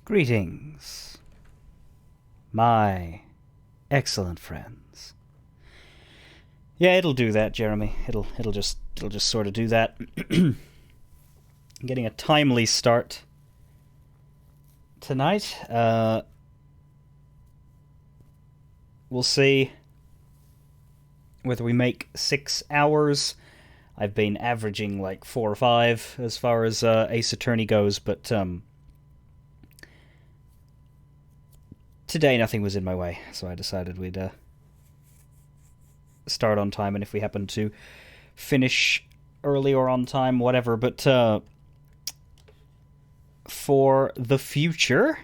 Greetings, my excellent friends. Yeah, it'll do that, Jeremy. It'll just sort of do that. Getting a timely start tonight. We'll see whether we make 6 hours. I've been averaging like 4 or 5 as far as Ace Attorney goes, but today nothing was in my way, so I decided we'd start on time, and if we happen to finish early or on time, whatever. But for the future,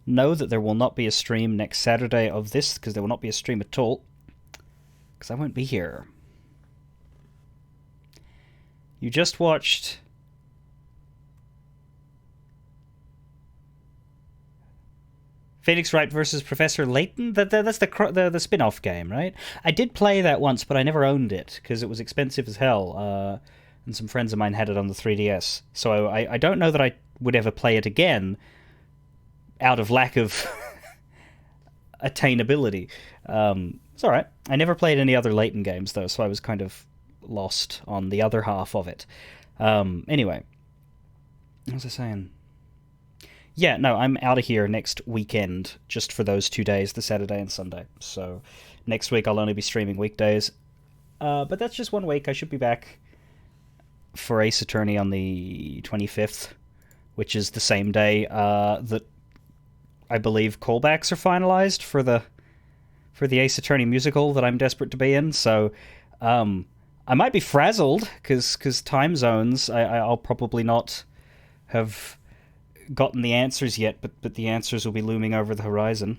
know that there will not be a stream next Saturday of this, because there will not be a stream at all, because I won't be here. You just watched Phoenix Wright versus Professor Layton? That's the spin-off game, right? I did play that once, but I never owned it, because it was expensive as hell, and some friends of mine had it on the 3DS. So I don't know that I would ever play it again, out of lack of attainability. It's alright. I never played any other Layton games, though, so I was kind of lost on the other half of it. Anyway, what was I saying? Yeah, no, I'm out of here next weekend, just for those 2 days, the Saturday and Sunday. So next week I'll only be streaming weekdays. But that's just 1 week. I should be back for Ace Attorney on the 25th, which is the same day that I believe callbacks are finalized for the Ace Attorney musical that I'm desperate to be in. So I might be frazzled, because time zones, I'll probably not have gotten the answers yet, but the answers will be looming over the horizon.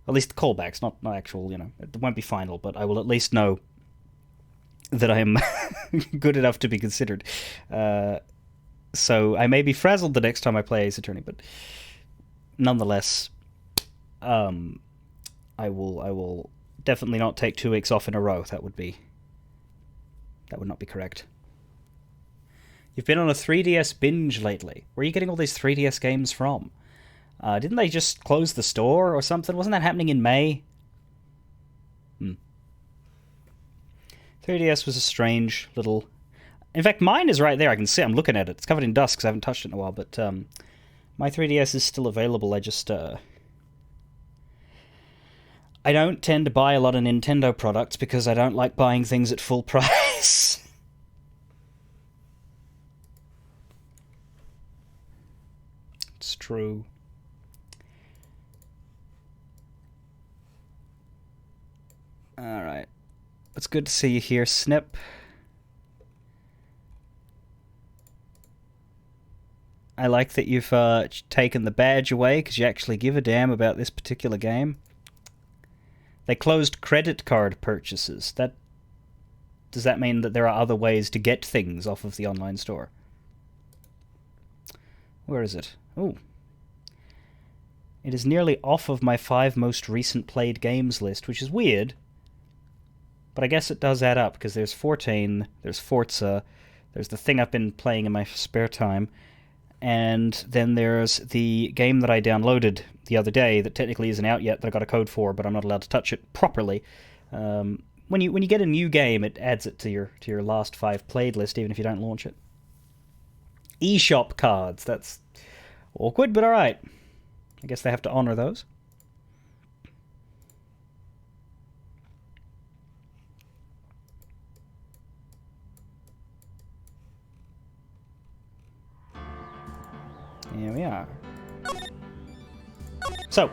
At least callbacks, not actual, it won't be final, but I will at least know that I am good enough to be considered. So I may be frazzled the next time I play Ace Attorney, but nonetheless, I will definitely not take 2 weeks off in a row. That would not be correct. You've been on a 3DS binge lately. Where are you getting all these 3DS games from? Didn't they just close the store or something? Wasn't that happening in May? 3DS was a strange little... In fact, mine is right there. I can see it. I'm looking at it. It's covered in dust because I haven't touched it in a while. But my 3DS is still available. I just... I don't tend to buy a lot of Nintendo products because I don't like buying things at full price. It's true. Alright. It's good to see you here, Snip. I like that you've taken the badge away because you actually give a damn about this particular game. They closed credit card purchases. Does that mean that there are other ways to get things off of the online store? Where is it? Oh. It is nearly off of my 5 most recent played games list, which is weird. But I guess it does add up, because there's 14, there's Forza, there's the thing I've been playing in my spare time, and then there's the game that I downloaded the other day that technically isn't out yet, that I got a code for, but I'm not allowed to touch it properly. When you get a new game, it adds it to your last 5 played list, even if you don't launch it. eShop cards, that's awkward, but alright. I guess they have to honor those. Here we are. So,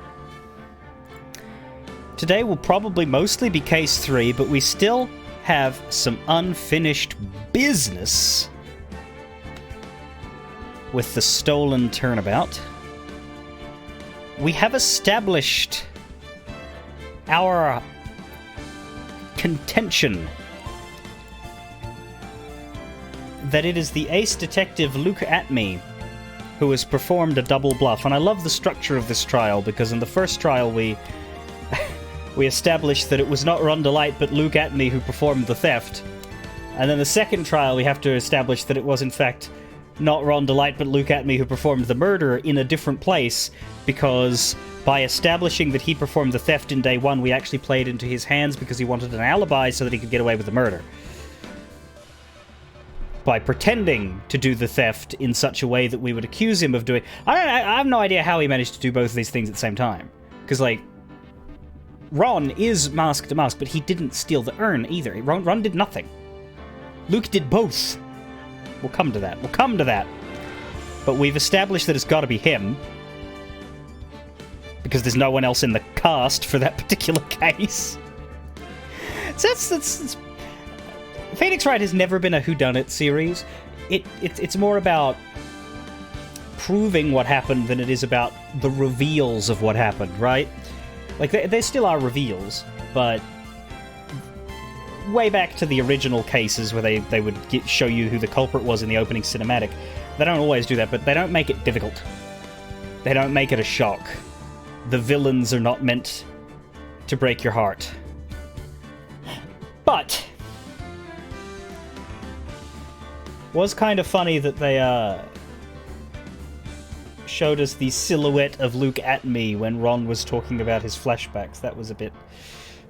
today will probably mostly be case 3, but we still have some unfinished business with the stolen Turnabout. We have established our contention that it is the ace detective Luke Atme who has performed a double bluff. And I love the structure of this trial, because in the first trial we established that it was not Rhonda Light but Luke Atme who performed the theft. And then the second trial we have to establish that it was in fact not Ron Delight, but Luke Atme who performed the murder in a different place, because by establishing that he performed the theft in day one, we actually played into his hands because he wanted an alibi so that he could get away with the murder. By pretending to do the theft in such a way that we would accuse him of doing... I have no idea how he managed to do both of these things at the same time. Because, like, Ron is mask to mask, but he didn't steal the urn either. Ron did nothing. Luke did both. We'll come to that. We'll come to that. But we've established that it's got to be him, because there's no one else in the cast for that particular case. So that's Phoenix Wright has never been a whodunit series. It's more about proving what happened than it is about the reveals of what happened, right? Like, there still are reveals, but way back to the original cases where they would show you who the culprit was in the opening cinematic, they don't always do that, but they don't make it difficult. They don't make it a shock. The villains are not meant to break your heart. But was kind of funny that they showed us the silhouette of Luke Atme when Ron was talking about his flashbacks. That was a bit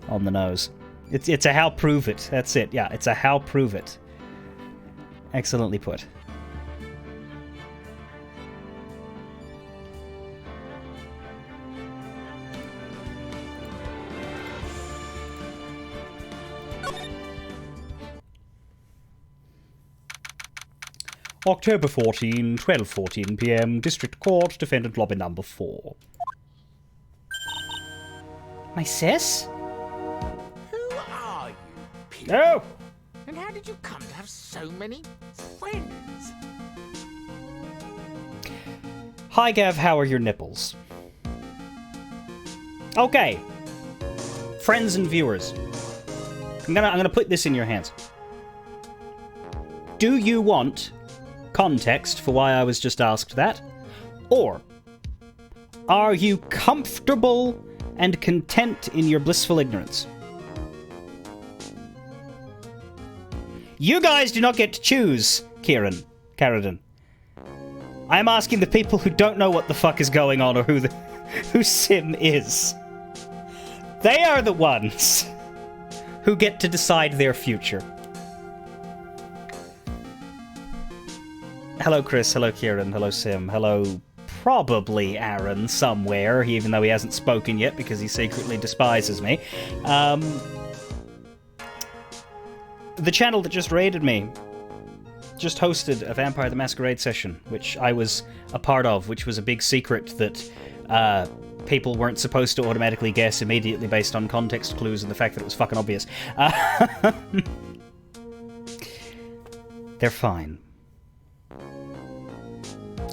on the nose. It's a how prove it. That's it. Yeah, it's a how prove it. Excellently put. October 14, 12:14 p.m. District Court, Defendant Lobby Number 4. My sis? Who are you, people? No! And how did you come to have so many friends? Hi, Gav, how are your nipples? Okay. Friends and viewers. I'm gonna put this in your hands. Do you want context for why I was just asked that? Or are you comfortable and content in your blissful ignorance? You guys do not get to choose, Carradine. I'm asking the people who don't know what the fuck is going on or who Sim is. They are the ones who get to decide their future. Hello, Chris. Hello, Kieran. Hello, Sim. Hello, probably Aaron somewhere, even though he hasn't spoken yet because he secretly despises me. The channel that just raided me just hosted a Vampire the Masquerade session, which I was a part of, which was a big secret that people weren't supposed to automatically guess immediately based on context clues and the fact that it was fucking obvious. They're fine.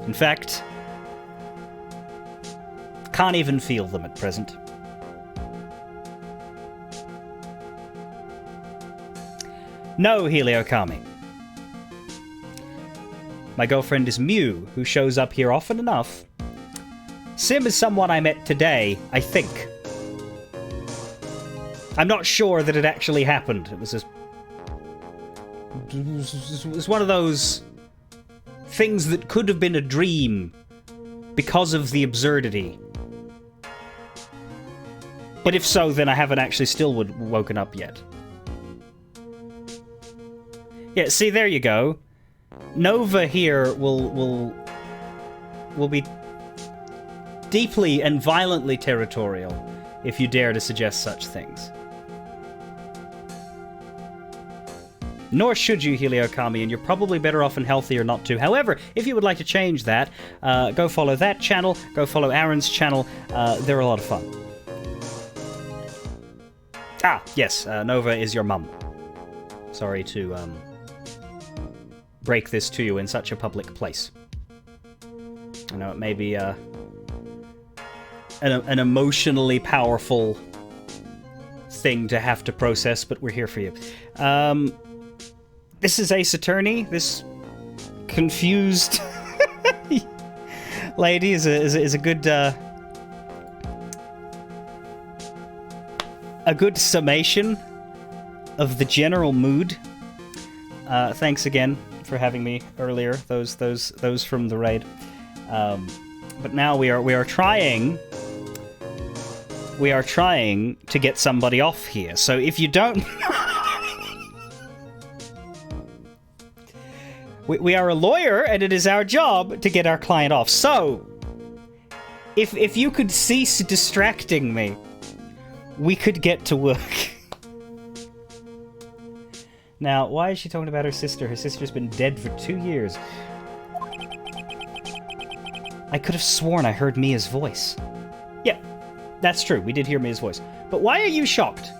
In fact, can't even feel them at present. No, Heliokami. My girlfriend is Mew, who shows up here often enough. Sim is someone I met today, I think. I'm not sure that it actually happened. It was one of those things that could have been a dream because of the absurdity. But if so, then I haven't actually still woken up yet. Yeah, see, there you go. Nova here will be deeply and violently territorial if you dare to suggest such things. Nor should you, Heliokami, and you're probably better off and healthier not to. However, if you would like to change that, go follow that channel, go follow Aaron's channel. They're a lot of fun. Ah, yes, Nova is your mum. Sorry to break this to you in such a public place. I know it may be an emotionally powerful thing to have to process, but we're here for you. This is Ace Attorney. This confused lady is a good summation of the general mood. Thanks again for having me earlier. Those from the raid. But now we are trying to get somebody off here. So if you don't, we are a lawyer, and it is our job to get our client off. So if you could cease distracting me, we could get to work. Now, why is she talking about her sister? Her sister's been dead for 2 years. I could have sworn I heard Mia's voice. Yeah, that's true. We did hear Mia's voice. But why are you shocked?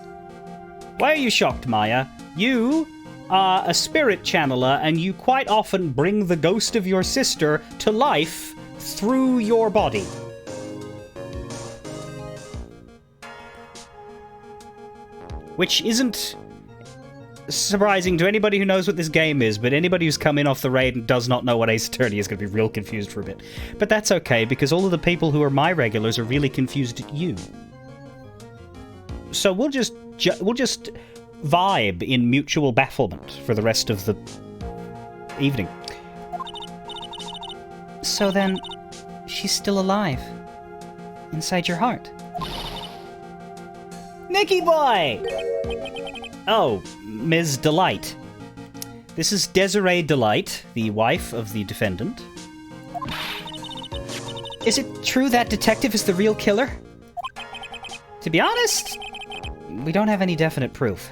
Why are you shocked, Maya? You are a spirit channeler, and you quite often bring the ghost of your sister to life through your body. Which isn't surprising to anybody who knows what this game is, but anybody who's come in off the raid and does not know what Ace Attorney is going to be real confused for a bit. But that's okay, because all of the people who are my regulars are really confused at you. So we'll just vibe in mutual bafflement for the rest of the evening. So then, she's still alive. Inside your heart. Nicky boy! Oh, Ms. Delight. This is Desiree Delight, the wife of the defendant. Is it true that detective is the real killer? To be honest, we don't have any definite proof.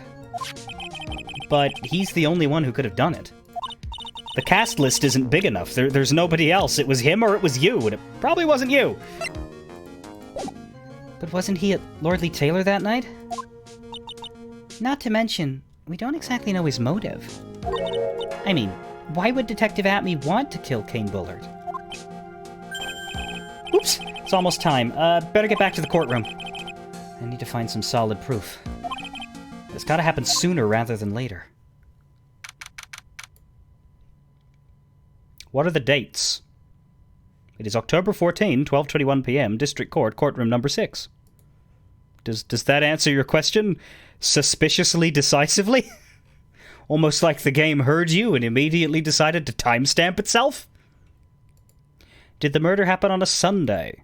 But he's the only one who could have done it. The cast list isn't big enough. There's nobody else. It was him or it was you, and it probably wasn't you. But wasn't he at Lordly Taylor that night? Not to mention, we don't exactly know his motive. I mean, why would Detective Atme want to kill Kane Bullard? Oops, it's almost time. Better get back to the courtroom. I need to find some solid proof. It's gotta happen sooner rather than later. What are the dates? It is October 14, 12:21 p.m., District Court, Courtroom Number 6. Does that answer your question suspiciously decisively? Almost like the game heard you and immediately decided to timestamp itself? Did the murder happen on a Sunday?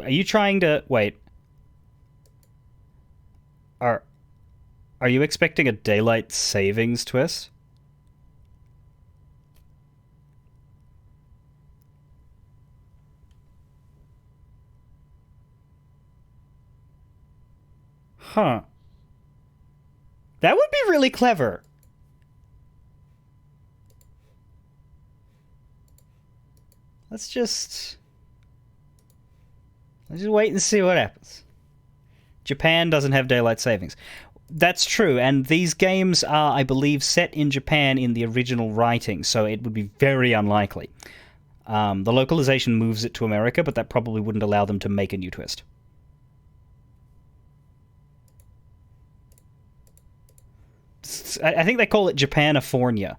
Are you trying to... Wait. Are you expecting a daylight savings twist? Huh. That would be really clever. Let's just wait and see what happens. Japan doesn't have daylight savings. That's true, and these games are, I believe, set in Japan in the original writing, so it would be very unlikely. The localization moves it to America, but that probably wouldn't allow them to make a new twist. I think they call it Japanifornia.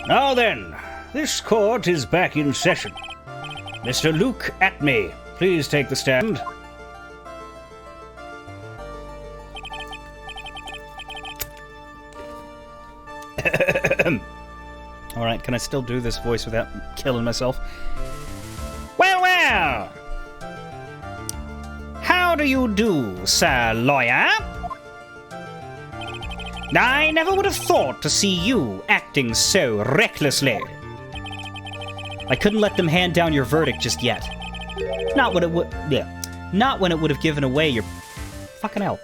Now then, this court is back in session. Mr. Luke Atme, please take the stand. Alright, can I still do this voice without killing myself? Well, well! How do you do, sir lawyer? I never would have thought to see you acting so recklessly. I couldn't let them hand down your verdict just yet. Not when it would... Yeah. Not when it would have given away your... Fucking hell.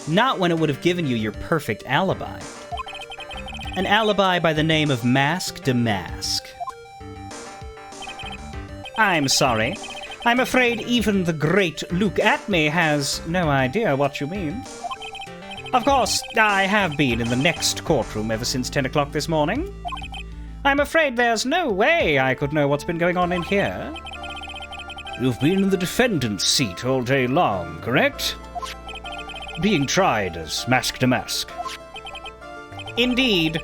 Not when it would have given you your perfect alibi. An alibi by the name of Mask de Mask. I'm sorry. I'm afraid even the great Luke Atme has no idea what you mean. Of course, I have been in the next courtroom ever since 10 o'clock this morning. I'm afraid there's no way I could know what's been going on in here. You've been in the defendant's seat all day long, correct? Being tried as Mask to Mask. Indeed.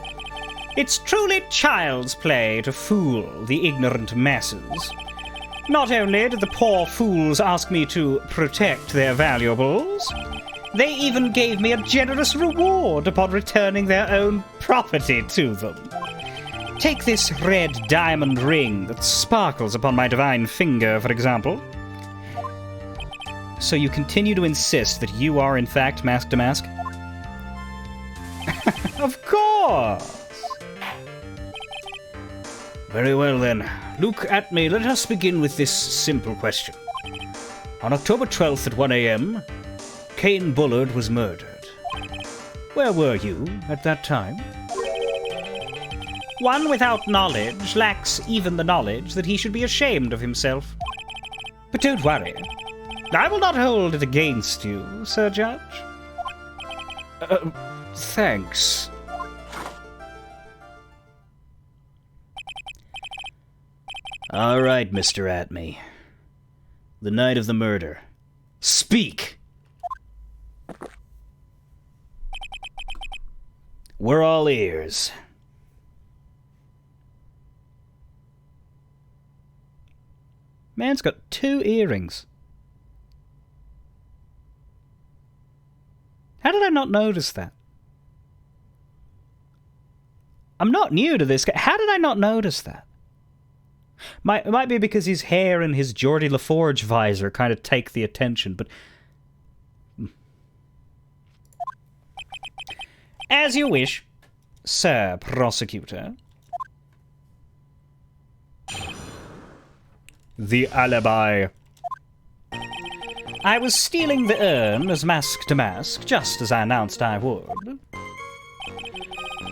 It's truly child's play to fool the ignorant masses. Not only did the poor fools ask me to protect their valuables, they even gave me a generous reward upon returning their own property to them. Take this red diamond ring that sparkles upon my divine finger, for example. So you continue to insist that you are, in fact, Mask to Mask? Of course! Very well, then. Look at me. Let us begin with this simple question. On October 12th at 1 a.m., Cain Bullard was murdered. Where were you at that time? One without knowledge lacks even the knowledge that he should be ashamed of himself. But don't worry. I will not hold it against you, Sir Judge. Thanks. All right, Mr. Atme. The night of the murder. Speak! We're all ears. Man's got 2 earrings. How did I not notice that? I'm not new to this guy. How did I not notice that? It might be because his hair and his Geordie LaForge visor kind of take the attention, but... As you wish, Sir Prosecutor. The alibi. I was stealing the urn as Mask to Mask, just as I announced I would.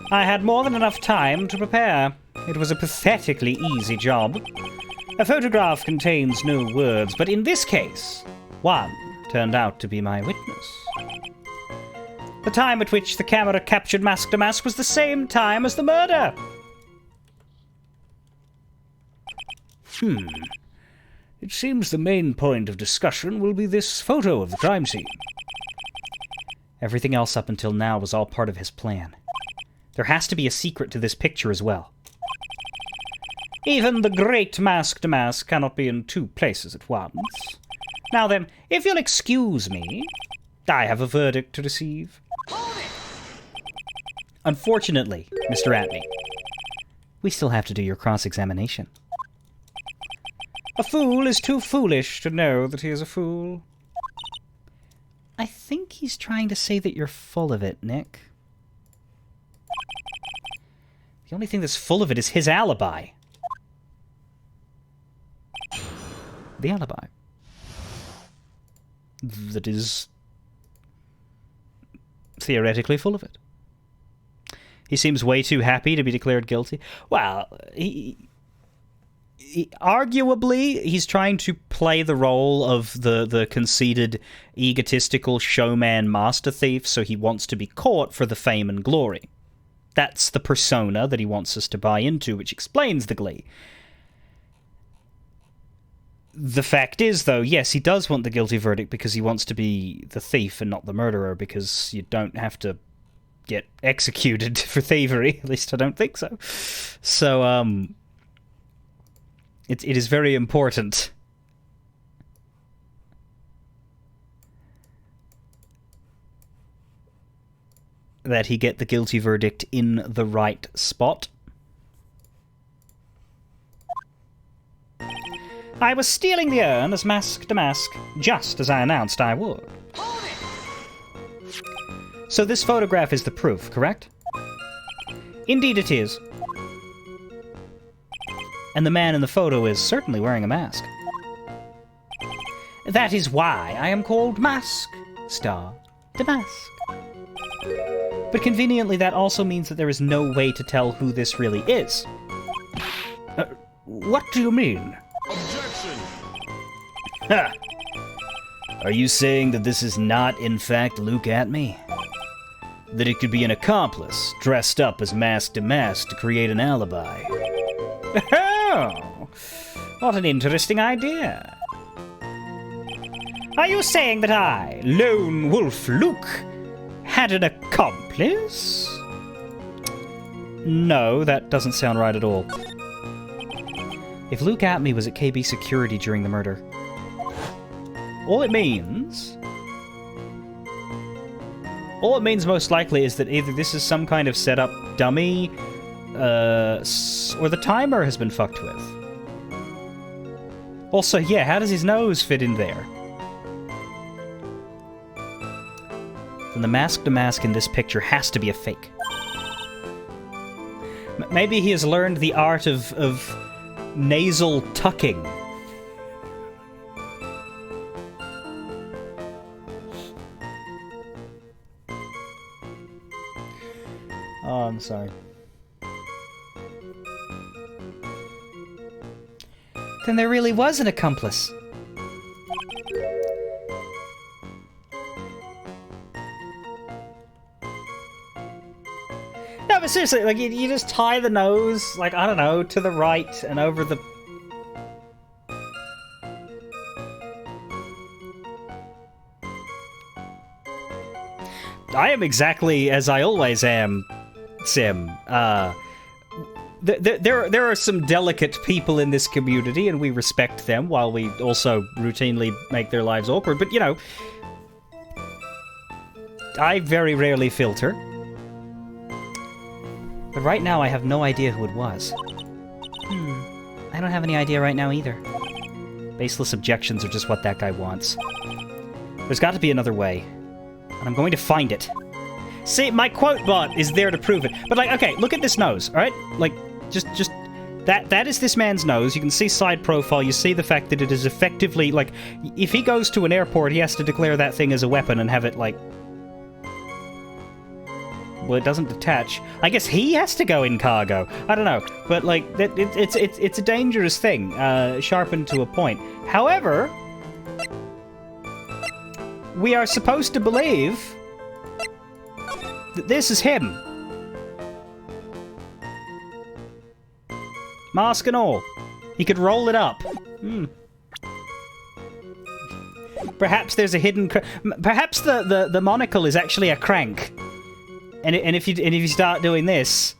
I had more than enough time to prepare. It was a pathetically easy job. A photograph contains no words, but in this case, one turned out to be my witness. The time at which the camera captured Mask to Mask was the same time as the murder. It seems the main point of discussion will be this photo of the crime scene. Everything else up until now was all part of his plan. There has to be a secret to this picture as well. Even the great Mask to Mask cannot be in 2 places at once. Now then, if you'll excuse me, I have a verdict to receive. Unfortunately, Mr. Atme, we still have to do your cross-examination. A fool is too foolish to know that he is a fool. I think he's trying to say that you're full of it, Nick. The only thing that's full of it is his alibi. The alibi. That is theoretically full of it. He seems way too happy to be declared guilty. Well, arguably, he's trying to play the role of the conceited, egotistical showman master thief, so he wants to be caught for the fame and glory. That's the persona that he wants us to buy into, which explains the glee. The fact is, though, yes, he does want the guilty verdict because he wants to be the thief and not the murderer, because you don't have to get executed for thievery. At least I don't think so. So, it is very important that he get the guilty verdict in the right spot. I was stealing the urn as Mask to Mask, just as I announced I would. So this photograph is the proof, correct? Indeed it is. And the man in the photo is certainly wearing a mask. That is why I am called Mask Star to Mask. But conveniently, that also means that there is no way to tell who this really is. What do you mean? Objection! Ha! Are you saying that this is not, in fact, Luke Atme? That it could be an accomplice, dressed up as Mask to Mask to create an alibi? Oh! What an interesting idea. Are you saying that I, Lone Wolf Luke, had an accomplice? No, that doesn't sound right at all. If Luke Atmey was at KB Security during the murder, all it means most likely is that either this is some kind of setup dummy, or the timer has been fucked with. Also, yeah, how does his nose fit in there? Then the masked mask in this picture has to be a fake. Maybe he has learned the art of nasal tucking. Oh, I'm sorry. Then there really was an accomplice. No, but seriously, like, you just tie the nose, like, I don't know, to the right and over the... I am exactly as I always am, Sim. There are some delicate people in this community, and we respect them, while we also routinely make their lives awkward. But, you know, I very rarely filter. But right now, I have no idea who it was. I don't have any idea right now, either. Baseless objections are just what that guy wants. There's got to be another way. And I'm going to find it. See, my quote bot is there to prove it. But, like, okay, look at this nose, alright? Like, just... That is this man's nose. You can see side profile. You see the fact that it is effectively, like... If he goes to an airport, he has to declare that thing as a weapon and have it, like... Well, it doesn't detach. I guess he has to go in cargo. I don't know. But, like, it's a dangerous thing, sharpened to a point. However... we are supposed to believe that this is him. Mask and all. He could roll it up. Perhaps there's a hidden... Perhaps the monocle is actually a crank. And if you start doing this,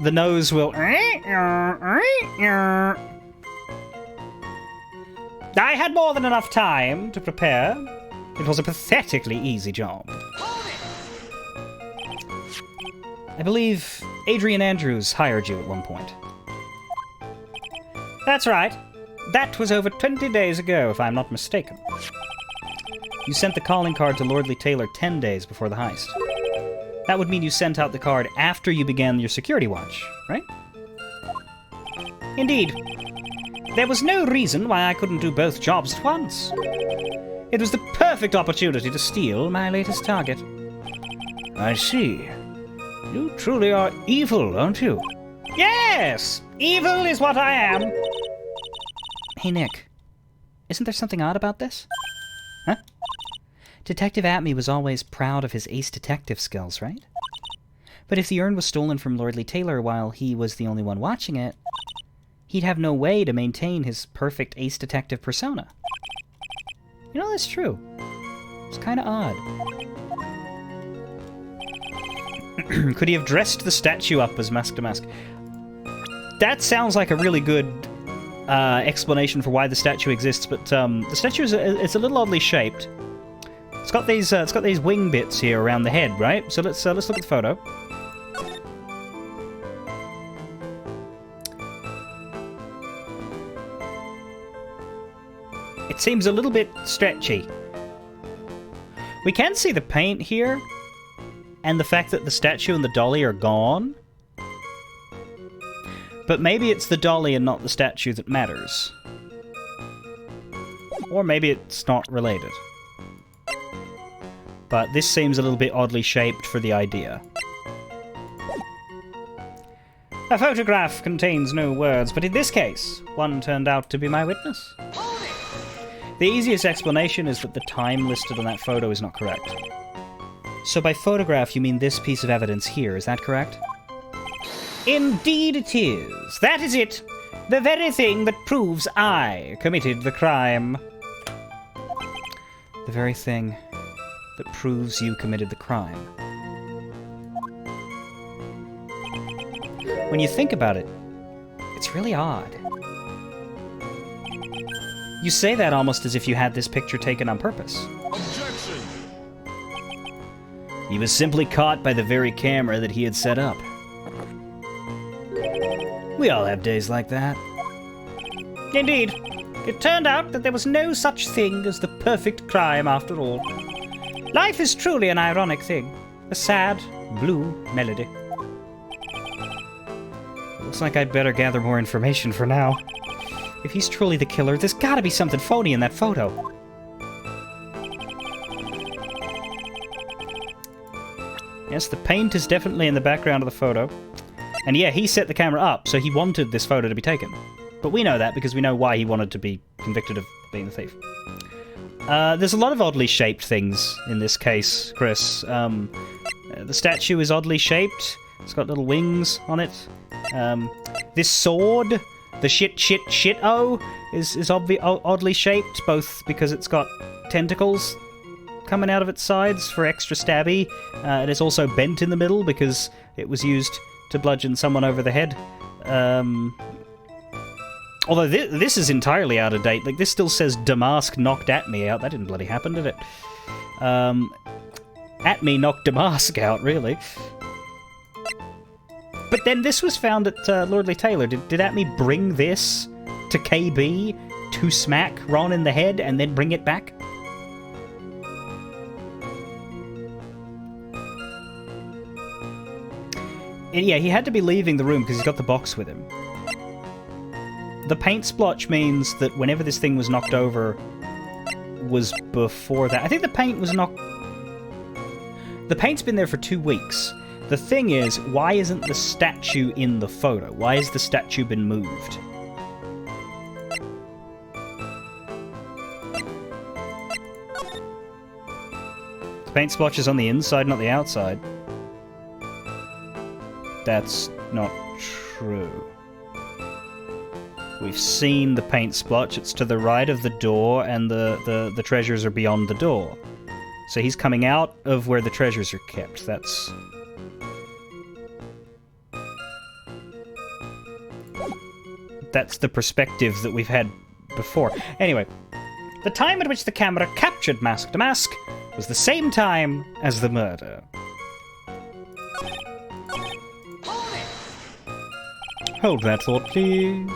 the nose will... I had more than enough time to prepare. It was a pathetically easy job. I believe Adrian Andrews hired you at one point. That's right. That was over 20 days ago, if I'm not mistaken. You sent the calling card to Lordly Taylor 10 days before the heist. That would mean you sent out the card after you began your security watch, right? Indeed. There was no reason why I couldn't do both jobs at once. It was the perfect opportunity to steal my latest target. I see. You truly are evil, aren't you? Yes! Evil is what I am! Hey, Nick. Isn't there something odd about this? Huh? Detective Atmey was always proud of his ace detective skills, right? But if the urn was stolen from Lordly Taylor while he was the only one watching it, he'd have no way to maintain his perfect ace detective persona. You know, that's true. It's kind of odd. Could he have dressed the statue up as mask to mask? That sounds like a really good explanation for why the statue exists, but the statue it's a little oddly shaped. It's got these wing bits here around the head, right? So let's look at the photo. It seems a little bit stretchy. We can see the paint here, and the fact that the statue and the dolly are gone. But maybe it's the dolly and not the statue that matters. Or maybe it's not related. But this seems a little bit oddly shaped for the idea. A photograph contains no words, but in this case, one turned out to be my witness. The easiest explanation is that the time listed on that photo is not correct. So by photograph, you mean this piece of evidence here, is that correct? Indeed it is. That is it. The very thing that proves I committed the crime. The very thing that proves you committed the crime. When you think about it, it's really odd. You say that almost as if you had this picture taken on purpose. Objection! He was simply caught by the very camera that he had set up. We all have days like that. Indeed. It turned out that there was no such thing as the perfect crime after all. Life is truly an ironic thing. A sad, blue melody. Looks like I'd better gather more information for now. If he's truly the killer, there's gotta be something phony in that photo. Yes, the paint is definitely in the background of the photo. And yeah, he set the camera up, so he wanted this photo to be taken. But we know that because we know why he wanted to be convicted of being the thief. There's a lot of oddly shaped things in this case, Chris. The statue is oddly shaped. It's got little wings on it. This sword, the shit-oh, is oddly shaped, both because it's got tentacles coming out of its sides for extra stabby. It is also bent in the middle because it was used to bludgeon someone over the head. Although this is entirely out of date. Like, this still says Damask knocked at me out. That didn't bloody happen, did it? At me knocked Damask out, really. But then this was found at Lordly Taylor. Did At me bring this to KB to smack Ron in the head and then bring it back? Yeah, he had to be leaving the room because he's got the box with him. The paint splotch means that whenever this thing was knocked over was before that. I think the paint was knocked... The paint's been there for 2 weeks. The thing is, why isn't the statue in the photo? Why has the statue been moved? The paint splotch is on the inside, not the outside. That's not true. We've seen the paint splotch. It's to the right of the door, and the treasures are beyond the door. So he's coming out of where the treasures are kept. That's the perspective that we've had before. Anyway, the time at which the camera captured Mask to Mask was the same time as the murder. Hold that thought, please.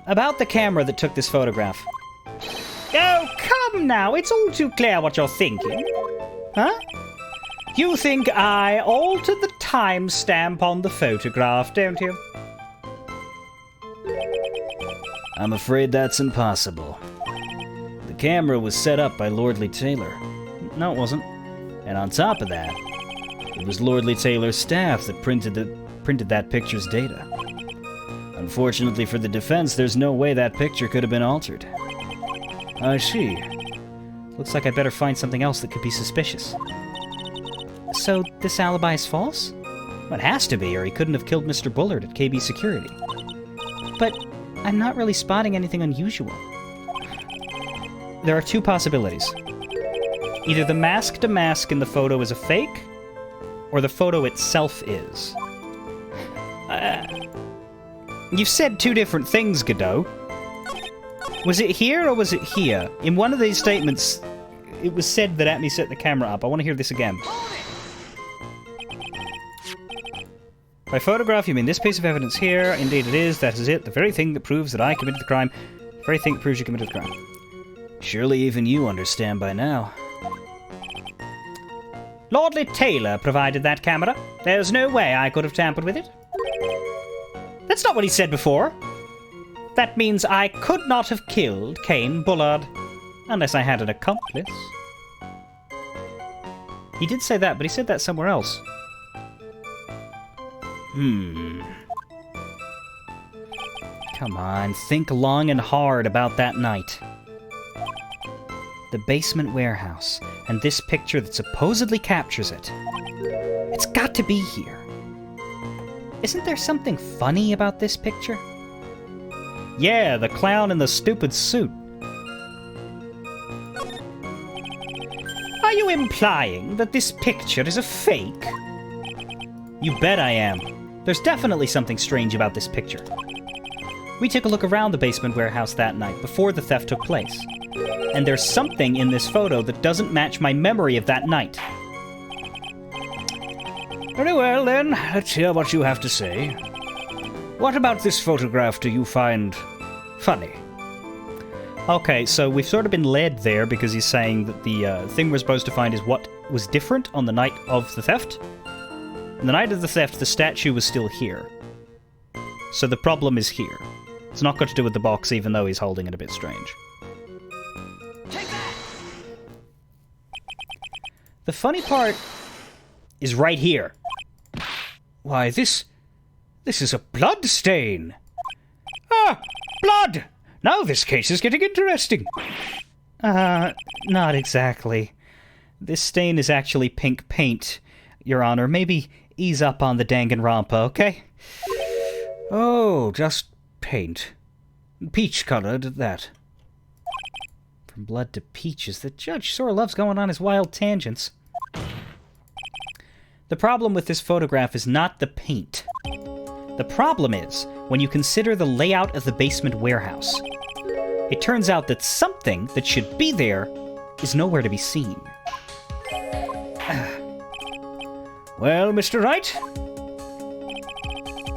About the camera that took this photograph. Oh, come now, it's all too clear what you're thinking. Huh? You think I altered the timestamp on the photograph, don't you? I'm afraid that's impossible. The camera was set up by Lordly Taylor. No, it wasn't. And on top of that, it was Lordly Taylor's staff that printed that picture's data. Unfortunately for the defense, there's no way that picture could have been altered. I see. Looks like I'd better find something else that could be suspicious. So, this alibi is false? Well, it has to be, or he couldn't have killed Mr. Bullard at KB Security. But I'm not really spotting anything unusual. There are 2 possibilities. Either the mask to mask in the photo is a fake, or the photo itself is. You've said 2 different things, Godot. Was it here or was it here? In one of these statements, it was said that Atme set the camera up. I want to hear this again. By photograph, you mean this piece of evidence here? Indeed it is. That is it. The very thing that proves that I committed the crime. The very thing that proves you committed the crime. Surely even you understand by now. Lordly Taylor provided that camera. There's no way I could have tampered with it. That's not what he said before. That means I could not have killed Cain Bullard unless I had an accomplice. He did say that, but he said that somewhere else. Come on, think long and hard about that night. The basement warehouse, and this picture that supposedly captures it. It's got to be here. Isn't there something funny about this picture? Yeah, the clown in the stupid suit. Are you implying that this picture is a fake? You bet I am. There's definitely something strange about this picture. We took a look around the basement warehouse that night before the theft took place. And there's something in this photo that doesn't match my memory of that night. Very well, then. Let's hear what you have to say. What about this photograph do you find funny? Okay, so we've sort of been led there because he's saying that the thing we're supposed to find is what was different on the night of the theft. On the night of the theft, the statue was still here. So the problem is here. It's not got to do with the box, even though he's holding it a bit strange. Take that! The funny part is right here. Why, this is a blood stain. Ah, blood! Now this case is getting interesting. Not exactly. This stain is actually pink paint, Your Honor. Maybe ease up on the Danganronpa, okay? Oh, just paint. Peach-colored at that. From blood to peaches, the judge sure loves going on his wild tangents. The problem with this photograph is not the paint. The problem is when you consider the layout of the basement warehouse. It turns out that something that should be there is nowhere to be seen. Well, Mr. Wright,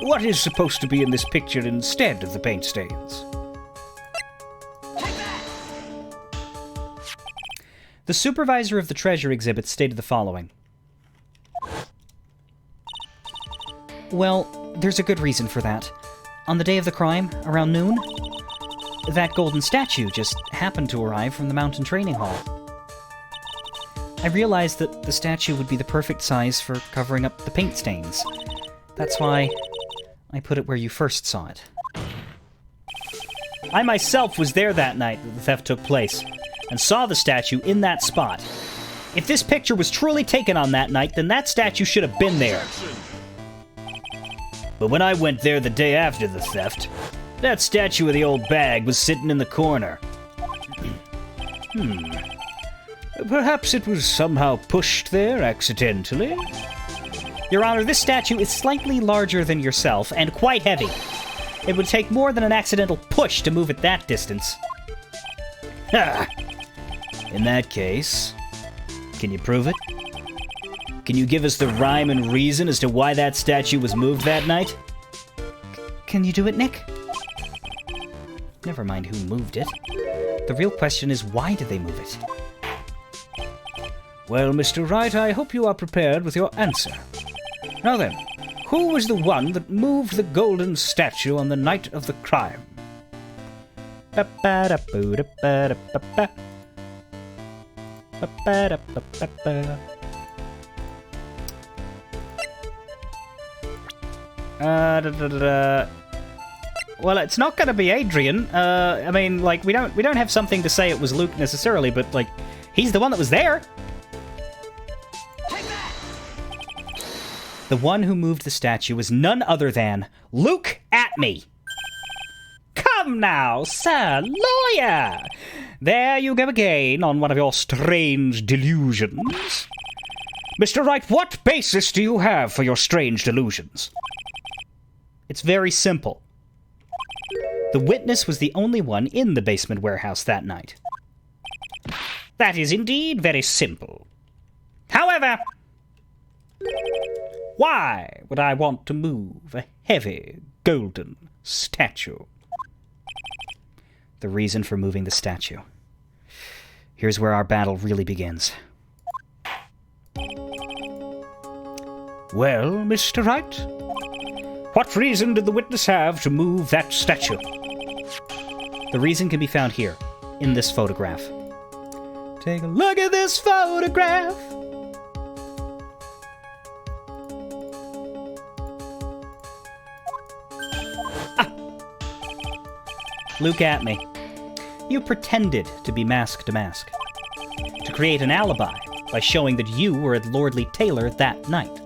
what is supposed to be in this picture instead of the paint stains? The supervisor of the treasure exhibit stated the following. Well, there's a good reason for that. On the day of the crime, around noon, that golden statue just happened to arrive from the mountain training hall. I realized that the statue would be the perfect size for covering up the paint stains. That's why I put it where you first saw it. I myself was there that night that the theft took place, and saw the statue in that spot. If this picture was truly taken on that night, then that statue should have been there. But when I went there the day after the theft, that statue of the old bag was sitting in the corner. Perhaps it was somehow pushed there accidentally? Your Honor, this statue is slightly larger than yourself, and quite heavy. It would take more than an accidental push to move it that distance. Ha! In that case, can you prove it? Can you give us the rhyme and reason as to why that statue was moved that night? Can you do it, Nick? Never mind who moved it. The real question is, why did they move it? Well, Mr. Wright, I hope you are prepared with your answer. Now then, who was the one that moved the golden statue on the night of the crime? Ba-ba-da-boo-da-ba-da-ba-ba. Ba-ba-da-ba-ba-ba. Well, it's not going to be Adrian. I mean, like, we don't have something to say it was Luke necessarily, but like, he's the one that was there. The one who moved the statue was none other than Luke Atme. Come now, sir, lawyer! There you go again on one of your strange delusions. Mr. Wright, what basis do you have for your strange delusions? It's very simple. The witness was the only one in the basement warehouse that night. That is indeed very simple. However, why would I want to move a heavy golden statue? The reason for moving the statue. Here's where our battle really begins. Well, Mr. Wright, what reason did the witness have to move that statue? The reason can be found here, in this photograph. Take a look at this photograph. Luke Atme, you pretended to be Mask to Mask, to create an alibi by showing that you were at Lordly Taylor that night.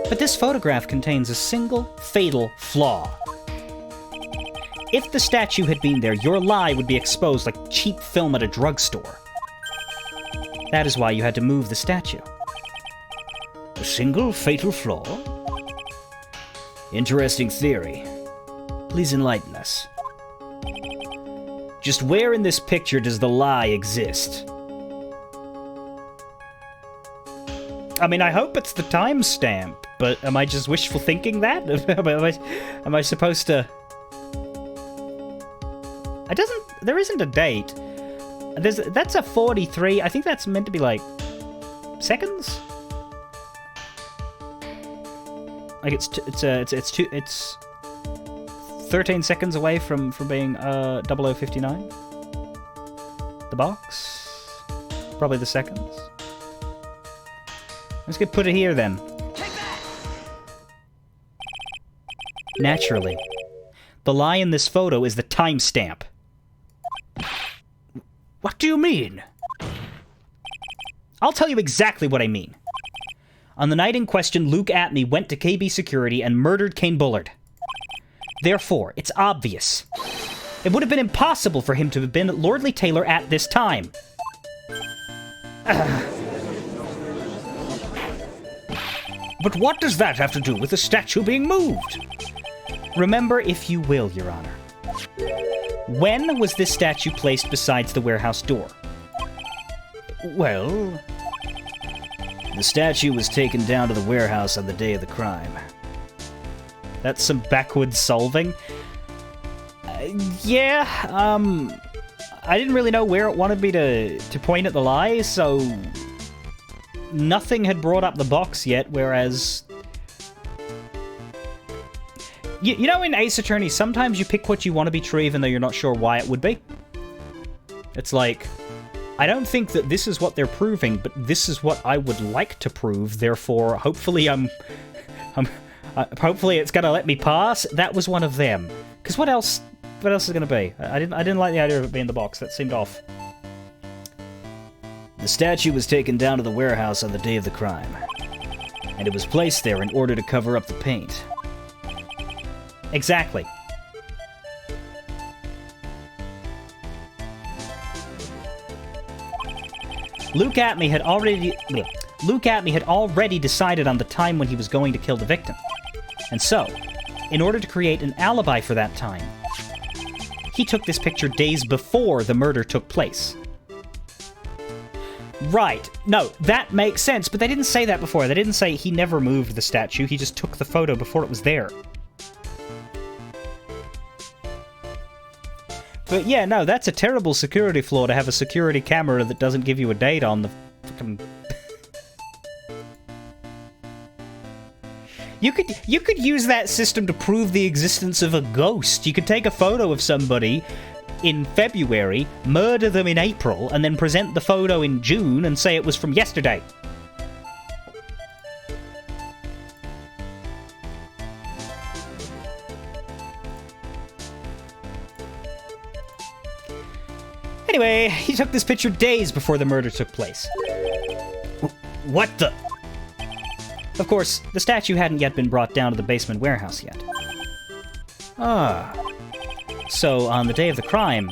But this photograph contains a single fatal flaw. If the statue had been there, your lie would be exposed like cheap film at a drugstore. That is why you had to move the statue. A single fatal flaw? Interesting theory. Please enlighten us. Just where in this picture does the lie exist? I mean, I hope it's the timestamp, but am I just wishful thinking that? am I supposed to... There isn't a date. That's a 43. I think that's meant to be like seconds. Like it's 13 seconds away from being 0059. The box, probably the seconds. Let's get put it here then. Naturally, the lie in this photo is the timestamp. What do you mean? I'll tell you exactly what I mean. On the night in question, Luke Atney went to KB Security and murdered Kane Bullard. Therefore, it's obvious. It would have been impossible for him to have been Lordly Taylor at this time. But what does that have to do with the statue being moved? Remember, if you will, Your Honor. When was this statue placed besides the warehouse door? Well, the statue was taken down to the warehouse on the day of the crime. That's some backwards solving. Yeah, I didn't really know where it wanted me to point at the lie, so nothing had brought up the box yet, whereas... You know in Ace Attorney, sometimes you pick what you want to be true even though you're not sure why it would be? It's like, I don't think that this is what they're proving, but this is what I would like to prove, therefore hopefully hopefully it's gonna let me pass. That was one of them. Because what else is gonna be? I didn't like the idea of it being the box. That seemed off. The statue was taken down to the warehouse on the day of the crime, and it was placed there in order to cover up the paint. Exactly. Luke Atney had already decided on the time when he was going to kill the victim. And so, in order to create an alibi for that time, he took this picture days before the murder took place. Right. No, that makes sense, but they didn't say that before. They didn't say he never moved the statue, he just took the photo before it was there. But yeah, no, that's a terrible security flaw to have a security camera that doesn't give you a date on the fucking... You could use that system to prove the existence of a ghost. You could take a photo of somebody in February, murder them in April, and then present the photo in June and say it was from yesterday. Anyway, he took this picture days before the murder took place. What the... Of course, the statue hadn't yet been brought down to the basement warehouse yet. So, on the day of the crime,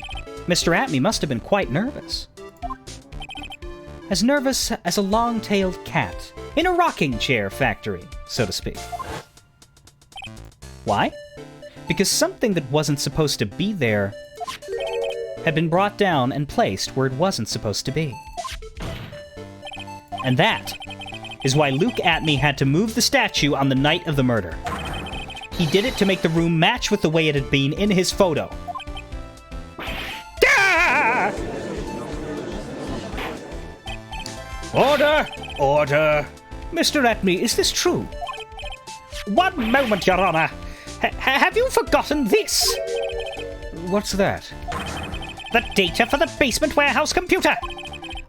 Mr. Atney must have been quite nervous. As nervous as a long-tailed cat in a rocking chair factory, so to speak. Why? Because something that wasn't supposed to be there had been brought down and placed where it wasn't supposed to be. And that is why Luke Atney had to move the statue on the night of the murder. He did it to make the room match with the way it had been in his photo. Ah! Order! Order! Mr. Atney, is this true? One moment, Your Honor. Have you forgotten this? What's that? The data for the basement warehouse computer.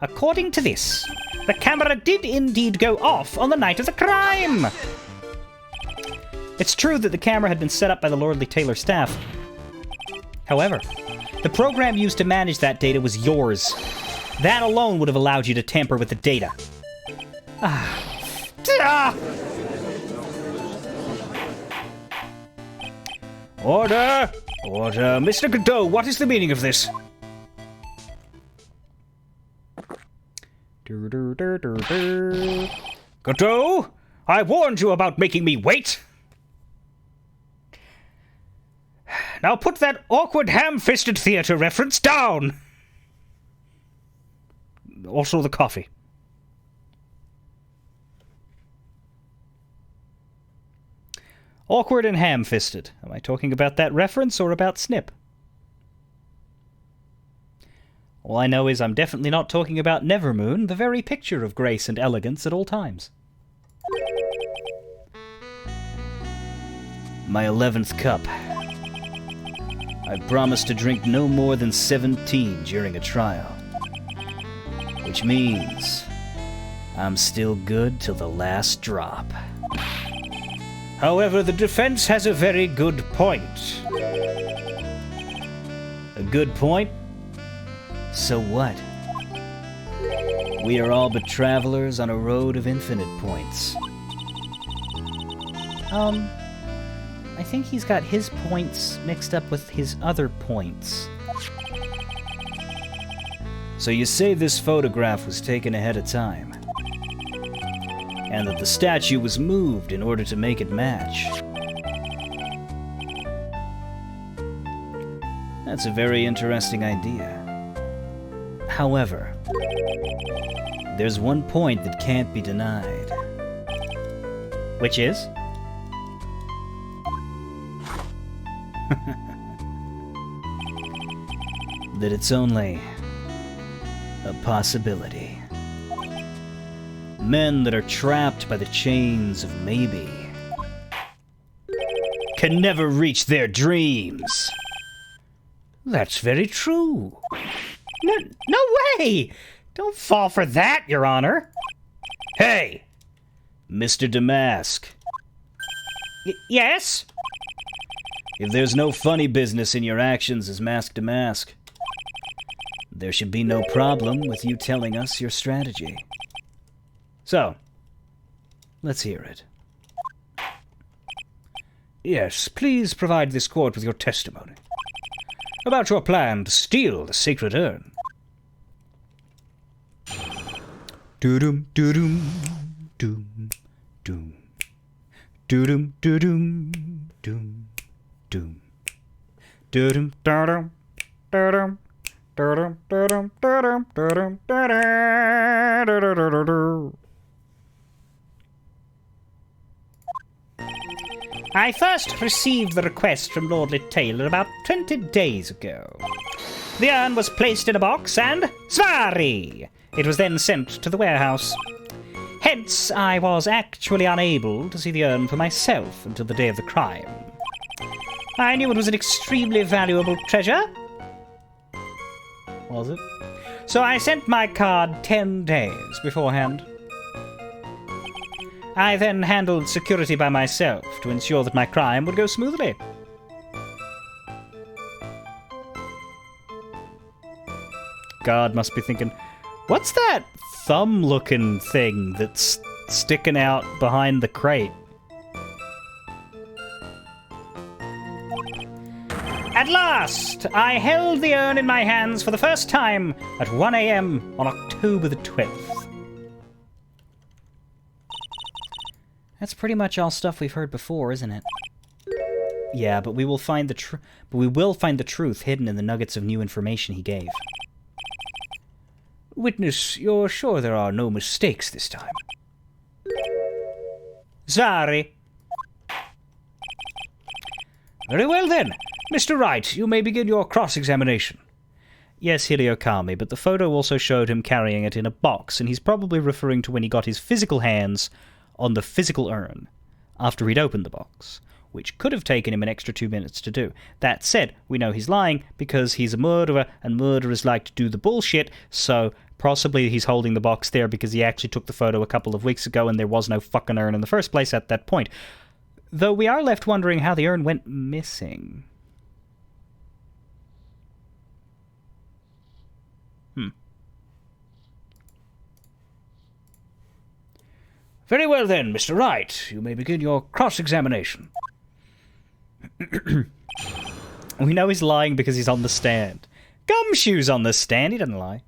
According to this, the camera did indeed go off on the night of the crime. It's true that the camera had been set up by the Lordly Taylor staff. However, the program used to manage that data was yours. That alone would have allowed you to tamper with the data. Order! Order! Mr. Godot, what is the meaning of this? Godot! I warned you about making me wait! Now put that awkward ham-fisted theatre reference down! Also the coffee. Awkward and ham-fisted. Am I talking about that reference or about Snip? All I know is I'm definitely not talking about Nevermoon, the very picture of grace and elegance at all times. My 11th cup. I promised to drink no more than 17 during a trial. Which means I'm still good till the last drop. However, the defense has a very good point. A good point? So what? We are all but travelers on a road of infinite points. I think he's got his points mixed up with his other points. So you say this photograph was taken ahead of time, and that the statue was moved in order to make it match. That's a very interesting idea. However, there's one point that can't be denied. Which is? That it's only a possibility. Men that are trapped by the chains of maybe can never reach their dreams. That's very true. No way! Don't fall for that, Your Honor. Hey! Mr. Damask. Yes? If there's no funny business in your actions as Mask Damask, there should be no problem with you telling us your strategy. So, let's hear it. Yes, please provide this court with your testimony about your plan to steal the sacred urn. Doodum doodum doom doom doodum doodum doom doom doodum Dum dum dum dum dum dum dum. I first received the request from Lord Taylor about 20 days ago. The urn was placed in a box and Svari! It was then sent to the warehouse. Hence, I was actually unable to see the urn for myself until the day of the crime. I knew it was an extremely valuable treasure. Was it? So I sent my card 10 days beforehand. I then handled security by myself to ensure that my crime would go smoothly. Guard must be thinking, what's that thumb-looking thing that's sticking out behind the crate? At last, I held the urn in my hands for the first time at 1 a.m. on October the 12th. That's pretty much all stuff we've heard before, isn't it? Yeah, but we will find the truth hidden in the nuggets of new information he gave. Witness, you're sure there are no mistakes this time? Sorry. Very well then. Mr. Wright, you may begin your cross-examination. Yes, Heliokami, but the photo also showed him carrying it in a box, and he's probably referring to when he got his physical hands on the physical urn after he'd opened the box, which could have taken him an extra 2 minutes to do. That said, we know he's lying because he's a murderer, and murderers like to do the bullshit, so possibly he's holding the box there because he actually took the photo a couple of weeks ago and there was no fucking urn in the first place at that point. Though we are left wondering how the urn went missing. Very well then, Mr. Wright. You may begin your cross-examination. We know he's lying because he's on the stand. Gumshoe's on the stand, he doesn't lie.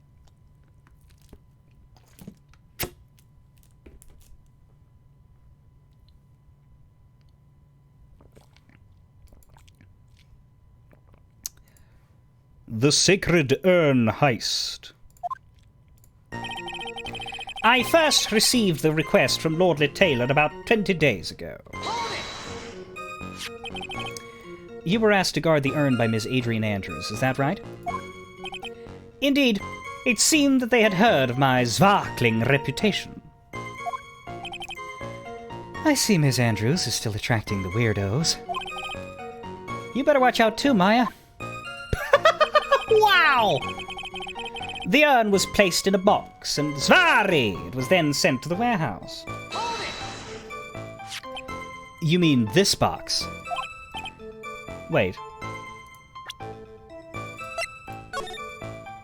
The Sacred Urn Heist. I first received the request from Lordly Taylor about 20 days ago. You were asked to guard the urn by Miss Adrian Andrews, is that right? Indeed. It seemed that they had heard of my sparkling reputation. I see Miss Andrews is still attracting the weirdos. You better watch out too, Maya. Wow! The urn was placed in a box, and it was then sent to the warehouse. You mean this box? Wait.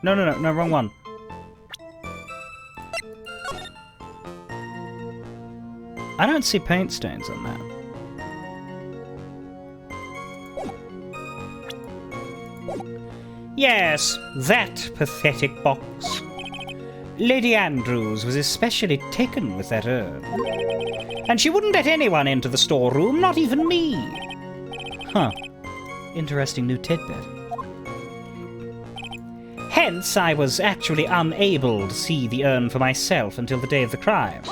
No, wrong one. I don't see paint stains on that. Yes, that pathetic box. Lady Andrews was especially taken with that urn. And she wouldn't let anyone into the storeroom, not even me. Huh. Interesting new tidbit. Hence, I was actually unable to see the urn for myself until the day of the crime.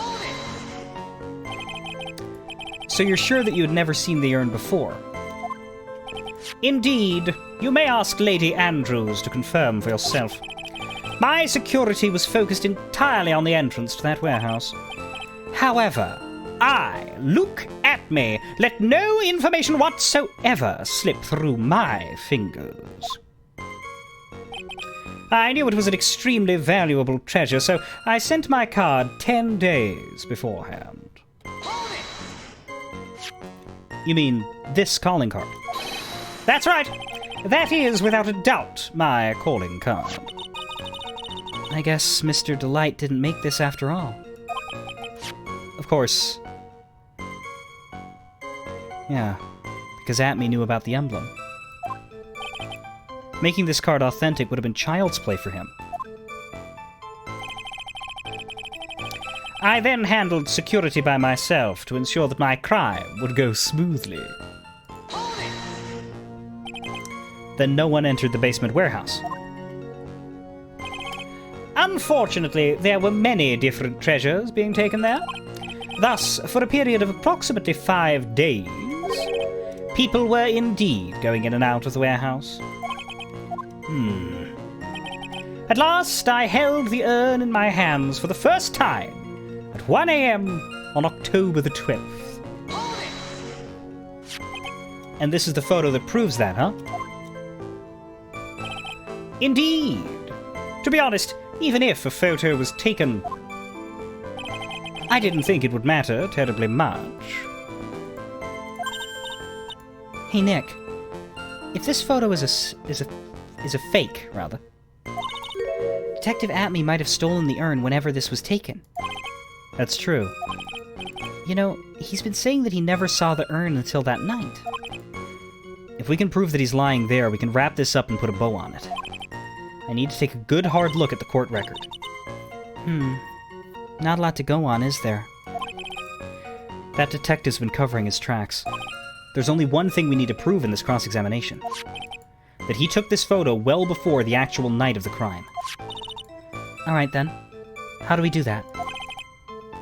So you're sure that you had never seen the urn before? Indeed. You may ask Lady Andrews to confirm for yourself. My security was focused entirely on the entrance to that warehouse. However, look at me, let no information whatsoever slip through my fingers. I knew it was an extremely valuable treasure, so I sent my card 10 days beforehand. You mean this calling card? That's right. That is, without a doubt, my calling card. I guess Mr. Delight didn't make this after all. Of course. Yeah, because Atme knew about the emblem. Making this card authentic would have been child's play for him. I then handled security by myself to ensure that my crime would go smoothly. Then no one entered the basement warehouse. Unfortunately, there were many different treasures being taken there. Thus, for a period of approximately 5 days, people were indeed going in and out of the warehouse. At last, I held the urn in my hands for the first time at 1 a.m. on October the 12th. And this is the photo that proves that, huh? Indeed. To be honest, even if a photo was taken, I didn't think it would matter terribly much. Hey Nick, if this photo is a fake, rather, Detective Atme might have stolen the urn whenever this was taken. That's true. You know, he's been saying that he never saw the urn until that night. If we can prove that he's lying there, we can wrap this up and put a bow on it. I need to take a good hard look at the court record. Not a lot to go on, is there? That detective's been covering his tracks. There's only one thing we need to prove in this cross-examination. That he took this photo well before the actual night of the crime. Alright then. How do we do that?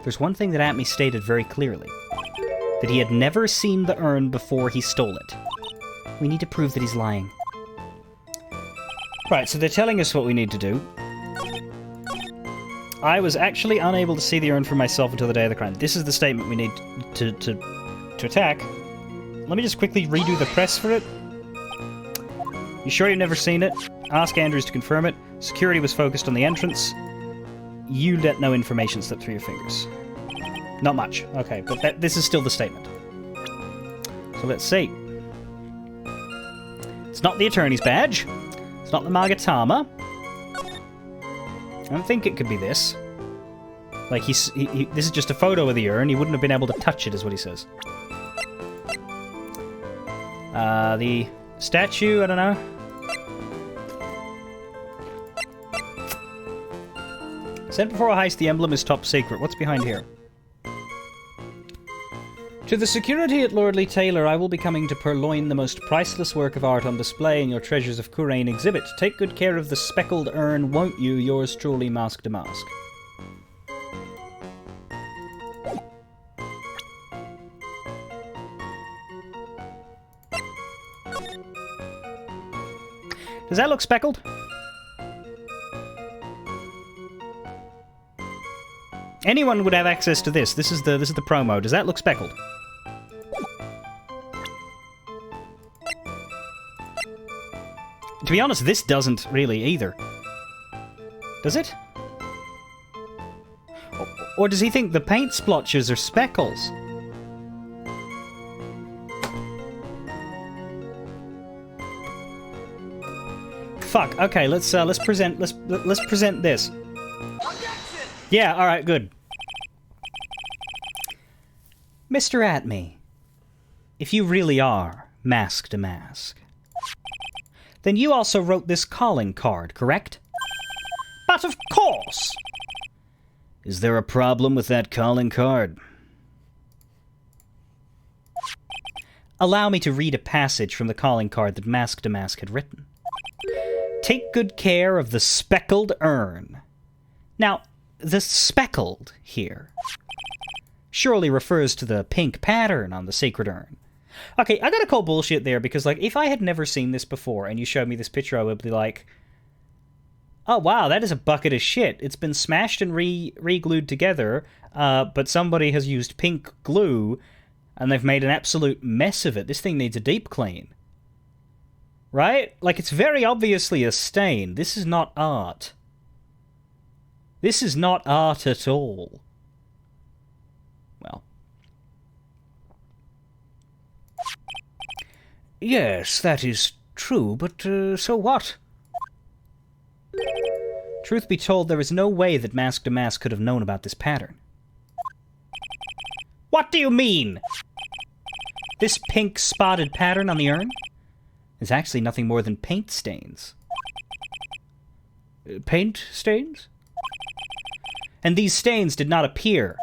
There's one thing that Atme stated very clearly. That he had never seen the urn before he stole it. We need to prove that he's lying. Right, so they're telling us what we need to do. I was actually unable to see the urn for myself until the day of the crime. This is the statement we need to attack. Let me just quickly redo the press for it. You sure you've never seen it? Ask Andrews to confirm it. Security was focused on the entrance. You let no information slip through your fingers. Not much. Okay, but this is still the statement. So let's see. It's not the attorney's badge. It's not the Magatama. I don't think it could be this. Like, this is just a photo of the urn. He wouldn't have been able to touch it, is what he says. The statue, I don't know. Said before a heist, the emblem is top secret. What's behind here? To the security at Lordly Taylor, I will be coming to purloin the most priceless work of art on display in your Treasures of Kurain exhibit. Take good care of the speckled urn, won't you? Yours truly, Mask to Mask. Does that look speckled? Anyone would have access to this. This is the promo. Does that look speckled? To be honest, this doesn't really either. Does it? Or does he think the paint splotches are speckles? Fuck. Okay, let's present this. Yeah, all right, good. Mr. Atme, if you really are Mask to Mask, then you also wrote this calling card, correct? But of course! Is there a problem with that calling card? Allow me to read a passage from the calling card that Mask to Mask had written. Take good care of the speckled urn. Now, the speckled here surely refers to the pink pattern on the sacred urn. Okay, I gotta call bullshit there, because, like, if I had never seen this before and you showed me this picture, I would be like, oh, wow, that is a bucket of shit. It's been smashed and re-glued together, but somebody has used pink glue, and they've made an absolute mess of it. This thing needs a deep clean. Right? Like, it's very obviously a stain. This is not art. This is not art at all. Well. Yes, that is true, but so what? Truth be told, there is no way that Mask to Mask could have known about this pattern. What do you mean? This pink spotted pattern on the urn is actually nothing more than paint stains. Paint stains? And these stains did not appear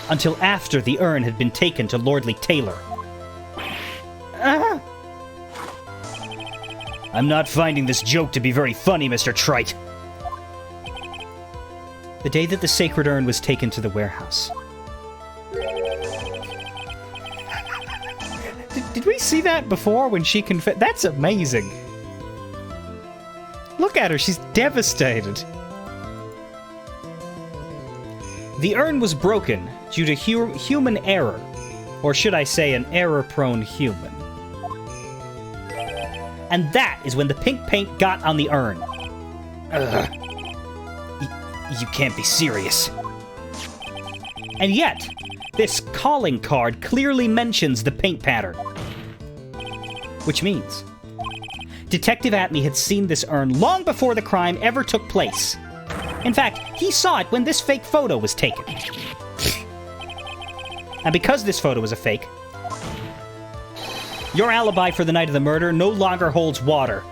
until after the urn had been taken to Lordly Taylor. I'm not finding this joke to be very funny, Mr. Trite. The day that the sacred urn was taken to the warehouse. Did we see that before when she confessed? That's amazing. Look at her, she's devastated. The urn was broken due to human error, or should I say an error-prone human. And that is when the pink paint got on the urn. Ugh. You can't be serious. And yet, this calling card clearly mentions the paint pattern. Which means, Detective Atme had seen this urn long before the crime ever took place. In fact, he saw it when this fake photo was taken. And because this photo was a fake, your alibi for the night of the murder no longer holds water.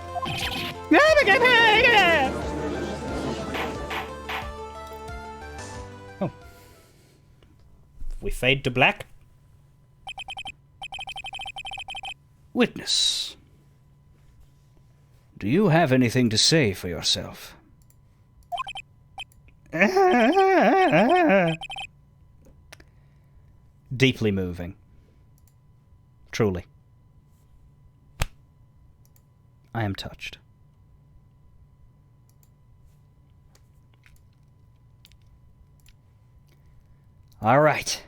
Oh. We fade to black. Witness, do you have anything to say for yourself? Deeply moving. Truly. I am touched. All right.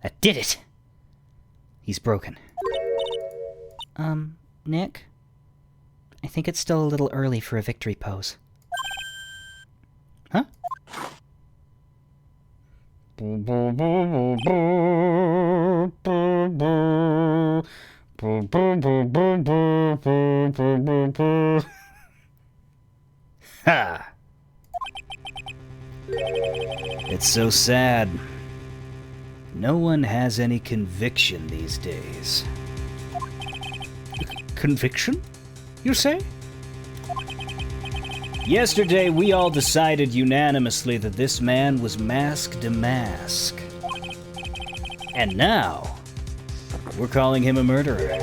That did it. He's broken. Nick? I think it's still a little early for a victory pose. Huh? Ha! It's so sad. No one has any conviction these days. Conviction, you say? Yesterday, we all decided unanimously that this man was Mask to Mask. And now, we're calling him a murderer.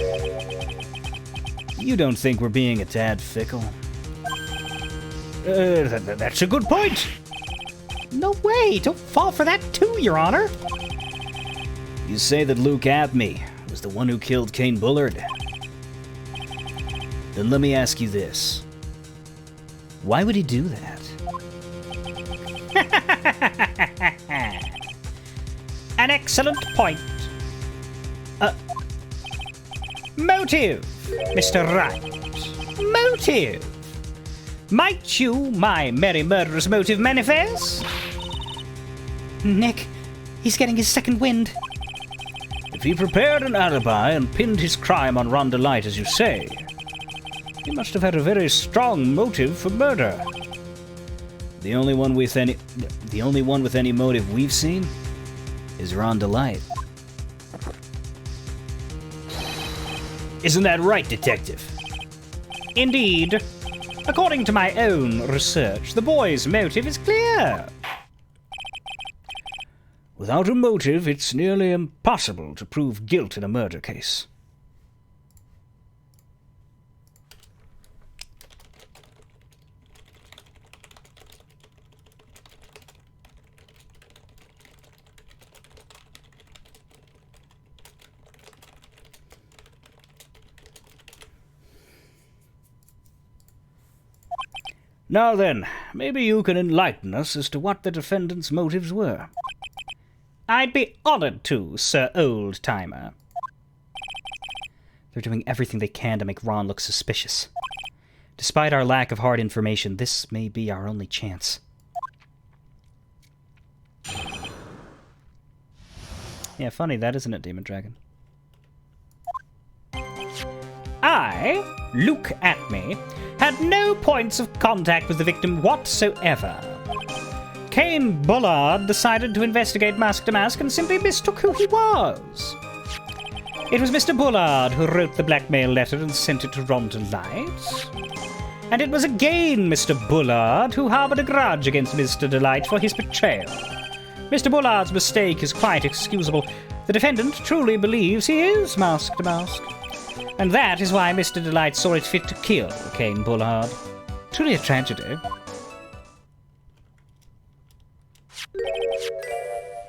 You don't think we're being a tad fickle? That's a good point. No way! Don't fall for that too, Your Honor. You say that Luke Atme was the one who killed Kane Bullard. Then let me ask you this. Why would he do that? An excellent point. Motive, Mr. Wright. Motive. Might you, my merry murderous motive, manifest? Nick, he's getting his second wind. If he prepared an alibi and pinned his crime on Rhonda Light, as you say, he must have had a very strong motive for murder. The only one with any motive we've seen is Rhonda Light. Isn't that right, Detective? Indeed. According to my own research, the boy's motive is clear. Without a motive, it's nearly impossible to prove guilt in a murder case. Now then, maybe you can enlighten us as to what the defendant's motives were. I'd be honored to, Sir Old-Timer. They're doing everything they can to make Ron look suspicious. Despite our lack of hard information, this may be our only chance. Yeah, funny that, isn't it, Demon Dragon? I, Luke Atme, had no points of contact with the victim whatsoever. Kane Bullard decided to investigate mask to mask and simply mistook who he was. It was Mr. Bullard who wrote the blackmail letter and sent it to Rhonda Light. And it was again Mr. Bullard who harbored a grudge against Mr. Delight for his betrayal. Mr. Bullard's mistake is quite excusable. The defendant truly believes he is mask to mask. And that is why Mr. Delight saw it fit to kill Kane Bullard. Truly a tragedy.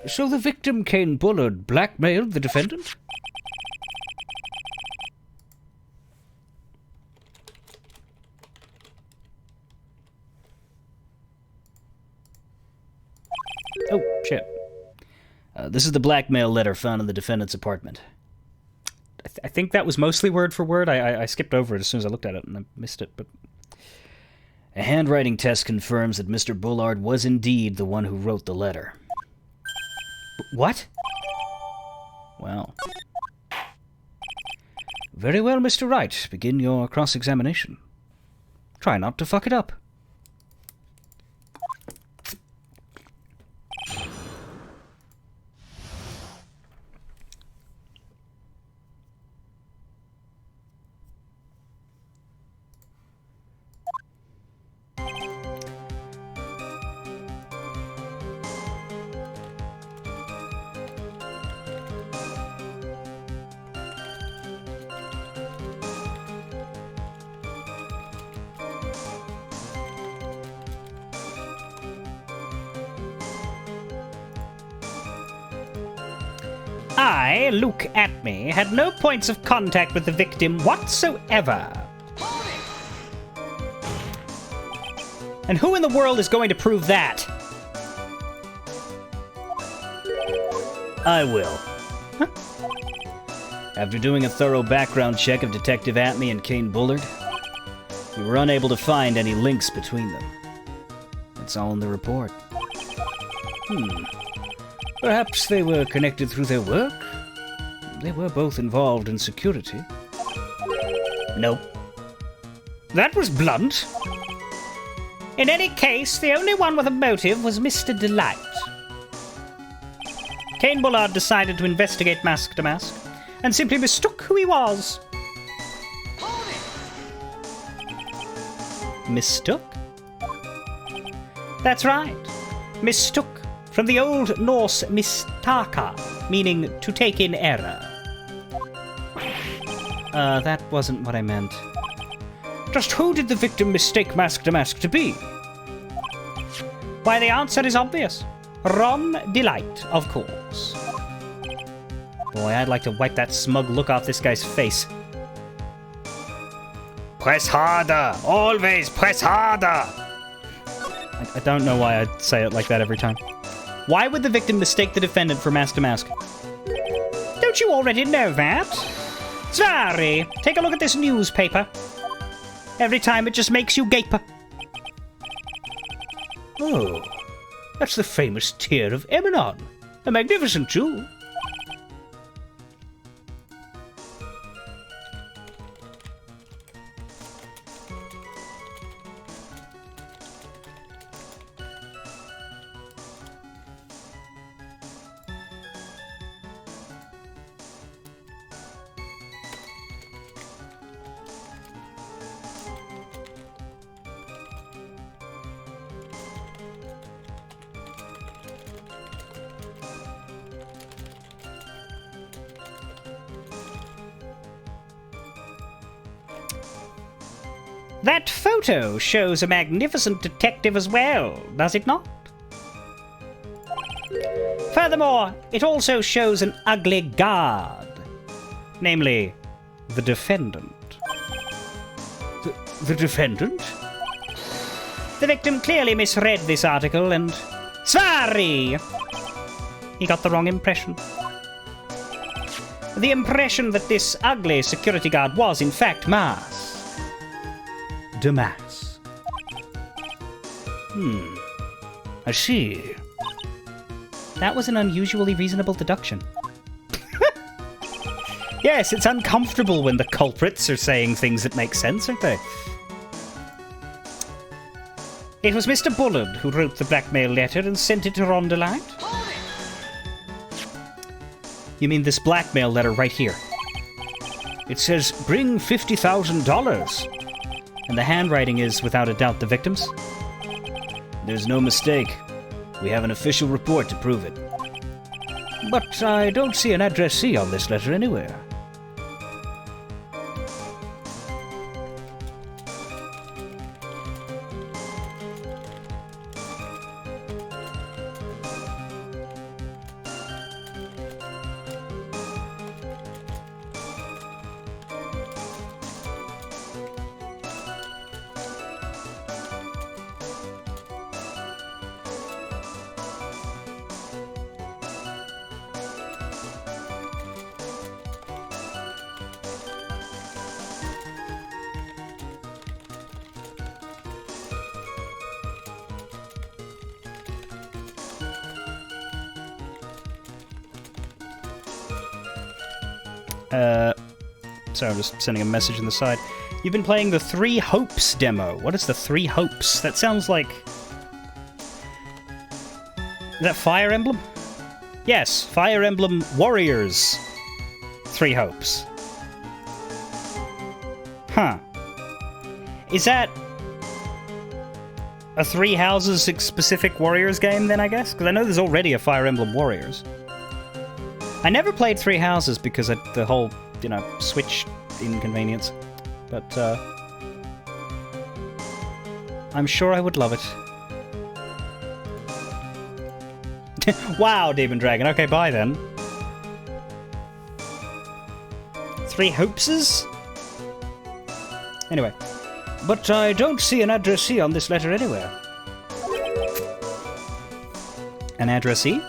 So the victim, Kane Bullard, blackmailed the defendant? Oh, shit. This is the blackmail letter found in the defendant's apartment. I think that was mostly word for word. I skipped over it as soon as I looked at it and I missed it, but... A handwriting test confirms that Mr. Bullard was indeed the one who wrote the letter. What? Well. Very well, Mr. Wright. Begin your cross-examination. Try not to fuck it up. I, Luke Atme, had no points of contact with the victim whatsoever. And who in the world is going to prove that? I will. Huh? After doing a thorough background check of Detective Atme and Kane Bullard, we were unable to find any links between them. It's all in the report. Perhaps they were connected through their work? They were both involved in security. Nope. That was blunt. In any case, the only one with a motive was Mr. Delight. Kane Bullard decided to investigate mask to mask, and simply mistook who he was. Mistook? That's right. Mistook From the Old Norse mistaka, meaning to take in error. That wasn't what I meant. Just who did the victim mistake Mask to Mask to be? Why, the answer is obvious. Ron Delight, of course. Boy, I'd like to wipe that smug look off this guy's face. Press harder! Always press harder! I don't know why I'd say it like that every time. Why would the victim mistake the defendant for Mask to Mask? Don't you already know that? Sorry, take a look at this newspaper. Every time it just makes you gape. Oh, that's the famous tear of Eminon. A magnificent jewel. That photo shows a magnificent detective as well, does it not? Furthermore, it also shows an ugly guard. Namely, the defendant. The defendant? The victim clearly misread this article and... Sorry! He got the wrong impression. The impression that this ugly security guard was, in fact, Mars. Damas. I see. That was an unusually reasonable deduction. Yes, it's uncomfortable when the culprits are saying things that make sense, aren't they? It was Mr. Bullard who wrote the blackmail letter and sent it to Ron Delight? You mean this blackmail letter right here? It says, bring $50,000. And the handwriting is, without a doubt, the victim's? There's no mistake. We have an official report to prove it. But I don't see an addressee on this letter anywhere. Sorry, I'm just sending a message on the side. You've been playing the Three Hopes demo. What is the Three Hopes? That sounds like... Is that Fire Emblem? Yes, Fire Emblem Warriors. Three Hopes. Huh. Is that a Three Houses specific Warriors game then, I guess? Because I know there's already a Fire Emblem Warriors. I never played Three Houses because of the whole, Switch inconvenience. But, I'm sure I would love it. Wow, Demon Dragon. Okay, bye then. Three Hopeses? Anyway. But I don't see an addressee on this letter anywhere. An addressee?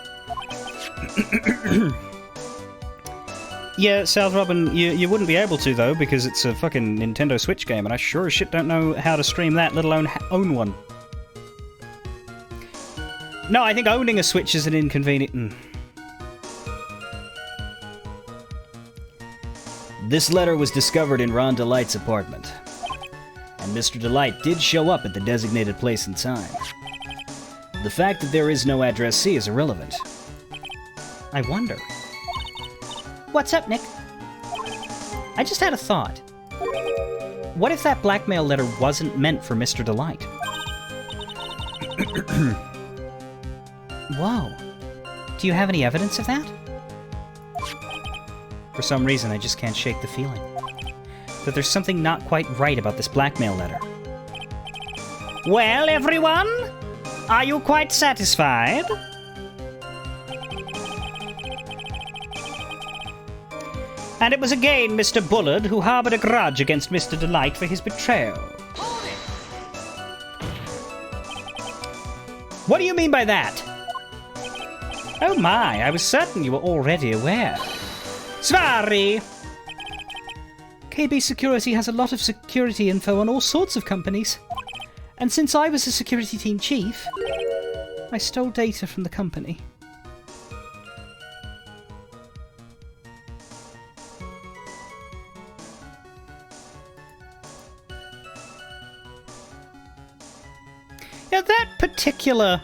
Yeah, South Robin, you wouldn't be able to, though, because it's a fucking Nintendo Switch game, and I sure as shit don't know how to stream that, let alone own one. No, I think owning a Switch is an inconvenient... This letter was discovered in Ron Delight's apartment. And Mr. Delight did show up at the designated place and time. The fact that there is no addressee is irrelevant. I wonder. What's up, Nick? I just had a thought. What if that blackmail letter wasn't meant for Mr. Delight? Whoa. Do you have any evidence of that? For some reason, I just can't shake the feeling that there's something not quite right about this blackmail letter. Well, everyone, are you quite satisfied? And it was again Mr. Bullard who harbored a grudge against Mr. Delight for his betrayal. What do you mean by that? Oh my, I was certain you were already aware. Sorry! KB Security has a lot of security info on all sorts of companies. And since I was a security team chief, I stole data from the company. Yeah, that particular...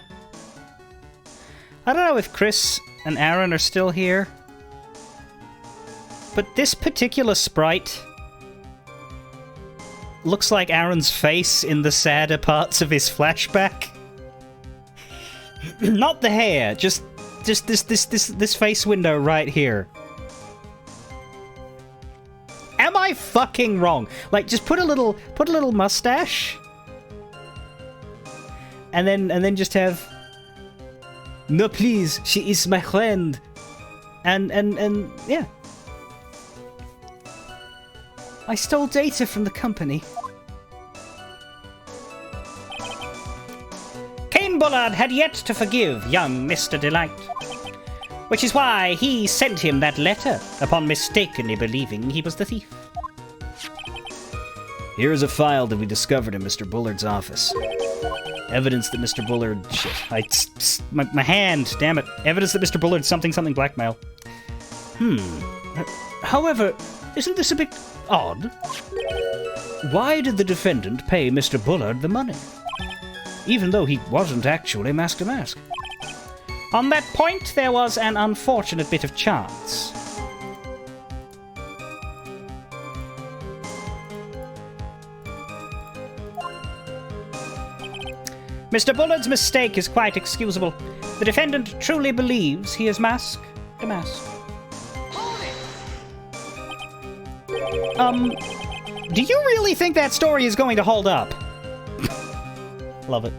I don't know if Chris and Aaron are still here, but this particular sprite looks like Aaron's face in the sadder parts of his flashback. Not the hair, just this face window right here. Am I fucking wrong? Like, just put a little mustache, and then just have, no please, she is my friend, and yeah. I stole data from the company. Cain Bullard had yet to forgive young Mr. Delight, which is why he sent him that letter upon mistakenly believing he was the thief. Here is a file that we discovered in Mr. Bullard's office. Evidence that Mr. Bullard... Shit. My hand, damn it. Evidence that Mr. Bullard something blackmail. However, isn't this a bit odd? Why did the defendant pay Mr. Bullard the money, even though he wasn't actually mask to mask? On that point, there was an unfortunate bit of chance. Mr. Bullard's mistake is quite excusable. The defendant truly believes he is mask to mask. Do you really think that story is going to hold up? Love it.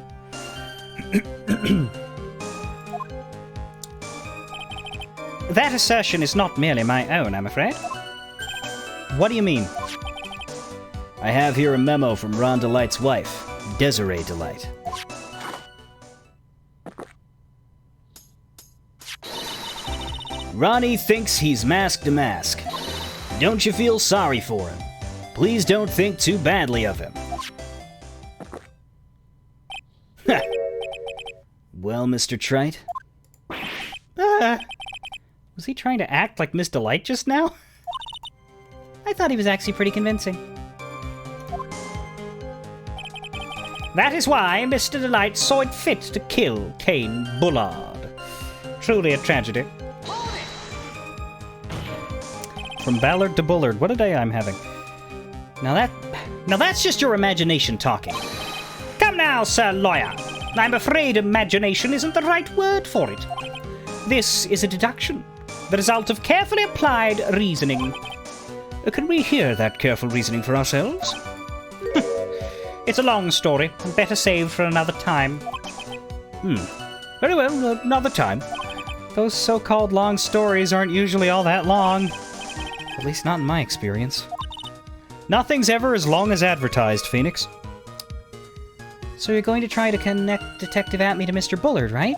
That assertion is not merely my own, I'm afraid. What do you mean? I have here a memo from Ron Delight's wife, Desiree Delight. Ronnie thinks he's mask to mask. Don't you feel sorry for him? Please don't think too badly of him. Well, Mr. Trite? Was he trying to act like Miss Delight just now? I thought he was actually pretty convincing. That is why Mr. Delight saw it fit to kill Cain Bullard. Truly a tragedy. From Ballard to Bullard, what a day I'm having. Now that's just your imagination talking. Come now, Sir Lawyer. I'm afraid imagination isn't the right word for it. This is a deduction, the result of carefully applied reasoning. Can we hear that careful reasoning for ourselves? It's a long story, and better saved for another time. Very well, another time. Those so-called long stories aren't usually all that long. At least not in my experience. Nothing's ever as long as advertised, Phoenix. So you're going to try to connect Detective Atme to Mr. Bullard, right?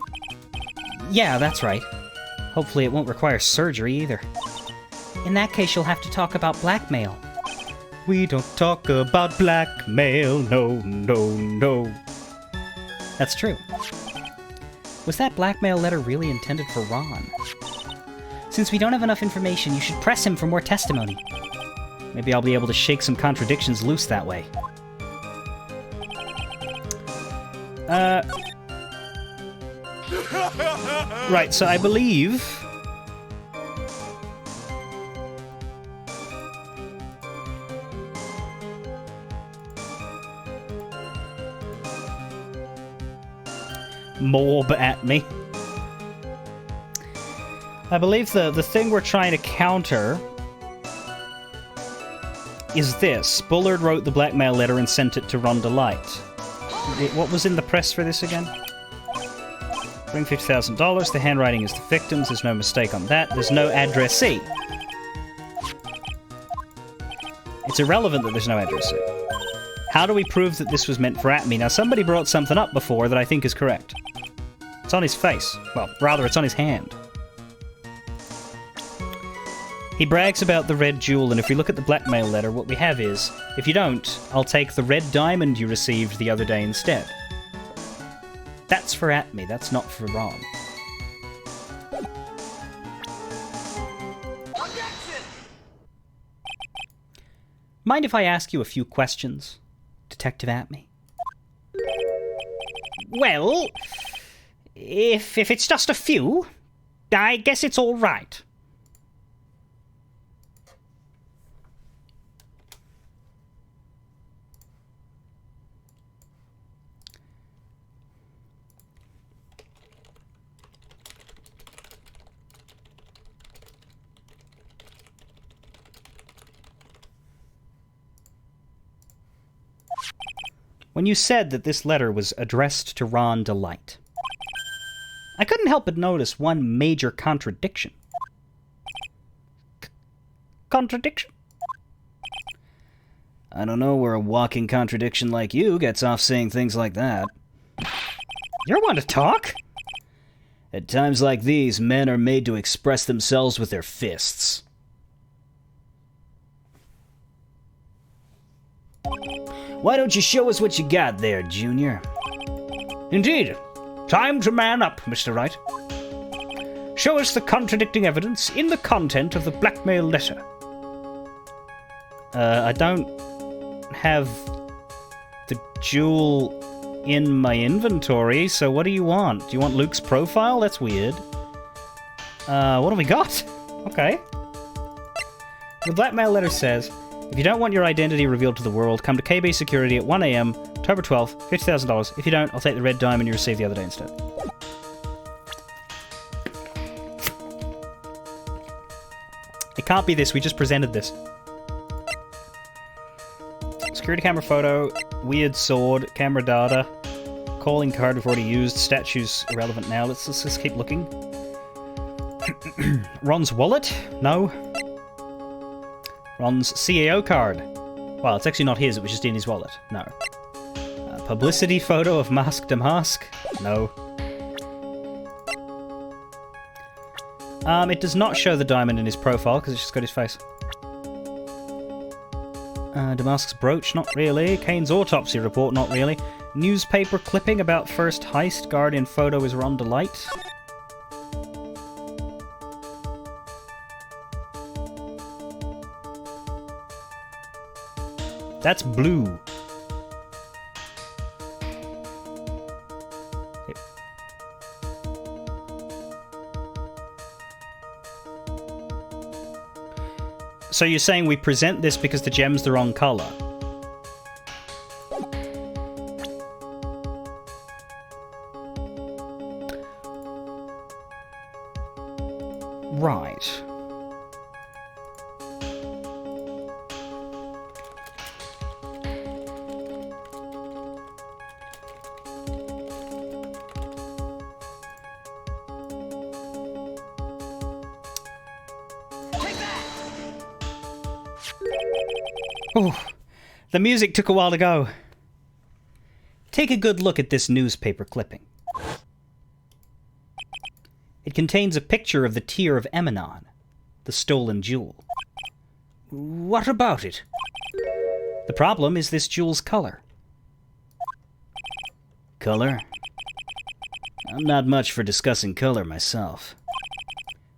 Yeah, that's right. Hopefully it won't require surgery either. In that case, you'll have to talk about blackmail. We don't talk about blackmail, no. That's true. Was that blackmail letter really intended for Ron? Since we don't have enough information, you should press him for more testimony. Maybe I'll be able to shake some contradictions loose that way. Right, so I believe... Morb at me. I believe the thing we're trying to counter is this. Bullard wrote the blackmail letter and sent it to Rhonda Light. What was in the press for this again? Bring $50,000. The handwriting is the victim's. There's no mistake on that. There's no addressee. It's irrelevant that there's no addressee. How do we prove that this was meant for Atme? Now, somebody brought something up before that I think is correct. It's on his face. Well, rather, it's on his hand. He brags about the red jewel, and if we look at the blackmail letter, what we have is, if you don't, I'll take the red diamond you received the other day instead. That's for Atme, that's not for Ron. Mind if I ask you a few questions, Detective Atme? Well, if it's just a few, I guess it's all right. When you said that this letter was addressed to Ron Delight, I couldn't help but notice one major contradiction. Contradiction? I don't know where a walking contradiction like you gets off saying things like that. You're one to talk. At times like these, men are made to express themselves with their fists. Why don't you show us what you got there, Junior? Indeed. Time to man up, Mr. Wright. Show us the contradicting evidence in the content of the blackmail letter. I don't have the jewel in my inventory, so what do you want? Do you want Luke's profile? That's weird. What do we got? Okay. The blackmail letter says, if you don't want your identity revealed to the world, come to KB Security at 1 a.m., October 12th, $50,000. If you don't, I'll take the red diamond you received the other day instead. It can't be this, we just presented this. Security camera photo, weird sword, camera data, calling card we've already used, statues irrelevant now. Let's just keep looking. Ron's wallet? No. Ron's CAO card. Well, it's actually not his, it was just in his wallet. No. Publicity photo of Mask to Mask? No. It does not show the diamond in his profile, because it's just got his face. Damask's brooch? Not really. Kane's autopsy report? Not really. Newspaper clipping about first heist. Guard in photo is Ron Delight. That's blue. So you're saying we present this because the gem's the wrong color? Right. Oh, the music took a while to go. Take a good look at this newspaper clipping. It contains a picture of the Tear of Emanon, the stolen jewel. What about it? The problem is this jewel's color. Color? I'm not much for discussing color myself.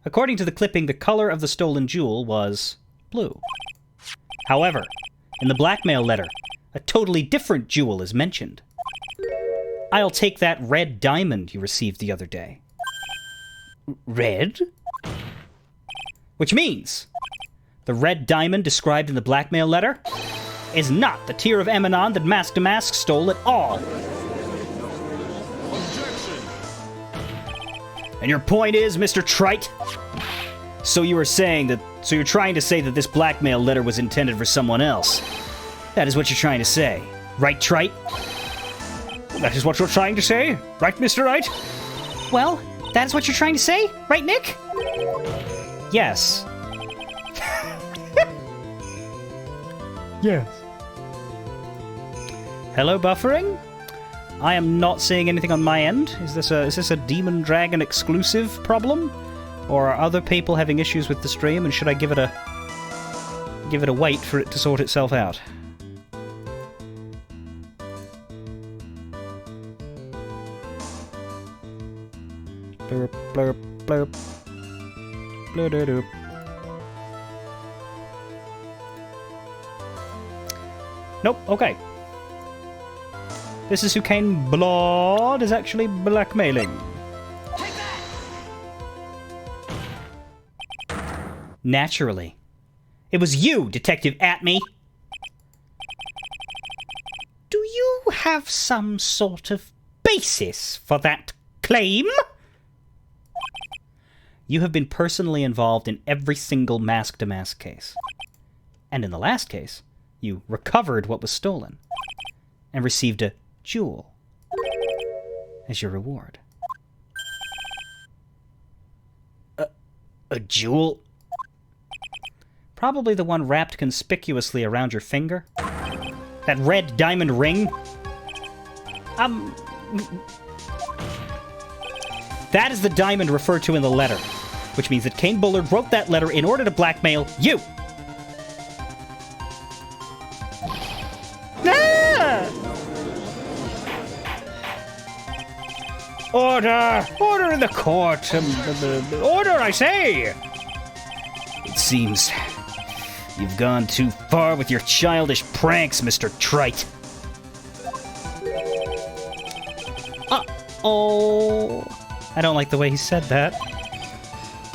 According to the clipping, the color of the stolen jewel was blue. However, in the blackmail letter, a totally different jewel is mentioned. I'll take that red diamond you received the other day. Red? Which means the red diamond described in the blackmail letter is not the Tear of Emanon that Mask to Mask stole at all. And your point is, Mr. Trite? So you were saying that... So you're trying to say that this blackmail letter was intended for someone else. That is what you're trying to say. Right, Trite? That is what you're trying to say? Right, Mr. Wright? Well, that is what you're trying to say, right, Nick? Yes. Yes. Hello, buffering? I am not seeing anything on my end. Is this a Demon Dragon exclusive problem? Or are other people having issues with the stream, and should I give it a wait for it to sort itself out? Blurp, blurp, blurp. Blurp. Nope, okay. This is who Kane Blood is actually blackmailing. Naturally. It was you, Detective Atme. Do you have some sort of basis for that claim? You have been personally involved in every single mask-to-mask case. And in the last case, you recovered what was stolen and received a jewel as your reward. A jewel? Probably the one wrapped conspicuously around your finger. That red diamond ring. That is the diamond referred to in the letter, which means that Kane Bullard wrote that letter in order to blackmail you. Ah! Order! Order in the court! Order, I say! It seems you've gone too far with your childish pranks, Mr. Trite. Uh-oh. I don't like the way he said that.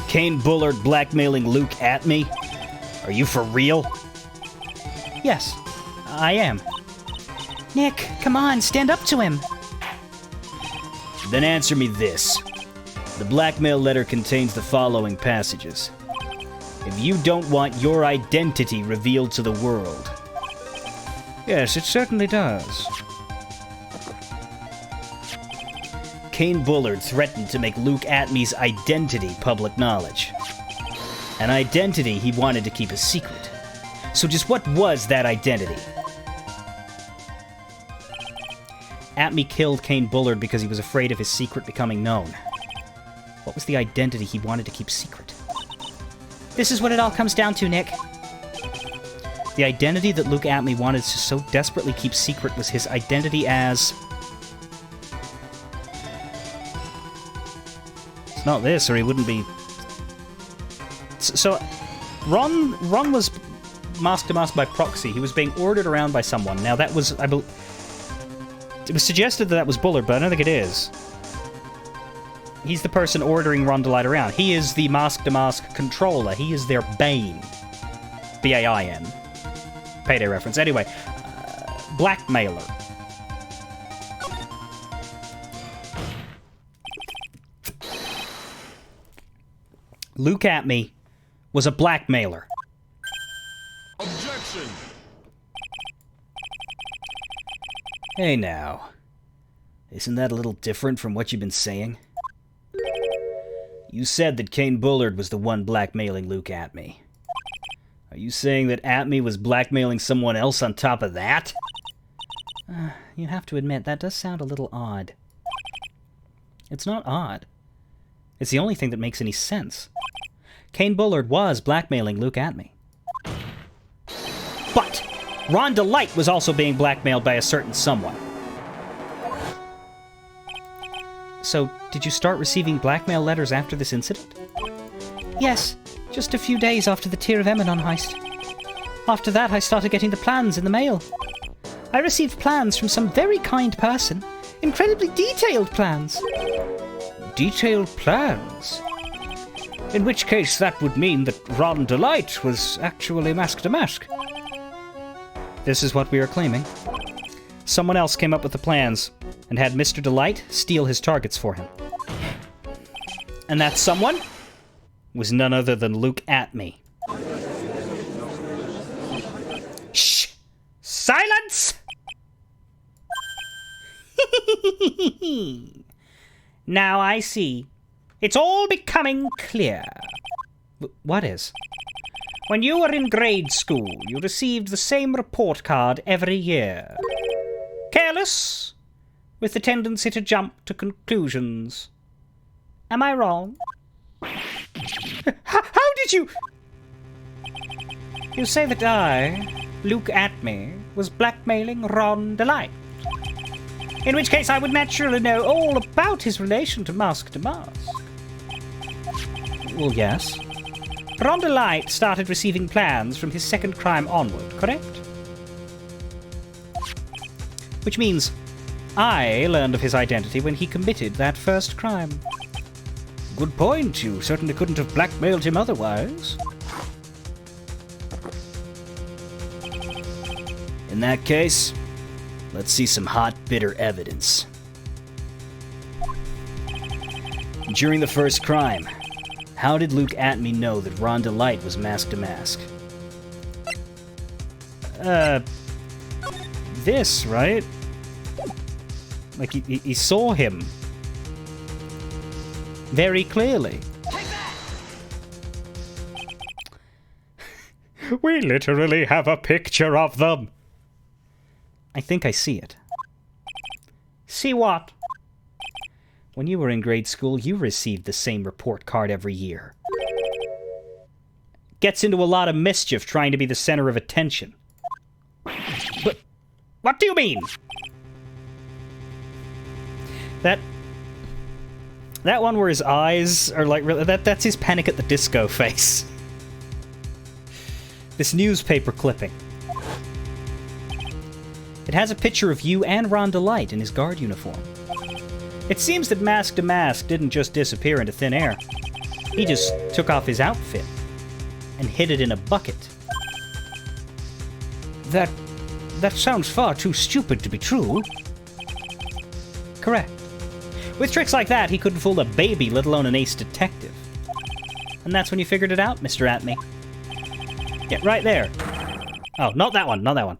Kane Bullard blackmailing Luke Atme? Are you for real? Yes, I am. Nick, come on, stand up to him. Then answer me this. The blackmail letter contains the following passages. If you don't want your identity revealed to the world. Yes, it certainly does. Kane Bullard threatened to make Luke Atme's identity public knowledge. An identity he wanted to keep a secret. So just what was that identity? Atme killed Kane Bullard because he was afraid of his secret becoming known. What was the identity he wanted to keep secret? This is what it all comes down to, Nick. The identity that Luke Atme wanted to so desperately keep secret was his identity as... It's not this, or he wouldn't be... So, Ron was mask-to-mask by proxy. He was being ordered around by someone. Now, that was... It was suggested that that was Bullard, but I don't think it is. He's the person ordering Ron DeLite around. He is the mask-to-mask controller. He is their Bane. B-A-I-N. Payday reference. Anyway, blackmailer. Luke Atme was a blackmailer. Objection! Hey now. Isn't that a little different from what you've been saying? You said that Kane Bullard was the one blackmailing Luke Atme. Are you saying that Atme was blackmailing someone else on top of that? You have to admit, that does sound a little odd. It's not odd. It's the only thing that makes any sense. Kane Bullard was blackmailing Luke Atme. But Ron DeLite was also being blackmailed by a certain someone. So, did you start receiving blackmail letters after this incident? Yes, just a few days after the Tear of Emanon heist. After that, I started getting the plans in the mail. I received plans from some very kind person. Incredibly detailed plans. Detailed plans? In which case, that would mean that Ron DeLite was actually mask-to-mask. This is what we are claiming. Someone else came up with the plans and had Mr. DeLite steal his targets for him. And that someone was none other than Luke Atme. Shh! Silence! Now I see. It's all becoming clear. What is? When you were in grade school, you received the same report card every year. Careless, with the tendency to jump to conclusions. Am I wrong? How did you... You say that I, Luke Atme, was blackmailing Ron Delight. In which case I would naturally know all about his relation to Mask to Mask. Well, yes. Ron Delight started receiving plans from his second crime onward, correct? Which means I learned of his identity when he committed that first crime. Good point. You certainly couldn't have blackmailed him otherwise. In that case, let's see some hot, bitter evidence. During the first crime, how did Luke Atme know that Ron Delight was Mask to Mask? This, right? Like, he saw him. Very clearly. We literally have a picture of them. I think I see it. See what? When you were in grade school, you received the same report card every year. Gets into a lot of mischief trying to be the center of attention. But what do you mean? That one where his eyes are like... That's his Panic at the Disco face. This newspaper clipping. It has a picture of you and Ron Delight in his guard uniform. It seems that Mask to Mask didn't just disappear into thin air. He just took off his outfit and hid it in a bucket. That sounds far too stupid to be true. Correct. With tricks like that, he couldn't fool a baby, let alone an ace detective. And that's when you figured it out, Mr. Atme. Yeah, right there. Oh, not that one, not that one.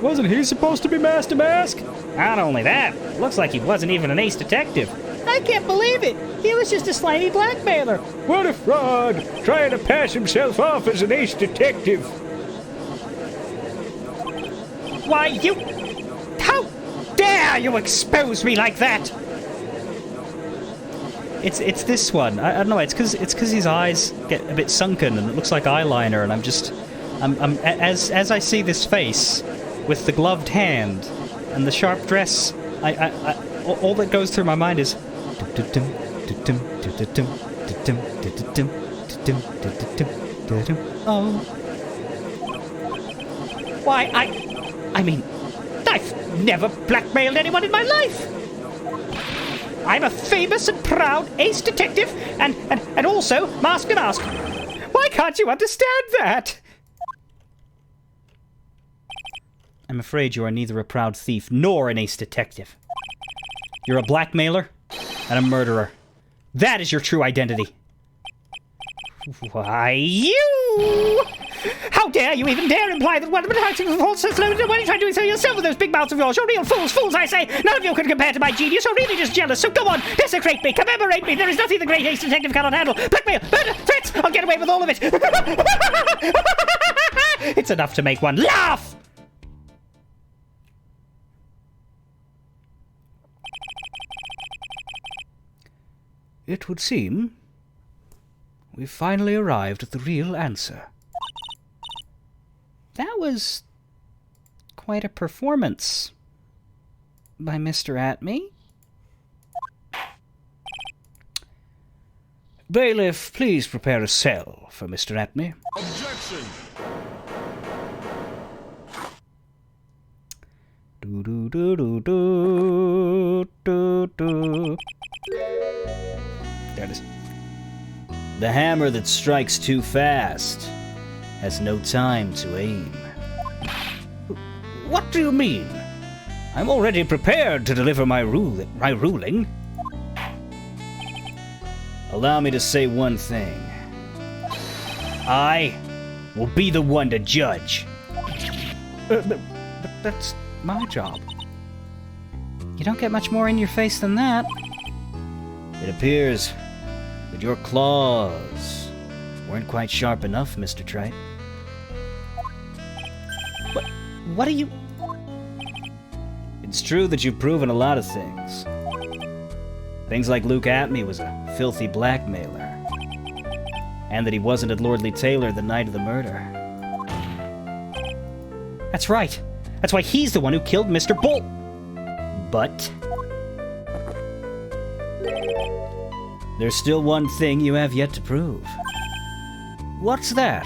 Wasn't he supposed to be Mask to Mask? Not only that, looks like he wasn't even an ace detective. I can't believe it. He was just a slimy blackmailer. What a fraud, trying to pass himself off as an ace detective. Why, you... How dare you expose me like that? It's this one. I don't know, it's because his eyes get a bit sunken and it looks like eyeliner, and I'm as I see this face with the gloved hand and the sharp dress, all that goes through my mind is oh. Why, I mean, I've never blackmailed anyone in my life. I'm a famous and proud ace detective and also Mask to Mask. Why can't you understand that? I'm afraid you are neither a proud thief nor an ace detective. You're a blackmailer and a murderer. That is your true identity. Why, you... How dare you even dare imply that one of the acting false sense loaded? What are you trying to do so yourself with those big mouths of yours? You're real fools, fools, I say! None of you can compare to my genius. You're really just jealous, so go on, desecrate me, commemorate me. There is nothing the great ace detective cannot handle. Blackmail, murder, threats, I'll get away with all of it. It's enough to make one laugh! It would seem we've finally arrived at the real answer. That was quite a performance by Mr. Atme. Bailiff, please prepare a cell for Mr. Atme. Objection! Do do do do do do do. There it is. The hammer that strikes too fast has no time to aim. What do you mean? I'm already prepared to deliver my ruling. Allow me to say one thing. I will be the one to judge. But that's my job. You don't get much more in your face than that. It appears that your claws weren't quite sharp enough, Mr. Trite. What are you... It's true that you've proven a lot of things. Things like Luke Atmey was a filthy blackmailer, and that he wasn't at Lordly Taylor the night of the murder. That's right. That's why he's the one who killed Mr. Bull. But there's still one thing you have yet to prove. What's that?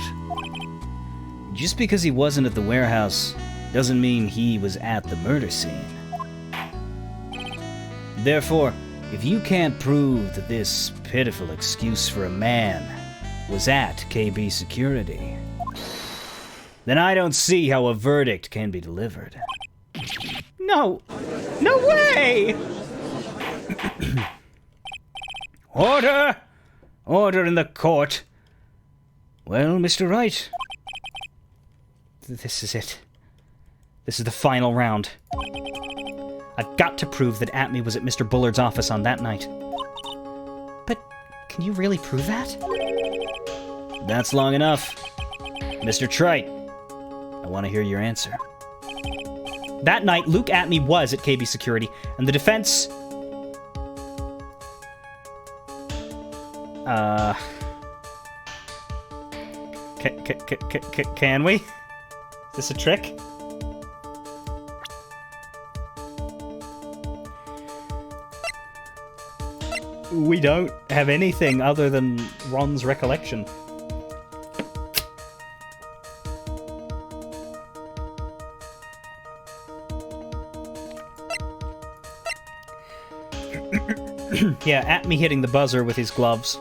Just because he wasn't at the warehouse doesn't mean he was at the murder scene. Therefore, if you can't prove that this pitiful excuse for a man was at KB Security, then I don't see how a verdict can be delivered. No! No way! Order! Order in the court! Well, Mr. Wright, This is it. This is the final round. I've got to prove that Atmey was at Mr. Bullard's office on that night. But can you really prove that? that's long enough. Mr. Trite, I want to hear your answer. That night, Luke Atmey was at KB Security, and the defense... Can we? Is this a trick? We don't have anything other than Ron's recollection. Yeah, at me hitting the buzzer with his gloves.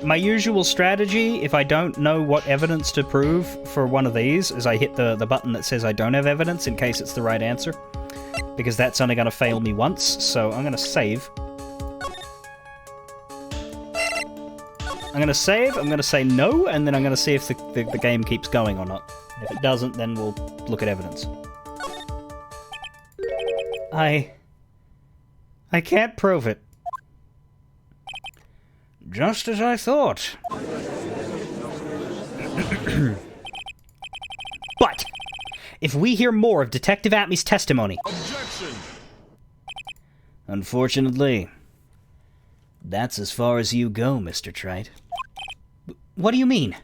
My usual strategy, if I don't know what evidence to prove for one of these, is I hit the button that says I don't have evidence in case it's the right answer. Because that's only going to fail me once, so I'm going to save. I'm going to save, I'm going to say no, and then I'm going to see if the game keeps going or not. If it doesn't, then we'll look at evidence. I can't prove it. Just as I thought. But if we hear more of Detective Atmey's testimony... Objection! Unfortunately, that's as far as you go, Mr. Trite. What do you mean?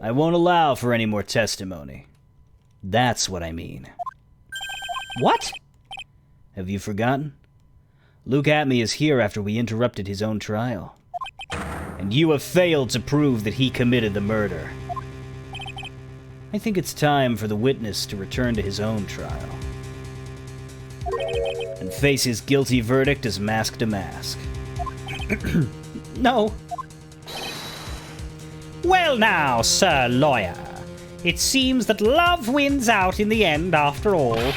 I won't allow for any more testimony. That's what I mean. What? Have you forgotten? Luke Atmey is here after we interrupted his own trial. And you have failed to prove that he committed the murder. I think it's time for the witness to return to his own trial. And face his guilty verdict as mask to mask. No. Well now, Sir Lawyer. It seems that love wins out in the end after all.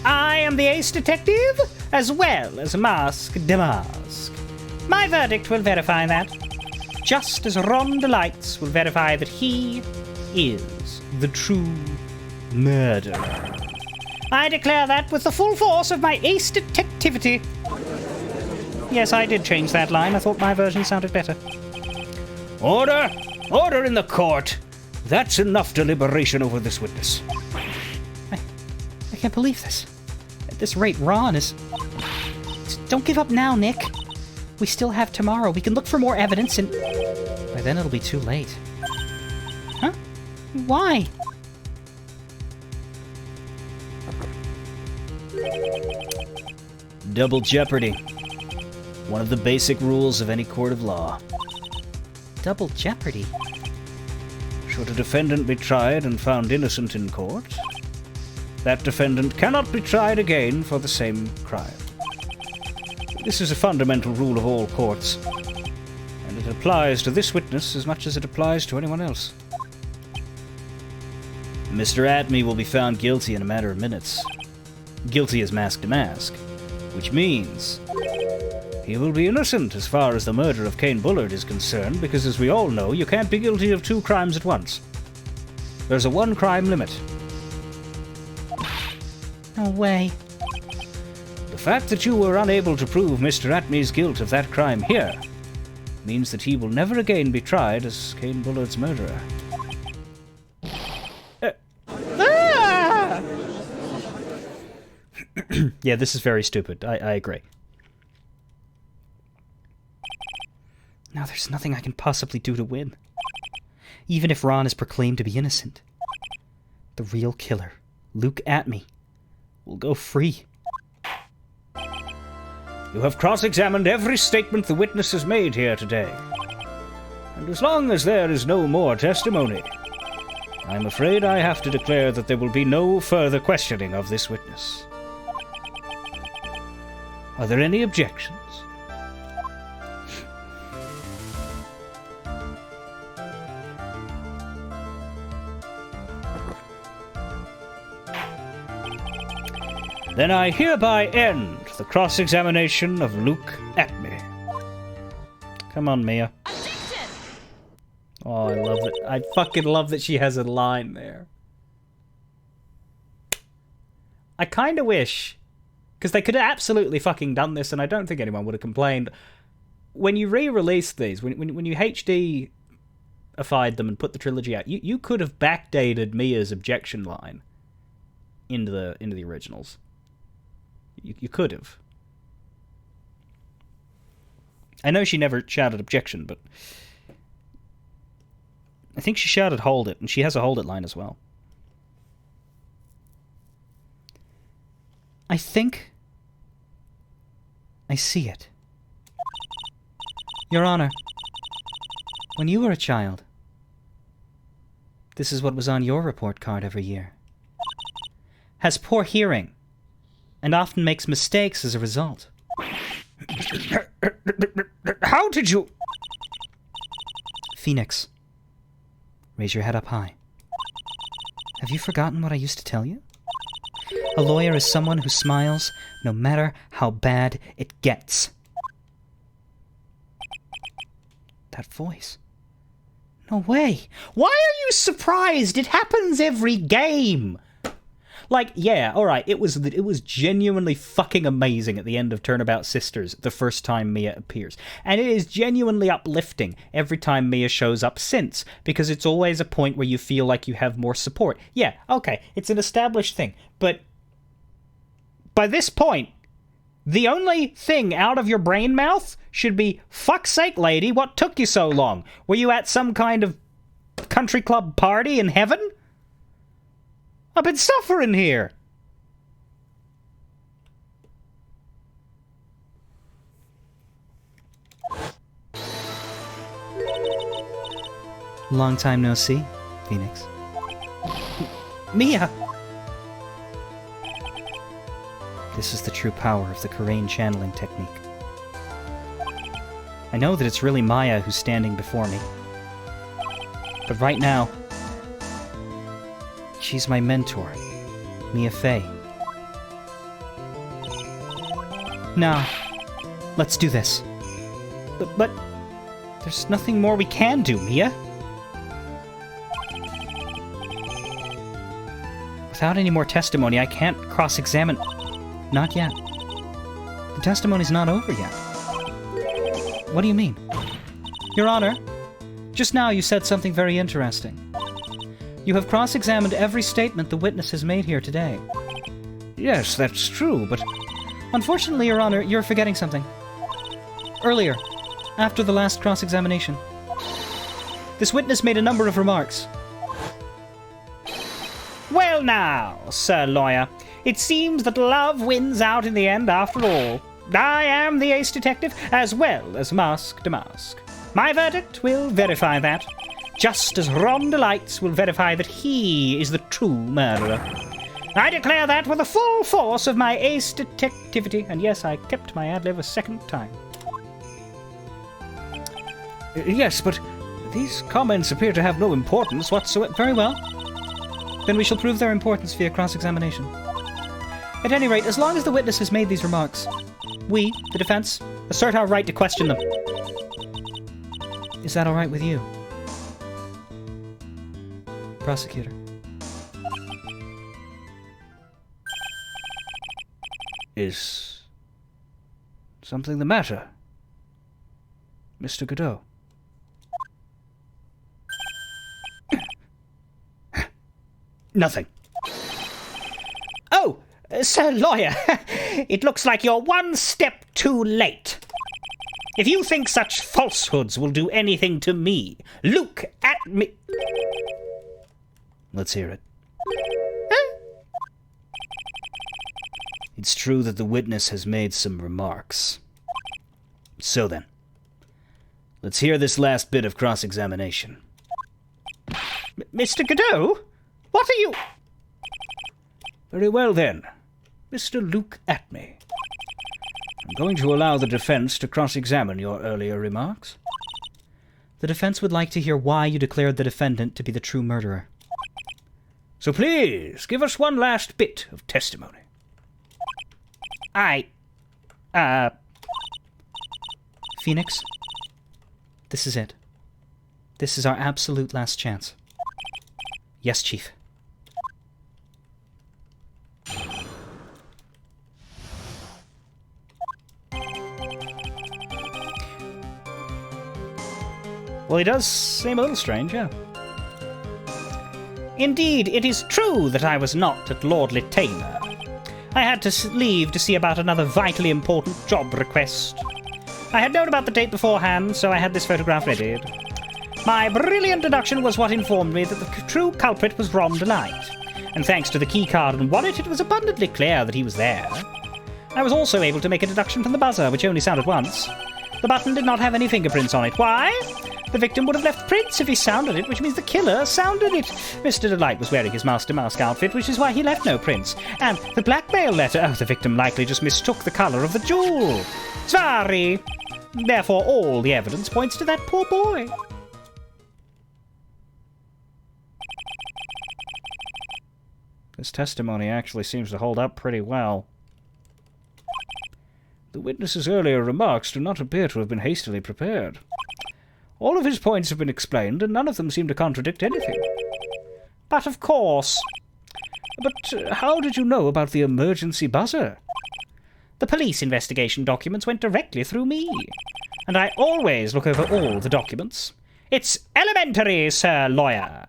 I am the ace detective, as well as Mask Damask. My verdict will verify that. Just as Ron Delights will verify that he is the true murderer. I declare that with the full force of my ace detectivity. Yes, I did change that line. I thought my version sounded better. Order! Order in the court! That's enough deliberation over this witness. I can't believe this. At this rate, Ron is... Don't give up now, Nick. We still have tomorrow. We can look for more evidence and... By then it'll be too late. Huh? Why? Double jeopardy. One of the basic rules of any court of law. Double jeopardy? Should a defendant be tried and found innocent in court, that defendant cannot be tried again for the same crime. This is a fundamental rule of all courts, and it applies to this witness as much as it applies to anyone else. Mr. Atme will be found guilty in a matter of minutes. Guilty as mask to mask, which means he will be innocent as far as the murder of Kane Bullard is concerned, because as we all know, you can't be guilty of 2 crimes at once. There's a 1-crime limit. No way. The fact that you were unable to prove Mr. Atme's guilt of that crime here means that he will never again be tried as Kane Bullard's murderer. Yeah, this is very stupid. I agree. Now there's nothing I can possibly do to win. Even if Ron is proclaimed to be innocent, the real killer, Luke Atme, will go free. You have cross-examined every statement the witness has made here today. And as long as there is no more testimony, I'm afraid I have to declare that there will be no further questioning of this witness. Are there any objections? Then I hereby end the cross-examination of Luke Atme. Come on, Mia. Oh, I love it. I fucking love that she has a line there. I kind of wish, because they could have absolutely fucking done this, and I don't think anyone would have complained. When you re-release these, when you HD-ified them and put the trilogy out, you could have backdated Mia's objection line into the originals. You could have. I know she never shouted objection, but I think she shouted hold it, and she has a hold it line as well. I think I see it. Your Honor, when you were a child, this is what was on your report card every year. Has poor hearing, and often makes mistakes as a result. How did you... Phoenix, raise your head up high. Have you forgotten what I used to tell you? A lawyer is someone who smiles no matter how bad it gets. That voice. No way. Why are you surprised? It happens every game. Like, yeah, alright, it was genuinely fucking amazing at the end of Turnabout Sisters the first time Mia appears. And it is genuinely uplifting every time Mia shows up since, because it's always a point where you feel like you have more support. Yeah, okay, it's an established thing, but by this point, the only thing out of your brain mouth should be, fuck's sake, lady, what took you so long? Were you at some kind of country club party in heaven? I've been suffering here. Long time no see, Phoenix. Mia! This is the true power of the Karain channeling technique. I know that it's really Maya who's standing before me. But right now, she's my mentor, Mia Fey. Now, let's do this. But there's nothing more we can do, Mia. Without any more testimony, I can't cross-examine... Not yet. The testimony's not over yet. What do you mean? Your Honor, just now you said something very interesting. You have cross-examined every statement the witness has made here today. Yes, that's true, but... Unfortunately, Your Honor, you're forgetting something. Earlier, after the last cross-examination, this witness made a number of remarks. Well now, Sir Lawyer, it seems that love wins out in the end after all. I am the ace detective, as well as mask to mask. My verdict will verify that, just as Ron Delights will verify that he is the true murderer. I declare that with the full force of my ace detectivity. And yes, I kept my ad-lib a second time. Yes, but these comments appear to have no importance whatsoever. Very well. Then we shall prove their importance via cross-examination. At any rate, as long as the witness has made these remarks, we, the defense, assert our right to question them. Is that all right with you? Prosecutor. Is something the matter, Mr. Godot? Nothing. Oh, Sir Lawyer, it looks like you're one step too late. If you think such falsehoods will do anything to me, look at me. Let's hear it. It's true that the witness has made some remarks. So then, let's hear this last bit of cross-examination. Mr. Godot? What are you... Very well then, Mr. Luke Atme. I'm going to allow the defense to cross-examine your earlier remarks. The defense would like to hear why you declared the defendant to be the true murderer. So please, give us one last bit of testimony. Phoenix, this is it. This is our absolute last chance. Yes, Chief. Well, he does seem a little strange, yeah. Indeed, it is true that I was not at Lord Litamer. I had to leave to see about another vitally important job request. I had known about the date beforehand, so I had this photograph readied. My brilliant deduction was what informed me that the true culprit was Ron Delight, and thanks to the keycard and wallet, it was abundantly clear that he was there. I was also able to make a deduction from the buzzer, which only sounded once. The button did not have any fingerprints on it. Why? The victim would have left prints if he sounded it, which means the killer sounded it. Mr. Delight was wearing his Master Mask outfit, which is why he left no prints. And the blackmail letter, oh, the victim likely just mistook the colour of the jewel. Sorry. Therefore, all the evidence points to that poor boy. This testimony actually seems to hold up pretty well. The witness's earlier remarks do not appear to have been hastily prepared. All of his points have been explained, and none of them seem to contradict anything. But of course. But how did you know about the emergency buzzer? The police investigation documents went directly through me. And I always look over all the documents. It's elementary, Sir Lawyer.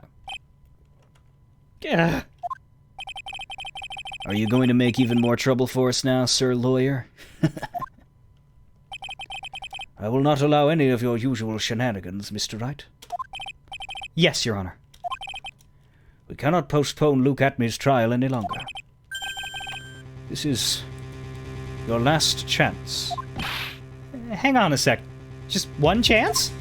Are you going to make even more trouble for us now, Sir Lawyer? I will not allow any of your usual shenanigans, Mr. Wright. Yes, Your Honor. We cannot postpone Luke Atme's trial any longer. This is your last chance. Hang on a sec. Just one chance?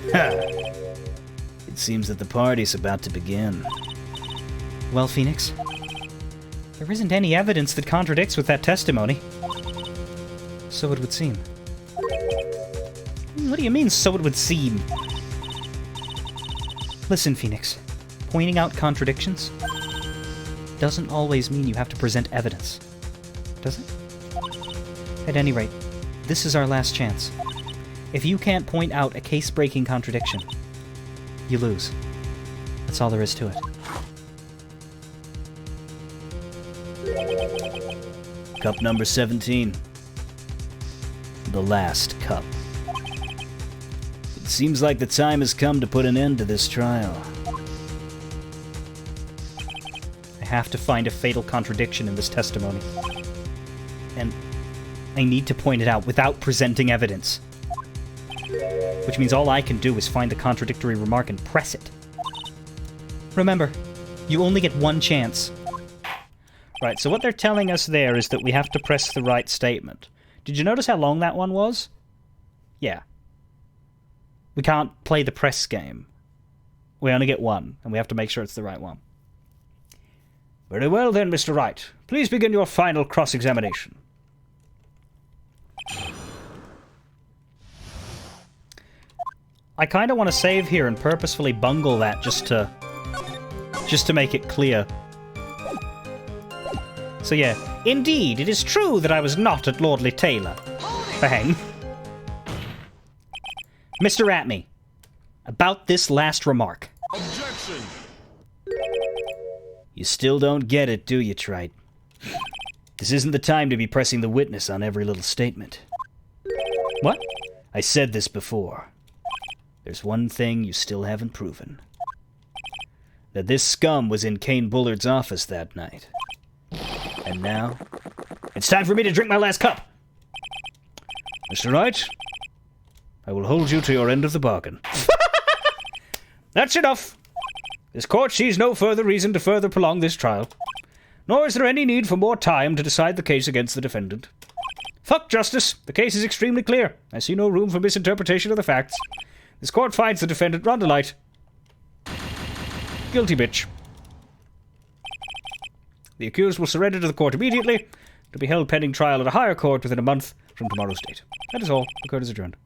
It seems that the party's about to begin. Well, Phoenix, there isn't any evidence that contradicts with that testimony. So it would seem. What do you mean, so it would seem? Listen, Phoenix. Pointing out contradictions doesn't always mean you have to present evidence. Does it? At any rate, this is our last chance. If you can't point out a case-breaking contradiction, you lose. That's all there is to it. Cup number 17. The last cup. It seems like the time has come to put an end to this trial. I have to find a fatal contradiction in this testimony. And I need to point it out without presenting evidence. Which means all I can do is find the contradictory remark and press it. Remember, you only get one chance. Right, so what they're telling us there is that we have to press the right statement. Did you notice how long that one was? Yeah. We can't play the press game. We only get one, and we have to make sure it's the right one. Very well then, Mr. Wright. Please begin your final cross-examination. I kind of want to save here and purposefully bungle that just to make it clear. So yeah, indeed, it is true that I was not at Lordly Taylor. Bang. Mr. Atme, about this last remark. Objection! You still don't get it, do you, Trite? This isn't the time to be pressing the witness on every little statement. What? I said this before. There's one thing you still haven't proven. That this scum was in Kane Bullard's office that night. And now, it's time for me to drink my last cup. Mr. Wright, I will hold you to your end of the bargain. That's enough. This court sees no further reason to further prolong this trial. Nor is there any need for more time to decide the case against the defendant. Fuck justice. The case is extremely clear. I see no room for misinterpretation of the facts. This court finds the defendant Rondolite guilty, bitch. The accused will surrender to the court immediately, to be held pending trial at a higher court within a month from tomorrow's date. That is all. The court is adjourned.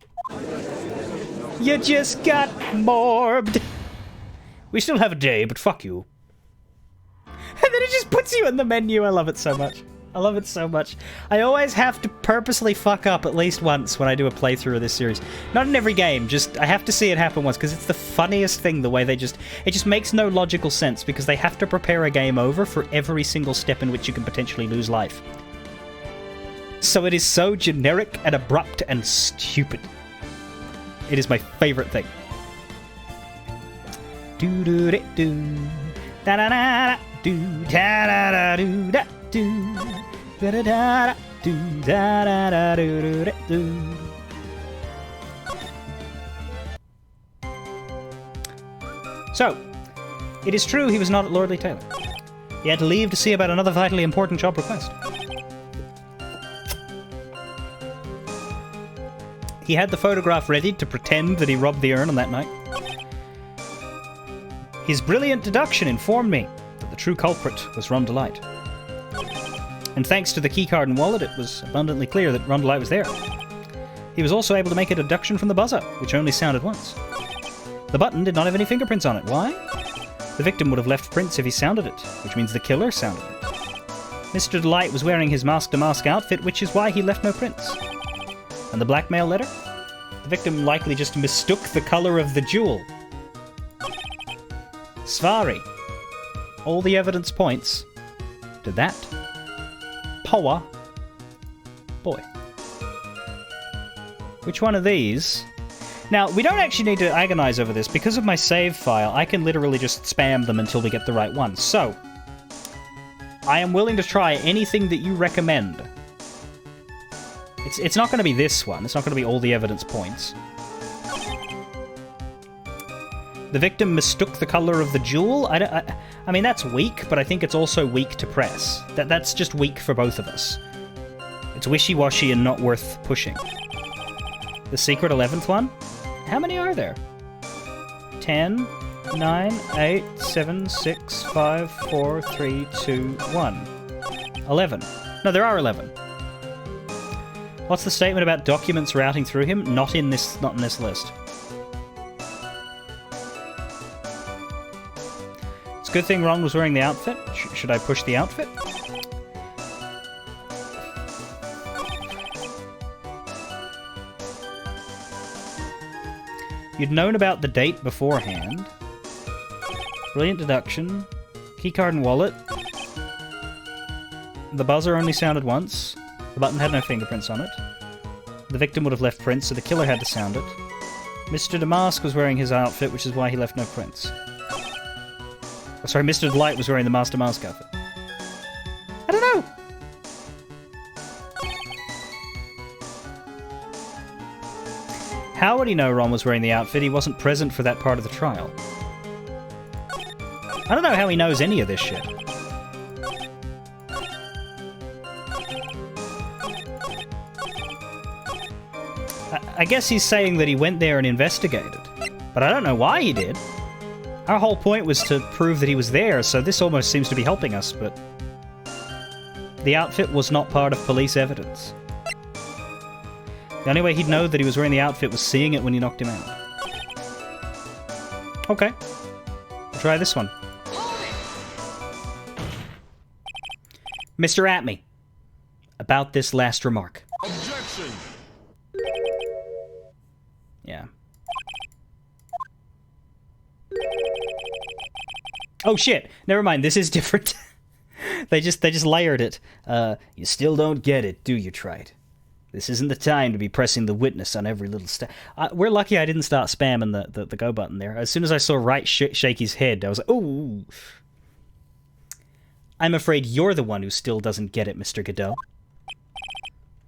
You just got morbed. We still have a day, but fuck you. And then it just puts you in the menu. I love it so much. I love it so much. I always have to purposely fuck up at least once when I do a playthrough of this series. Not in every game, just I have to see it happen once because it's the funniest thing the way it just makes no logical sense because they have to prepare a game over for every single step in which you can potentially lose life. So it is so generic and abrupt and stupid. It is my favorite thing. Do do do da da da do da da da do da do da da da do da da da do do. So, it is true he was not at Lordly Taylor. He had to leave to see about another vitally important job request. He had the photograph ready to pretend that he robbed the urn on that night. His brilliant deduction informed me that the true culprit was Rondolite. And thanks to the keycard and wallet, it was abundantly clear that Rondolite was there. He was also able to make a deduction from the buzzer, which only sounded once. The button did not have any fingerprints on it. Why? The victim would have left prints if he sounded it, which means the killer sounded it. Mr. Delight was wearing his mask-to-mask outfit, which is why he left no prints. And the blackmail letter? The victim likely just mistook the color of the jewel. Svari. All the evidence points to that poor boy. Which one of these? Now, we don't actually need to agonize over this. Because of my save file, I can literally just spam them until we get the right one. So, I am willing to try anything that you recommend. It's not going to be this one. It's not going to be all the evidence points. The victim mistook the color of the jewel. I mean, that's weak, but I think it's also weak to press. That's just weak for both of us. It's wishy-washy and not worth pushing. The secret 11th one? How many are there? 10, 9, 8, 7, 6, 5, 4, 3, 2, 1. 11. No, there are 11. What's the statement about documents routing through him? Not in this list. It's a good thing Ron was wearing the outfit. Should I push the outfit? You'd known about the date beforehand. Brilliant deduction. Keycard and wallet. The buzzer only sounded once. The button had no fingerprints on it. The victim would have left prints, so the killer had to sound it. Mr. Damask was wearing his outfit, which is why he left no prints. Oh, sorry, Mr. Delight was wearing the Master Mask outfit. I don't know! How would he know Ron was wearing the outfit? He wasn't present for that part of the trial. I don't know how he knows any of this shit. I guess he's saying that he went there and investigated. But I don't know why he did. Our whole point was to prove that he was there, so this almost seems to be helping us, but... The outfit was not part of police evidence. The only way he'd know that he was wearing the outfit was seeing it when you knocked him out. Okay. We'll try this one. Mr. Atme, about this last remark. Objection! Yeah. Oh shit! Never mind. This is different. they just layered it. You still don't get it, do you, Trite? This isn't the time to be pressing the witness on every little step. We're lucky I didn't start spamming the go button there. As soon as I saw Wright shake his head, I was like, ooh. I'm afraid you're the one who still doesn't get it, Mr. Godot.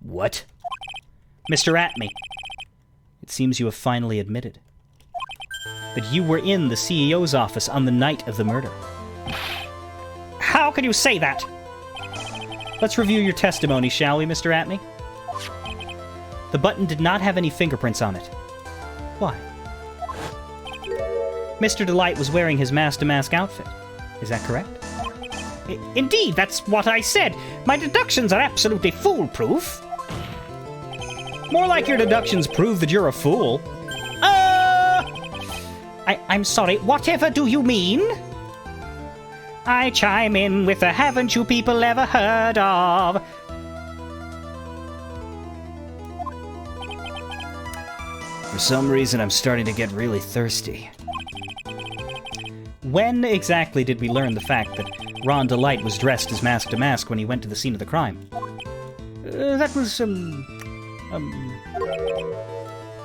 What? Mr. Atme, it seems you have finally admitted that you were in the CEO's office on the night of the murder. How can you say that? Let's review your testimony, shall we, Mr. Atme? The button did not have any fingerprints on it. Why? Mr. Delight was wearing his mask-to-mask outfit. Is that correct? Indeed, that's what I said. My deductions are absolutely foolproof. More like your deductions prove that you're a fool. I'm sorry, whatever do you mean? I chime in with a haven't you people ever heard of? For some reason, I'm starting to get really thirsty. When exactly did we learn the fact that Ron Delight was dressed as Mask to Mask when he went to the scene of the crime? That was,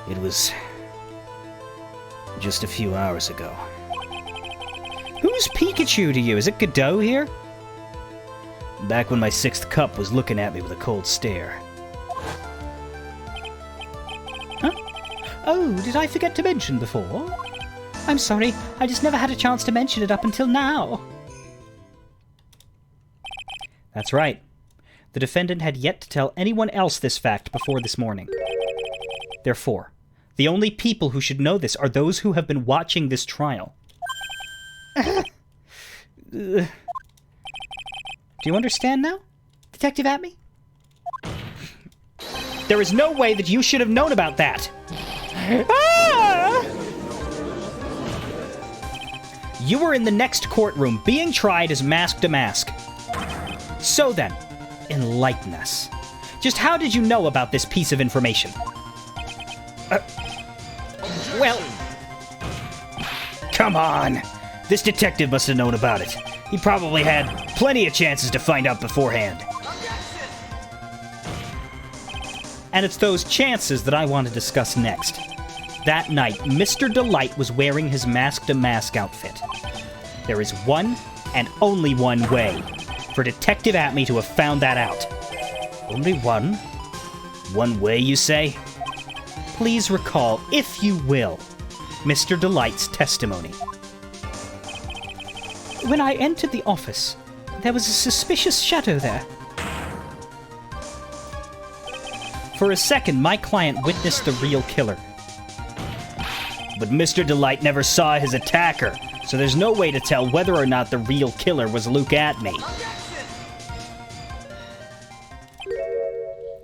It was just a few hours ago. Who's Pikachu to you? Is it Godot here? Back when my sixth cup was looking at me with a cold stare. Huh? Oh, did I forget to mention before? I'm sorry, I just never had a chance to mention it up until now. That's right. The defendant had yet to tell anyone else this fact before this morning. Therefore, the only people who should know this are those who have been watching this trial. Do you understand now, Detective Atme? There is no way that you should have known about that. You were in the next courtroom being tried as Mask to Mask. So then, enlighten us. Just how did you know about this piece of information? Well... Come on! This detective must have known about it. He probably had plenty of chances to find out beforehand. And it's those chances that I want to discuss next. That night, Mr. Delight was wearing his Mask-to-Mask outfit. There is one and only one way for Detective Atme to have found that out. Only one? One way, you say? Please recall, if you will, Mr. Delight's testimony. When I entered the office, there was a suspicious shadow there. For a second, my client witnessed the real killer. But Mr. Delight never saw his attacker, so there's no way to tell whether or not the real killer was Luke Atme.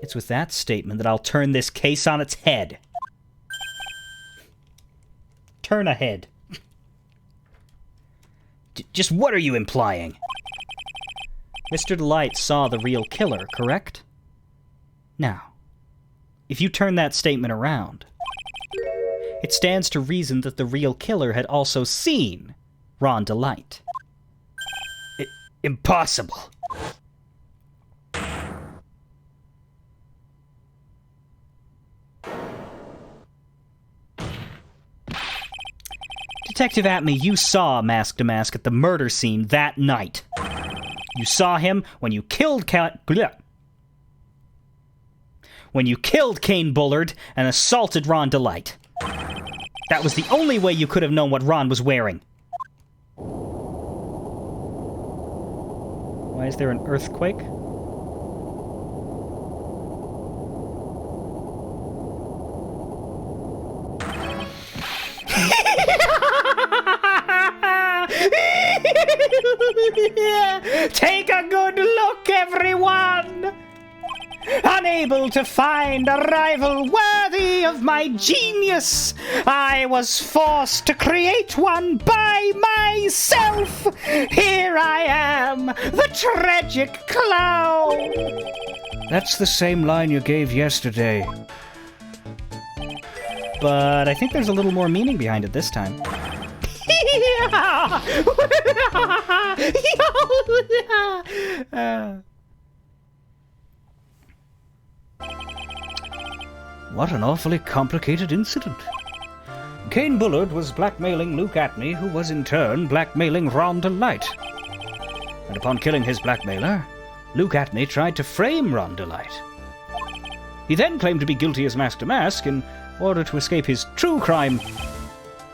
It's with that statement that I'll turn this case on its head. Turn ahead. Just what are you implying? Mr. Delight saw the real killer, correct? Now, if you turn that statement around, it stands to reason that the real killer had also seen Ron Delight. Impossible. Detective Atme, you saw Mask to Mask at the murder scene that night. You saw him when you killed Kane Bullard and assaulted Ron Delight. That was the only way you could have known what Ron was wearing. Why is there an earthquake? Take a good look, everyone! Unable to find a rival worthy of my genius, I was forced to create one by myself. Here I am, the tragic clown. That's the same line you gave yesterday. But I think there's a little more meaning behind it this time. What an awfully complicated incident. Kane Bullard was blackmailing Luke Atney, who was in turn blackmailing Rhonda Light. And upon killing his blackmailer, Luke Atney tried to frame Rhonda Light. He then claimed to be guilty as Master Mask in order to escape his true crime.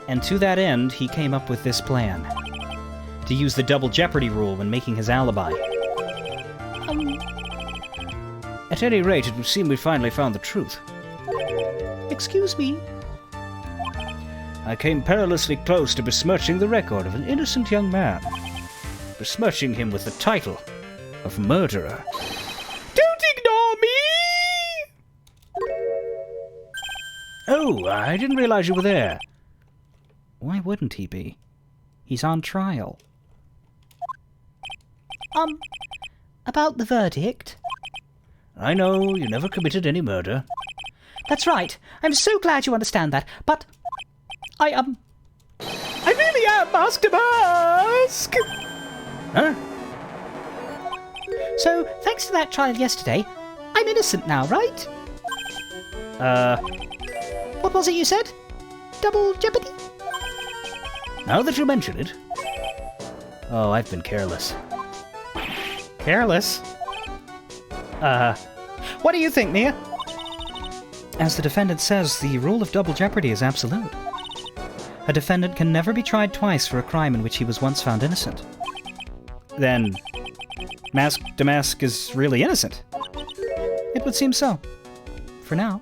And to that end, he came up with this plan. To use the double jeopardy rule when making his alibi. At any rate, it would seem we finally found the truth. Excuse me? I came perilously close to besmirching the record of an innocent young man. Besmirching him with the title of murderer. Don't ignore me! Oh, I didn't realize you were there. Why wouldn't he be? He's on trial. About the verdict? I know you never committed any murder. That's right. I'm so glad you understand that, but I really am Master Mask! Huh? So, thanks to that trial yesterday, I'm innocent now, right? What was it you said? Double jeopardy? Now that you mention it. Oh, I've been careless. Careless? What do you think, Mia? As the defendant says, the rule of double jeopardy is absolute. A defendant can never be tried twice for a crime in which he was once found innocent. Then, Mask Damask is really innocent. It would seem so. For now.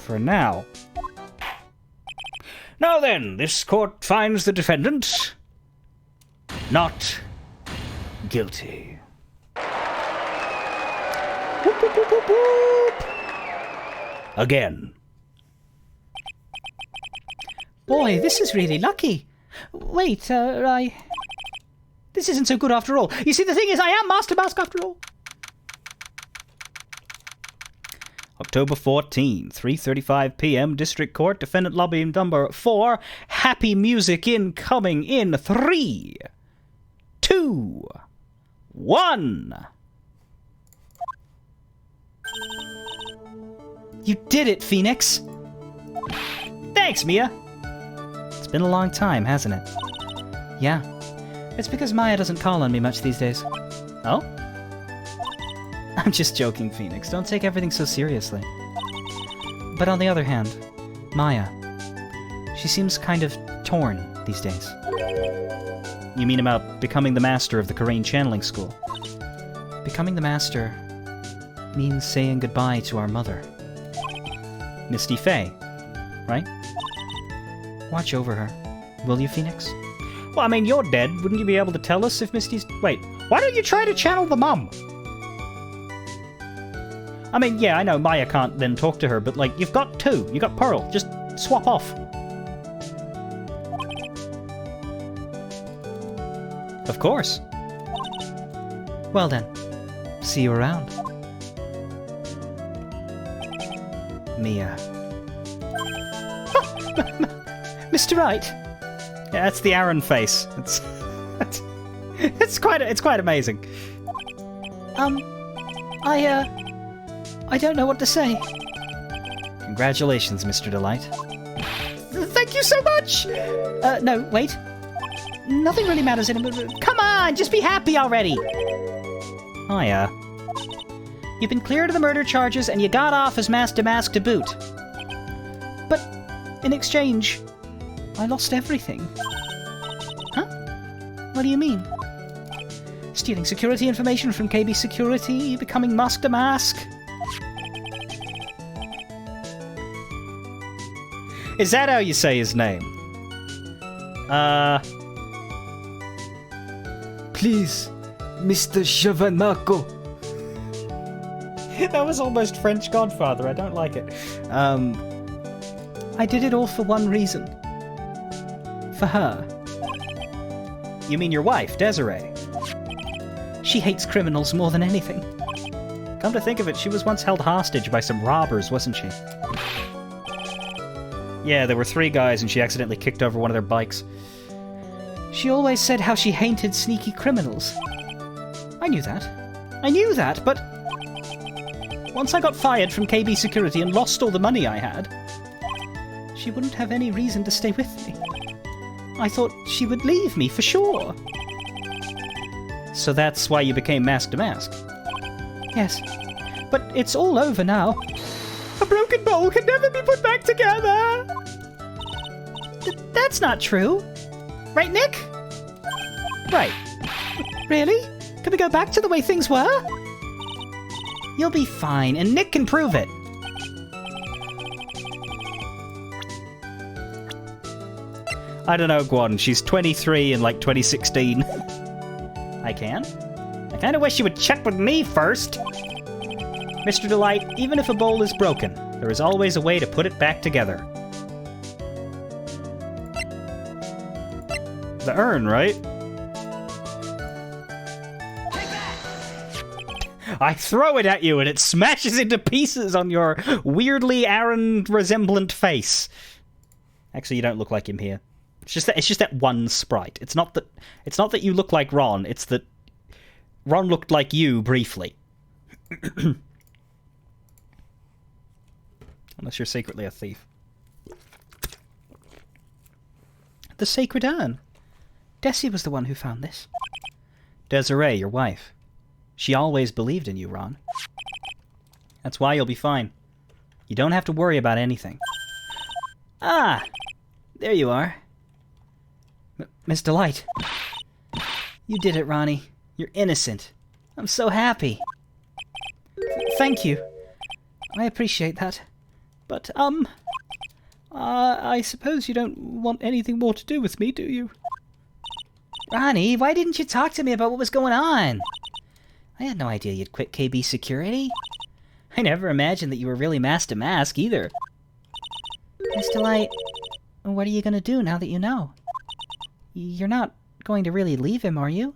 For now. Now then, this court finds the defendant not guilty. Whoop, whoop, whoop, whoop, whoop. Again. Boy, this is really lucky. Wait, this isn't so good after all. You see, the thing is, I am Master Mask after all. October 14, 3:35 p.m. District Court, Defendant Lobby number 4. Happy music incoming in 3, 2, 1. You did it, Phoenix! Thanks, Mia! It's been a long time, hasn't it? Yeah. It's because Maya doesn't call on me much these days. Oh? I'm just joking, Phoenix. Don't take everything so seriously. But on the other hand, Maya, she seems kind of torn these days. You mean about becoming the master of the Karain Channeling School? Becoming the master means saying goodbye to our mother. Misty Faye, right? Watch over her, will you, Phoenix? Well, I mean, you're dead. Wouldn't you be able to tell us if Misty's... Wait, why don't you try to channel the mum? I mean, yeah, I know Maya can't then talk to her, but, like, you've got two. You got Pearl. Just swap off. Of course. Well then, see you around. Mia. Mr. Wright. Yeah, that's the Aaron face. It's quite amazing. I don't know what to say. Congratulations, Mr. Delight. Thank you so much! No, wait. Nothing really matters anymore. Come on, just be happy already! Hiya. You've been cleared of the murder charges and you got off as Master Mask to boot. But, in exchange, I lost everything. Huh? What do you mean? Stealing security information from KB Security, becoming Master Mask. Is that how you say his name? Please, Mr. Chavanako. That was almost French Godfather. I don't like it. I did it all for one reason. For her. You mean your wife, Desiree? She hates criminals more than anything. Come to think of it, she was once held hostage by some robbers, wasn't she? Yeah, there were 3 guys and she accidentally kicked over one of their bikes. She always said how she hated sneaky criminals. I knew that, but Once I got fired from KB Security and lost all the money I had, she wouldn't have any reason to stay with me. I thought she would leave me for sure. so that's why you became Mask to Mask. Yes, but it's all over now. A broken bowl can never be put back together! That's not true. Right, Nick? Right. Really? Can we go back to the way things were? You'll be fine, and Nick can prove it. I don't know, Guan. She's 23 in, 2016. I can? I kinda wish you would check with me first. Mr. Delight, even if a bowl is broken, there is always a way to put it back together. The urn, right? I throw it at you and it smashes into pieces on your weirdly Aaron-resemblant face. Actually, you don't look like him here. It's just that one sprite. It's not that you look like Ron. It's that Ron looked like you briefly. Unless you're secretly a thief. The sacred urn. Desi was the one who found this. Desiree, your wife. She always believed in you, Ron. That's why you'll be fine. You don't have to worry about anything. Ah! There you are. Miss Delight. You did it, Ronnie. You're innocent. I'm so happy. Thank you. I appreciate that. But, I suppose you don't want anything more to do with me, do you? Ronnie, why didn't you talk to me about what was going on? I had no idea you'd quit KB Security. I never imagined that you were really Mask to Mask, either. Miss Delight, what are you gonna do now that you know? You're not going to really leave him, are you?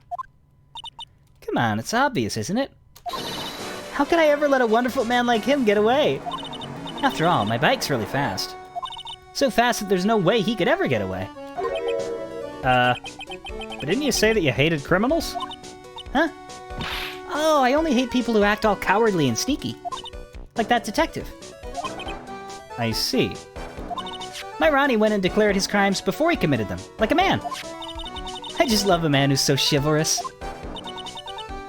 Come on, it's obvious, isn't it? How could I ever let a wonderful man like him get away? After all, my bike's really fast. So fast that there's no way he could ever get away. But didn't you say that you hated criminals? Huh? Oh, I only hate people who act all cowardly and sneaky. Like that detective. I see. My Ronnie went and declared his crimes before he committed them, like a man. I just love a man who's so chivalrous.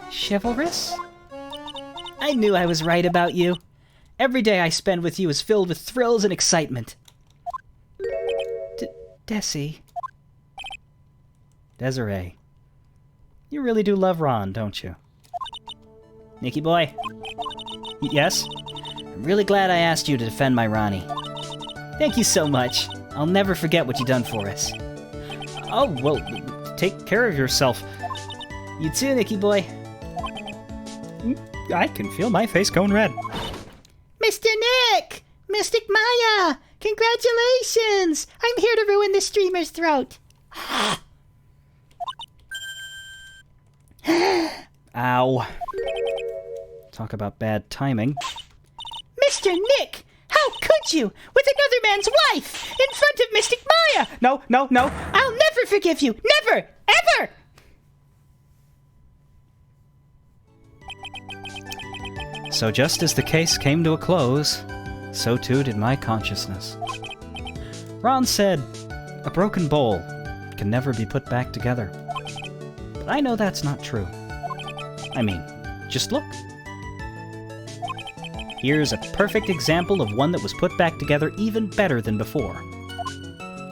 Chivalrous? I knew I was right about you. Every day I spend with you is filled with thrills and excitement. Desi. Desiree. You really do love Ron, don't you? Nicky boy. Yes? I'm really glad I asked you to defend my Ronnie. Thank you so much. I'll never forget what you done for us. Oh, well, take care of yourself. You too, Nicky boy. I can feel my face going red. Mr. Nick! Mystic Maya! Congratulations! I'm here to ruin the streamer's throat. Ow. Talk about bad timing. Mr. Nick! How could you? With another man's wife! In front of Mystic Maya! No, no, no! I'll never forgive you! Never! Ever! So just as the case came to a close, so too did my consciousness. Ron said, a broken bowl can never be put back together. But I know that's not true. I mean, just look. Here's a perfect example of one that was put back together even better than before.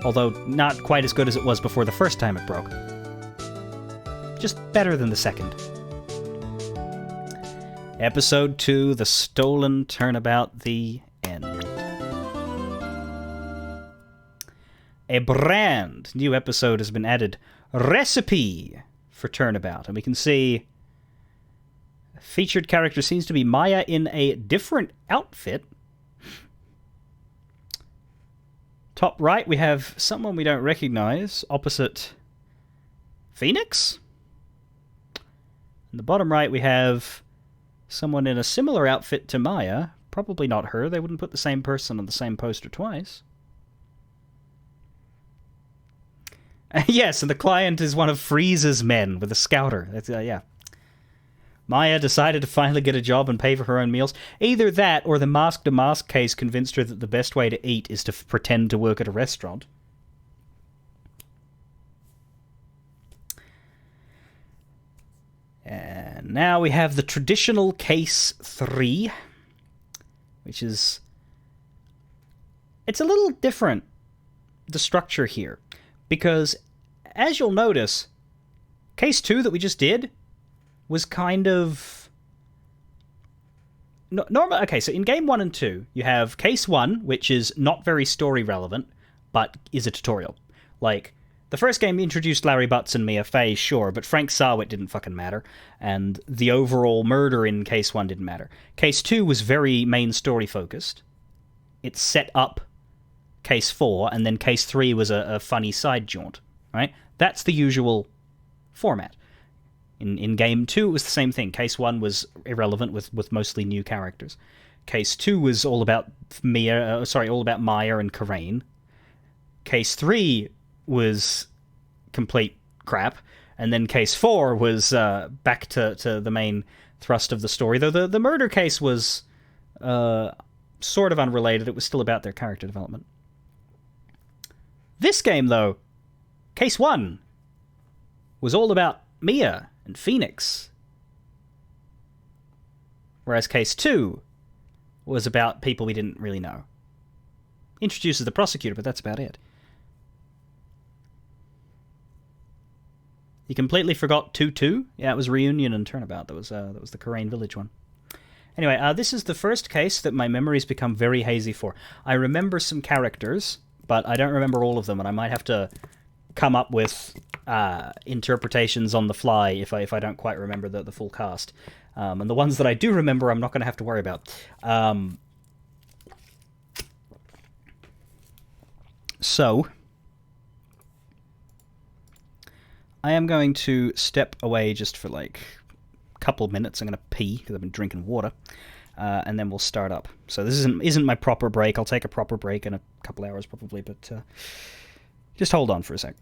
Although not quite as good as it was before the first time it broke. Just better than the second. Episode 2, The Stolen Turnabout, the end. A brand new episode has been added. Recipe for Turnabout. And we can see Featured character seems to be Maya in a different outfit. Top right, we have someone we don't recognize opposite Phoenix. In the bottom right, we have someone in a similar outfit to Maya. Probably not her. They wouldn't put the same person on the same poster twice. Yes, and the client is one of Frieza's men with a scouter. That's, yeah. Maya decided to finally get a job and pay for her own meals. Either that or the mask-to-mask case convinced her that the best way to eat is to pretend to work at a restaurant. And now we have the traditional case 3, which is... It's a little different, the structure here, because as you'll notice, case 2 that we just did was kind of... normal. Okay, so in game 1 and 2, you have case 1, which is not very story relevant, but is a tutorial. Like, the first game introduced Larry Butts and Mia Fey, sure, but Frank Sarwit didn't fucking matter, and the overall murder in case 1 didn't matter. Case 2 was very main story focused. It set up case 4, and then case 3 was a funny side jaunt, right? That's the usual format. In game 2, it was the same thing. Case 1 was irrelevant with mostly new characters. Case 2 was all about all about Maya and Karain. Case 3 was complete crap, and then case 4 was back to the main thrust of the story. Though the murder case was sort of unrelated. It was still about their character development. This game, though, case 1 was all about Mia and Phoenix. Whereas case 2 was about people we didn't really know. Introduces the prosecutor, but that's about it. You completely forgot 2-2? Yeah, it was Reunion and Turnabout. That was the Karain Village one. Anyway, this is the first case that my memories become very hazy for. I remember some characters, but I don't remember all of them, and I might have to come up with interpretations on the fly if I don't quite remember the full cast. And the ones that I do remember, I'm not going to have to worry about. So, I am going to step away just for like a couple of minutes. I'm going to pee because I've been drinking water, and then we'll start up. So this isn't my proper break. I'll take a proper break in a couple hours probably, but just hold on for a sec.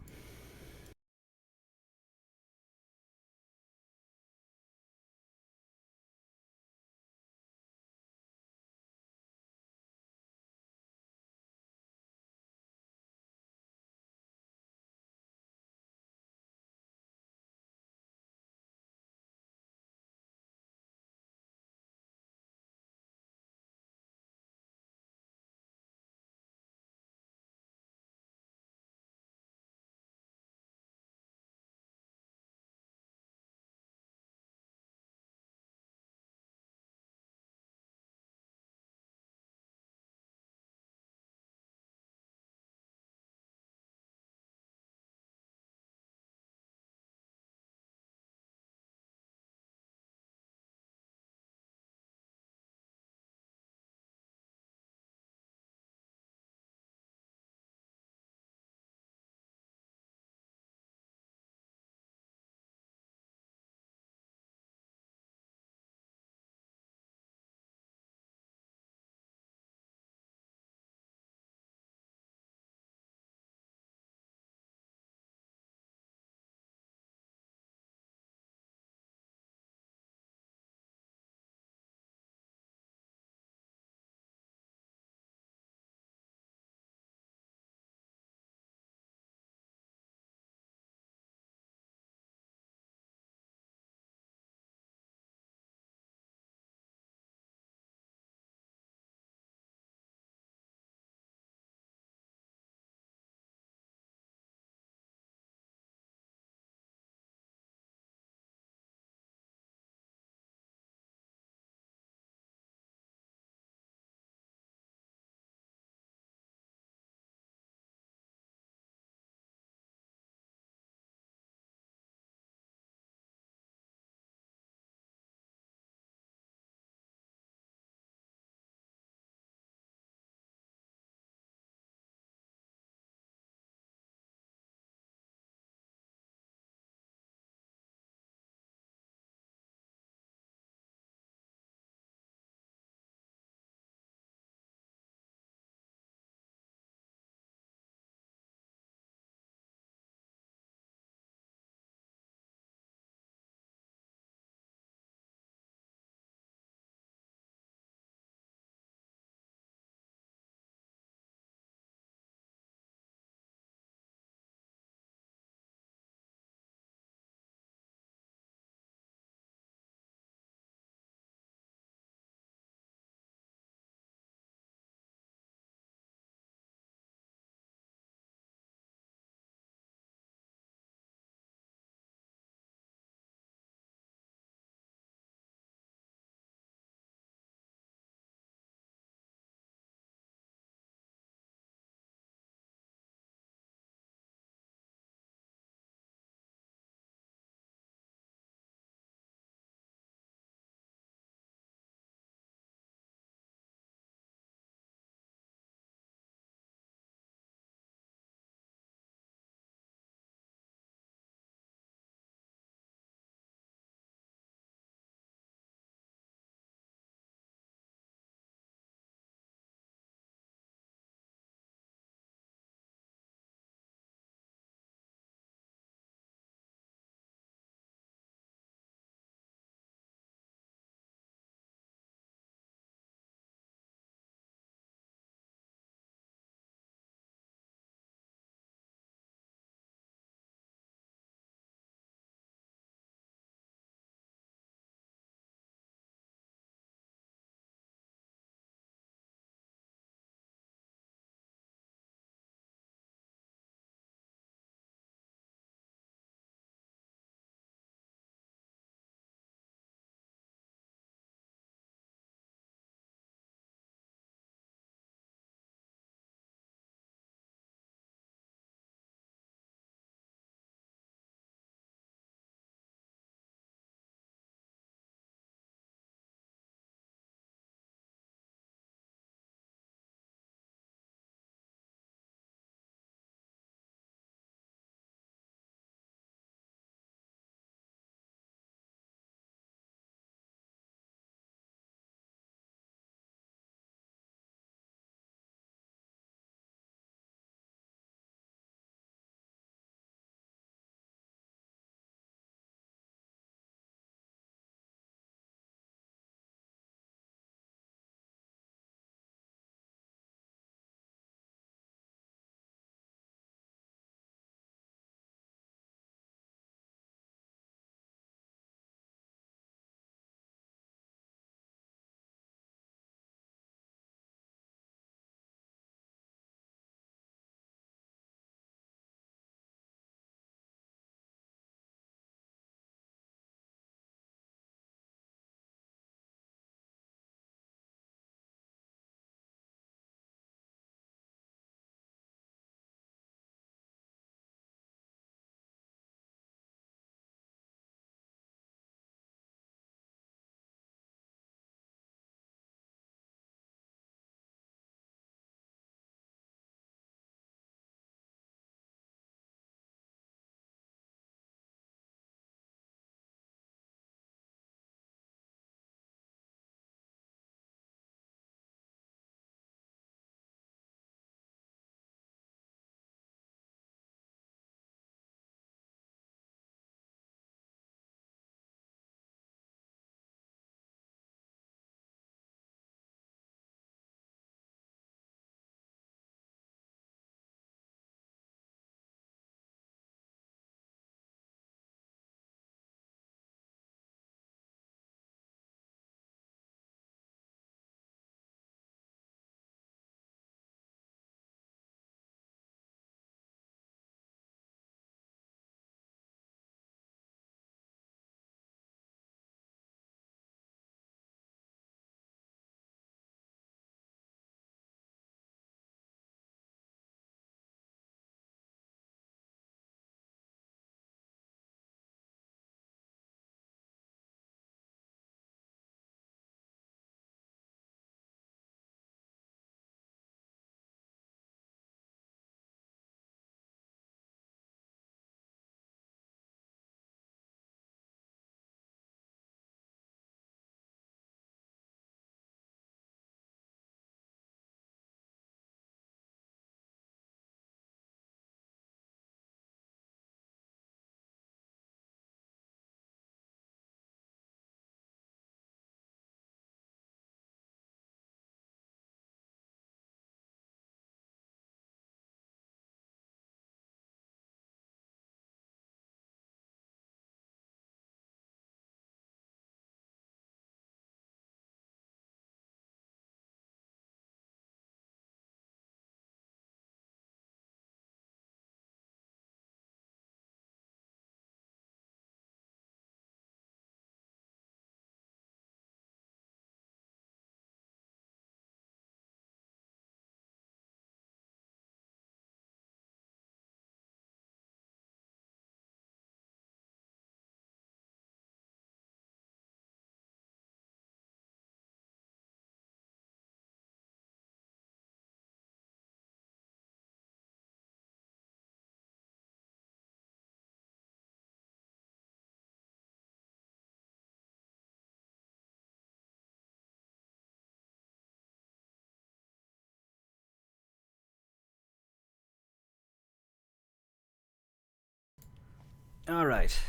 Alright.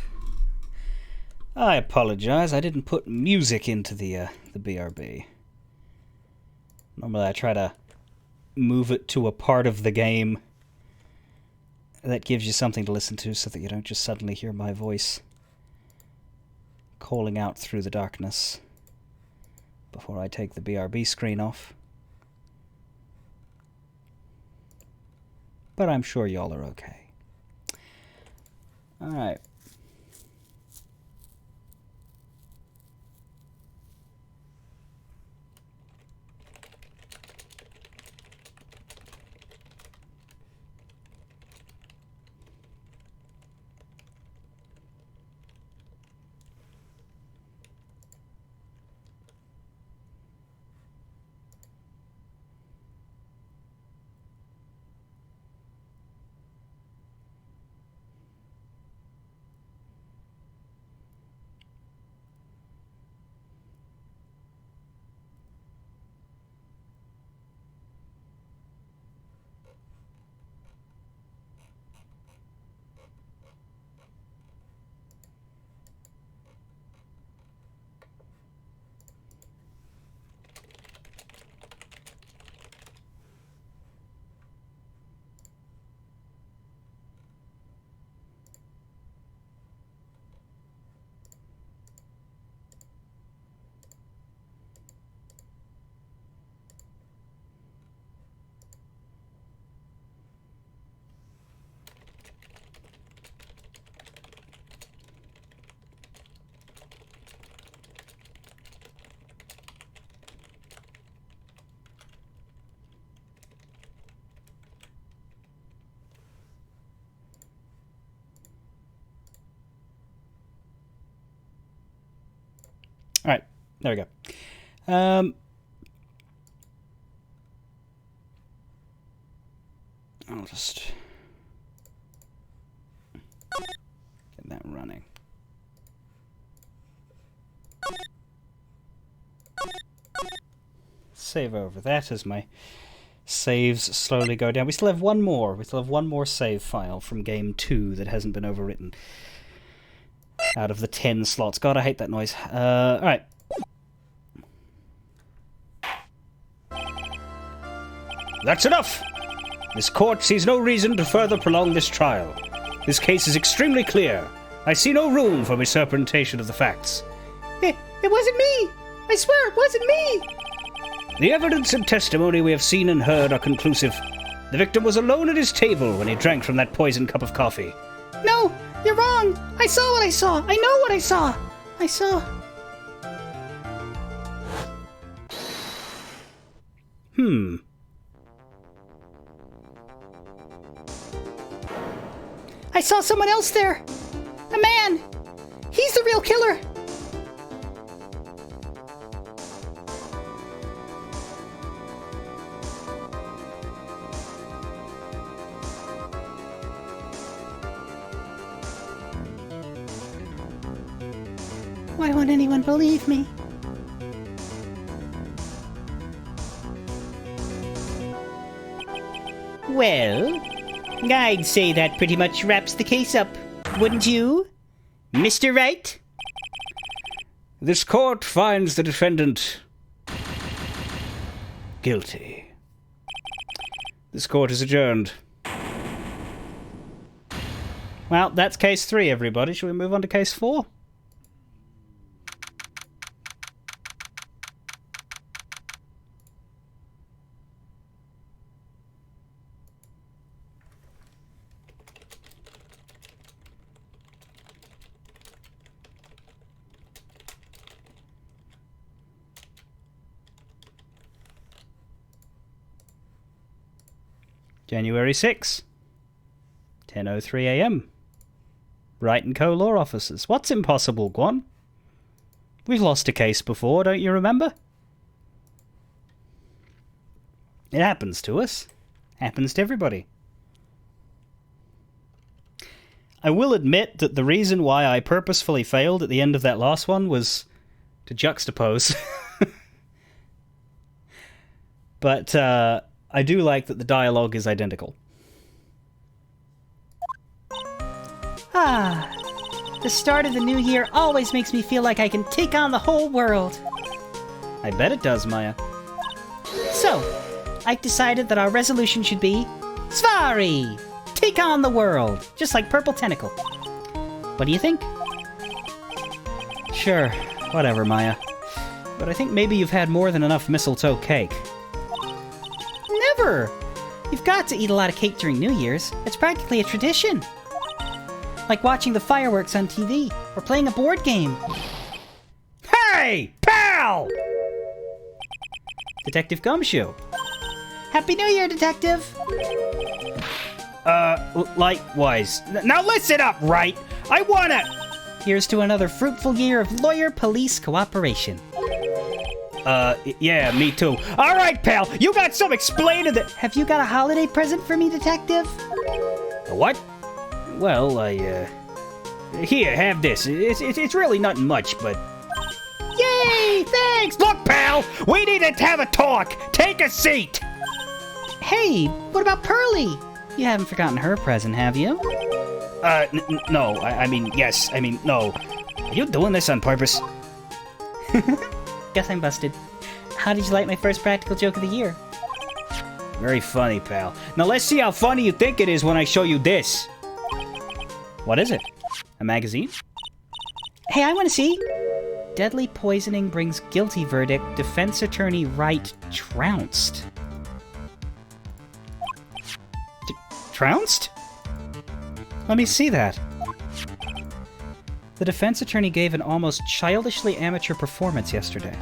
I apologize, I didn't put music into the BRB. Normally I try to move it to a part of the game that gives you something to listen to so that you don't just suddenly hear my voice calling out through the darkness before I take the BRB screen off. But I'm sure y'all are okay. Alright. Alright, there we go. I'll just get that running. Save over that as my saves slowly go down. We still have one more. We still have one more save file from game 2 that hasn't been overwritten. Out of the 10 slots. God, I hate that noise. Alright. That's enough! This court sees no reason to further prolong this trial. This case is extremely clear. I see no room for misrepresentation of the facts. It wasn't me! I swear it wasn't me! The evidence and testimony we have seen and heard are conclusive. The victim was alone at his table when he drank from that poisoned cup of coffee. No! You're wrong! I saw what I saw! I know what I saw! I saw... I saw someone else there! A man! He's the real killer! Why won't anyone believe me? Well, I'd say that pretty much wraps the case up, wouldn't you, Mr. Wright? This court finds the defendant guilty. This court is adjourned. Well, that's case 3, everybody. Shall we move on to case 4? January 6, 10:03 a.m. Wright & Co. Law Offices. What's impossible, Guan? We've lost a case before, don't you remember? It happens to us. Happens to everybody. I will admit that the reason why I purposefully failed at the end of that last one was to juxtapose. But, I do like that the dialogue is identical. Ah, The start of the new year always makes me feel like I can take on the whole world. I bet it does, Maya. So, Ike decided that our resolution should be Svari! Take on the world, just like Purple Tentacle. What do you think? Sure, whatever, Maya. But I think maybe you've had more than enough mistletoe cake. Never! You've got to eat a lot of cake during New Year's. It's practically a tradition. Like watching the fireworks on TV, or playing a board game. Hey, pal! Detective Gumshoe. Happy New Year, Detective! Likewise. Now listen up, Wright! I wanna... Here's to another fruitful year of lawyer-police cooperation. Yeah, me too. Alright, pal, you got some explaining that... Have you got a holiday present for me, Detective? What? Well, Here, have this. It's really nothing much, but... Yay! Thanks! Look, pal! We need to have a talk! Take a seat! Hey, what about Pearlie? You haven't forgotten her present, have you? No. I mean, yes. I mean, no. Are you doing this on purpose? Guess I'm busted. How did you like my first practical joke of the year? Very funny, pal. Now let's see how funny you think it is when I show you this. What is it? A magazine? Hey, I want to see. Deadly poisoning brings guilty verdict. Defense attorney Wright trounced. Trounced? Let me see that. The defense attorney gave an almost childishly amateur performance yesterday.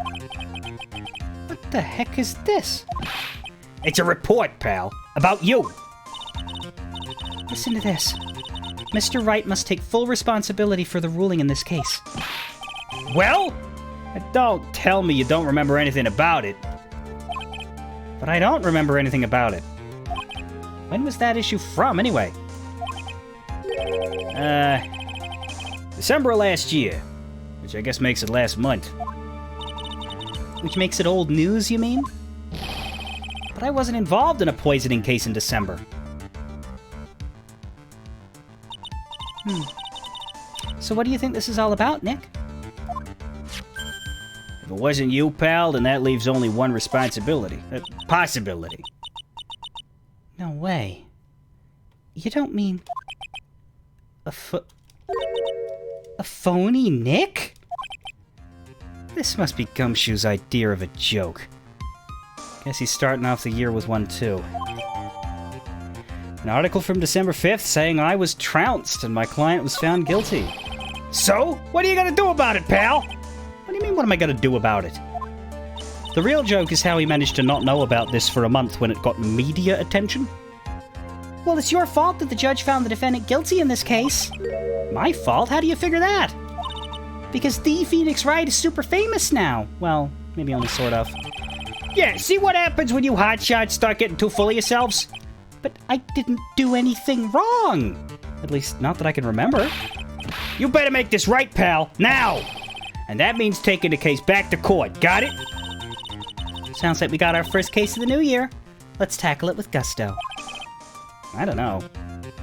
What the heck is this? It's a report, pal. About you. Listen to this. Mr. Wright must take full responsibility for the ruling in this case. Well? Don't tell me you don't remember anything about it. But I don't remember anything about it. When was that issue from, anyway? December of last year. Which I guess makes it last month. Which makes it old news, you mean? But I wasn't involved in a poisoning case in December. So what do you think this is all about, Nick? If it wasn't you, pal, then that leaves only one responsibility. Possibility. No way. You don't mean... A phony Nick? This must be Gumshoe's idea of a joke. Guess he's starting off the year with one, too. An article from December 5th saying I was trounced and my client was found guilty. So? What are you gonna do about it, pal? What do you mean, what am I gonna do about it? The real joke is how he managed to not know about this for a month when it got media attention. Well, it's your fault that the judge found the defendant guilty in this case. My fault? How do you figure that? Because the Phoenix Wright is super famous now. Well, maybe only sort of. Yeah, see what happens when you hotshots start getting too full of yourselves? But I didn't do anything wrong. At least, not that I can remember. You better make this right, pal, now! And that means taking the case back to court, got it? Sounds like we got our first case of the new year. Let's tackle it with gusto. I don't know.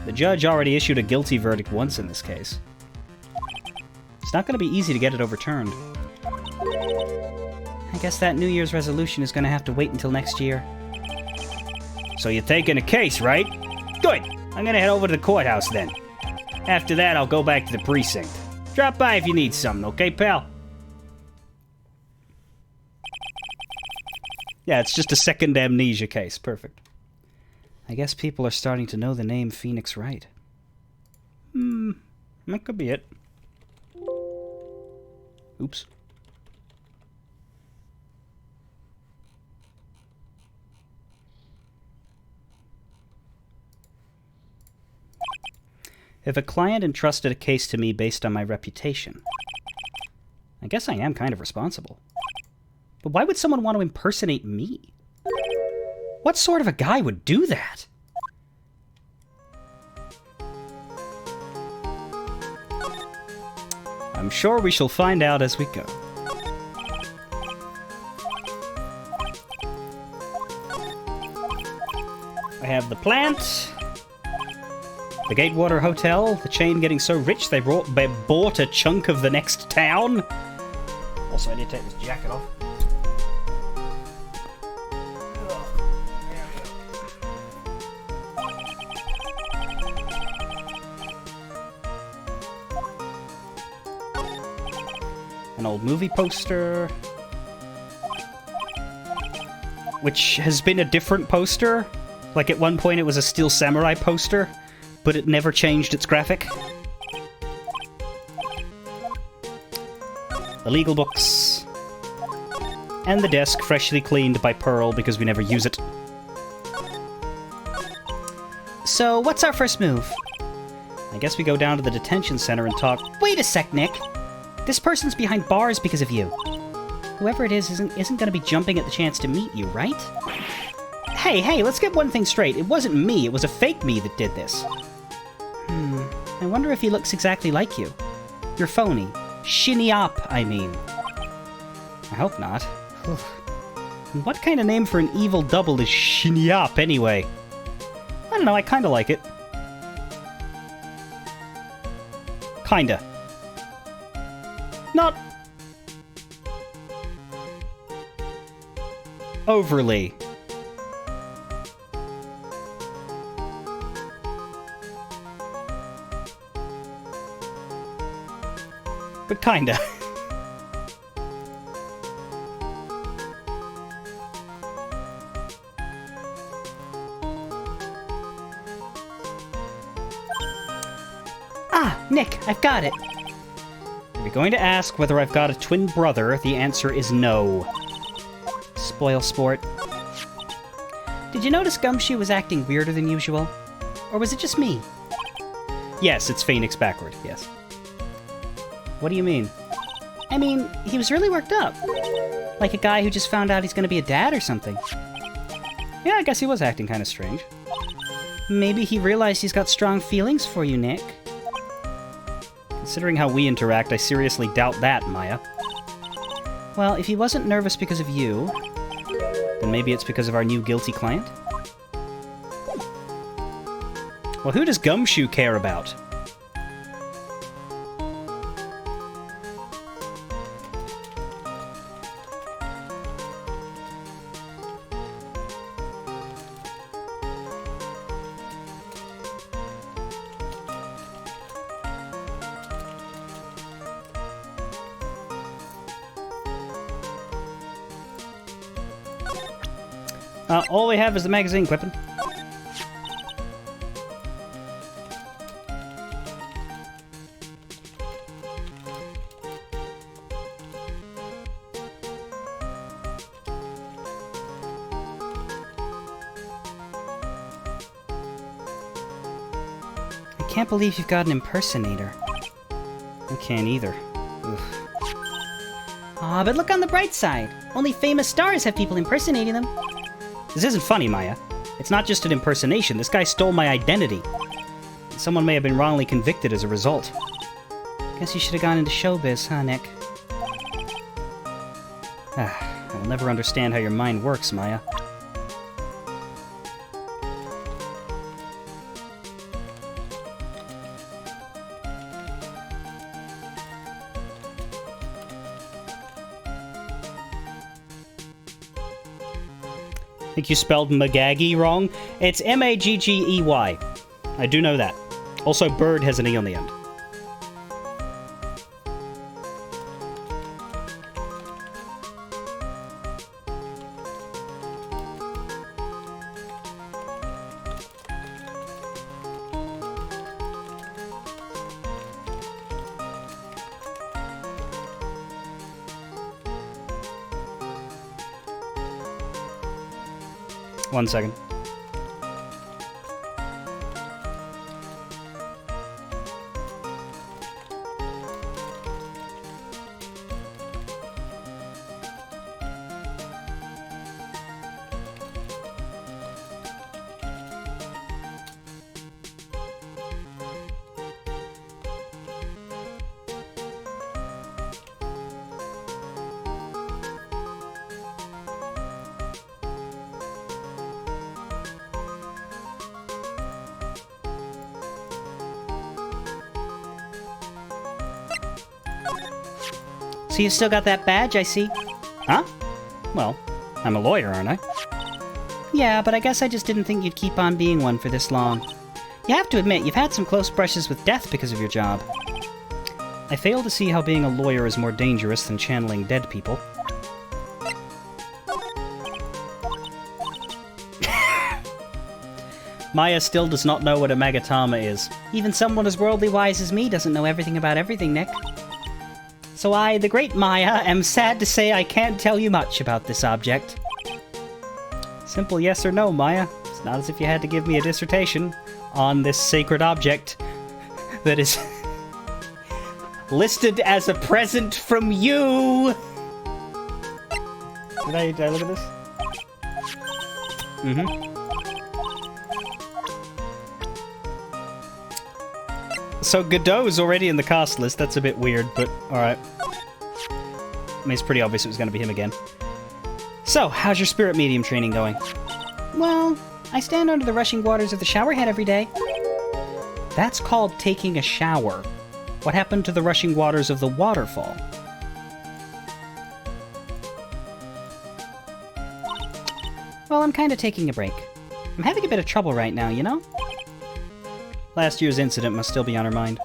The judge already issued a guilty verdict once in this case. It's not going to be easy to get it overturned. I guess that New Year's resolution is going to have to wait until next year. So you're taking a case, right? Good! I'm going to head over to the courthouse then. After that, I'll go back to the precinct. Drop by if you need something, okay, pal? Yeah, it's just a second amnesia case. Perfect. I guess people are starting to know the name Phoenix Wright. That could be it. Oops. If a client entrusted a case to me based on my reputation, I guess I am kind of responsible. But why would someone want to impersonate me? What sort of a guy would do that? I'm sure we shall find out as we go. I have the plant, The Gatewater Hotel, the chain getting so rich they bought a chunk of the next town. Also, I need to take this jacket off. An old movie poster, which has been a different poster. Like, at one point it was a Steel Samurai poster, but it never changed its graphic. The legal books. And the desk, freshly cleaned by Pearl because we never use it. So, what's our first move? I guess we go down to the detention center and talk. Wait a sec, Nick. This person's behind bars because of you. Whoever it is isn't going to be jumping at the chance to meet you, right? Hey, let's get one thing straight. It wasn't me, it was a fake me that did this. I wonder if he looks exactly like you. You're phony. Shinny up, I mean. I hope not. And what kind of name for an evil double is Shinyap, anyway? I don't know, I kinda like it. Kinda. Not... overly. But kinda. Ah, Nick, I've got it. If you're going to ask whether I've got a twin brother, the answer is no. Spoil sport. Did you notice Gumshoe was acting weirder than usual? Or was it just me? Yes, it's Phoenix backward, yes. What do you mean? I mean, he was really worked up. Like a guy who just found out he's gonna be a dad or something. Yeah, I guess he was acting kind of strange. Maybe he realized he's got strong feelings for you, Nick. Considering how we interact, I seriously doubt that, Maya. Well, if he wasn't nervous because of you... then maybe it's because of our new guilty client? Well, who does Gumshoe care about? All we have is the magazine clipping. I can't believe you've got an impersonator. I can't either. Ugh. Aw, but look on the bright side. Only famous stars have people impersonating them. This isn't funny, Maya. It's not just an impersonation. This guy stole my identity. Someone may have been wrongly convicted as a result. Guess you should have gone into showbiz, huh, Nick? I'll never understand how your mind works, Maya. I think you spelled Magaggy wrong. It's M-A-G-G-E-Y. I do know that. Also, bird has an E on the end. One second. So you still got that badge, I see. Huh? Well, I'm a lawyer, aren't I? Yeah, but I guess I just didn't think you'd keep on being one for this long. You have to admit, you've had some close brushes with death because of your job. I fail to see how being a lawyer is more dangerous than channeling dead people. Maya still does not know what a Magatama is. Even someone as worldly wise as me doesn't know everything about everything, Nick. So I, the great Maya, am sad to say I can't tell you much about this object. Simple yes or no, Maya. It's not as if you had to give me a dissertation on this sacred object that is listed as a present from you. Did I look at this? Mm-hmm. So Godot's already in the cast list. That's a bit weird, but alright. I mean, it's pretty obvious it was going to be him again. So, how's your spirit medium training going? Well, I stand under the rushing waters of the shower head every day. That's called taking a shower. What happened to the rushing waters of the waterfall? Well, I'm kind of taking a break. I'm having a bit of trouble right now, you know? Last year's incident must still be on her mind.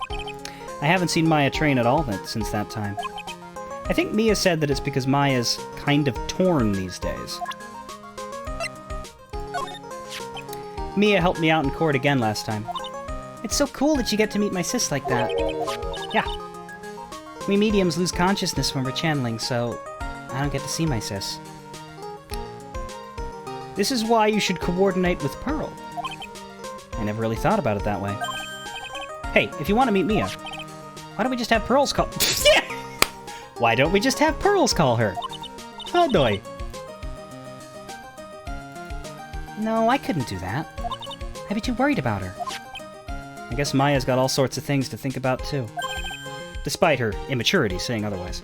I haven't seen Maya train at all since that time. I think Mia said that it's because Maya's kind of torn these days. Mia helped me out in court again last time. It's so cool that you get to meet my sis like that. Yeah. We mediums lose consciousness when we're channeling, so I don't get to see my sis. This is why you should coordinate with Pearl. I never really thought about it that way. Hey, if you want to meet Mia, why don't we just have Pearls call... Yeah! Why don't we just have Pearls call her? How do I? No, I couldn't do that. I'd be too worried about her. I guess Maya's got all sorts of things to think about, too. Despite her immaturity saying otherwise.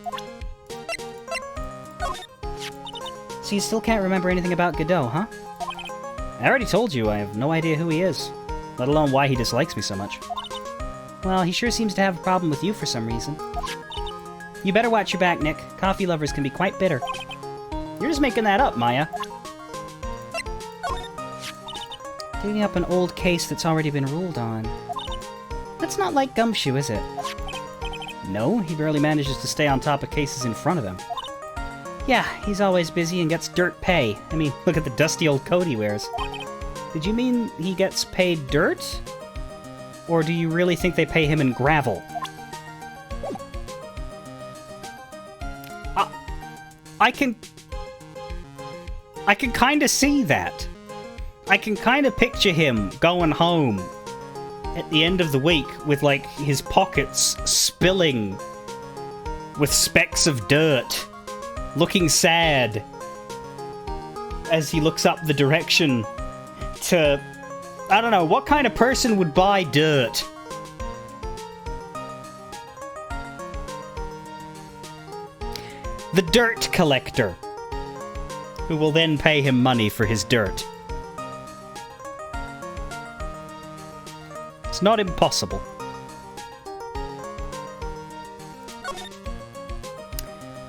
So you still can't remember anything about Godot, huh? I already told you I have no idea who he is, let alone why he dislikes me so much. Well, he sure seems to have a problem with you for some reason. You better watch your back, Nick. Coffee lovers can be quite bitter. You're just making that up, Maya. Digging up an old case that's already been ruled on. That's not like Gumshoe, is it? No, he barely manages to stay on top of cases in front of him. Yeah, he's always busy and gets dirt pay. I mean, look at the dusty old coat he wears. Did you mean he gets paid dirt? Or do you really think they pay him in gravel? I can kind of see that. I can kind of picture him going home at the end of the week with, like, his pockets spilling with specks of dirt, looking sad as he looks up the direction to... I don't know, what kind of person would buy dirt? The dirt collector, who will then pay him money for his dirt. It's not impossible.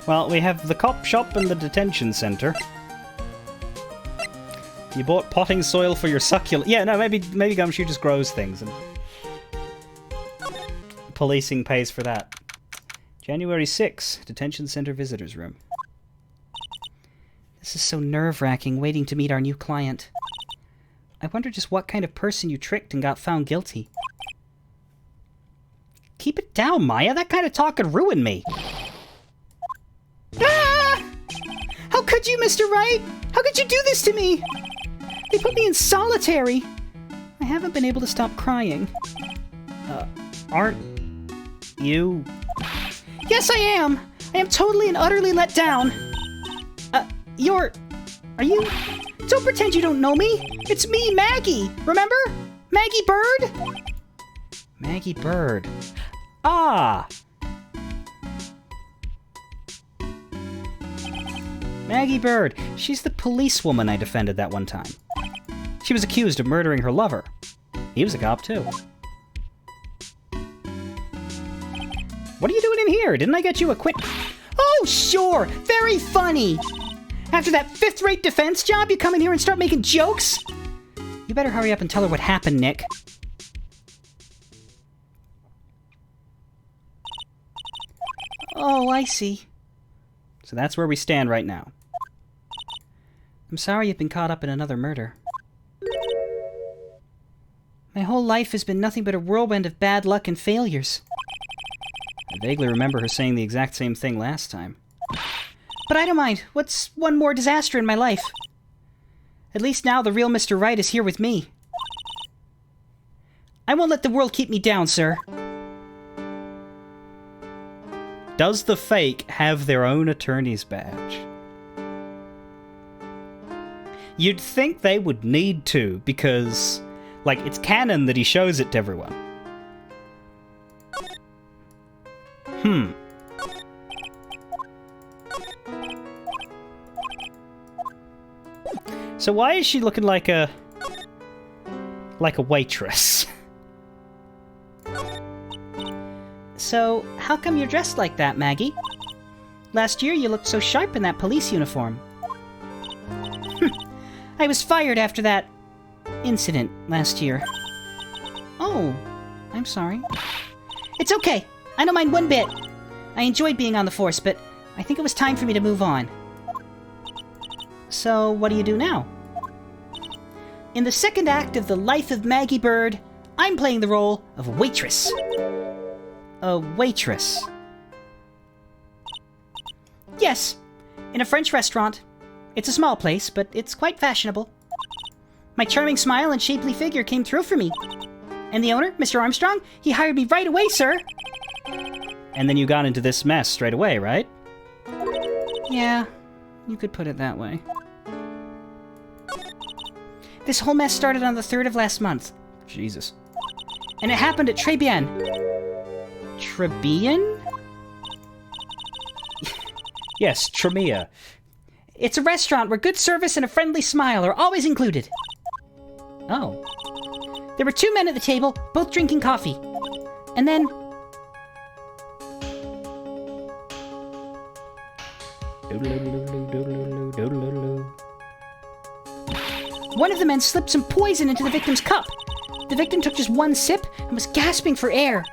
Well, we have the cop shop and the detention center. You bought potting soil for your succulent... Yeah, no, maybe Gumshoe just grows things and policing pays for that. January 6, detention center visitors room. This is so nerve-wracking, waiting to meet our new client. I wonder just what kind of person you tricked and got found guilty. Keep it down, Maya. That kind of talk could ruin me. Ah! How could you, Mr. Wright? How could you do this to me? They put me in solitary. I haven't been able to stop crying. Aren't you... Yes, I am! I am totally and utterly let down. Are you... Don't pretend you don't know me. It's me, Maggie. Remember? Maggie Bird? Maggie Bird. Ah! Maggie Bird. She's the policewoman I defended that one time. She was accused of murdering her lover. He was a cop, too. What are you doing in here? Didn't I get you a quick... Oh, sure. Very funny. After that fifth-rate defense job, you come in here and start making jokes? You better hurry up and tell her what happened, Nick. Oh, I see. So that's where we stand right now. I'm sorry you've been caught up in another murder. My whole life has been nothing but a whirlwind of bad luck and failures. I vaguely remember her saying the exact same thing last time. But I don't mind. What's one more disaster in my life? At least now the real Mr. Wright is here with me. I won't let the world keep me down, sir. Does the fake have their own attorney's badge? You'd think they would need to, because, like, it's canon that he shows it to everyone. So why is she looking like a waitress? So, how come you're dressed like that, Maggie? Last year you looked so sharp in that police uniform. I was fired after that incident last year. Oh, I'm sorry. It's okay. I don't mind one bit. I enjoyed being on the force, but I think it was time for me to move on. So, what do you do now? In the second act of The Life of Maggie Bird, I'm playing the role of a waitress. A waitress? Yes, in a French restaurant. It's a small place, but it's quite fashionable. My charming smile and shapely figure came through for me. And the owner, Mr. Armstrong, he hired me right away, sir. And then you got into this mess straight away, right? Yeah, you could put it that way. This whole mess started on the 3rd of last month. Jesus. And it happened at Tribien. Tribien? Yes, Tremia. It's a restaurant where good service and a friendly smile are always included. Oh. There were 2 men at the table, both drinking coffee. And then... one of the men slipped some poison into the victim's cup. The victim took just one sip and was gasping for air.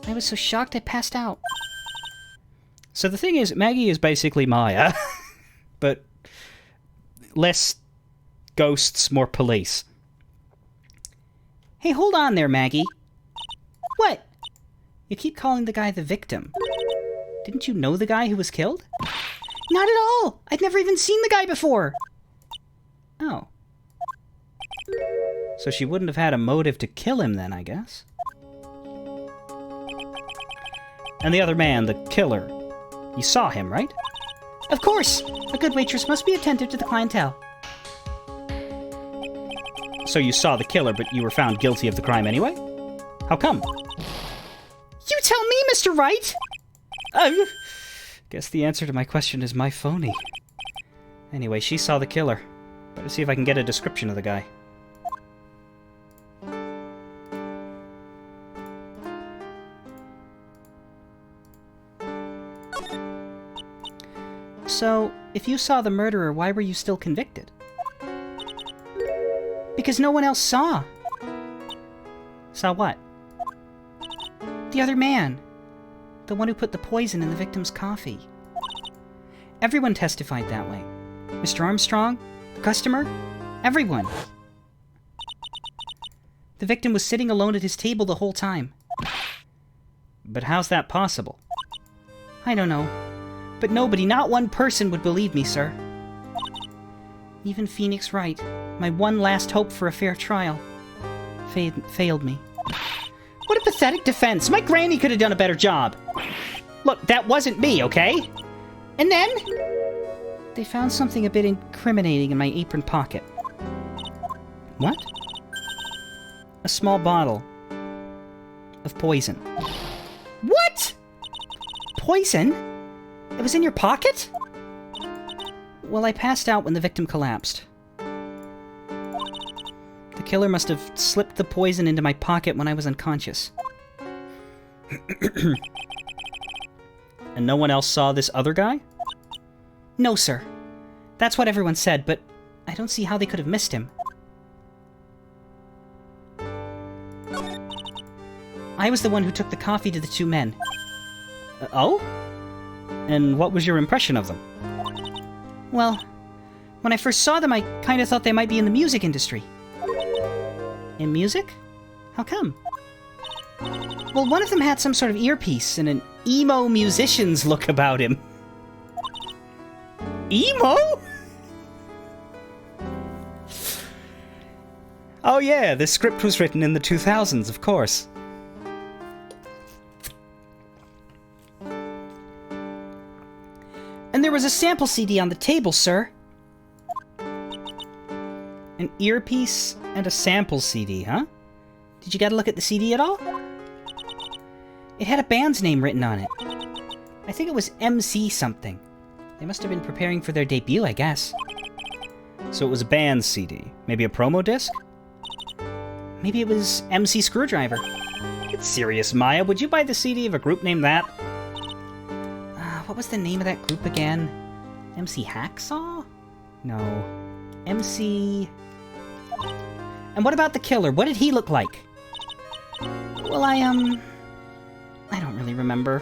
I was so shocked I passed out. So the thing is, Maggie is basically Maya, but less ghosts, more police. Hey, hold on there, Maggie. What? You keep calling the guy the victim. Didn't you know the guy who was killed? Not at all! I'd never even seen the guy before! Oh. So she wouldn't have had a motive to kill him then, I guess. And the other man, the killer, you saw him, right? Of course! A good waitress must be attentive to the clientele. So you saw the killer, but you were found guilty of the crime anyway? How come? You tell me, Mr. Wright! Guess the answer to my question is my phony. Anyway, she saw the killer. Better see if I can get a description of the guy. So, if you saw the murderer, why were you still convicted? Because no one else saw. Saw what? The other man. The one who put the poison in the victim's coffee. Everyone testified that way. Mr. Armstrong, the customer, everyone. The victim was sitting alone at his table the whole time. But how's that possible? I don't know. But nobody, not one person, would believe me, sir. Even Phoenix Wright, my one last hope for a fair trial, failed me. What a pathetic defense! My granny could have done a better job! Look, that wasn't me, okay? And then... they found something a bit incriminating in my apron pocket. What? A small bottle of poison. What? Poison? It was in your pocket? Well, I passed out when the victim collapsed. The killer must have slipped the poison into my pocket when I was unconscious. And no one else saw this other guy? No, sir. That's what everyone said, but I don't see how they could have missed him. I was the one who took the coffee to the two men. Oh? And what was your impression of them? Well, when I first saw them, I kind of thought they might be in the music industry. In music? How come? Well, one of them had some sort of earpiece and an Emo musician's look about him. Emo? Oh yeah, the script was written in the 2000s, of course. And there was a sample CD on the table, sir. An earpiece and a sample CD, huh? Did you get a look at the CD at all? It had a band's name written on it. I think it was MC something. They must have been preparing for their debut, I guess. So it was a band CD. Maybe a promo disc? Maybe it was MC Screwdriver. Get serious, Maya. Would you buy the CD of a group named that? What was the name of that group again? MC Hacksaw? No. MC... And what about the killer? What did he look like? Well, I don't really remember.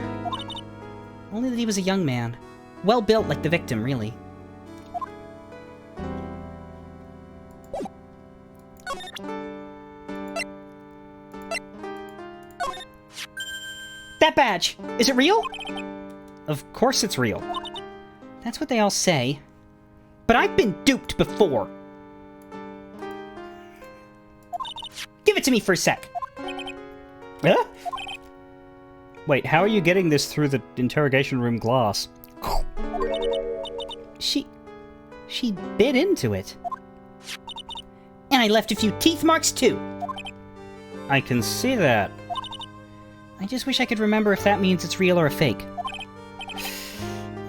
Only that he was a young man. Well built like the victim, really. That badge! Is it real? Of course it's real. That's what they all say. But I've been duped before. Give it to me for a sec. Huh? Wait, how are you getting this through the interrogation room glass? She bit into it. And I left a few teeth marks, too. I can see that. I just wish I could remember if that means it's real or a fake.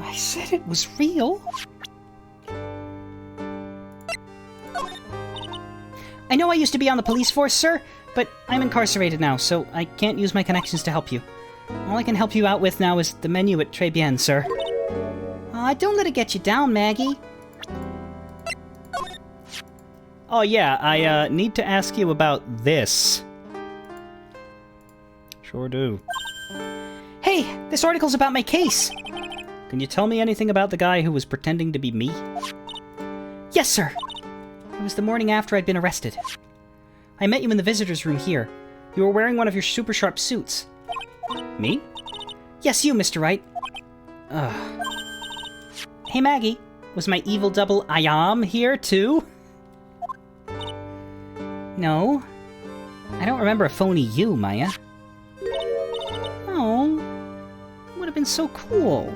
I said it was real. I know I used to be on the police force, sir, but I'm incarcerated now, so I can't use my connections to help you. All I can help you out with now is the menu at Tribulations, sir. Don't let it get you down, Maggie. Oh yeah, I need to ask you about this. Sure do. Hey, this article's about my case. Can you tell me anything about the guy who was pretending to be me? Yes, sir. It was the morning after I'd been arrested. I met you in the visitor's room here. You were wearing one of your super sharp suits. Me? Yes, you, Mr. Wright. Hey, Maggie. Was my evil double Ayam here, too? No. I don't remember a phony you, Maya. Oh. That would have been so cool.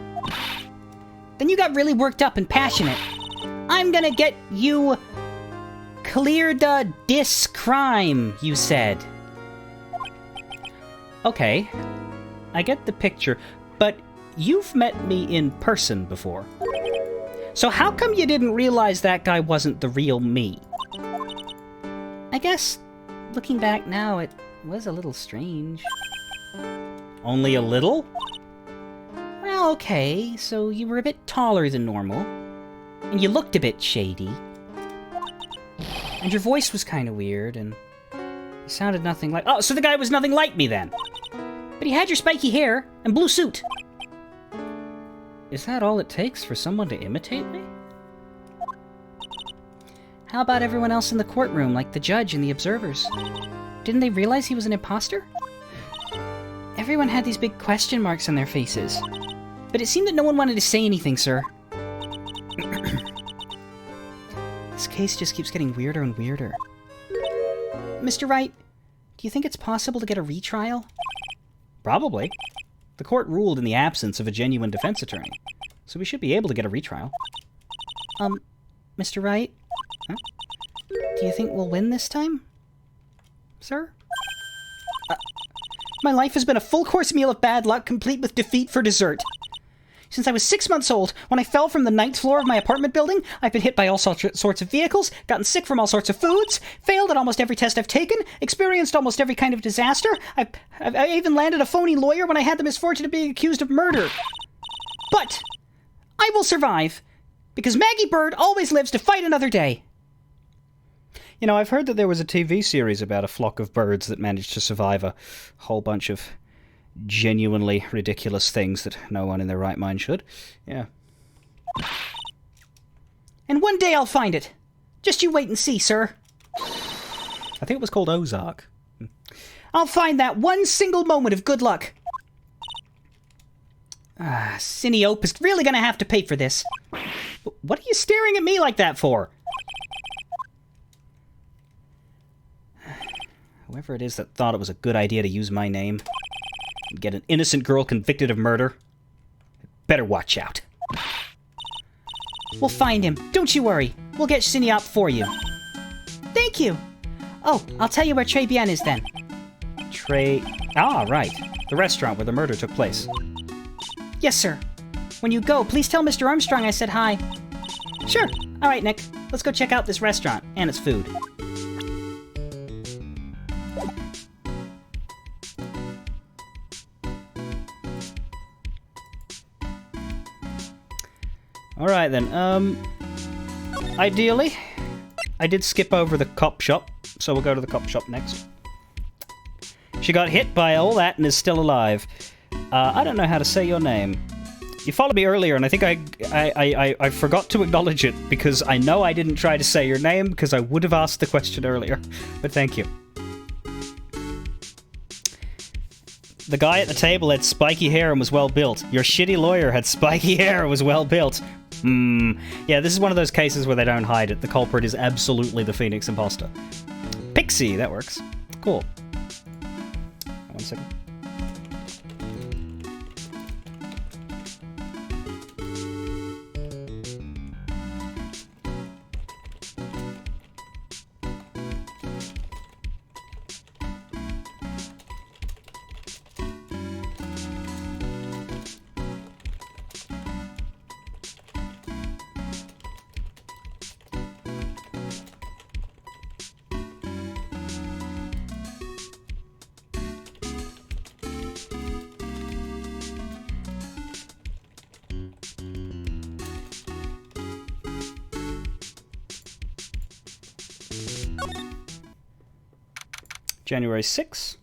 Then you got really worked up and passionate. I'm gonna get you... cleared dis crime, you said. Okay. I get the picture, but you've met me in person before. So how come you didn't realize that guy wasn't the real me? I guess, looking back now, it was a little strange. Only a little? Well, okay, so you were a bit taller than normal. And you looked a bit shady. And your voice was kind of weird, and you sounded nothing like... Oh, so the guy was nothing like me then? But he had your spiky hair and blue suit. Is that all it takes for someone to imitate me? How about everyone else in the courtroom, like the judge and the observers? Didn't they realize he was an imposter? Everyone had these big question marks on their faces. But it seemed that no one wanted to say anything, sir. This case just keeps getting weirder and weirder. Mr. Wright, do you think it's possible to get a retrial? Probably. The court ruled in the absence of a genuine defense attorney, so we should be able to get a retrial. Mr. Wright? Huh? Do you think we'll win this time? Sir? My life has been a full-course meal of bad luck, complete with defeat for dessert. Since I was 6 months old, when I fell from the 9th floor of my apartment building, I've been hit by all sorts of vehicles, gotten sick from all sorts of foods, failed at almost every test I've taken, experienced almost every kind of disaster. I even landed a phony lawyer when I had the misfortune of being accused of murder. But I will survive, because Maggie Bird always lives to fight another day. You know, I've heard that there was a TV series about a flock of birds that managed to survive a whole bunch of genuinely ridiculous things that no one in their right mind should. Yeah. And one day I'll find it. Just you wait and see, sir. I think it was called Ozark. I'll find that one single moment of good luck. Cineope is really gonna have to pay for this. What are you staring at me like that for? Whoever it is that thought it was a good idea to use my name and get an innocent girl convicted of murder, better watch out. We'll find him. Don't you worry. We'll get Cineope for you. Thank you. Oh, I'll tell you where Très Bien is then. Right. The restaurant where the murder took place. Yes, sir. When you go, please tell Mr. Armstrong I said hi. Sure. All right, Nick. Let's go check out this restaurant and its food. Alright then, ideally, I did skip over the cop shop, so we'll go to the cop shop next. She got hit by all that and is still alive. I don't know how to say your name. You followed me earlier, and I think I forgot to acknowledge it, because I know I didn't try to say your name, because I would have asked the question earlier, but thank you. The guy at the table had spiky hair and was well built. Your shitty lawyer had spiky hair and was well built. Yeah, this is one of those cases where they don't hide it. The culprit is absolutely the Phoenix imposter. Pixie, that works. Cool. 1 second. January 6,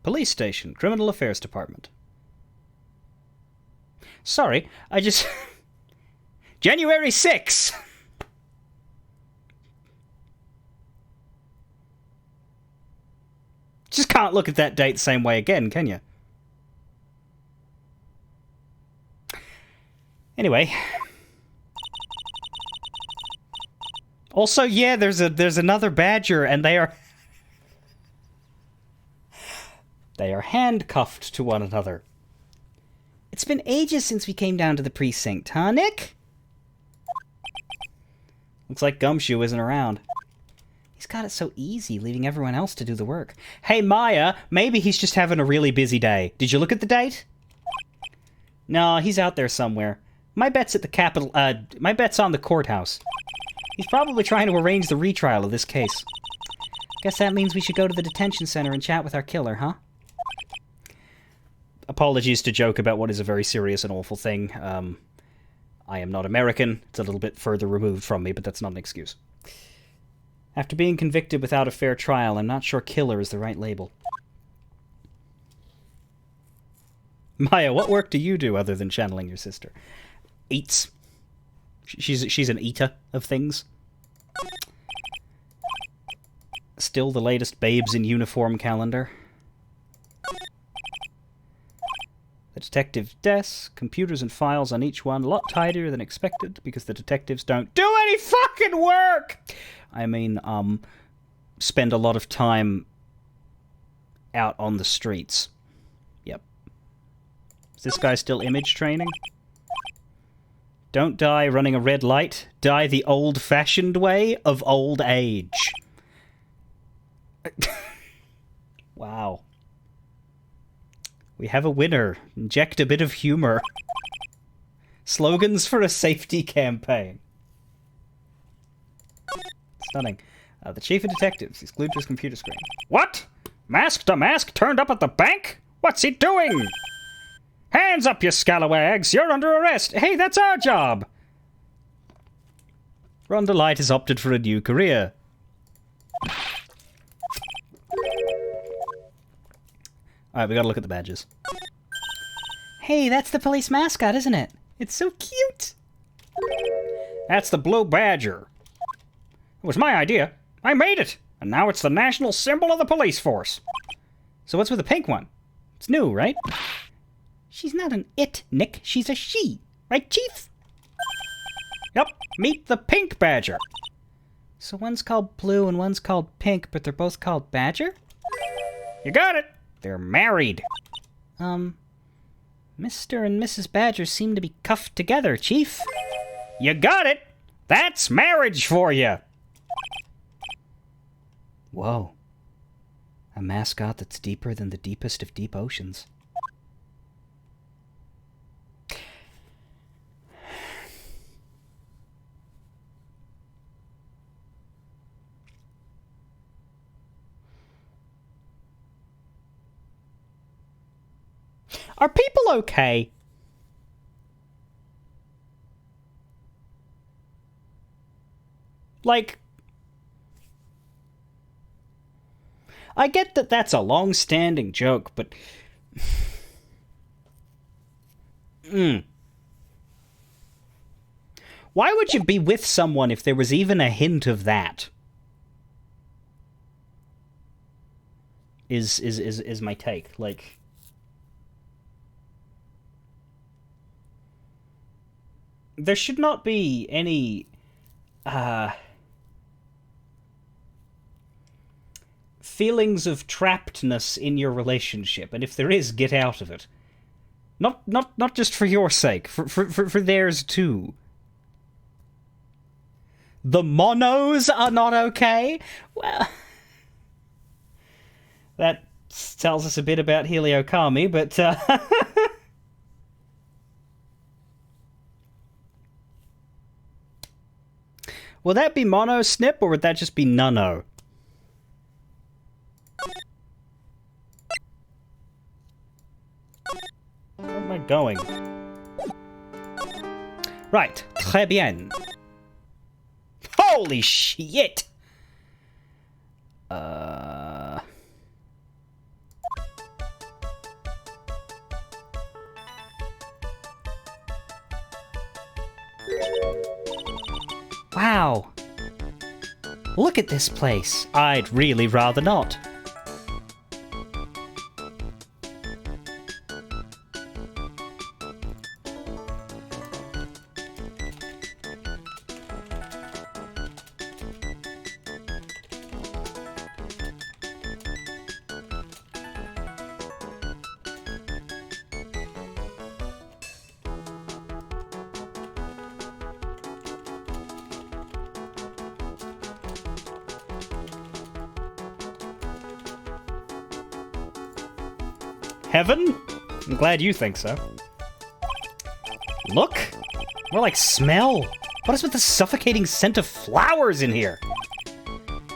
Police Station, Criminal Affairs Department. Sorry, I just... January 6! Just can't look at that date the same way again, can you? Anyway. Also, yeah, there's another badger, and they are handcuffed to one another. It's been ages since we came down to the precinct, huh, Nick? Looks like Gumshoe isn't around. He's got it so easy, leaving everyone else to do the work. Hey, Maya, maybe he's just having a really busy day. Did you look at the date? No, he's out there somewhere. My bet's at the Capitol, my bet's on the courthouse. He's probably trying to arrange the retrial of this case. Guess that means we should go to the detention center and chat with our killer, huh? Apologies to joke about what is a very serious and awful thing. I am not American. It's a little bit further removed from me, but that's not an excuse. After being convicted without a fair trial, I'm not sure killer is the right label. Maya, what work do you do other than channeling your sister? Eats. She's an eater of things. Still the latest Babes in Uniform calendar. The detective's desk, computers and files on each one, a lot tidier than expected, because the detectives don't do any fucking work! I mean, spend a lot of time out on the streets. Yep. Is this guy still image training? Don't die running a red light. Die the old-fashioned way of old age. Wow. We have a winner. Inject a bit of humor. Slogans for a safety campaign. Stunning. The chief of detectives is glued to his computer screen. What? Masked a mask turned up at the bank? What's he doing? Hands up, you scalawags! You're under arrest! Hey, that's our job! Rhonda Light has opted for a new career. Alright, we gotta look at the badges. Hey, that's the police mascot, isn't it? It's so cute! That's the Blue Badger. It was my idea. I made it! And now it's the national symbol of the police force. So what's with the pink one? It's new, right? She's not an it, Nick. She's a she. Right, Chief? Yep, meet the Pink Badger. So one's called Blue and one's called Pink, but they're both called Badger? You got it. They're married. Mr. and Mrs. Badger seem to be cuffed together, Chief. You got it. That's marriage for you. Whoa. A mascot that's deeper than the deepest of deep oceans. Are people okay? Like, I get that that's a long-standing joke, but... Why would you be with someone if there was even a hint of that? Is my take. Like... There should not be any... feelings of trappedness in your relationship, and if there is, get out of it. Not just for your sake, for theirs too. The monos are not okay? Well, that tells us a bit about Heliokami, but will that be mono snip, or would that just be nuno? Where am I going? Right. Très bien. Holy shit! Wow. Look at this place. I'd really rather not. Heaven? I'm glad you think so. Look! More like smell! What is with the suffocating scent of flowers in here?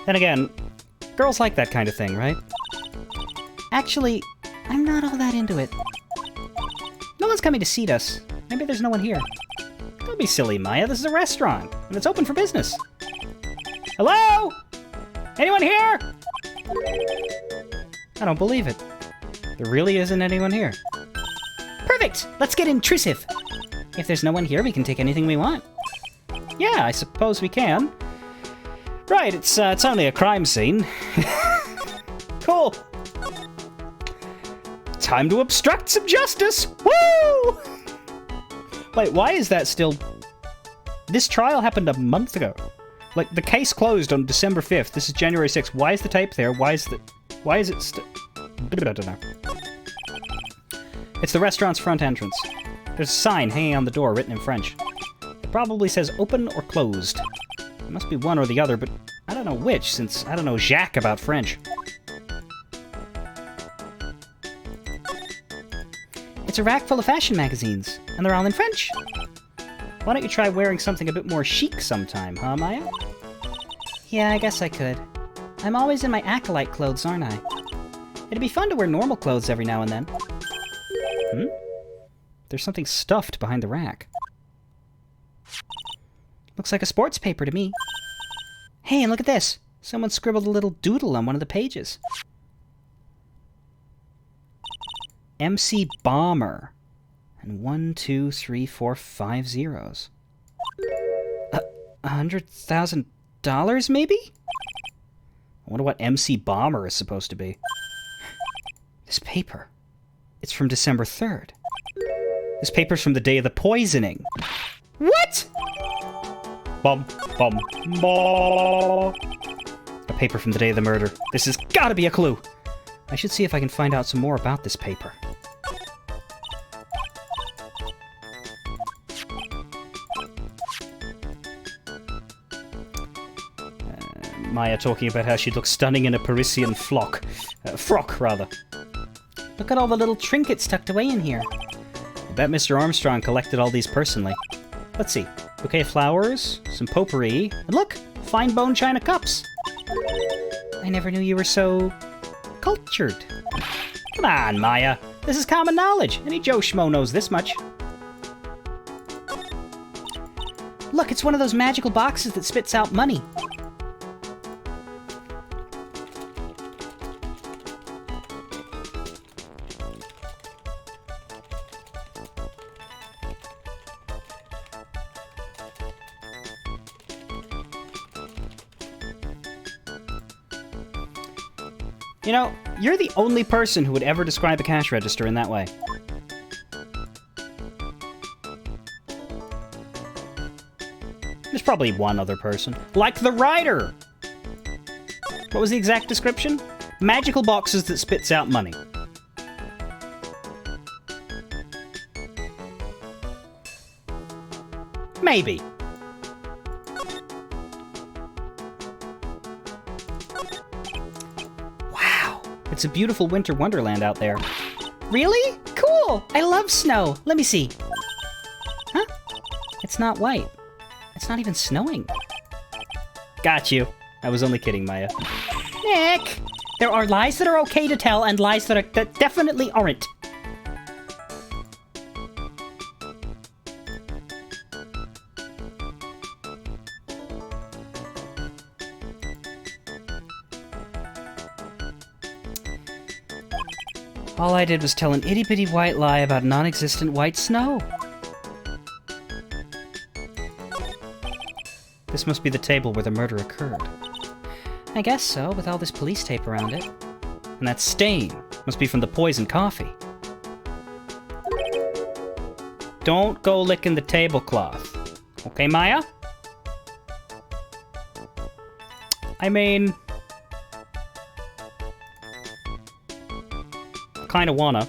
Then again, girls like that kind of thing, right? Actually, I'm not all that into it. No one's coming to seat us. Maybe there's no one here. Don't be silly, Maya. This is a restaurant, and it's open for business. Hello? Anyone here? I don't believe it. There really isn't anyone here. Perfect! Let's get intrusive! If there's no one here, we can take anything we want. Yeah, I suppose we can. Right, it's only a crime scene. Cool. Time to obstruct some justice! Woo! Wait, why is that still... This trial happened a month ago. Like, the case closed on December 5th. This is January 6th. Why is the tape there? Why is it still... I don't know. It's the restaurant's front entrance. There's a sign hanging on the door written in French. It probably says open or closed. It must be one or the other, but I don't know which, since I don't know jack about French. It's a rack full of fashion magazines, and they're all in French. Why don't you try wearing something a bit more chic sometime, huh, Maya? Yeah, I guess I could. I'm always in my acolyte clothes, aren't I? It'd be fun to wear normal clothes every now and then. There's something stuffed behind the rack. Looks like a sports paper to me. Hey, and look at this. Someone scribbled a little doodle on one of the pages. MC Bomber. And 1, 2, 3, 4, 5 zeros. $100,000 maybe? I wonder what MC Bomber is supposed to be. This paper. It's from December 3rd. This paper's from the day of the poisoning. What? Bum, bum, bum. A paper from the day of the murder. This has gotta be a clue. I should see if I can find out some more about this paper. Maya talking about how she'd look stunning in a Parisian frock, rather. Look at all the little trinkets tucked away in here. I bet Mr. Armstrong collected all these personally. Let's see. Bouquet of flowers, some potpourri, and look! Fine bone china cups! I never knew you were so... cultured. Come on, Maya. This is common knowledge. Any Joe Schmo knows this much. Look, it's one of those magical boxes that spits out money. You know, you're the only person who would ever describe a cash register in that way. There's probably one other person. Like the writer! What was the exact description? Magical boxes that spits out money. Maybe. It's a beautiful winter wonderland out there. Really? Cool! I love snow. Let me see. Huh? It's not white. It's not even snowing. Got you. I was only kidding, Maya. Nick! There are lies that are okay to tell and lies that definitely aren't. All I did was tell an itty-bitty white lie about non-existent white snow. This must be the table where the murder occurred. I guess so, with all this police tape around it. And that stain must be from the poisoned coffee. Don't go licking the tablecloth. Okay, Maya? I mean... kinda wanna.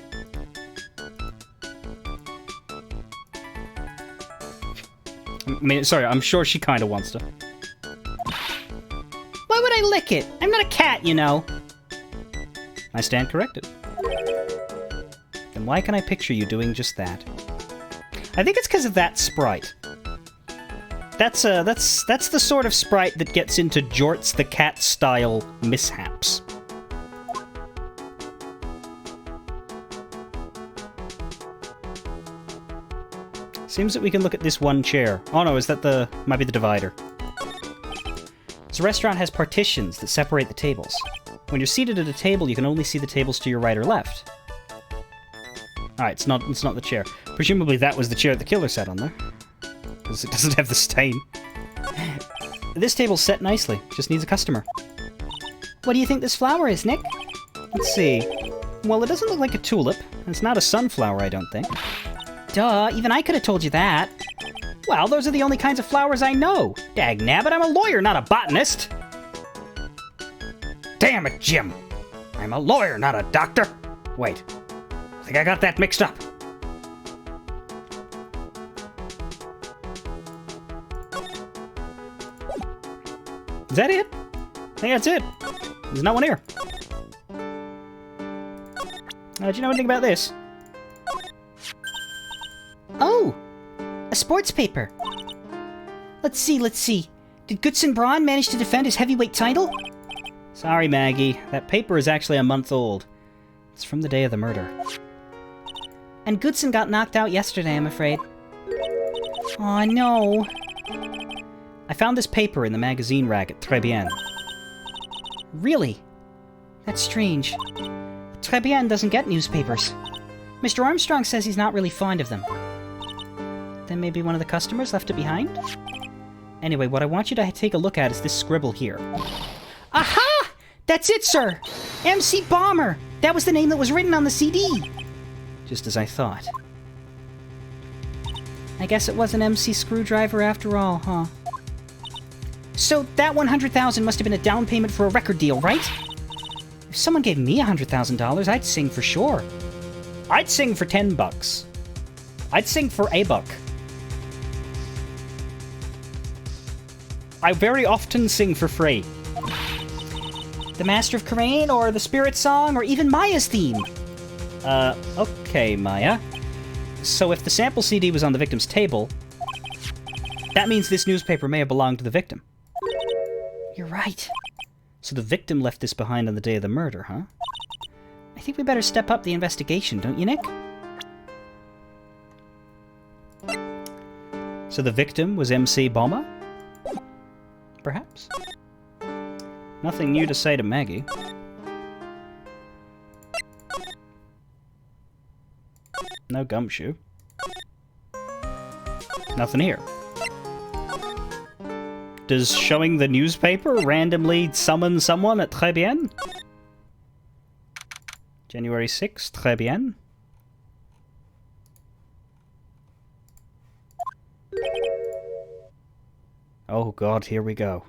I mean, sorry, I'm sure she kinda wants to. Why would I lick it? I'm not a cat, you know. I stand corrected. Then why can I picture you doing just that? I think it's because of that sprite. That's the sort of sprite that gets into Jorts the Cat style mishaps. Seems that we can look at this one chair. Oh no, is that might be the divider. This restaurant has partitions that separate the tables. When you're seated at a table, you can only see the tables to your right or left. Alright, it's not the chair. Presumably that was the chair the killer sat on there. Because it doesn't have the stain. This table's set nicely, just needs a customer. What do you think this flower is, Nick? Let's see. Well, it doesn't look like a tulip, and it's not a sunflower, I don't think. Duh, even I could have told you that. Well, those are the only kinds of flowers I know. Dagnabbit, I'm a lawyer, not a botanist. Damn it, Jim. I'm a lawyer, not a doctor. Wait, I think I got that mixed up. Is that it? I think that's it. There's no one here. Do you know anything about this? Oh! A sports paper. Let's see. Did Goodson Braun manage to defend his heavyweight title? Sorry, Maggie. That paper is actually a month old. It's from the day of the murder. And Goodson got knocked out yesterday, I'm afraid. Aw, no. I found this paper in the magazine rack at Tribulations. Really? That's strange. Tribulations doesn't get newspapers. Mr. Armstrong says he's not really fond of them. Then maybe one of the customers left it behind? Anyway, what I want you to take a look at is this scribble here. Aha! That's it, sir! MC Bomber! That was the name that was written on the CD! Just as I thought. I guess it was an MC Screwdriver after all, huh? So that $100,000 must have been a down payment for a record deal, right? If someone gave me $100,000, I'd sing for sure. I'd sing for $10. I'd sing for $1. I very often sing for free. The Master of Karain, or the Spirit Song, or even Maya's theme. Okay, Maya. So if the sample CD was on the victim's table, that means this newspaper may have belonged to the victim. You're right. So the victim left this behind on the day of the murder, huh? I think we better step up the investigation, don't you, Nick? So the victim was MC Bomber? Perhaps? Nothing new to say to Maggie. No gumshoe. Nothing here. Does showing the newspaper randomly summon someone at Très Bien? January 6th, Très Bien. Oh god, here we go.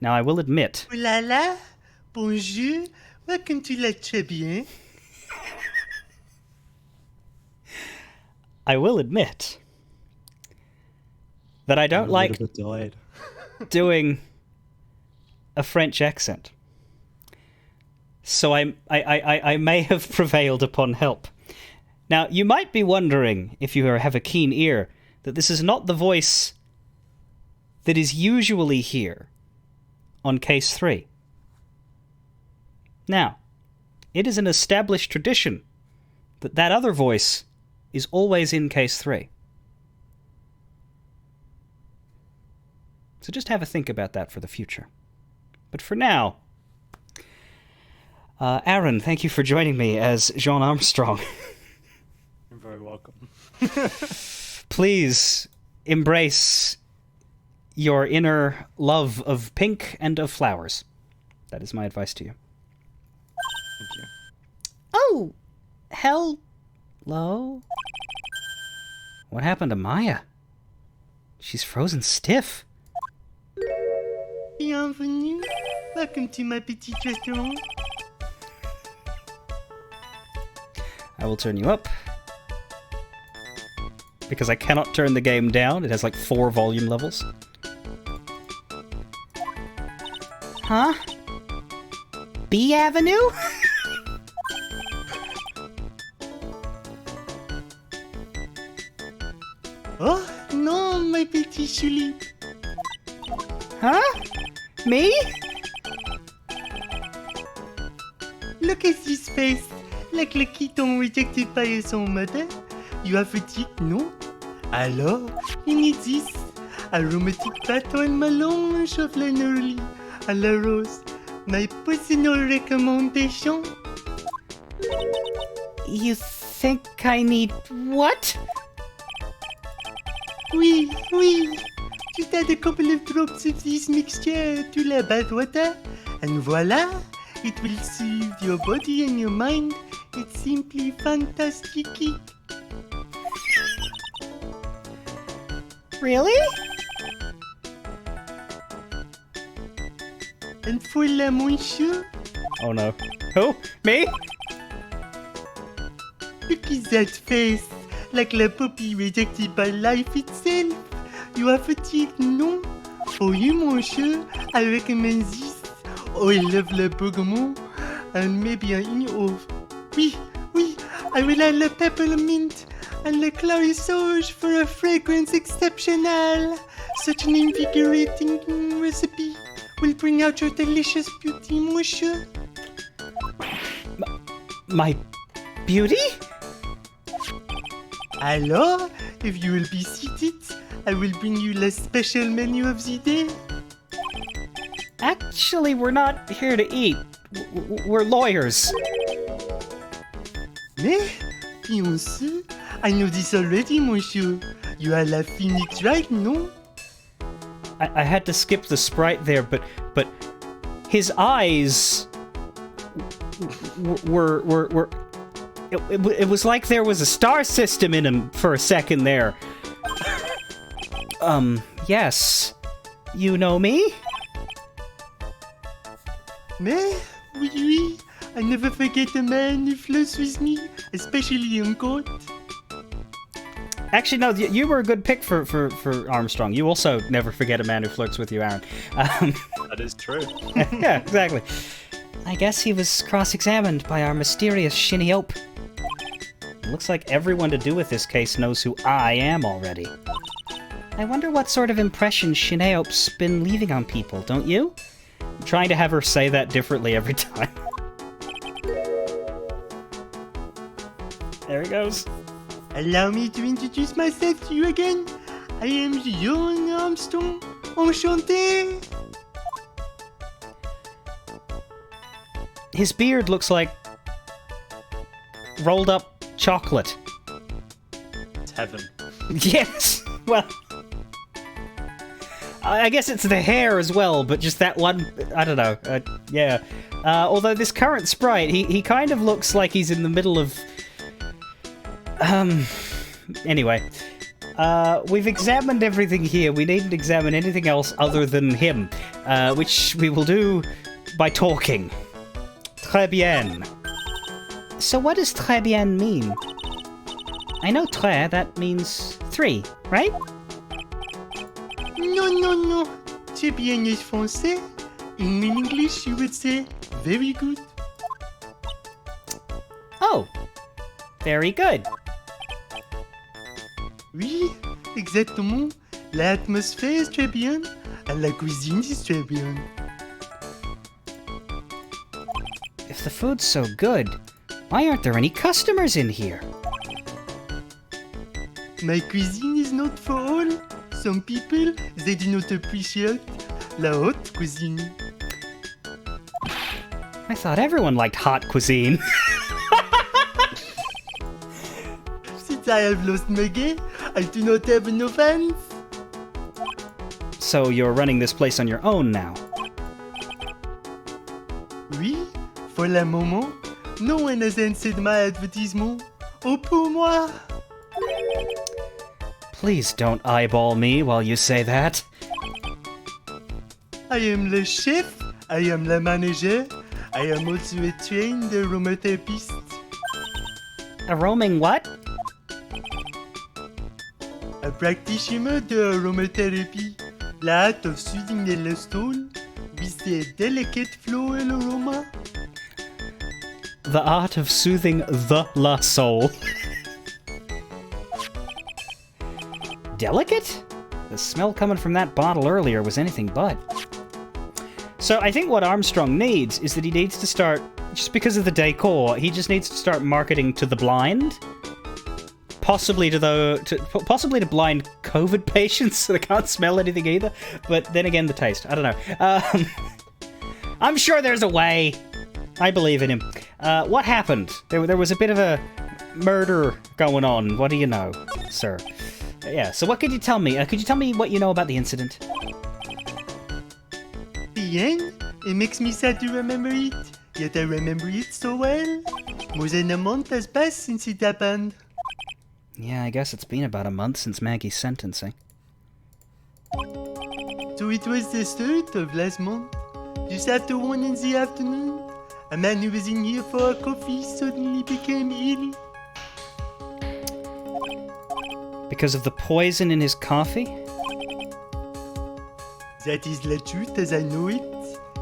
Now I will admit... Oh là là, bonjour, welcome to La Très Bien. I will admit that I don't like doing a French accent. So I may have prevailed upon help. Now, you might be wondering, if you have a keen ear, that this is not the voice that is usually here on Case 3. Now, it is an established tradition that that other voice is always in Case 3. So just have a think about that for the future. But for now, Aaron, thank you for joining me as Jean Armstrong. You're very welcome. Please embrace your inner love of pink and of flowers. That is my advice to you. Thank you. Oh! Hello? What happened to Maya? She's frozen stiff. Bienvenue, welcome to my petit restaurant. I will turn you up. Because I cannot turn the game down. It has like 4 volume levels. Huh? B Avenue? Oh, non, my petit Chuli. Huh? Me? Look at his face, like le kitten rejected by son mother. You have fatigue, no? Alors, you need this. Aromatic baton melange of Lennerly à la rose. My personal recommendation. You think I need what? Oui, oui. Just add a couple of drops of this mixture to la bath water, and voila, it will soothe your body and your mind. It's simply fantastic. Really? And voila, mon chou. Oh no. Who? Me? Look at that face, like la puppy rejected by life itself. You are fatigued, no? For you, mon chou, I recommend this. Oh, I love le bergamot, and maybe an of. Oui, oui, I will add le peppermint and le clary sauge for a fragrance exceptional. Such an invigorating recipe will bring out your delicious beauty, mon chou. My beauty? Alors, if you will be seated, I will bring you the special menu of the day. Actually, we're not here to eat. We're lawyers. Mais, fiancé, I know this already, monsieur. You are la Phoenix Wright, no? I had to skip the sprite there, but his eyes were it was like there was a star system in him for a second there. Yes. You know me? Mais, oui, oui, I never forget a man who flirts with me, especially in court. Actually, no, you were a good pick for Armstrong. You also never forget a man who flirts with you, Aaron. That is true. Yeah, exactly. I guess he was cross-examined by our mysterious Shinny Ope. Looks like everyone to do with this case knows who I am already. I wonder what sort of impression Shineope's been leaving on people, don't you? I'm trying to have her say that differently every time. There he goes. Allow me to introduce myself to you again. I am young Armstrong. Enchanté. His beard looks like rolled up chocolate. It's heaven. Yes. Well, I guess it's the hair as well, but just that one. I don't know. Yeah. Although this current sprite, he kind of looks like he's in the middle of. Anyway, we've examined everything here. We needn't examine anything else other than him, which we will do by talking. Très bien. So what does très bien mean? I know très, that means 3, right? Non, non, non. Très bien is français. In English, you would say very good. Oh, very good. Oui, exactement. L'atmosphère est très bien, et la cuisine is très bien. If the food's so good, why aren't there any customers in here? My cuisine is not for all. Some people, they do not appreciate la haute cuisine. I thought everyone liked hot cuisine. Since I have lost my game, I do not have no fans. So you're running this place on your own now. Oui, for le moment, no one has answered my advertisement. Oh, pour moi! Please don't eyeball me while you say that. I am le chef, I am le manager, I am also a trained aromatherapist. A roaming what? A practitioner de aromatherapy, the art of soothing the soul with a delicate floral aroma. The art of soothing the la soul. Delicate? The smell coming from that bottle earlier was anything but. So I think what Armstrong needs is that he needs to start, just because of the decor, he just needs to start marketing to the blind. Possibly to blind COVID patients so they can't smell anything either. But then again, the taste. I don't know. I'm sure there's a way. I believe in him. What happened? There was a bit of a murder going on. What do you know, sir? Yeah, so what could you tell me? Could you tell me what you know about the incident? Bien, it makes me sad to remember it, yet I remember it so well. More than a month has passed since it happened. Yeah, I guess it's been about a month since Maggie's sentencing. So it was the 3rd of last month, just after 1 in the afternoon. A man who was in here for a coffee suddenly became ill. Because of the poison in his coffee? That is the truth as I know it.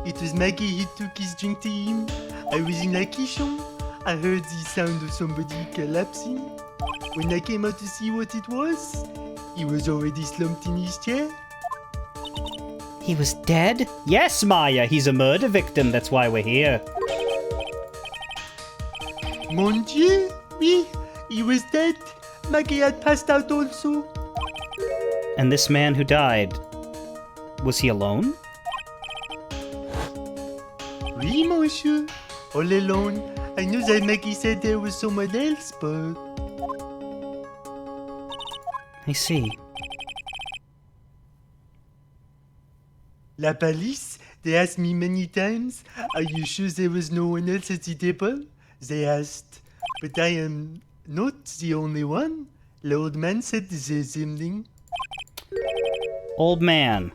It was Maggie who took his drink to him. I was in the kitchen. I heard the sound of somebody collapsing. When I came out to see what it was, he was already slumped in his chair. He was dead? Yes, Maya, he's a murder victim, that's why we're here. Mon Dieu! Oui, he was dead. Maggie had passed out also. And this man who died, was he alone? Oui, monsieur. All alone. I know that Maggie said there was someone else, but... I see. La police, they asked me many times, are you sure there was no one else at the table? They asked. But I am not the only one. The old man said the same thing. Old man.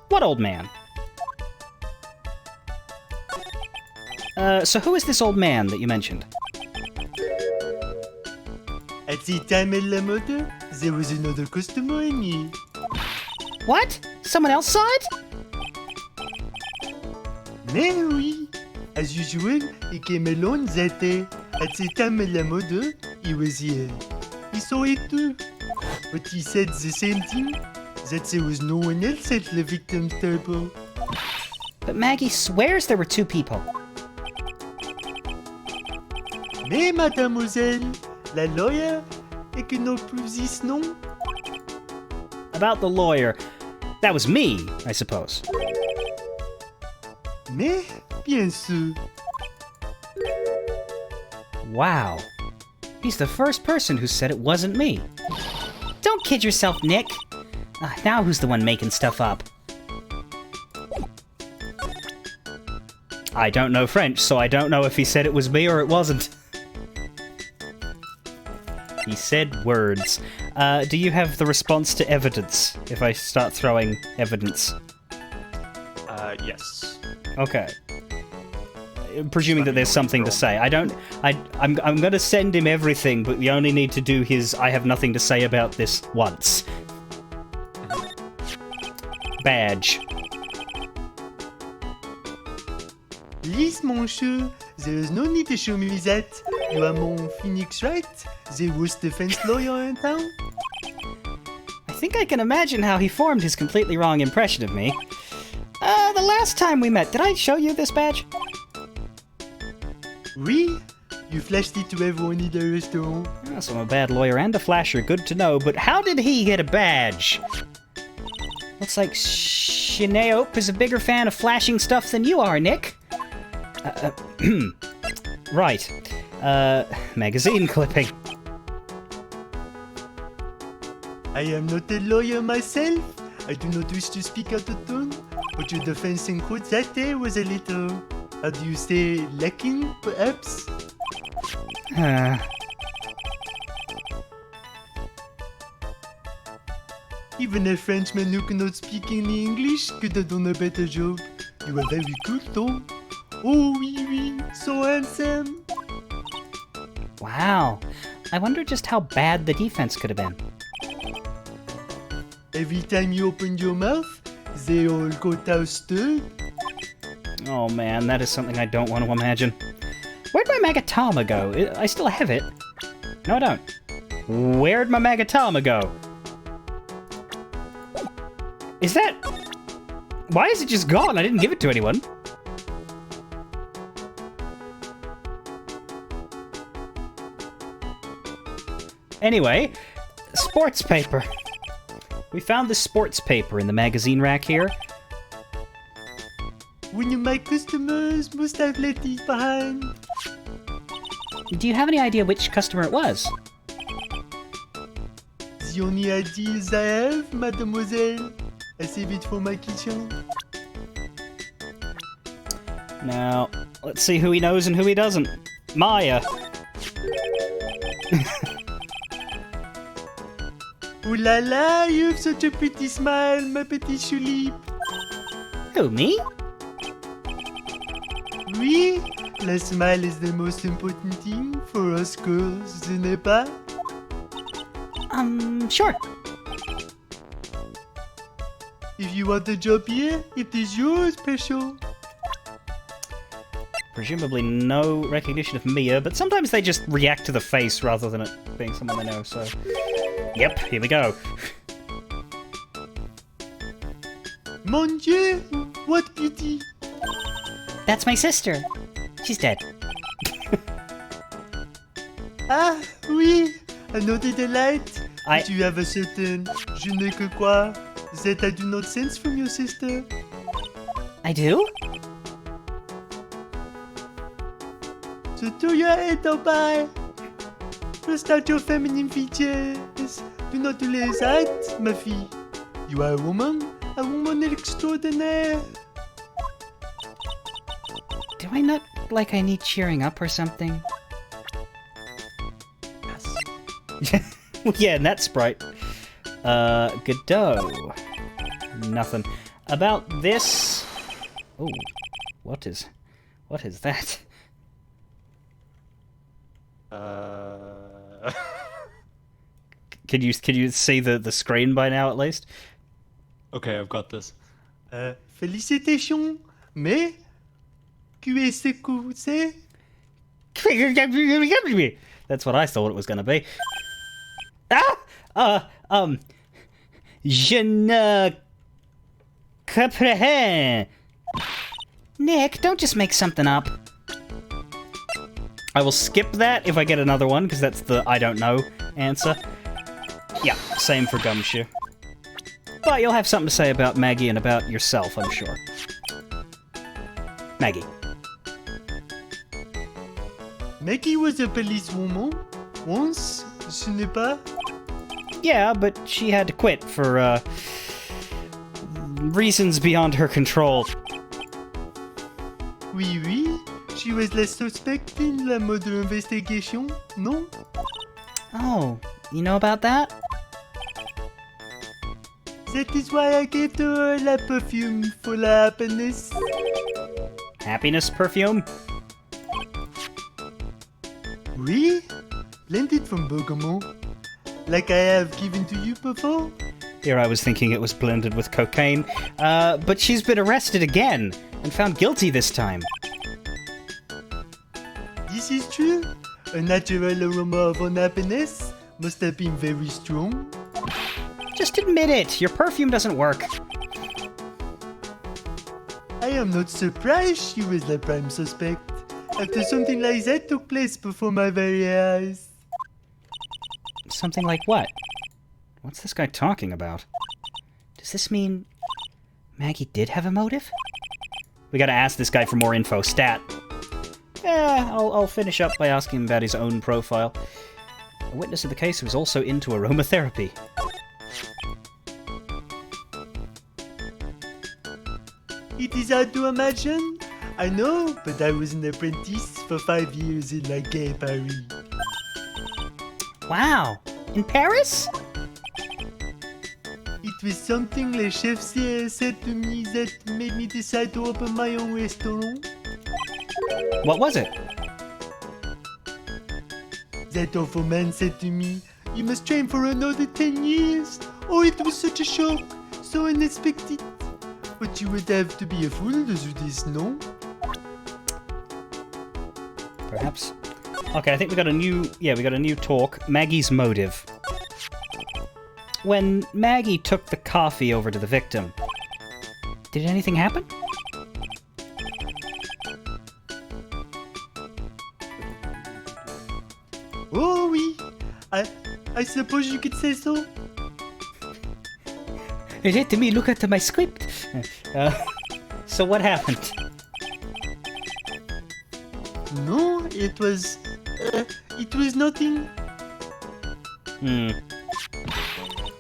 What old man? So who is this old man that you mentioned? At the time at La Mode, there was another customer in here. What? Someone else saw it? Mais oui, as usual, he came alone that day. At the time at La Mode, he was here. He saw it too. But he said the same thing, that there was no one else at the victim's table. But Maggie swears there were two people. Mais mademoiselle, la lawyer, et que no plus this nom. About the lawyer. That was me, I suppose. Mais, bien sûr. Wow. He's the first person who said it wasn't me. Don't kid yourself, Nick. Now who's the one making stuff up? I don't know French, so I don't know if he said it was me or it wasn't. He said words. Do you have the response to evidence if I start throwing evidence? Yes. Okay. Presuming that there's something to say. I'm gonna send him everything, but we only need to do his I have nothing to say about this once. Badge. Please, monsieur, there is no need to show me that. You are mon Phoenix Wright, the worst defense lawyer in town. I think I can imagine how he formed his completely wrong impression of me. The last time we met, did I show you this badge? Oui, you flashed it to everyone in the restaurant. Oh, so I'm a bad lawyer and a flasher, good to know, but how did he get a badge? Looks like Shineope is a bigger fan of flashing stuff than you are, Nick. Right. Magazine clipping. I am not a lawyer myself. I do not wish to speak out of turn, but your defense in court that day was a little, how do you say, lacking, perhaps? Even a Frenchman who cannot speak any English could have done a better job. You are very cool, though. Oh, oui, oui, so handsome. Wow. I wonder just how bad the defense could have been. Every time you opened your mouth, they all got ousted. Oh man, that is something I don't want to imagine. Where'd my Magatama go? I still have it. No, I don't. Where'd my Magatama go? Is that... Why is it just gone? I didn't give it to anyone. Anyway, sports paper. We found this sports paper in the magazine rack here. One of my customers must have left it behind. Do you have any idea which customer it was? The only ideas I have, mademoiselle. I save it for my kitchen. Now, let's see who he knows and who he doesn't. Maya. Ooh la la, you have such a pretty smile, my petit tulip. Who, me? Oui, la smile is the most important thing for us girls, ce n'est pas? Sure. If you want a job here, it is yours, special. Presumably no recognition of Mia, but sometimes they just react to the face rather than it being someone they know, so... Yep, here we go. Mon Dieu, what beauty! That's my sister. She's dead. Ah, oui, another delight. I- But you have a certain je ne que quoi that I do not sense from your sister. I do? So to your head, oh bye. Rest out your feminine features. Do not delay that, ma fille. You are a woman extraordinaire. Do I not like I need cheering up or something? Yeah, and that sprite. Godot. Nothing. About this... Oh, what is that? Can you see the screen by now at least? Okay, I've got this. Félicitations, mais qu'est-ce que c'est? That's what I thought it was going to be. Je ne comprends. Nick, don't just make something up. I will skip that if I get another one, because that's the I don't know answer. Yeah, same for Gumshoe. But you'll have something to say about Maggie and about yourself, I'm sure. Maggie. Maggie was a policewoman once, ce n'est pas? Yeah, but she had to quit for, reasons beyond her control. Oui, oui. She was less suspect in la murder investigation, non? Oh, you know about that? That is why I gave to her la perfume for la happiness. Happiness perfume? Oui, blended from bergamot, like I have given to you before. Here I was thinking it was blended with cocaine. But she's been arrested again, and found guilty this time. This is true. A natural aroma of unhappiness must have been very strong. Just admit it, your perfume doesn't work. I am not surprised she was the prime suspect, after something like that took place before my very eyes. Something like what? What's this guy talking about? Does this mean Maggie did have a motive? We gotta ask this guy for more info. Stat. Yeah, I'll finish up by asking him about his own profile. A witness of the case was also into aromatherapy. It is hard to imagine. I know, but I was an apprentice for 5 years in La Gay Paris. Wow, in Paris? It was something le chef said to me that made me decide to open my own restaurant. What was it? That awful man said to me, "You must train for another 10 years." Oh, it was such a shock, so unexpected. But you would have to be a fool to do this, no? Perhaps. Okay, I think we got a new talk. Maggie's motive. When Maggie took the coffee over to the victim, did anything happen? Oh, oui. I suppose you could say so. Let me look at my script. So what happened? No, it was nothing.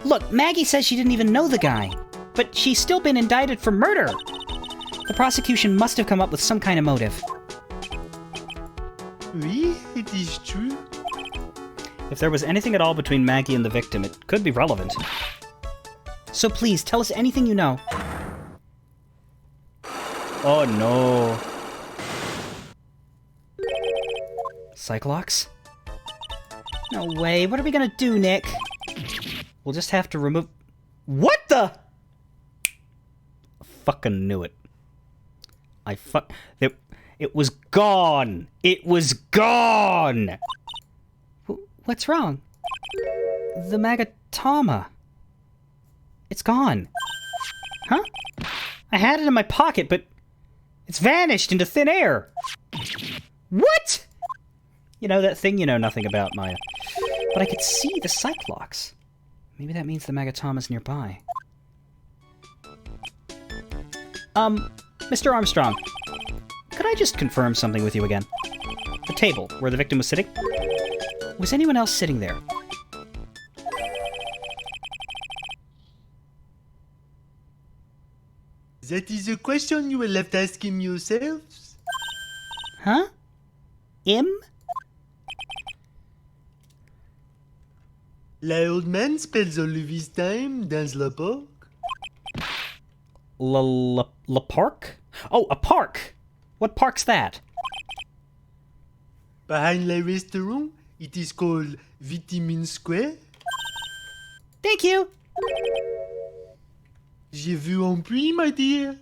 Look, Maggie says she didn't even know the guy, but she's still been indicted for murder. The prosecution must have come up with some kind of motive. Oui, it is true. If there was anything at all between Maggie and the victim, it could be relevant. So please, tell us anything you know. Oh no. Cyclox? No way, what are we gonna do, Nick? We'll just have to remove... What the? I fucking knew it. It was gone! It was gone! What's wrong? The Magatama. It's gone. Huh? I had it in my pocket, but it's vanished into thin air. What? You know, that thing you know nothing about, Maya. But I could see the Cyclox. Maybe that means the Magatama's nearby. Mr. Armstrong, could I just confirm something with you again? The table where the victim was sitting? Was anyone else sitting there? That is a question you will have to ask him yourselves. Huh? Him? The old man spends all of his time dans le parc. La park? Oh, a park! What park's that? Behind the restaurant, it is called Vitamin Square. Thank you! Je vous en prie, my dear.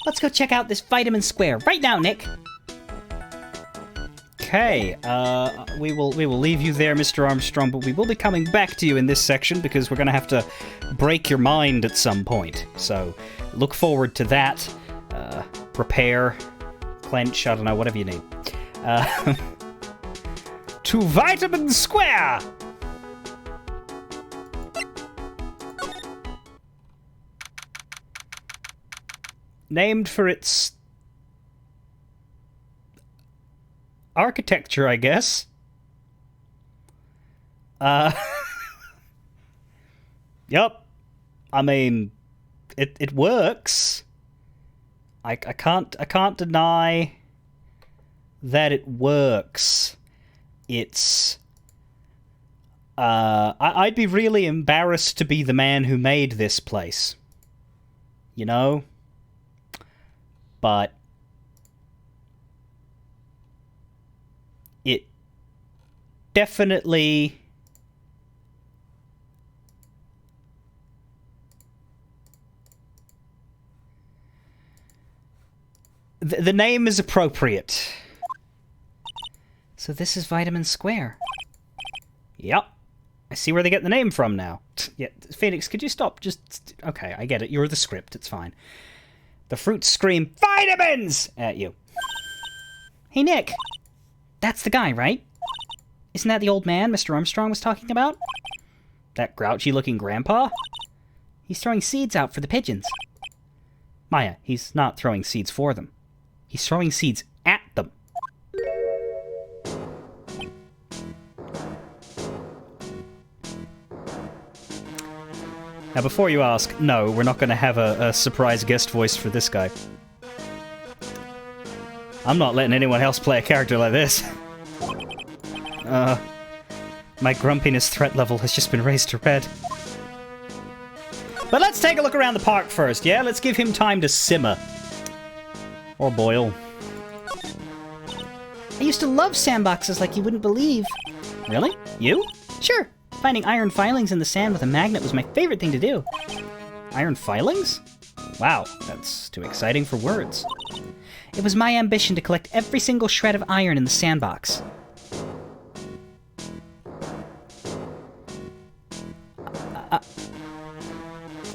Let's go check out this Vitamin Square right now, Nick. Okay, we will leave you there, Mr. Armstrong, but we will be coming back to you in this section because we're going to have to break your mind at some point. So, look forward to that. Prepare, clench, I don't know, whatever you need. To Vitamin Square! Named for its architecture, I guess. Yep. I mean, it works. I can't deny that it works. It's I'd be really embarrassed to be the man who made this place. You know? But it definitely the name is appropriate. So this is Vitamin Square. Yep. I see where they get the name from now. Yeah, Phoenix, could you stop? Just okay, I get it. You're the script. It's fine. The fruits scream vitamins at you. Hey, Nick. That's the guy, right? Isn't that the old man Mr. Armstrong was talking about? That grouchy-looking grandpa? He's throwing seeds out for the pigeons. Maya, he's not throwing seeds for them. He's throwing seeds at them. Now, before you ask, no, we're not going to have a surprise guest voice for this guy. I'm not letting anyone else play a character like this. My grumpiness threat level has just been raised to red. But let's take a look around the park first, yeah? Let's give him time to simmer. Or boil. I used to love sandboxes like you wouldn't believe. Really? You? Sure. Finding iron filings in the sand with a magnet was my favorite thing to do. Iron filings? Wow, that's too exciting for words. It was my ambition to collect every single shred of iron in the sandbox.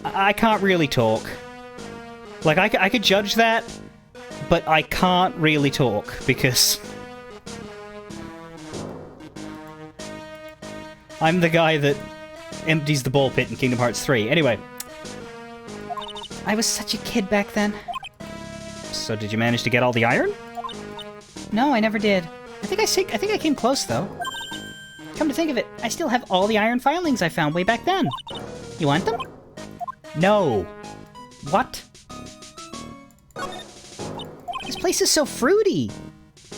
I can't really talk. Like, I could judge that, but I can't really talk, because I'm the guy that empties the ball pit in Kingdom Hearts 3. Anyway. I was such a kid back then. So did you manage to get all the iron? No, I never did. I think I came close, though. Come to think of it, I still have all the iron filings I found way back then. You want them? No. What? This place is so fruity.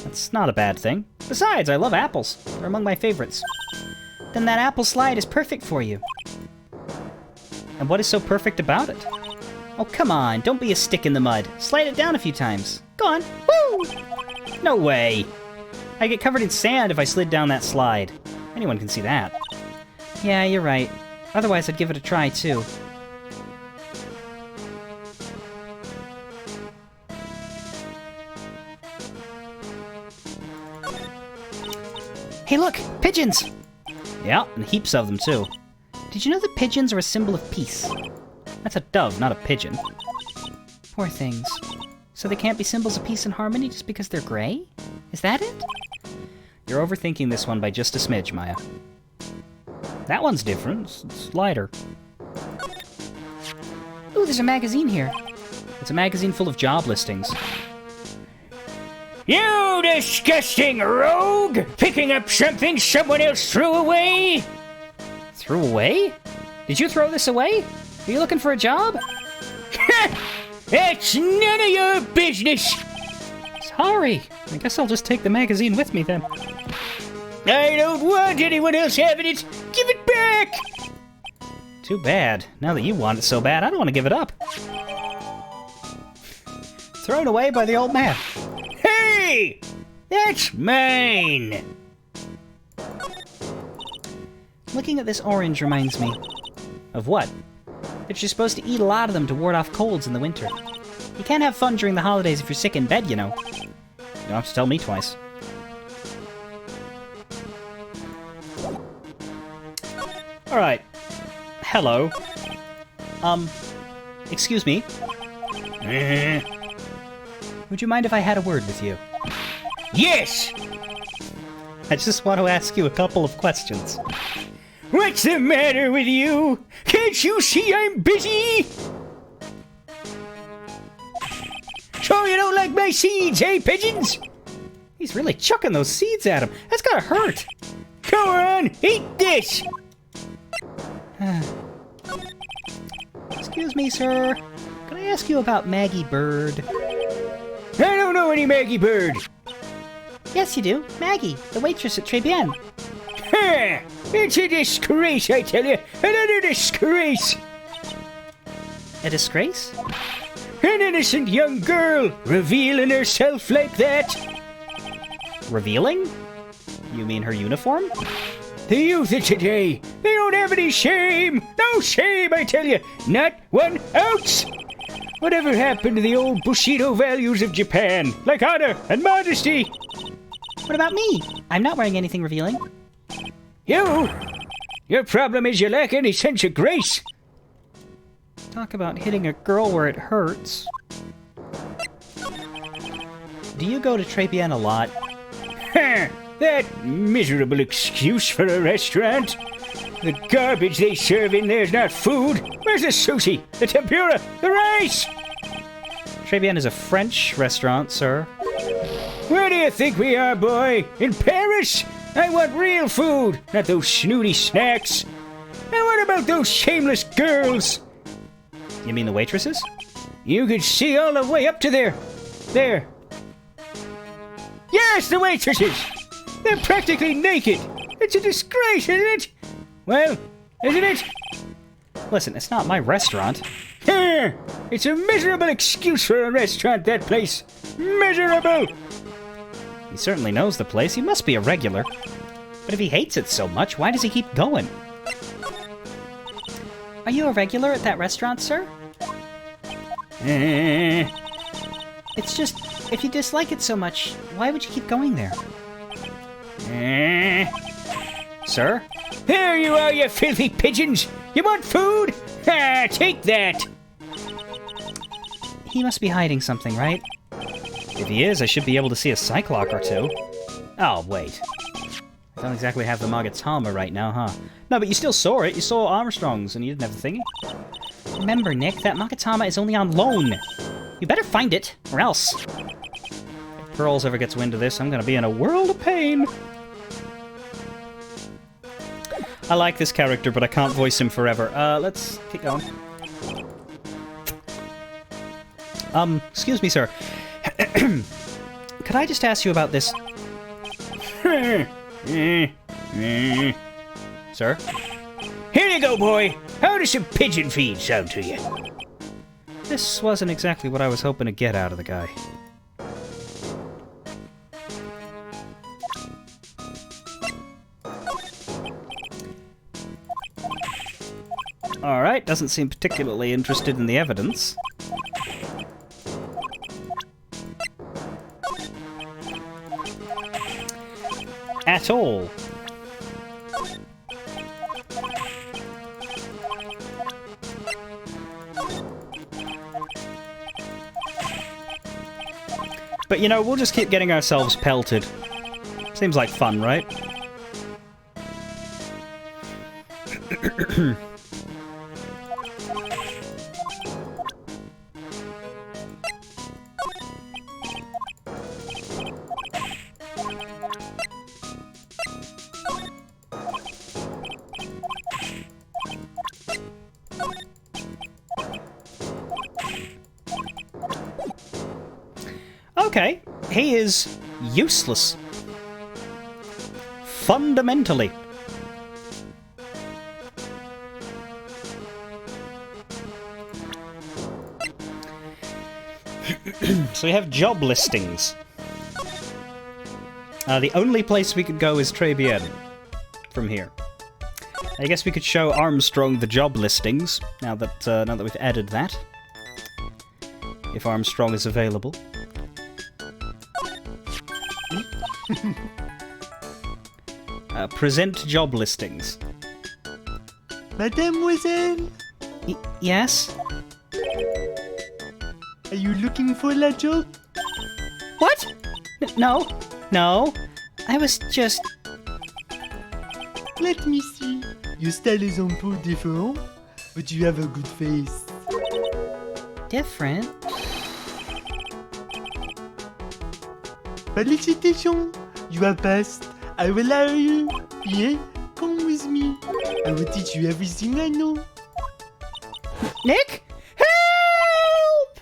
That's not a bad thing. Besides, I love apples. They're among my favorites. Then that apple slide is perfect for you. And what is so perfect about it? Oh, come on, don't be a stick in the mud. Slide it down a few times. Go on. Woo! No way. I'd get covered in sand if I slid down that slide. Anyone can see that. Yeah, you're right. Otherwise, I'd give it a try, too. Hey, look! Pigeons! Yeah, and heaps of them, too. Did you know that pigeons are a symbol of peace? That's a dove, not a pigeon. Poor things. So they can't be symbols of peace and harmony just because they're gray? Is that it? You're overthinking this one by just a smidge, Maya. That one's different. It's lighter. Ooh, there's a magazine here. It's a magazine full of job listings. You disgusting rogue! Picking up something someone else threw away? Threw away? Did you throw this away? Are you looking for a job? That's none of your business! Sorry. I guess I'll just take the magazine with me then. I don't want anyone else having it! Give it back! Too bad. Now that you want it so bad, I don't want to give it up. Thrown away by the old man. Hey! That's mine! Looking at this orange reminds me. Of what? That you're supposed to eat a lot of them to ward off colds in the winter. You can't have fun during the holidays if you're sick in bed, you know. You don't have to tell me twice. Alright. Hello. Excuse me. Would you mind if I had a word with you? Yes! I just want to ask you a couple of questions. What's the matter with you? Can't you see I'm busy? So you don't like my seeds, eh, pigeons? He's really chucking those seeds at him. That's gotta hurt. Go on, eat this! Excuse me, sir. Can I ask you about Maggie Bird? I don't know any Maggie Bird. Yes, you do. Maggie, the waitress at Tribulations. Ha! It's a disgrace, I tell you. Another disgrace. A disgrace? An innocent young girl revealing herself like that. Revealing? You mean her uniform? The youth of today, they don't have any shame. No shame, I tell you. Not 1 ounce. Whatever happened to the old Bushido values of Japan, like honor and modesty? What about me? I'm not wearing anything revealing. Your problem is you lack any sense of grace. Talk about hitting a girl where it hurts. Do you go to Tribulations a lot? Ha! That miserable excuse for a restaurant. The garbage they serve in there's not food. Where's the sushi, the tempura, the rice? Tribulations is a French restaurant, sir. Where do you think we are, boy? In Paris? I want real food, not those snooty snacks. And what about those shameless girls? You mean the waitresses? You could see all the way up to there. There. Yes, the waitresses! They're practically naked. It's a disgrace, isn't it? Well, isn't it? Listen, it's not my restaurant. It's a miserable excuse for a restaurant, that place. Miserable! He certainly knows the place. He must be a regular. But if he hates it so much, why does he keep going? Are you a regular at that restaurant, sir? It's just, if you dislike it so much, why would you keep going there? Sir? There you are, you filthy pigeons! You want food? Ah, take that! He must be hiding something, right? If he is, I should be able to see a Cyclock or two. Oh, wait. I don't exactly have the Magatama right now, huh? No, but you still saw it. You saw Armstrong's and you didn't have the thingy. Remember, Nick, that Magatama is only on loan. You better find it, or else. If Pearls ever gets wind of this, I'm gonna be in a world of pain. I like this character, but I can't voice him forever. Let's keep going. Excuse me, sir. Could I just ask you about this? Sir? Here you go, boy! How does some pigeon feed sound to you? This wasn't exactly what I was hoping to get out of the guy. Alright, doesn't seem particularly interested in the evidence. At all. But you know, we'll just keep getting ourselves pelted. Seems like fun, right? Okay, he is useless. Fundamentally. So we have job listings. The only place we could go is Tribulations from here. I guess we could show Armstrong the job listings now that we've added that. If Armstrong is available. Present job listings. Mademoiselle, Yes? are you looking for a job? What? No. No. I was just... Let me see. Your style is un peu différent, but you have a good face. different. Felicitations, you have passed. I will hire you. Yeah, come with me. I will teach you everything I know. Nick? Help!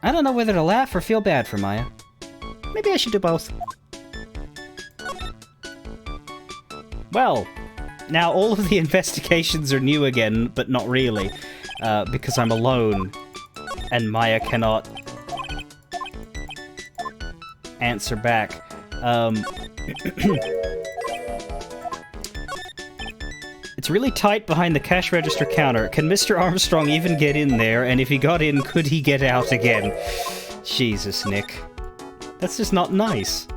I don't know whether to laugh or feel bad for Maya. Maybe I should do both. Well, now all of the investigations are new again, but not really, because I'm alone, and Maya cannot answer back. It's really tight behind the cash register counter. Can Mr. Armstrong even get in there? And if he got in, could he get out again? Jesus, Nick. That's just not nice.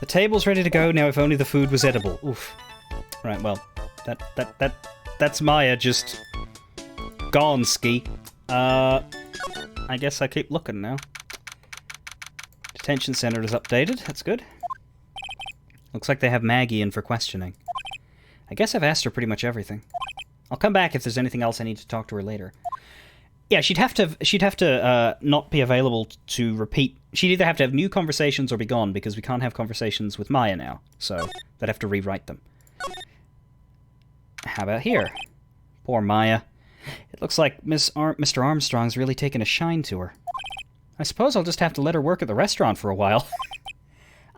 The table's ready to go now if only the food was edible. Oof. Right, well, that's Maya just gone ski. I guess I keep looking now. Detention center is updated. That's good. Looks like they have Maggie in for questioning. I guess I've asked her pretty much everything. I'll come back if there's anything else I need to talk to her later. Yeah, she'd have to not be available to repeat. She'd either have to have new conversations or be gone, because we can't have conversations with Maya now. So they'd have to rewrite them. How about here? Poor Maya. It looks like Mr. Armstrong's really taken a shine to her. I suppose I'll just have to let her work at the restaurant for a while.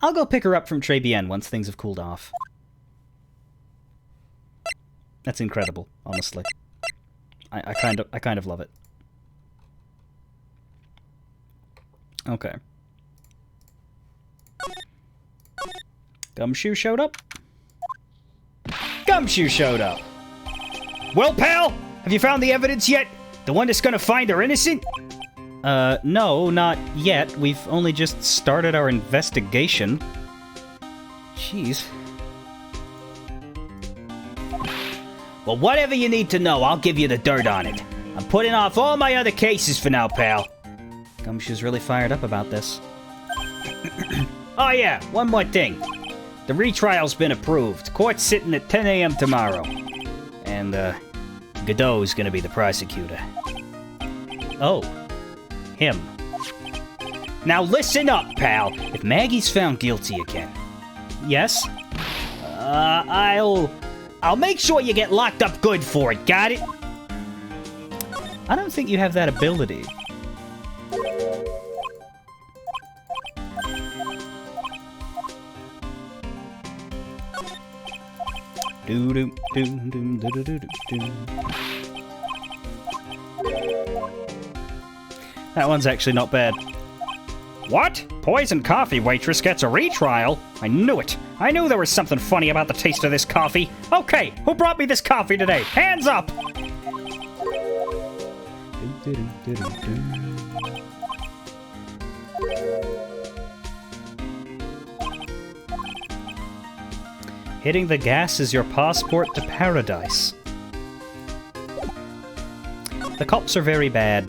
I'll go pick her up from Tribulations once things have cooled off. That's incredible, honestly. I kind of love it. Okay. Gumshoe showed up? Gumshoe showed up! Well, pal! Have you found the evidence yet? The one that's gonna find her innocent? No, not yet. We've only just started our investigation. Jeez. Well, whatever you need to know, I'll give you the dirt on it. I'm putting off all my other cases for now, pal. Gumshoe's really fired up about this. Oh yeah, one more thing. The retrial's been approved. Court's sitting at 10 a.m. tomorrow. And, Godot's gonna be the prosecutor. Oh. Him. Now listen up, pal. If Maggie's found guilty again... Yes? I'll make sure you get locked up good for it, got it? I don't think you have that ability. That one's actually not bad. What? Poison coffee waitress gets a retrial? I knew it. I knew there was something funny about the taste of this coffee. Okay, who brought me this coffee today? Hands up! Hitting the gas is your passport to paradise. The cops are very bad.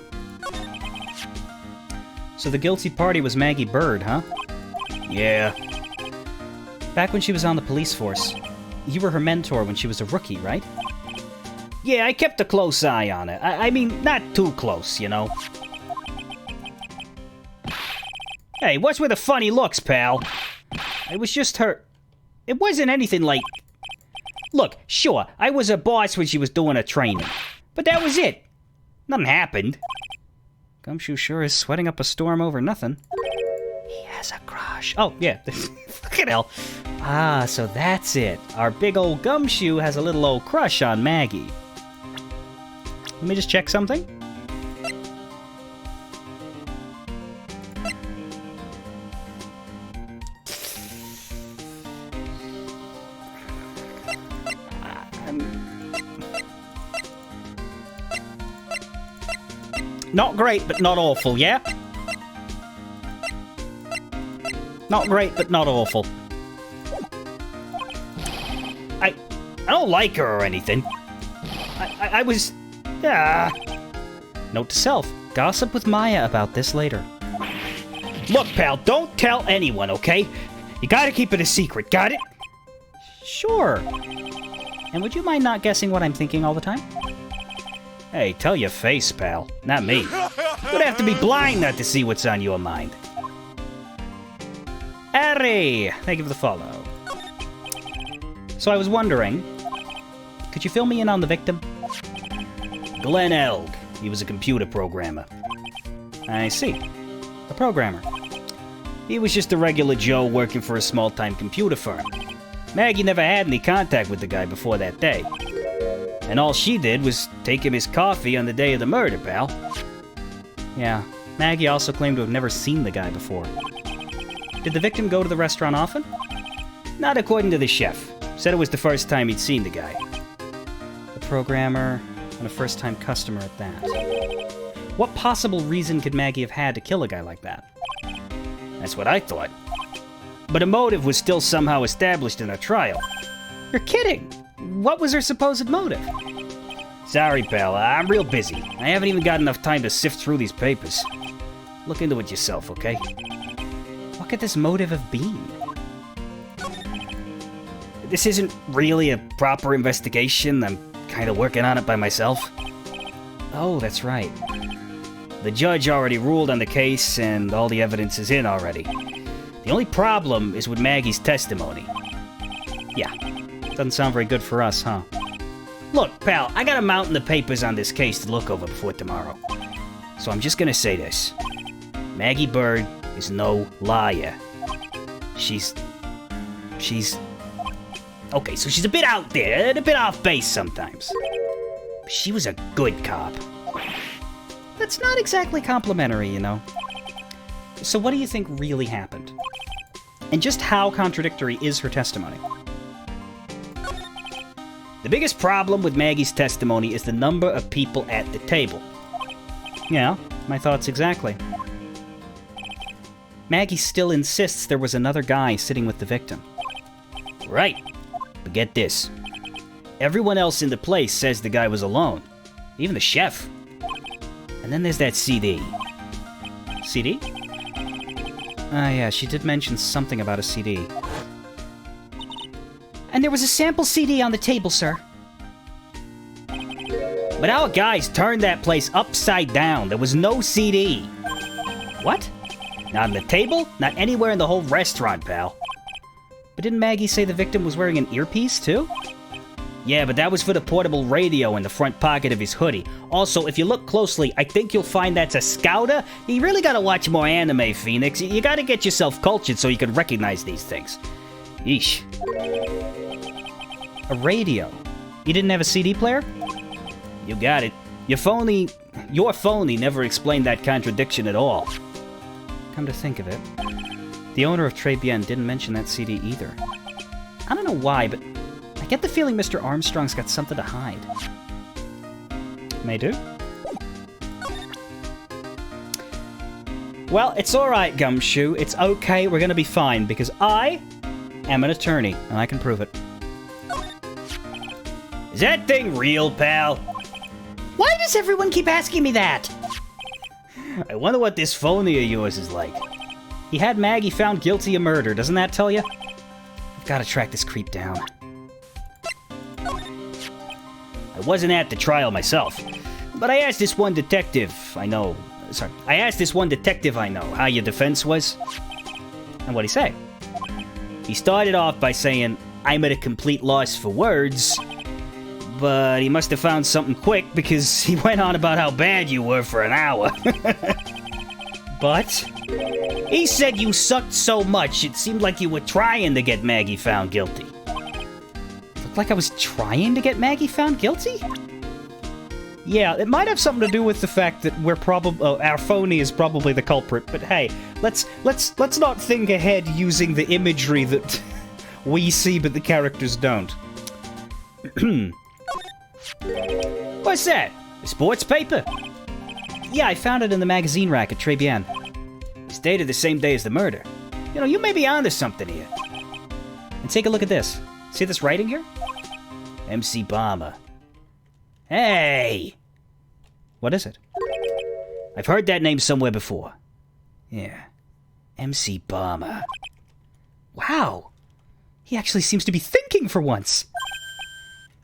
So the guilty party was Maggie Bird, huh? Yeah. Back when she was on the police force. You were her mentor when she was a rookie, right? Yeah, I kept a close eye on it. I mean, not too close, you know. Hey, what's with the funny looks, pal? It was just her... It wasn't anything like... Look, sure, I was her boss when she was doing her training. But that was it. Nothing happened. Gumshoe sure is sweating up a storm over nothing. He has a crush. Oh, yeah. Fucking hell. Ah, so that's it. Our big old Gumshoe has a little old crush on Maggie. Let me just check something. Not great, but not awful, yeah? Not great, but not awful. I don't like her or anything. I was... Note to self. Gossip with Maya about this later. Look, pal, don't tell anyone, okay? You gotta keep it a secret, got it? Sure. And would you mind not guessing what I'm thinking all the time? Hey, tell your face, pal. Not me. You'd have to be blind not to see what's on your mind. Harry! Thank you for the follow. So I was wondering, could you fill me in on the victim? Glenn Elg. He was a computer programmer. I see. A programmer. He was just a regular Joe working for a small-time computer firm. Maggie never had any contact with the guy before that day. And all she did was take him his coffee on the day of the murder, pal. Yeah, Maggie also claimed to have never seen the guy before. Did the victim go to the restaurant often? Not according to the chef. Said it was the first time he'd seen the guy. The programmer, and a first-time customer at that. What possible reason could Maggie have had to kill a guy like that? That's what I thought. But a motive was still somehow established in our trial. You're kidding! What was her supposed motive? Sorry, pal, I'm real busy. I haven't even got enough time to sift through these papers. Look into it yourself, okay? What could this motive have been? This isn't really a proper investigation. I'm kind of working on it by myself. Oh, that's right. The judge already ruled on the case, and all the evidence is in already. The only problem is with Maggie's testimony. Yeah, doesn't sound very good for us, huh? Look, pal, I got a mountain of papers on this case to look over before tomorrow. So I'm just gonna say this. Maggie Bird is no liar. She's... Okay, so she's a bit out there, and a bit off base sometimes. But she was a good cop. That's not exactly complimentary, you know. So what do you think really happened? And just how contradictory is her testimony? The biggest problem with Maggie's testimony is the number of people at the table. Yeah, my thoughts exactly. Maggie still insists there was another guy sitting with the victim. Right. But get this. Everyone else in the place says the guy was alone. Even the chef. And then there's that CD. CD? Ah, yeah, she did mention something about a CD. And there was a sample CD on the table, sir. But our guys turned that place upside down. There was no CD. What? Not on the table, not anywhere in the whole restaurant, pal. But didn't Maggie say the victim was wearing an earpiece, too? Yeah, but that was for the portable radio in the front pocket of his hoodie. Also, if you look closely, I think you'll find that's a scouter. You really gotta watch more anime, Phoenix. You gotta get yourself cultured so you can recognize these things. Yeesh. A radio? You didn't have a CD player? You got it. Your phony never explained that contradiction at all. Come to think of it, the owner of Tribulations didn't mention that CD either. I don't know why, but I get the feeling Mr. Armstrong's got something to hide. May do. Well, it's alright, Gumshoe. It's okay, we're gonna be fine, because I am an attorney, and I can prove it. Is that thing real, pal? Why does everyone keep asking me that? I wonder what this phony of yours is like. He had Maggie found guilty of murder, doesn't that tell you? I've got to track this creep down. I wasn't at the trial myself, but I asked this one detective I know how your defense was. And what'd he say? He started off by saying, I'm at a complete loss for words, but he must have found something quick because he went on about how bad you were for an hour. But? He said you sucked so much it seemed like you were trying to get Maggie found guilty. Looked like I was trying to get Maggie found guilty? Yeah, it might have something to do with the fact that we're probably our phony is probably the culprit. But hey, let's not think ahead using the imagery that we see but the characters don't. What's that? A sports paper? Yeah, I found it in the magazine rack at Tribulations. It's dated the same day as the murder. You know, you may be onto something here. And take a look at this. See this writing here? MC Bomber. Hey! What is it? I've heard that name somewhere before. Yeah. MC Bomber. Wow! He actually seems to be thinking for once.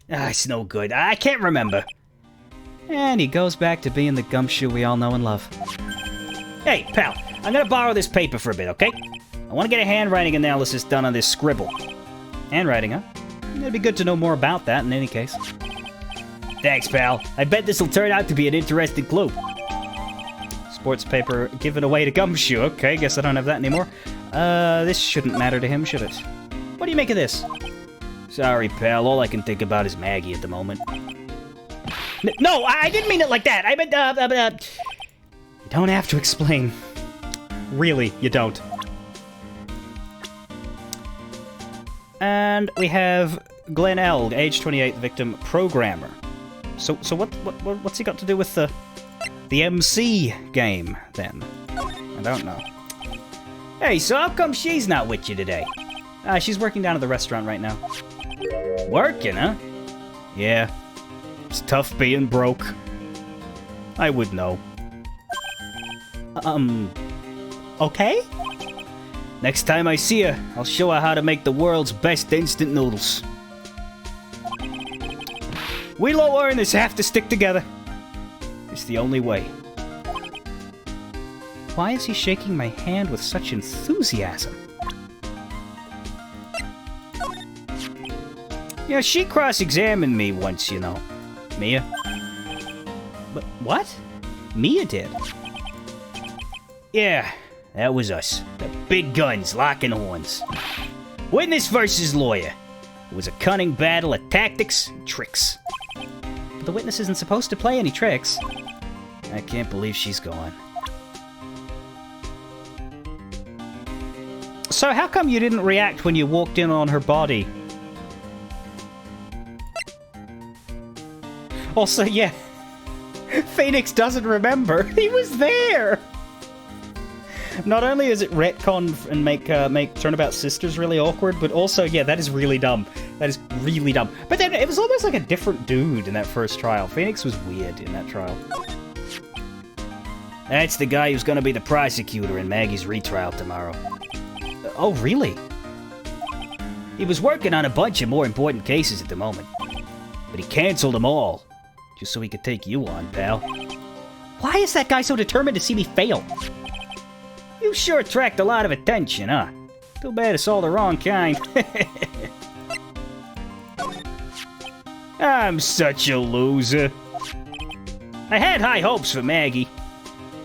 It's no good. I can't remember. And he goes back to being the gumshoe we all know and love. Hey, pal, I'm gonna borrow this paper for a bit, okay? I want to get a handwriting analysis done on this scribble. Handwriting, huh? It'd be good to know more about that in any case. Thanks, pal. I bet this'll turn out to be an interesting clue. Sports paper given away to Gumshoe. Okay, guess I don't have that anymore. This shouldn't matter to him, should it? What do you make of this? Sorry, pal. All I can think about is Maggie at the moment. No, I didn't mean it like that. I meant, You don't have to explain. Really, you don't. And we have Glenn Elg, age 28, victim, programmer. So what's he got to do with the MC game, then? I don't know. Hey, so how come she's not with you today? She's working down at the restaurant right now. Working, huh? Yeah. It's tough being broke. I would know. Okay? Next time I see her, I'll show her how to make the world's best instant noodles. We low earners have to stick together. It's the only way. Why is he shaking my hand with such enthusiasm? Yeah, she cross-examined me once, you know. Mia. But what? Mia did? Yeah, that was us. The big guns locking horns. Witness versus lawyer. It was a cunning battle of tactics and tricks. But the witness isn't supposed to play any tricks. I can't believe she's gone. So how come you didn't react when you walked in on her body? Also, yeah, Phoenix doesn't remember. He was there! Not only is it retcon and make Turnabout sisters really awkward, but also, yeah, that is really dumb. That is really dumb. But then it was almost like a different dude in that first trial. Phoenix was weird in that trial. That's the guy who's gonna be the prosecutor in Maggie's retrial tomorrow. Oh, really? He was working on a bunch of more important cases at the moment. But he canceled them all. Just so he could take you on, pal. Why is that guy so determined to see me fail? You sure attract a lot of attention, huh? Too bad it's all the wrong kind. I'm such a loser. I had high hopes for Maggie.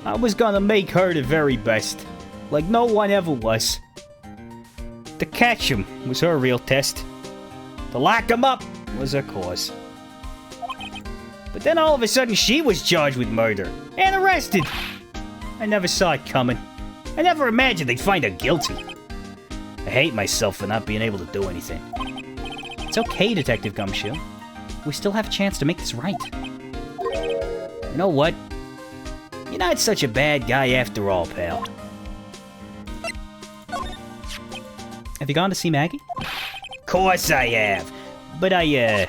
I was gonna make her the very best, like no one ever was. To catch him was her real test. To lock him up was her cause. But then all of a sudden she was charged with murder and arrested. I never saw it coming. I never imagined they'd find her guilty. I hate myself for not being able to do anything. It's okay, Detective Gumshoe. We still have a chance to make this right. You know what? You're not such a bad guy after all, pal. Have you gone to see Maggie? Of course I have. But I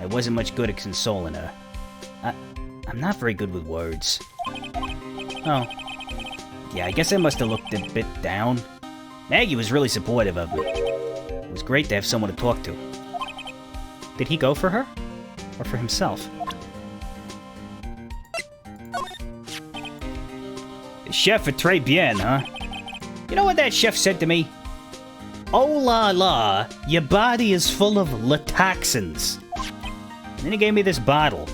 wasn't much good at consoling her. I'm not very good with words. Oh. Yeah, I guess I must have looked a bit down. Maggie was really supportive of me. It was great to have someone to talk to. Did he go for her? Or for himself? The chef at Tribulations, huh? You know what that chef said to me? Oh la la, your body is full of latoxins. And then he gave me this bottle.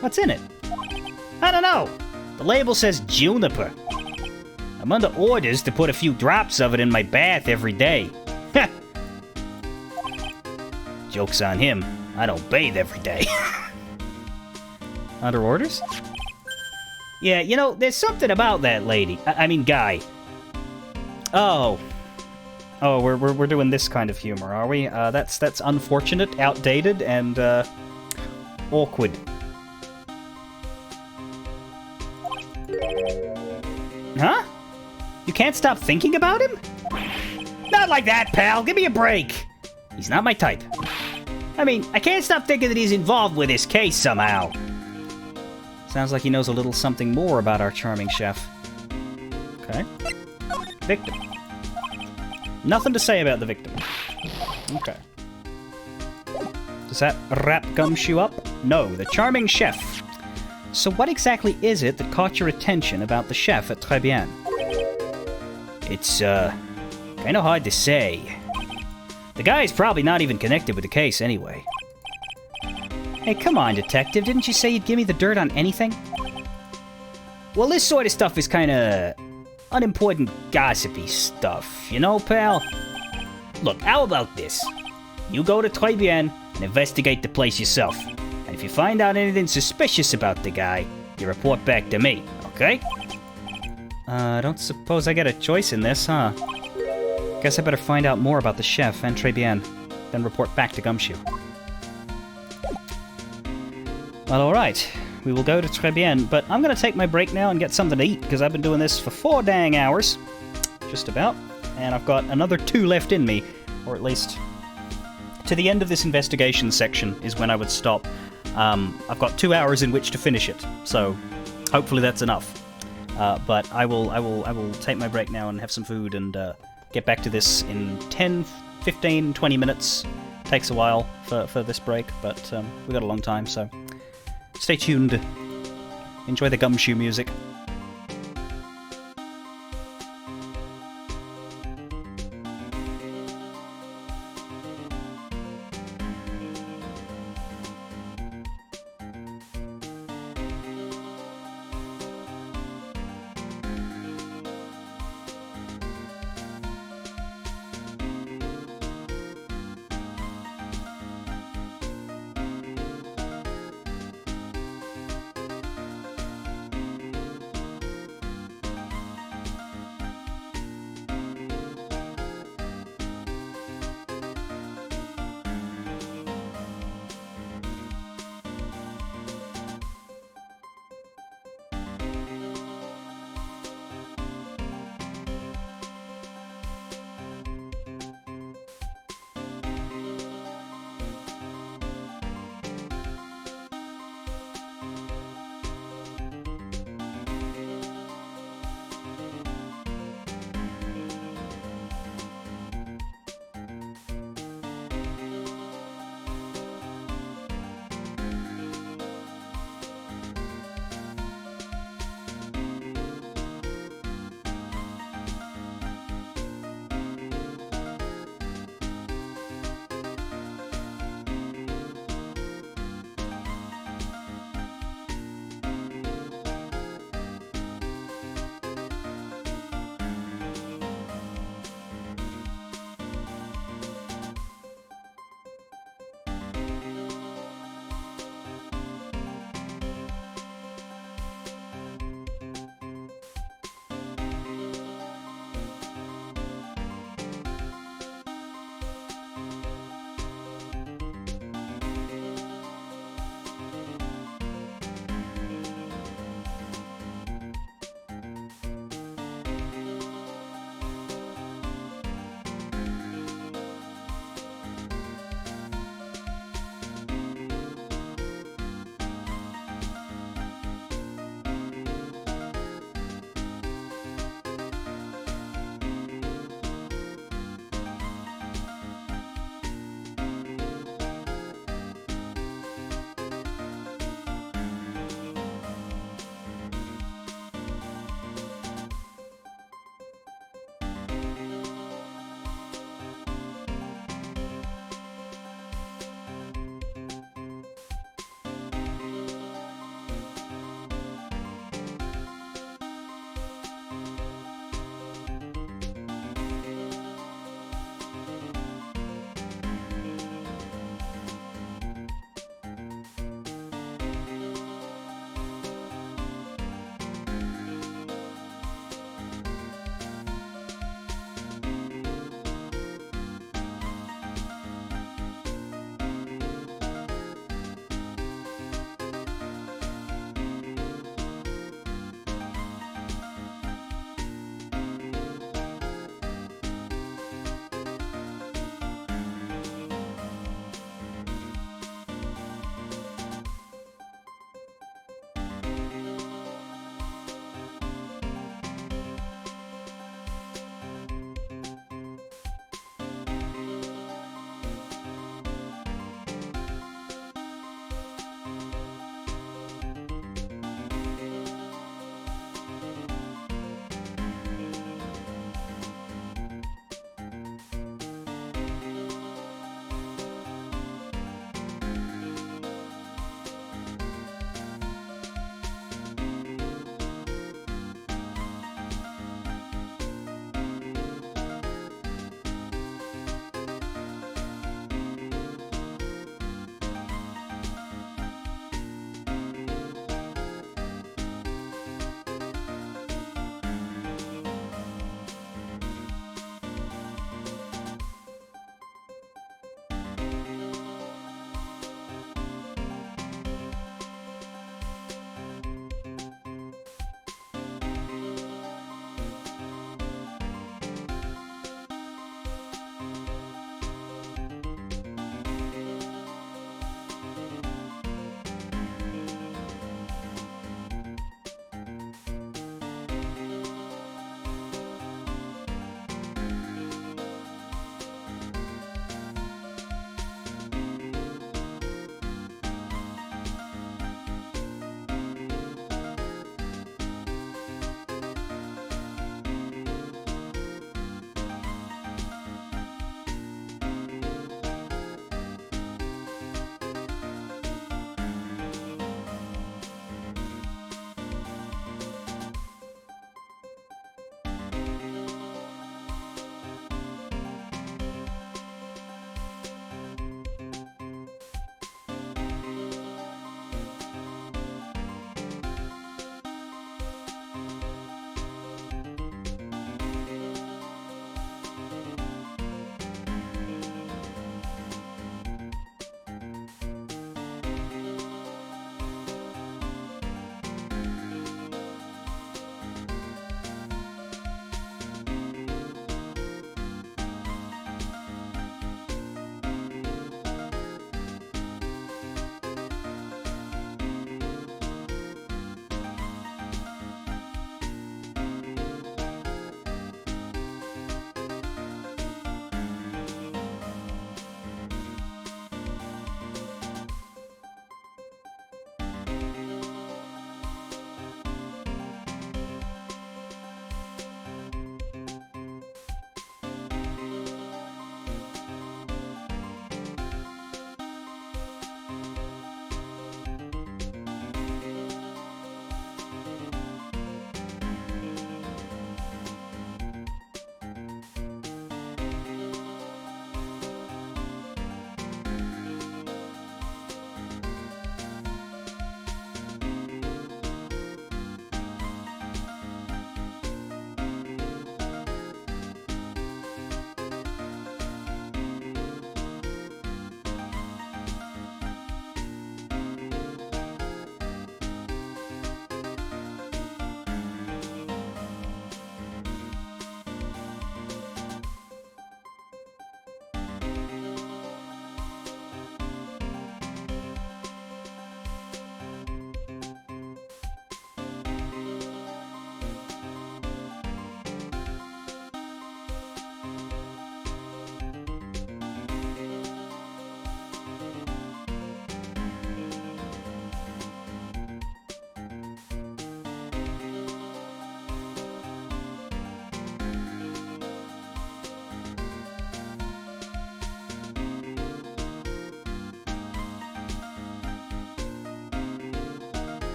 What's in it? I don't know. The label says juniper. I'm under orders to put a few drops of it in my bath every day. Joke's on him. I don't bathe every day. Under orders? Yeah, you know, there's something about that lady. I mean, guy. Oh. Oh, we're doing this kind of humor, are we? That's unfortunate, outdated, and awkward. Huh? You can't stop thinking about him? Not like that, pal. Give me a break. He's not my type. I mean, I can't stop thinking that he's involved with this case somehow. Sounds like he knows a little something more about our charming chef. Okay. Victim. Nothing to say about the victim. Okay. Does that wrap Gumshoe up? No, the charming chef. So what exactly is it that caught your attention about the chef at Tribulations? It's, kind of hard to say. The guy's probably not even connected with the case anyway. Hey, come on, detective. Didn't you say you'd give me the dirt on anything? Well, this sort of stuff is kind of unimportant gossipy stuff, you know, pal? Look, how about this? You go to Tribulations and investigate the place yourself. And if you find out anything suspicious about the guy, you report back to me, okay? I don't suppose I get a choice in this, huh? Guess I better find out more about the chef and Tribulations, then report back to Gumshoe. Well, alright. We will go to Tribulations, but I'm gonna take my break now and get something to eat, because I've been doing this for 4 dang hours. Just about. And I've got another 2 left in me, or at least to the end of this investigation section is when I would stop. I've got 2 hours in which to finish it, so hopefully that's enough. But I will take my break now and have some food and get back to this in 10, 15, 20 minutes. Takes a while for this break, but we got a long time, so stay tuned. Enjoy the Gumshoe music.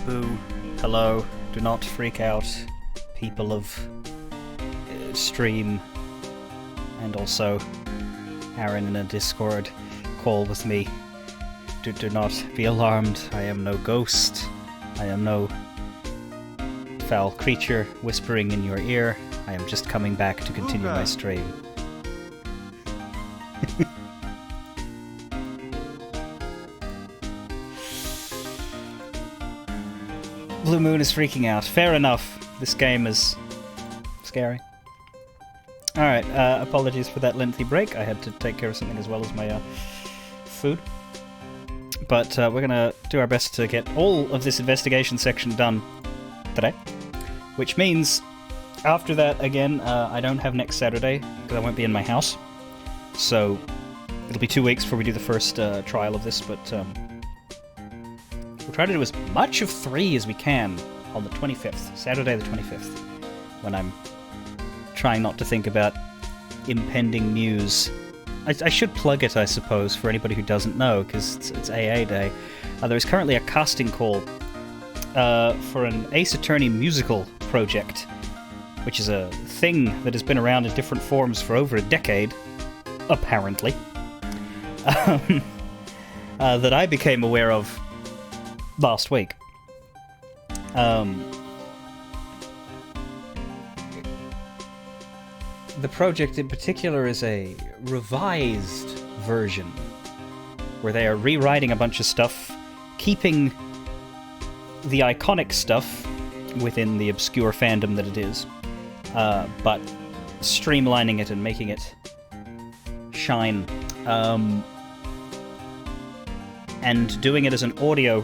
Boo. Hello. Do not freak out, people of stream, and also Aaron in a Discord call with me. Do not be alarmed. I am no ghost. I am no foul creature whispering in your ear. I am just coming back to continue my stream. Blue Moon is freaking out. Fair enough. This game is scary. Alright, apologies for that lengthy break. I had to take care of something as well as my food. But we're gonna do our best to get all of this investigation section done today. Which means, after that, again, I don't have next Saturday, because I won't be in my house. So, it'll be 2 weeks before we do the first trial of this, but we'll try to do as much of 3 as we can on the 25th, Saturday the 25th, when I'm trying not to think about impending news. I should plug it, I suppose, for anybody who doesn't know, because it's AA Day. There's currently a casting call for an Ace Attorney musical project, which is a thing that has been around in different forms for over a decade, apparently, that I became aware of last week. The project in particular is a revised version, where they are rewriting a bunch of stuff, keeping the iconic stuff within the obscure fandom that it is, but streamlining it and making it shine, and doing it as an audio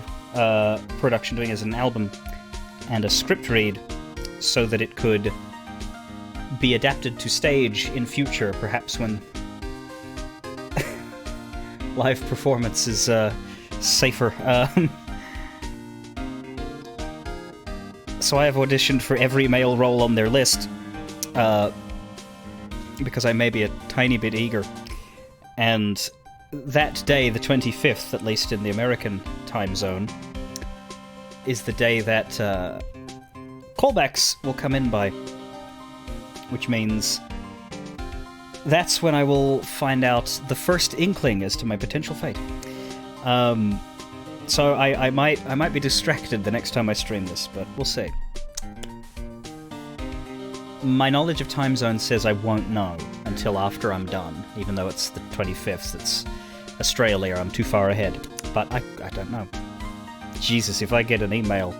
production, doing it as an album and a script read, so that it could be adapted to stage in future, perhaps when live performance is safer. So I have auditioned for every male role on their list, because I may be a tiny bit eager. And that day, the 25th, at least in the American time zone, is the day that callbacks will come in by. Which means that's when I will find out the first inkling as to my potential fate. So I might be distracted the next time I stream this, but we'll see. My knowledge of time zones says I won't know until after I'm done, even though it's the 25th. It's Australia. I'm too far ahead, but I don't know. Jesus, if I get an email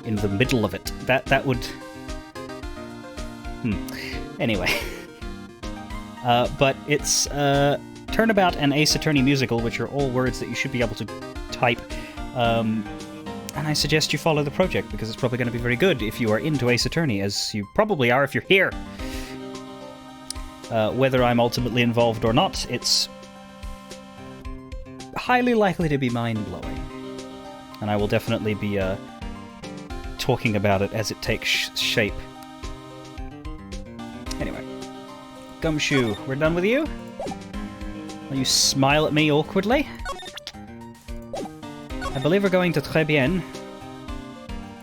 in the middle of it, that would. Anyway. But it's Turnabout and Ace Attorney Musical, which are all words that you should be able to type. And I suggest you follow the project, because it's probably going to be very good if you are into Ace Attorney, as you probably are if you're here. Whether I'm ultimately involved or not, it's highly likely to be mind-blowing. And I will definitely be talking about it as it takes shape. Anyway, Gumshoe, we're done with you? Will you smile at me awkwardly? I believe we're going to Tribulations,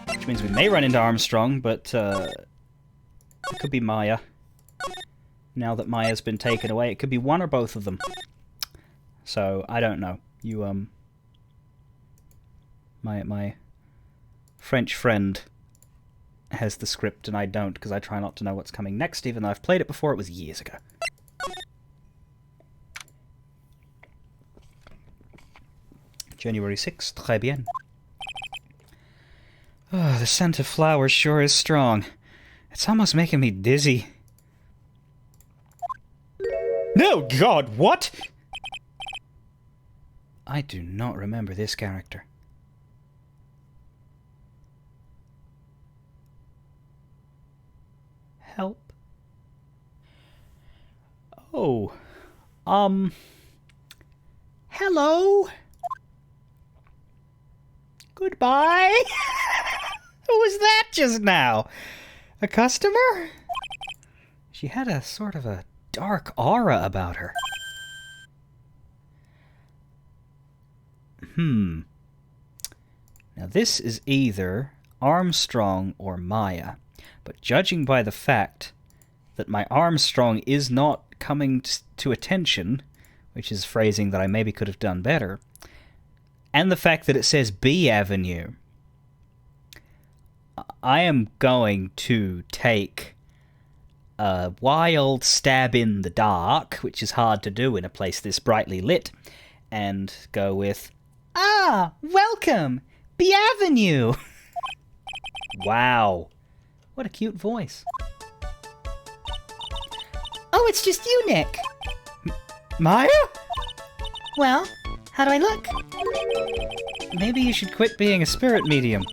which means we may run into Armstrong, but it could be Maya. Now that Maya's been taken away, it could be one or both of them. So, I don't know. You, my French friend has the script and I don't, because I try not to know what's coming next, even though I've played it before. It was years ago. January 6th, très bien. Oh, the scent of flowers sure is strong. It's almost making me dizzy. No, God, what? I do not remember this character. Help. Oh. Hello? Goodbye? Who was that just now? A customer? She had a sort of a dark aura about her. Now this is either Armstrong or Maya, but judging by the fact that my Armstrong is not coming to attention, which is phrasing that I maybe could have done better, and the fact that it says B Avenue, I am going to take a wild stab in the dark, which is hard to do in a place this brightly lit, and go with, Ah, welcome! B Avenue! wow, what a cute voice. Oh, it's just you, Nick. Maya? Well, how do I look? Maybe you should quit being a spirit medium.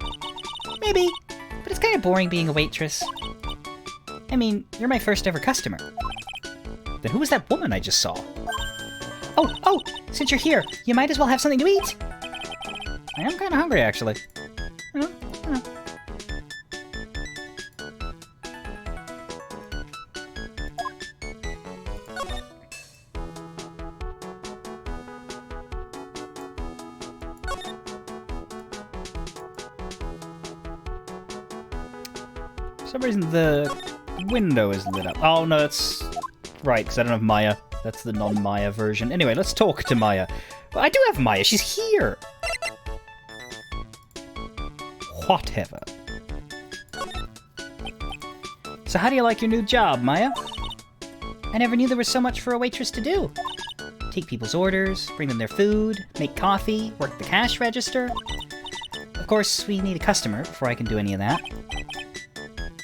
Maybe, but it's kind of boring being a waitress. I mean, you're my first ever customer. Then who was that woman I just saw? Oh, since you're here, you might as well have something to eat. I am kind of hungry, actually. For some reason, the window is lit up. Oh, no, it's right, because I don't have Maya. That's the non-Maya version. Anyway, let's talk to Maya. Well, I do have Maya. She's here. Whatever. So how do you like your new job, Maya? I never knew there was so much for a waitress to do. Take people's orders, bring them their food, make coffee, work the cash register. Of course, we need a customer before I can do any of that.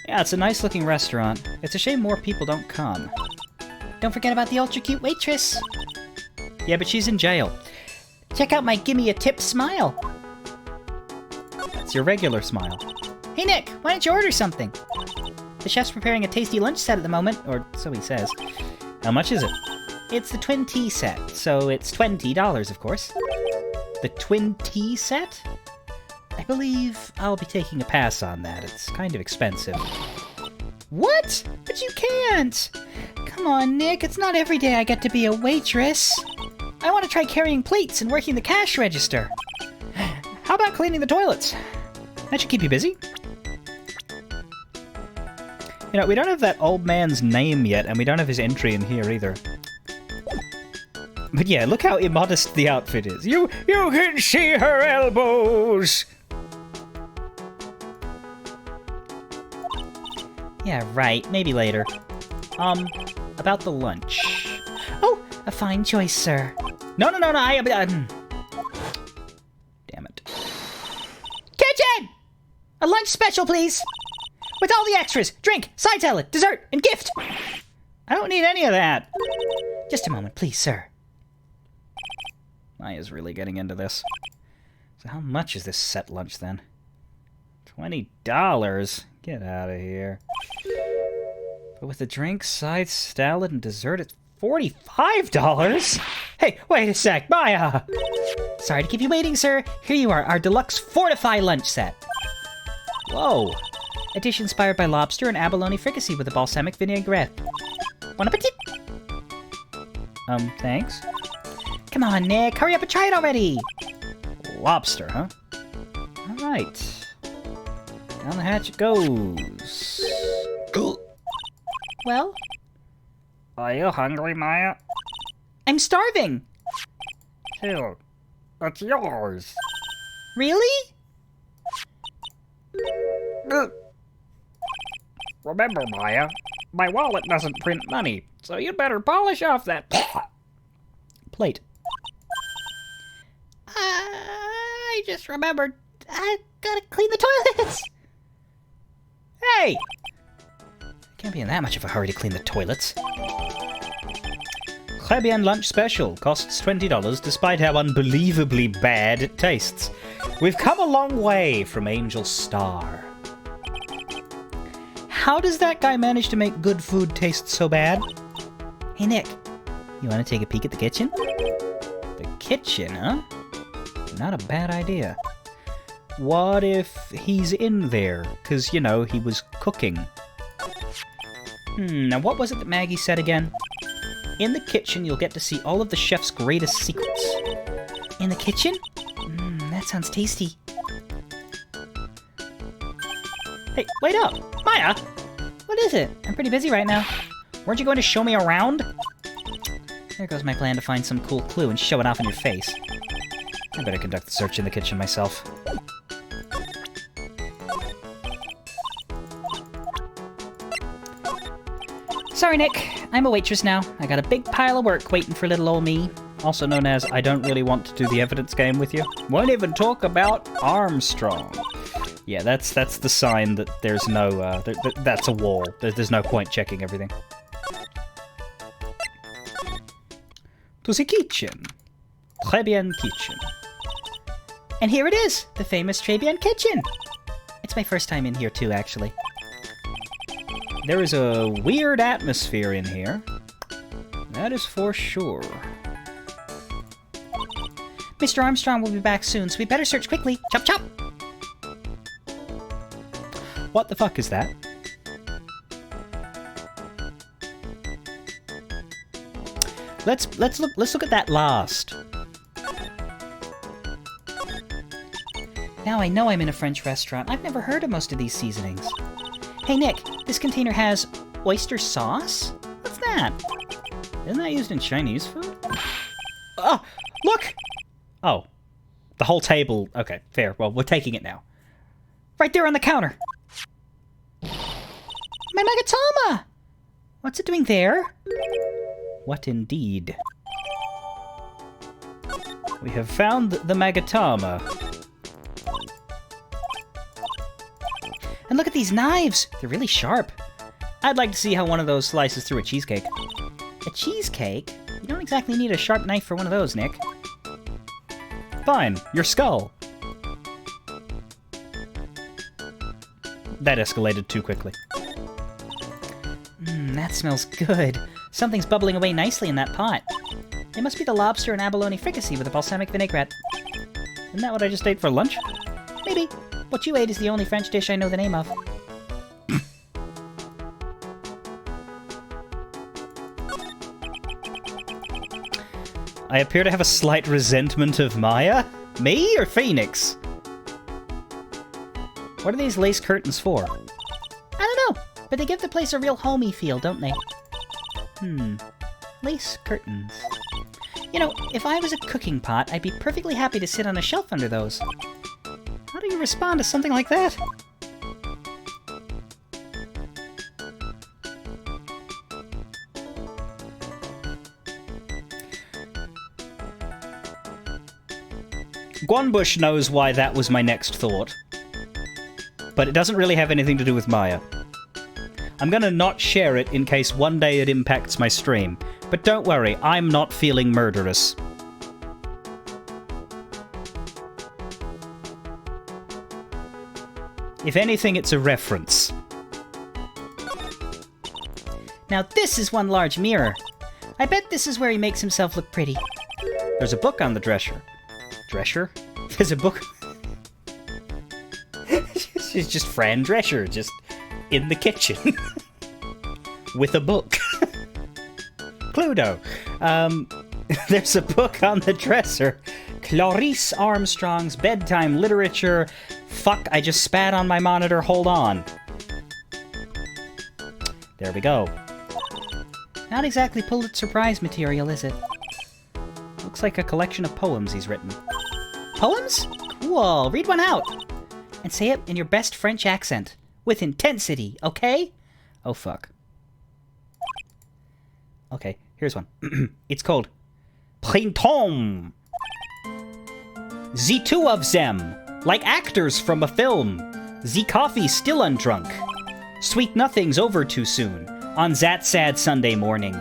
Yeah, it's a nice-looking restaurant. It's a shame more people don't come. Don't forget about the ultra-cute waitress. Yeah, but she's in jail. Check out my gimme a tip smile. It's your regular smile. Hey Nick, why don't you order something? The chef's preparing a tasty lunch set at the moment, or so he says. How much is it? It's the twin tea set, so it's $20, of course. The twin tea set? I believe I'll be taking a pass on that. It's kind of expensive. What? But you can't! Come on, Nick, it's not every day I get to be a waitress. I want to try carrying plates and working the cash register. How about cleaning the toilets? That should keep you busy. You know, we don't have that old man's name yet, and we don't have his entry in here either. But yeah, look how immodest the outfit is. You can see her elbows! Yeah, right. Maybe later. About the lunch. Oh, a fine choice, sir. No, damn it. Kitchen! A lunch special, please! With all the extras, drink, side salad, dessert, and gift! I don't need any of that. Just a moment, please, sir. Maya's really getting into this. So how much is this set lunch, then? $20? Get out of here. But with the drink, side salad, and dessert, it's $45? Hey, wait a sec, Maya! Sorry to keep you waiting, sir. Here you are, our deluxe Fortify lunch set. Whoa. A dish inspired by lobster and abalone fricassee with a balsamic vinaigrette. Bon appetit! Thanks? Come on, Nick, hurry up and try it already! Lobster, huh? Alright. Down the hatch it goes. Well? Are you hungry, Maya? I'm starving! Here, it's yours. Really? Remember, Maya, my wallet doesn't print money, so you'd better polish off that plate. I just remembered. I gotta clean the toilets! Hey! Can't be in that much of a hurry to clean the toilets. Très bien lunch special. Costs $20 despite how unbelievably bad it tastes. We've come a long way from Angel Star. How does that guy manage to make good food taste so bad? Hey Nick, you wanna take a peek at the kitchen? The kitchen, huh? Not a bad idea. What if he's in there? 'Cause, you know, he was cooking. Now what was it that Maggie said again? In the kitchen, you'll get to see all of the chef's greatest secrets. In the kitchen? That sounds tasty. Hey, wait up! Maya! What is it? I'm pretty busy right now. Weren't you going to show me around? There goes my plan to find some cool clue and show it off in your face. I better conduct the search in the kitchen myself. Sorry, Nick. I'm a waitress now. I got a big pile of work waiting for little old me. Also known as, I don't really want to do the evidence game with you. Won't even talk about Armstrong. Yeah, that's the sign that there's no, that's a wall. There's no point checking everything. To the kitchen. Très bien kitchen. And here it is, the famous Très bien kitchen. It's my first time in here too, actually. There is a weird atmosphere in here. That is for sure. Mr. Armstrong will be back soon, so we better search quickly. Chop chop! What the fuck is that? Let's look at that last. Now I know I'm in a French restaurant. I've never heard of most of these seasonings. Hey Nick, this container has oyster sauce? What's that? Isn't that used in Chinese food? Oh, look! Oh, the whole table. Okay, fair. Well, we're taking it now. Right there on the counter. My Magatama! What's it doing there? What indeed? We have found the Magatama. And look at these knives! They're really sharp. I'd like to see how one of those slices through a cheesecake. A cheesecake? You don't exactly need a sharp knife for one of those, Nick. Fine, your skull. That escalated too quickly. That smells good. Something's bubbling away nicely in that pot. It must be the lobster and abalone fricassee with a balsamic vinaigrette. Isn't that what I just ate for lunch? Maybe. What you ate is the only French dish I know the name of. I appear to have a slight resentment of Maya? Me or Phoenix? What are these lace curtains for? I don't know, but they give the place a real homey feel, don't they? Lace curtains. You know, if I was a cooking pot, I'd be perfectly happy to sit on a shelf under those. How do you respond to something like that? Guanbush knows why that was my next thought. But it doesn't really have anything to do with Maya. I'm gonna not share it in case one day it impacts my stream. But don't worry, I'm not feeling murderous. If anything, it's a reference. Now this is one large mirror. I bet this is where he makes himself look pretty. There's a book on the dresser. Dresser? There's a book. She's just Fran Drescher, just in the kitchen. With a book. Cluedo. There's a book on the dresser. Clarice Armstrong's Bedtime Literature. Fuck, I just spat on my monitor. Hold on. There we go. Not exactly Pulitzer Prize material, is it? Looks like a collection of poems he's written. Poems? Cool. Read one out. And say it in your best French accent. With intensity, okay? Oh, fuck. Okay, here's one. It's called Printemps. The two of them, like actors from a film. The coffee still undrunk. Sweet nothing's over too soon. On that sad Sunday morning.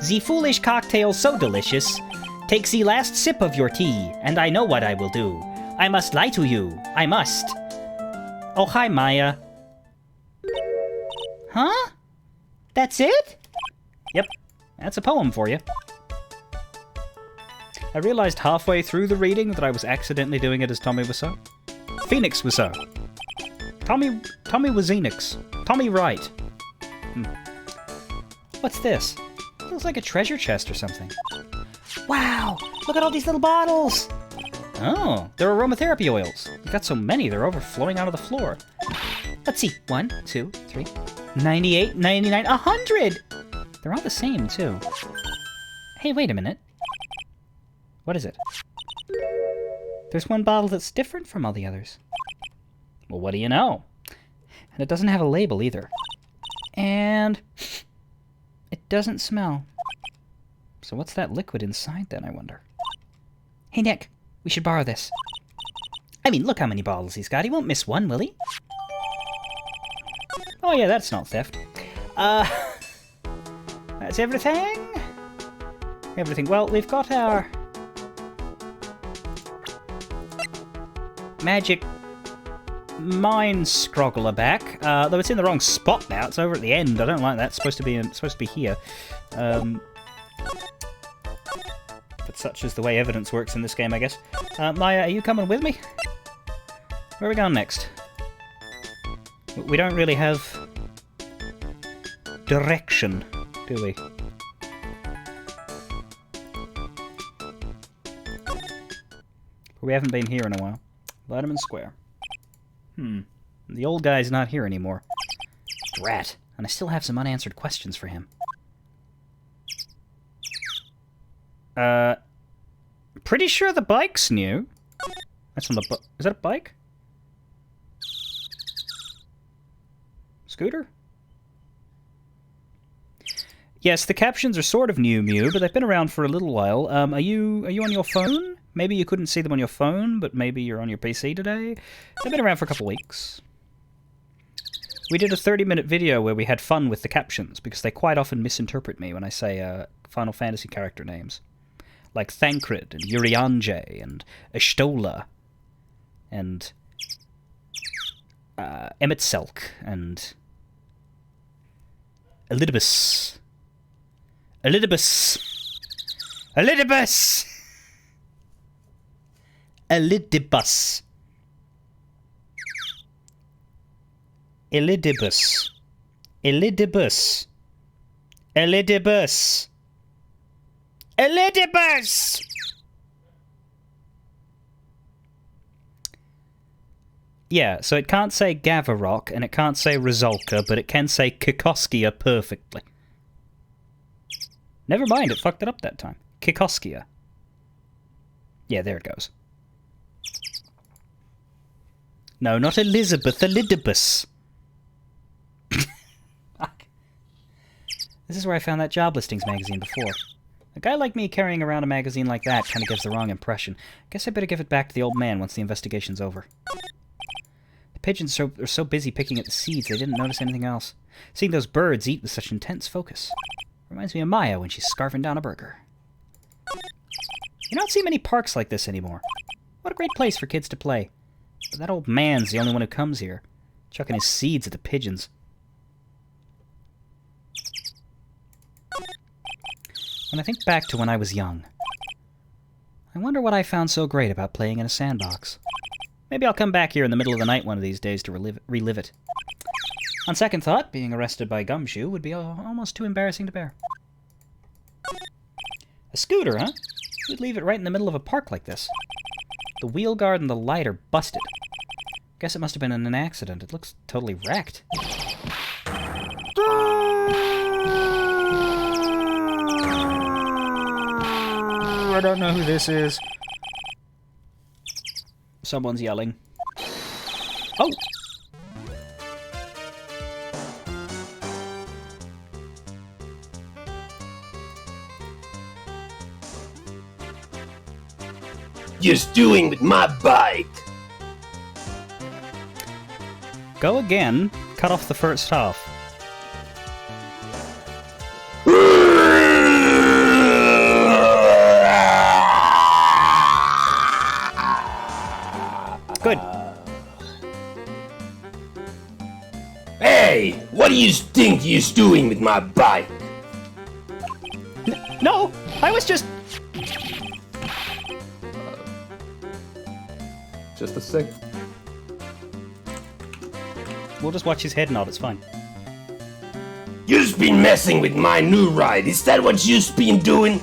The foolish cocktail so delicious. Take the last sip of your tea, and I know what I will do. I must lie to you. I must. Oh, hi, Maya. Huh? That's it? Yep, that's a poem for you. I realized halfway through the reading that I was accidentally doing it as Tommy Wiseau. Phoenix Wiseau. Tommy Wiseau. Tommy Wright. What's this? Looks like a treasure chest or something. Wow! Look at all these little bottles! Oh, they're aromatherapy oils. You've got so many, they're overflowing out of the floor. Let's see. 1, 2, 3, 98, 99, 100! They're all the same, too. Hey, wait a minute. What is it? There's one bottle that's different from all the others. Well, what do you know? And it doesn't have a label, either. And it doesn't smell. So what's that liquid inside, then, I wonder? Hey, Nick, we should borrow this. I mean, look how many bottles he's got. He won't miss one, will he? Oh, yeah, that's not theft. That's everything? Everything. Well, we've got our magic mine scroggler back. Though it's in the wrong spot now. It's over at the end. I don't like that. It's supposed to be here. But such is the way evidence works in this game, I guess. Maya, are you coming with me? Where are we going next? We don't really have direction, do we? We haven't been here in a while. Vitamin Square. The old guy's not here anymore. Drat. And I still have some unanswered questions for him. Pretty sure the bike's new. That's on the is that a bike? Scooter? Yes, the captions are sort of new, Mew, but they've been around for a little while. Are you on your phone? Maybe you couldn't see them on your phone, but maybe you're on your PC today? They've been around for a couple weeks. We did a 30-minute video where we had fun with the captions, because they quite often misinterpret me when I say Final Fantasy character names. Like Thancred, and Urianger, and Ashtola, and Emetselk, and Elidibus. Elidibus! Elidibus! Elidibus. Elidibus. Elidibus. Elidibus. Elidibus! Yeah, so it can't say Gavarok, and it can't say Rizolka, but it can say Kikoskia perfectly. Never mind, it fucked it up that time. Kikoskia. Yeah, there it goes. No, not Elizabeth, Elidibus. This is where I found that job listings magazine before. A guy like me carrying around a magazine like that kind of gives the wrong impression. Guess I better give it back to the old man once the investigation's over. The pigeons are so busy picking at the seeds they didn't notice anything else. Seeing those birds eat with such intense focus. Reminds me of Maya when she's scarfing down a burger. You don't see many parks like this anymore. What a great place for kids to play. But that old man's the only one who comes here, chucking his seeds at the pigeons. When I think back to when I was young, I wonder what I found so great about playing in a sandbox. Maybe I'll come back here in the middle of the night one of these days to relive it. On second thought, being arrested by Gumshoe would be almost too embarrassing to bear. A scooter, huh? You'd leave it right in the middle of a park like this. The wheel guard and the light are busted. Guess it must have been in an accident. It looks totally wrecked. I don't know who this is. Someone's yelling. Oh! Just doing with my bike. Go again. Cut off the first half. Good. Hey, what do you think you're doing with my bike? No, I was just... Just a sec. We'll just watch his head nod, it's fine. You've been messing with my new ride. Is that what you've been doing?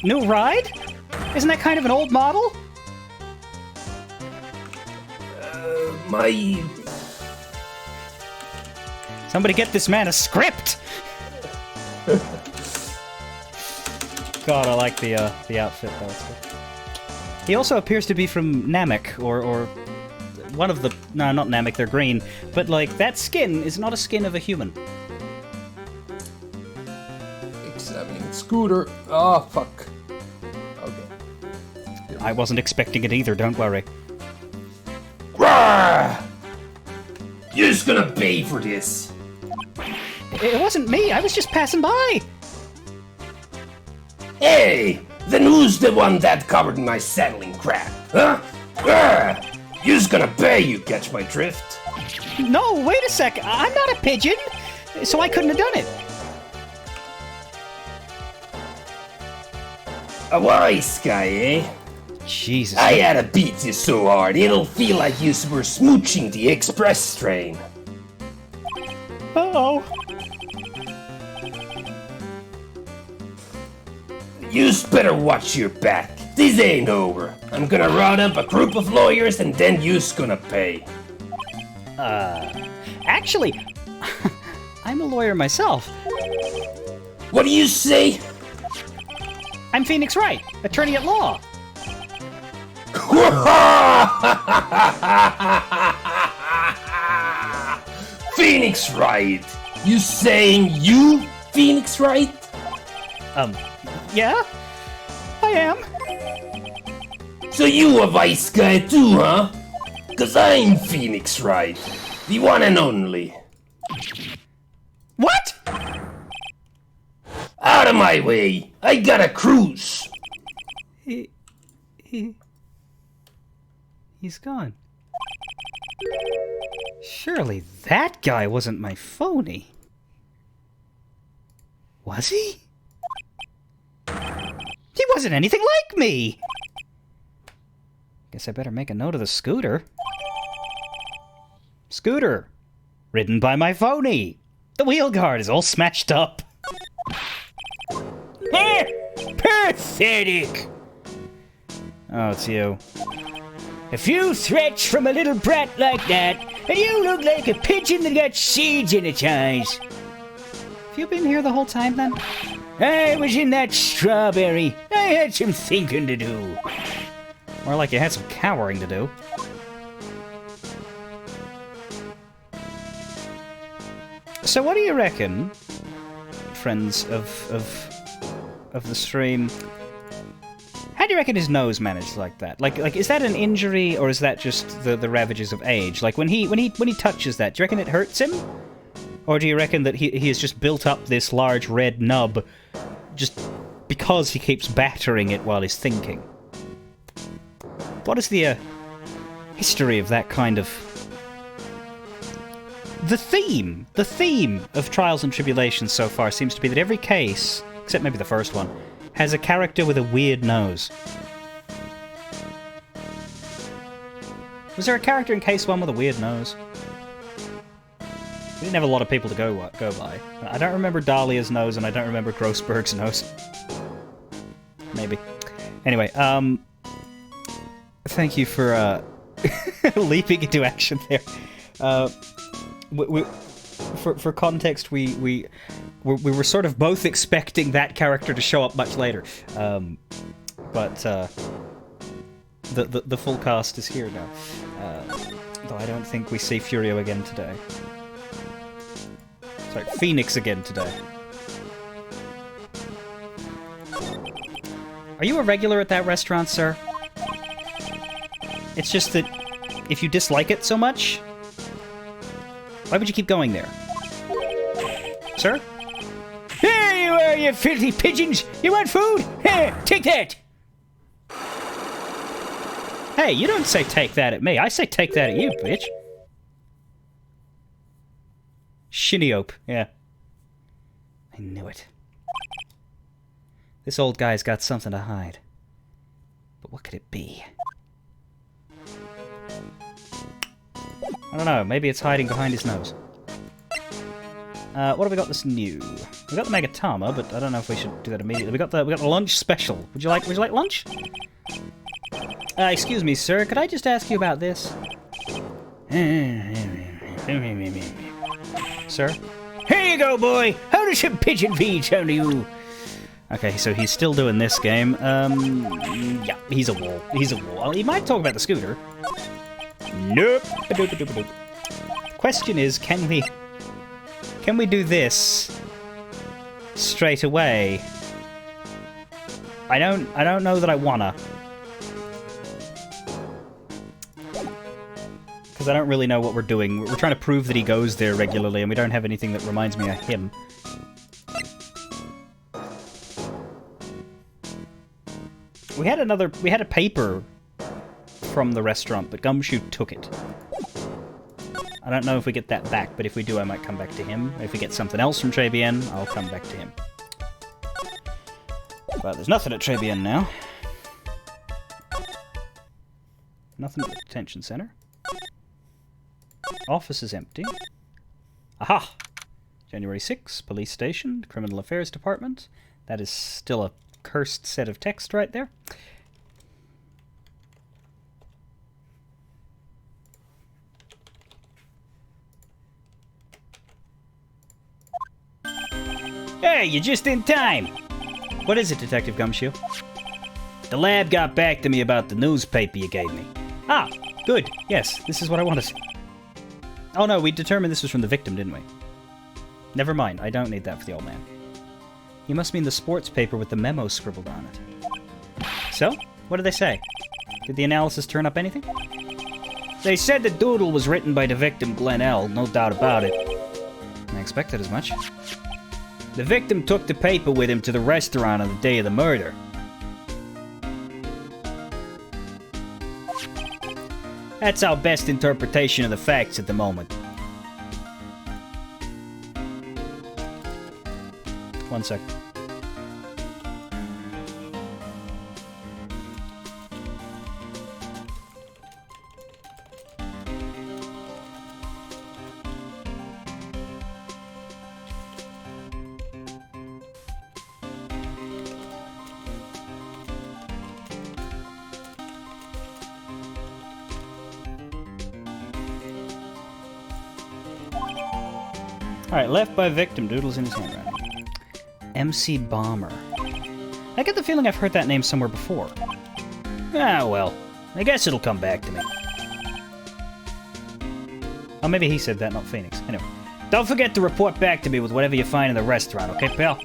New ride? Isn't that kind of an old model? Somebody get this man a script! God, I like the outfit, though. It's good. He also appears to be from Namek, or one of the... No, not Namek, they're green. But, like, that skin is not a skin of a human. Examining Scooter. Oh, fuck. Okay. I wasn't expecting it either, don't worry. Rawr! You're just gonna pay for this. It wasn't me, I was just passing by! Hey, then who's the one that covered my settling crap, huh? Rawr! You're just gonna pay, you catch my drift? No, wait a sec, I'm not a pigeon! So I couldn't have done it. A wise guy, eh? Jesus. I had to beat you so hard, it'll feel like you were smooching the express train. Uh-oh. You better watch your back. This ain't over. I'm gonna round up a group of lawyers and then you's gonna pay. Actually, I'm a lawyer myself. What do you say? I'm Phoenix Wright, attorney at law. Phoenix Wright! You saying you, Phoenix Wright? Yeah? I am. So you a vice guy too, huh? Cause I'm Phoenix Wright, the one and only. What? Out of my way! I got a cruise! He's gone. Surely that guy wasn't my phony. Was he? He wasn't anything like me! Guess I better make a note of the scooter. Scooter! Ridden by my phony! The wheel guard is all smashed up. Pathetic! Oh, it's you. A few threats from a little brat like that, and you look like a pigeon that got seeds in its eyes. Have you been here the whole time, then? I was in that strawberry. I had some thinking to do. More like you had some cowering to do. So what do you reckon, friends of the stream? How do you reckon his nose managed like that? Like is that an injury or is that just the ravages of age? Like when he touches that, do you reckon it hurts him? Or do you reckon that he has just built up this large red nub just because he keeps battering it while he's thinking? What is the history of that kind of... The theme of Trials and Tribulations so far seems to be that every case, except maybe the first one, has a character with a weird nose. Was there a character in case 1 with a weird nose? We didn't have a lot of people to go by. I don't remember Dahlia's nose, and I don't remember Grossberg's nose. Maybe. Anyway, thank you for leaping into action there. For context, we were sort of both expecting that character to show up much later, but the full cast is here now. Though I don't think we see Furio again today. Sorry, Phoenix again today. Are you a regular at that restaurant, sir? It's just that if you dislike it so much, why would you keep going there? Sir? Here you are, you filthy pigeons! You want food? Here, take that! Hey, you don't say take that at me. I say take that at you, bitch. Shiniope, yeah. I knew it. This old guy's got something to hide. But what could it be? I don't know, maybe it's hiding behind his nose. What have we got this new? We got the Megatama, but I don't know if we should do that immediately. We got the lunch special. Would you like lunch? Excuse me, sir, could I sir? Here you go, boy! How does your pigeon feed sound to you? Okay, so he's still doing this game. Yeah, he's a wall. He's a wall. He might talk about the scooter. Nope. Question is, can we do this straight away? I don't know that I wanna. Because I don't really know what we're doing. We're trying to prove that he goes there regularly, and we don't have anything that reminds me of him. We had a paper from the restaurant, but Gumshoe took it. I don't know if we get that back, but if we do, I might come back to him. If we get something else from Tribien, I'll come back to him. But there's nothing at Tribien now. Nothing at the detention center. Office is empty. Aha! January 6, police station, criminal affairs department. That is still a cursed set of text right there. Hey, you're just in time! What is it, Detective Gumshoe? The lab got back to me about the newspaper you gave me. Ah, good. Yes, this is what I wanted. Oh no, we determined this was from the victim, didn't we? Never mind, I don't need that for the old man. You must mean the sports paper with the memo scribbled on it. So, what did they say? Did the analysis turn up anything? They said the doodle was written by the victim, Glenn L., no doubt about it. I expected as much. The victim took the paper with him to the restaurant on the day of the murder. That's our best interpretation of the facts at the moment. One sec. Alright, left by victim. Doodles in his handwriting. MC Bomber. I get the feeling I've heard that name somewhere before. Ah, well. I guess it'll come back to me. Oh, maybe he said that, not Phoenix. Anyway. Don't forget to report back to me with whatever you find in the restaurant, okay, pal?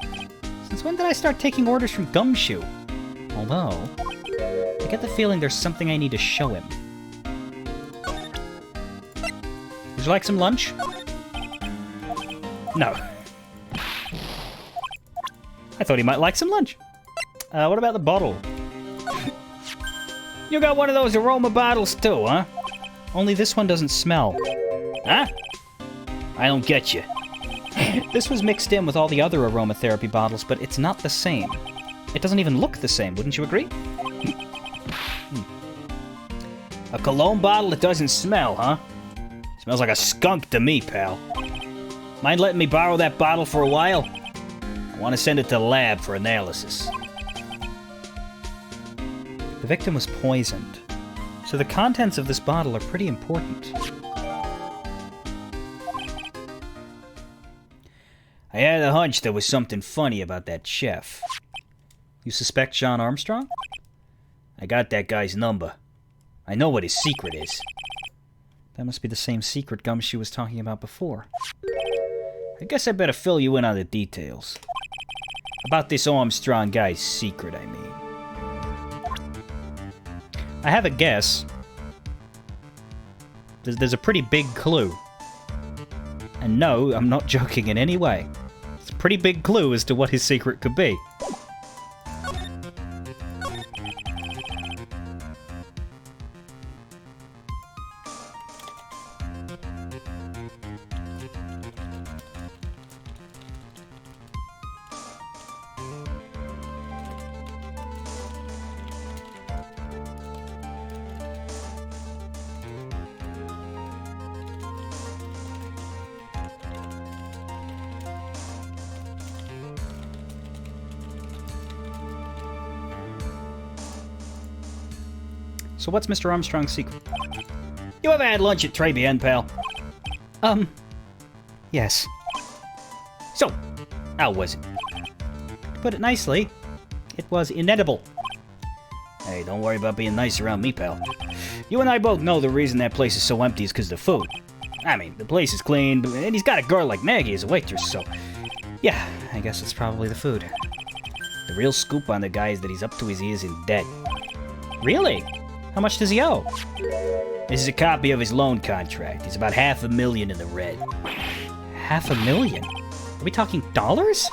Since when did I start taking orders from Gumshoe? Although, I get the feeling there's something I need to show him. Would you like some lunch? No. I thought he might like some lunch. What about the bottle? You got one of those aroma bottles too, huh? Only this one doesn't smell. Huh? I don't get you. This was mixed in with all the other aromatherapy bottles, but it's not the same. It doesn't even look the same, wouldn't you agree? A cologne bottle that doesn't smell, huh? Smells like a skunk to me, pal. Mind letting me borrow that bottle for a while? I want to send it to the lab for analysis. The victim was poisoned, so the contents of this bottle are pretty important. I had a hunch there was something funny about that chef. You suspect John Armstrong? I got that guy's number. I know what his secret is. That must be the same secret Gumshoe was talking about before. I guess I better fill you in on the details. About this Armstrong guy's secret, I mean. I have a guess. There's a pretty big clue. And no, I'm not joking in any way. It's a pretty big clue as to what his secret could be. So what's Mr. Armstrong's secret? You ever had lunch at Tribien, pal? Yes. So, how was it? To put it nicely, it was inedible. Hey, don't worry about being nice around me, pal. You and I both know the reason that place is so empty is because of the food. I mean, the place is clean, and he's got a girl like Maggie as a waitress, so... Yeah, I guess it's probably the food. The real scoop on the guy is that he's up to his ears in debt. Really? How much does he owe? This is a copy of his loan contract. He's about $500,000 in the red. $500,000? Are we talking dollars?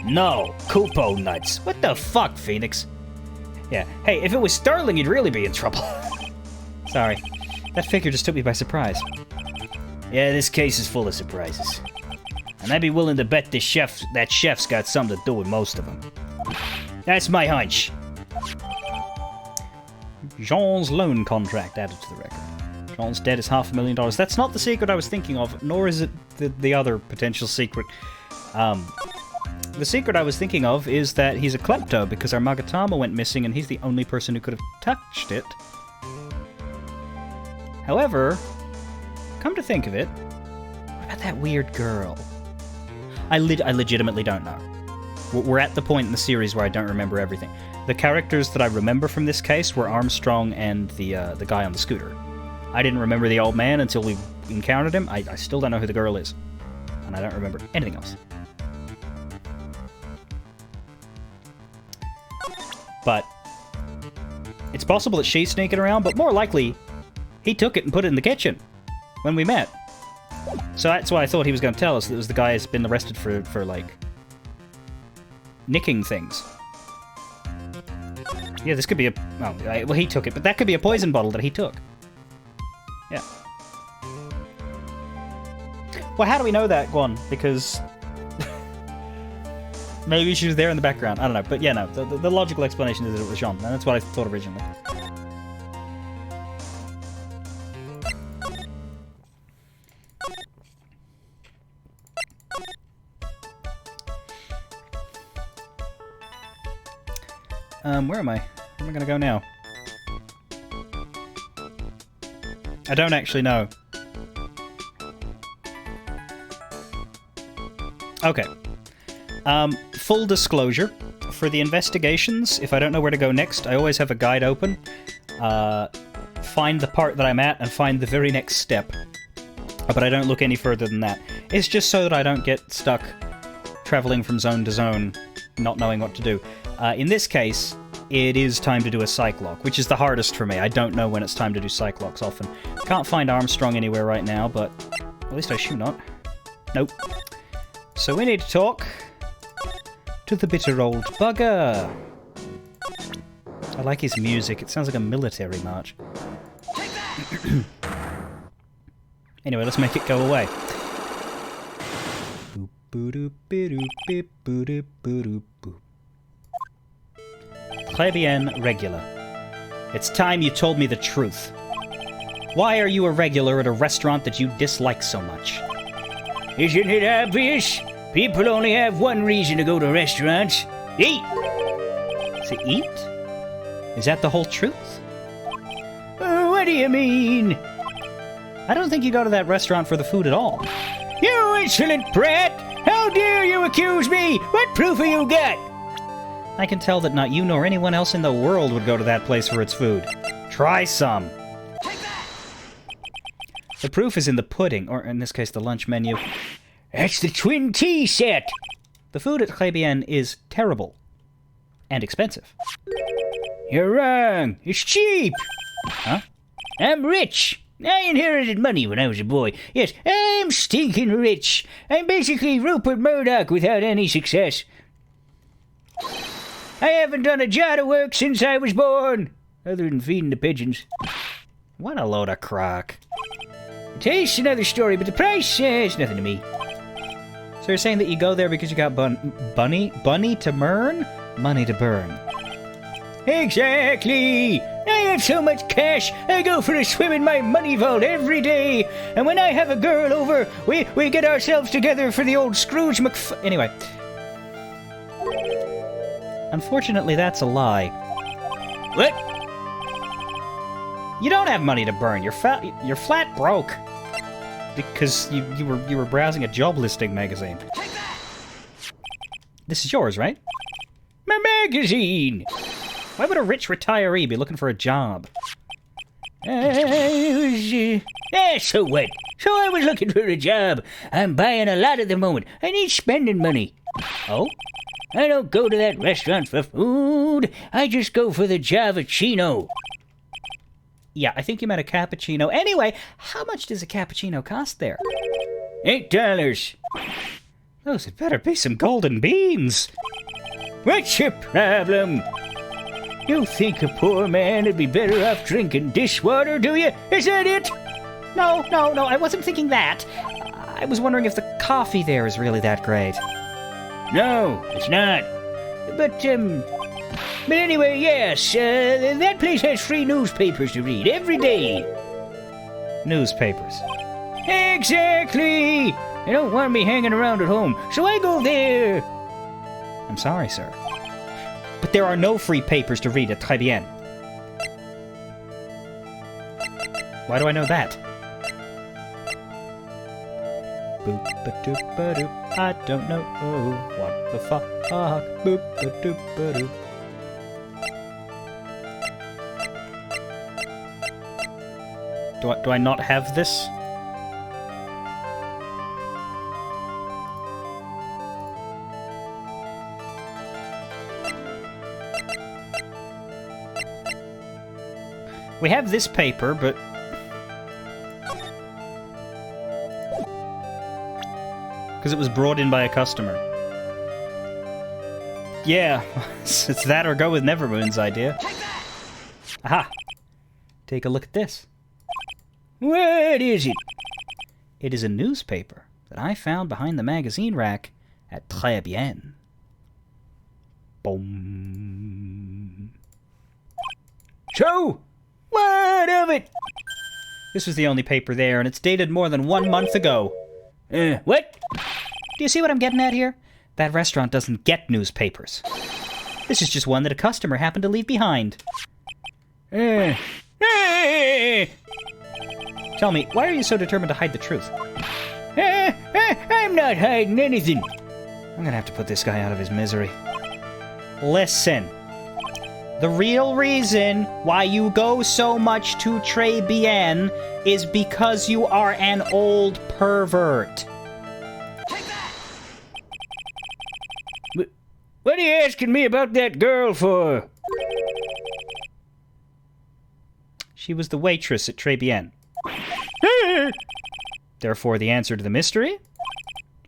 No, Kupo nuts. What the fuck, Phoenix? Yeah. Hey, if it was sterling, you'd really be in trouble. Sorry. That figure just took me by surprise. Yeah, this case is full of surprises. And I'd be willing to bet that chef's got something to do with most of them. That's my hunch. Jean's loan contract added to the record. Jean's debt is $500,000. That's not the secret I was thinking of, nor is it the other potential secret. The secret I was thinking of is that he's a klepto because our Magatama went missing and he's the only person who could have touched it. However, come to think of it, what about that weird girl? I legitimately don't know. We're at the point in the series where I don't remember everything. The characters that I remember from this case were Armstrong and the guy on the scooter. I didn't remember the old man until we encountered him. I still don't know who the girl is. And I don't remember anything else. But it's possible that she's sneaking around, but more likely, he took it and put it in the kitchen when we met. So that's why I thought he was going to tell us that it was the guy who's been arrested for like, nicking things. Yeah, this could be a... Oh, well, he took it, but that could be a poison bottle that he took. Yeah. Well, how do we know that, Guan? Because... maybe she was there in the background. I don't know. But yeah, no. The logical explanation is that it was Jean. And that's what I thought originally. Where am I? Where am I going to go now? I don't actually know. Okay. Full disclosure, for the investigations, if I don't know where to go next, I always have a guide open. Find the part that I'm at and find the very next step. But I don't look any further than that. It's just so that I don't get stuck traveling from zone to zone, not knowing what to do. In this case, it is time to do a psych lock, which is the hardest for me. I don't know when it's time to do psych locks often. Can't find Armstrong anywhere right now, but at least I should not. Nope. So we need to talk to the bitter old bugger. I like his music. It sounds like a military march. Anyway, let's make it go away. Très regular. It's time you told me the truth. Why are you a regular at a restaurant that you dislike so much? Isn't it obvious? People only have one reason to go to restaurants. Eat! To eat? Is that the whole truth? What do you mean? I don't think you go to that restaurant for the food at all. You insolent brat! How dare you accuse me? What proof have you got? I can tell that not you nor anyone else in the world would go to that place for its food. Try some. The proof is in the pudding, or in this case the lunch menu. That's the twin tea set! The food at Très Bien is terrible. And expensive. You're wrong. It's cheap. Huh? I'm rich. I inherited money when I was a boy. Yes, I'm stinking rich. I'm basically Rupert Murdoch without any success. I haven't done a jot of work since I was born, other than feeding the pigeons. What a load of crock. The taste's another story, but the price is nothing to me. So you're saying that you go there because you got bunny to burn? Money to burn. Exactly! I have so much cash, I go for a swim in my money vault every day. And when I have a girl over, we get ourselves together for the old Scrooge Anyway. Unfortunately, that's a lie. What? You don't have money to burn. You're flat broke. because you were browsing a job listing magazine. This is yours, right? My magazine! Why would a rich retiree be looking for a job? So what? So I was looking for a job. I'm buying a lot at the moment. I need spending money. Oh? I don't go to that restaurant for food. I just go for the Javachino. Yeah, I think you meant a cappuccino. Anyway, how much does a cappuccino cost there? $8. Those had better be some golden beans. What's your problem? You think a poor man would be better off drinking dishwater, do you? Is that it? No, I wasn't thinking that. I was wondering if the coffee there is really that great. No, it's not. But anyway, yes, that place has free newspapers to read every day. Newspapers. Exactly! They don't want me hanging around at home, so I go there. I'm sorry, sir. But there are no free papers to read at Tribulations. Why do I know that? Boop-a-doop-a-doop. I don't know what the fuck. Boop-a-doop-a-doop. Do I not have this? We have this paper, but... because it was brought in by a customer. Yeah, it's that or go with Nevermoon's idea. Aha! Take a look at this. What is it? It is a newspaper that I found behind the magazine rack at Tribulations. Boom. So, what of it? This was the only paper there, and it's dated more than 1 month ago. What? Do you see what I'm getting at here? That restaurant doesn't get newspapers. This is just one that a customer happened to leave behind. Tell me, why are you so determined to hide the truth? I'm not hiding anything. I'm gonna have to put this guy out of his misery. Listen. The real reason why you go so much to Tribulations is because you are an old pervert. What are you asking me about that girl for? She was the waitress at Tribulations. Therefore, the answer to the mystery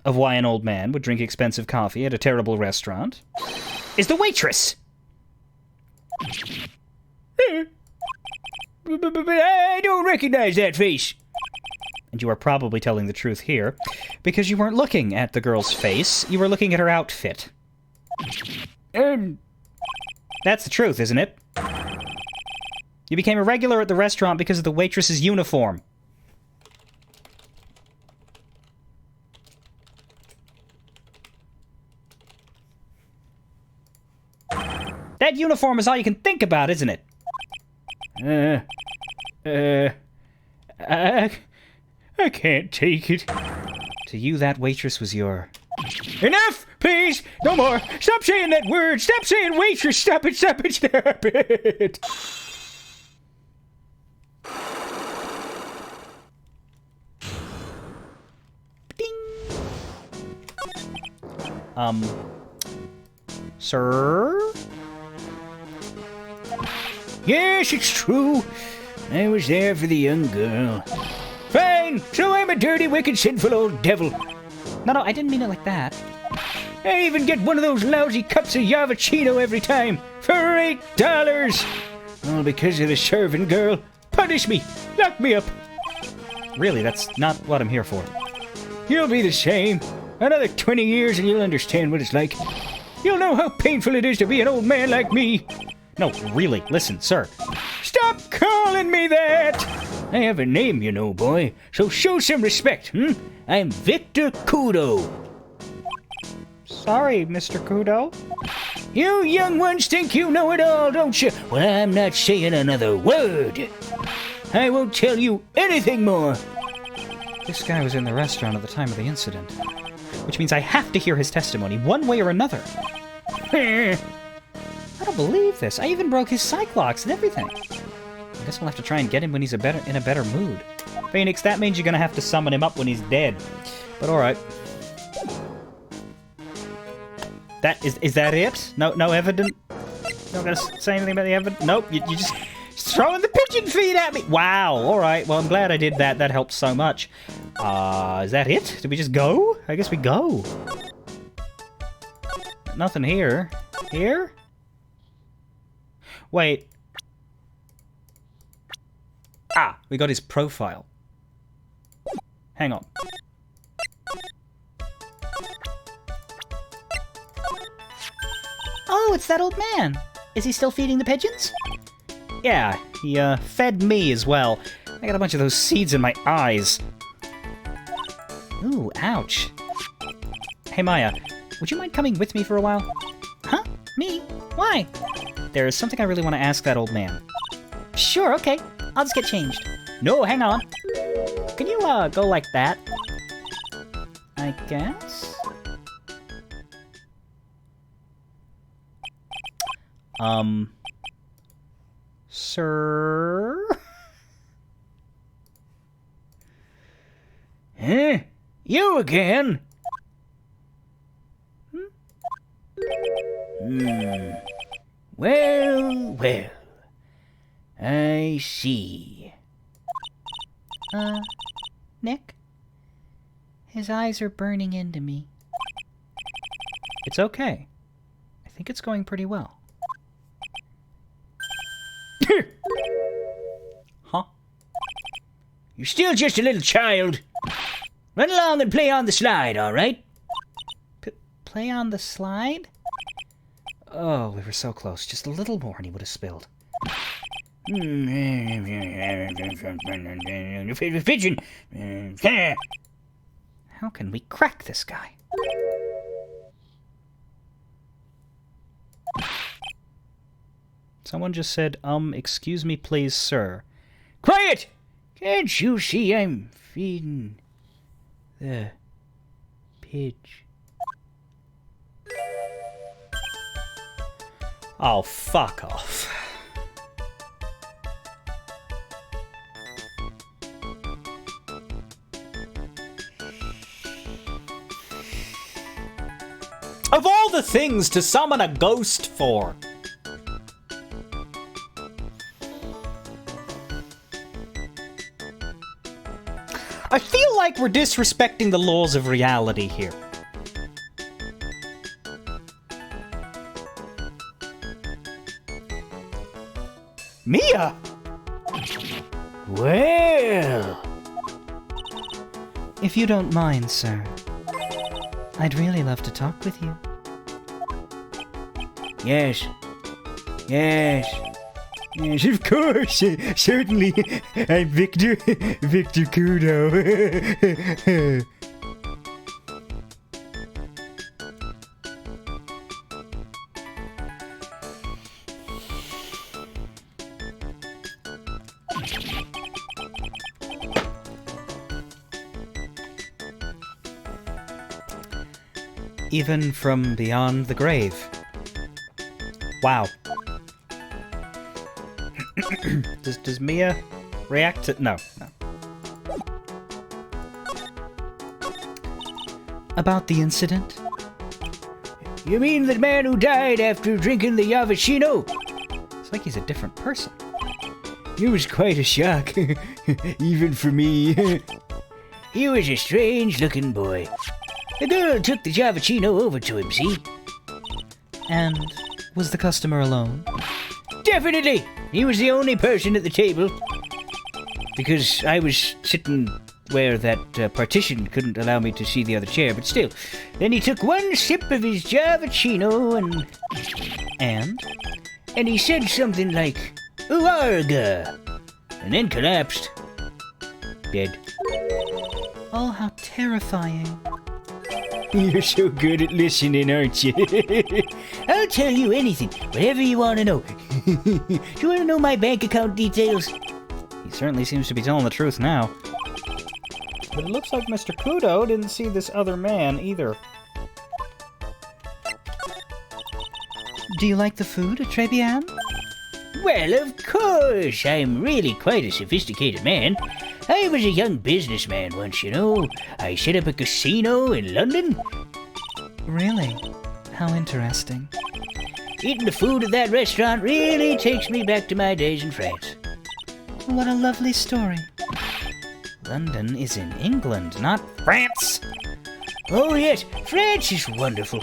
of why an old man would drink expensive coffee at a terrible restaurant is the waitress. But I don't recognize that face. And you are probably telling the truth here, because you weren't looking at the girl's face, you were looking at her outfit. That's the truth, isn't it? You became a regular at the restaurant because of the waitress's uniform. That uniform is all you can think about, isn't it? I can't take it. To you, that waitress was your... Enough! Please! No more! Stop saying that word! Stop saying waitress! Stop it! Stop it! Stop it! Sir? Yes, it's true. I was there for the young girl. Fine! So I'm a dirty, wicked, sinful old devil. No, I didn't mean it like that. I even get one of those lousy cups of Javachino every time. For $8! All because of the serving girl. Punish me! Lock me up! Really, that's not what I'm here for. You'll be the same. Another 20 years and you'll understand what it's like. You'll know how painful it is to be an old man like me. No, really, listen, sir. Stop calling me that! I have a name, you know, boy, so show some respect, I'm Victor Kudo. Sorry, Mr. Kudo. You young ones think you know it all, don't you? Well, I'm not saying another word. I won't tell you anything more. This guy was in the restaurant at the time of the incident, which means I have to hear his testimony one way or another. I don't believe this. I even broke his Cyclops and everything. I guess we'll have to try and get him when he's in a better mood. Phoenix, that means you're gonna have to summon him up when he's dead. But alright. Is that it? No evidence? Not gonna say anything about the evidence? Nope, you just throwing the pigeon feed at me! Wow, alright, well I'm glad I did that. That helped so much. Is that it? Did we just go? I guess we go. Nothing here. Here? Wait. Ah, we got his profile. Hang on. Oh, it's that old man. Is he still feeding the pigeons? Yeah, he fed me as well. I got a bunch of those seeds in my eyes. Ooh, ouch. Hey Maya, would you mind coming with me for a while? Huh? Me? Why? There is something I really want to ask that old man. Sure, okay. I'll just get changed. No, hang on. Can you, go like that? I guess? Sir? Huh? You again? Well. I see. Nick? His eyes are burning into me. It's okay. I think it's going pretty well. Huh? You're still just a little child. Run along and play on the slide, all right? Play on the slide? Oh, we were so close. Just a little more and he would have spilled. Pigeon. How can we crack this guy? Someone just said, excuse me please, sir. Quiet! Can't you see I'm feeding the pigeon? Oh, fuck off. Of all the things to summon a ghost for. I feel like we're disrespecting the laws of reality here. Mia! Well... If you don't mind, sir, I'd really love to talk with you. Yes, of course. Certainly. I'm Victor Kudo. Even from beyond the grave. Wow. Does Mia react to... No. About the incident? You mean the man who died after drinking the Yavachino? It's like he's a different person. It was quite a shock, even for me. He was a strange-looking boy. The girl took the Javachino over to him, see? And was the customer alone? Definitely! He was the only person at the table. Because I was sitting where that partition couldn't allow me to see the other chair, but still. Then he took one sip of his Javachino And? And he said something like, "Uarga!" And then collapsed. Dead. Oh, how terrifying. You're so good at listening, aren't you? I'll tell you anything, whatever you want to know. Do you want to know my bank account details? He certainly seems to be telling the truth now. But it looks like Mr. Kudo didn't see this other man either. Do you like the food at Trebian? Well, of course. I'm really quite a sophisticated man. I was a young businessman once, you know. I set up a casino in London. Really? How interesting. Eating the food at that restaurant really takes me back to my days in France. What a lovely story. London is in England, not France. Oh yes, France is wonderful.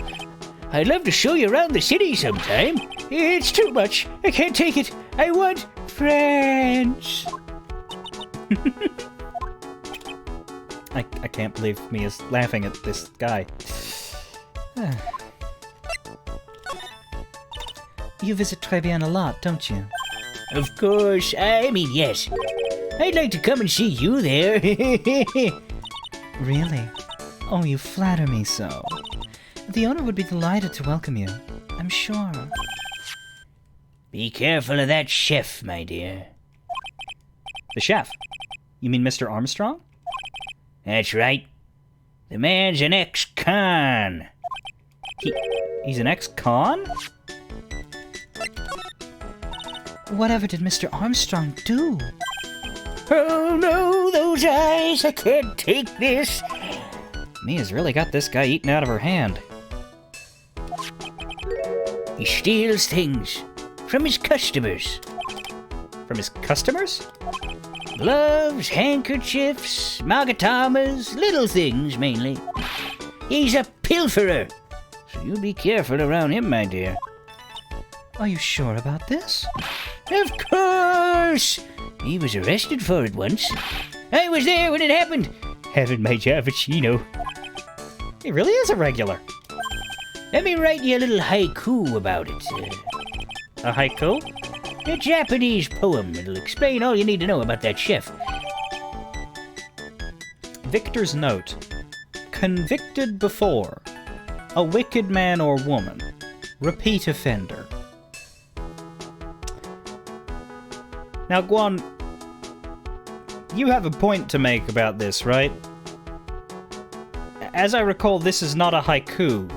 I'd love to show you around the city sometime. It's too much. I can't take it. I want France. I can't believe Mia's laughing at this guy. You visit Trebian a lot, don't you? Of course. I mean, yes. I'd like to come and see you there. Really? Oh, you flatter me so. The owner would be delighted to welcome you, I'm sure. Be careful of that chef, my dear. The chef? You mean Mr. Armstrong? That's right. The man's an ex-con. He's an ex-con? Whatever did Mr. Armstrong do? Oh no, those eyes! I can't take this! Mia's really got this guy eaten out of her hand. He steals things from his customers. From his customers? Gloves, handkerchiefs, magatamas, little things mainly. He's a pilferer, so you be careful around him, my dear. Are you sure about this? Of course! He was arrested for it once. I was there when it happened, having my cappuccino. He really is a regular. Let me write you a little haiku about it. A haiku? A Japanese poem. It'll explain all you need to know about that chef. Victor's note. Convicted before. A wicked man or woman. Repeat offender. Now, Guan, you have a point to make about this, right? As I recall, this is not a haiku,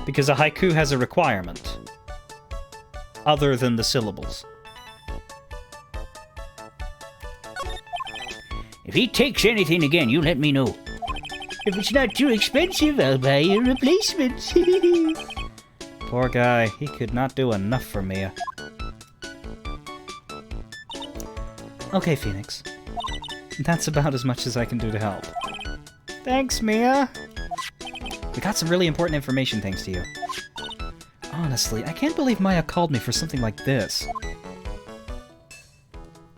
because a haiku has a requirement, other than the syllables. If he takes anything again, you let me know. If it's not too expensive, I'll buy you a replacement. Poor guy, he could not do enough for Mia. Okay, Phoenix. That's about as much as I can do to help. Thanks, Mia! We got some really important information thanks to you. Honestly, I can't believe Maya called me for something like this.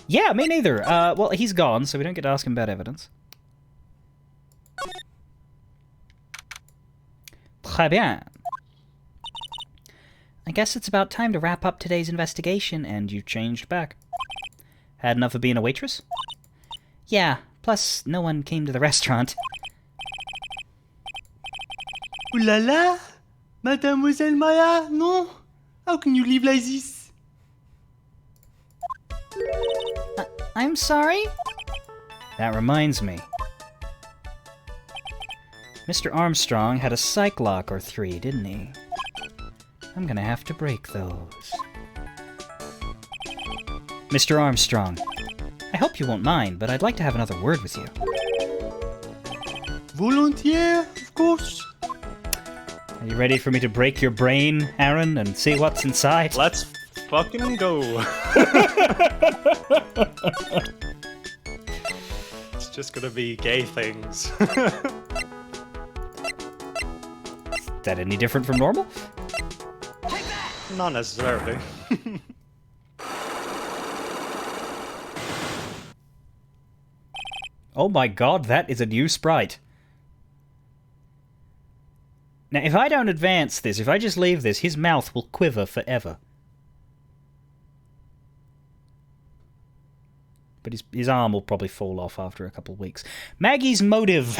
Yeah, me neither. Well, he's gone, so we don't get to ask him about evidence. Très bien. I guess it's about time to wrap up today's investigation, and you changed back. Had enough of being a waitress? Yeah, plus no one came to the restaurant. Ooh la la! Mademoiselle Maya, no? How can you leave like this? I'm sorry? That reminds me. Mr. Armstrong had a psych lock or 3, didn't he? I'm gonna have to break those. Mr. Armstrong, I hope you won't mind, but I'd like to have another word with you. Volontiers, of course. Are you ready for me to break your brain, Aaron, and see what's inside? Let's fucking go. It's just gonna be gay things. Is that any different from normal? Not necessarily. Oh my god, that is a new sprite. Now, if I don't advance this, if I just leave this, his mouth will quiver forever. But his arm will probably fall off after a couple of weeks. Maggie's motive.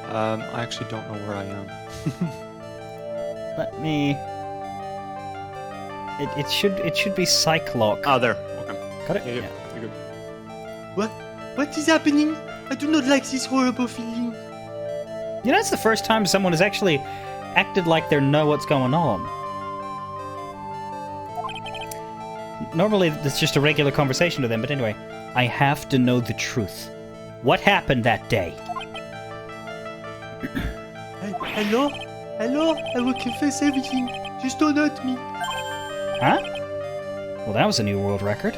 I actually don't know where I am. Let me... It should be Cyclock. Oh, there. Okay. Got it? Yeah. You're good. What is happening? I do not like this horrible feeling. You know, it's the first time someone has actually acted like they know what's going on. Normally, it's just a regular conversation with them, but anyway. I have to know the truth. What happened that day? Hello? I will confess everything. Just don't hurt me. Huh? Well, that was a new world record.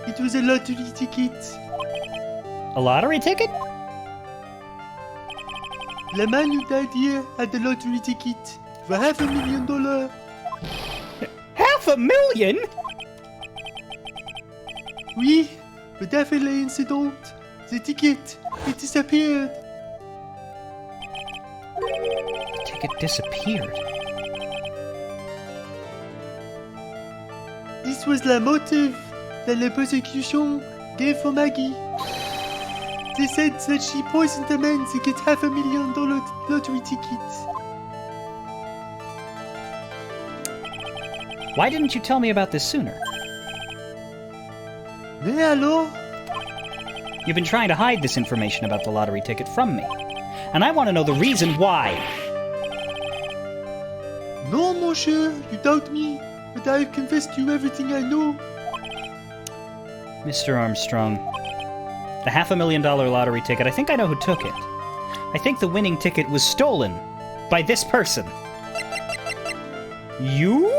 It was a lottery ticket. A lottery ticket? The man who died here had the lottery ticket for $500,000. $500,000? Oui, but after the incident, the ticket, it disappeared. The ticket disappeared. This was the motive that the prosecution gave for Maggie. They said that she poisoned the man to get $500,000 lottery tickets. Why didn't you tell me about this sooner? Mais alors? You've been trying to hide this information about the lottery ticket from me. And I want to know the reason why. No, monsieur, you doubt me, but I've confessed to you everything I know. Mr. Armstrong, the $500,000 lottery ticket, I think I know who took it. I think the winning ticket was stolen by this person. You?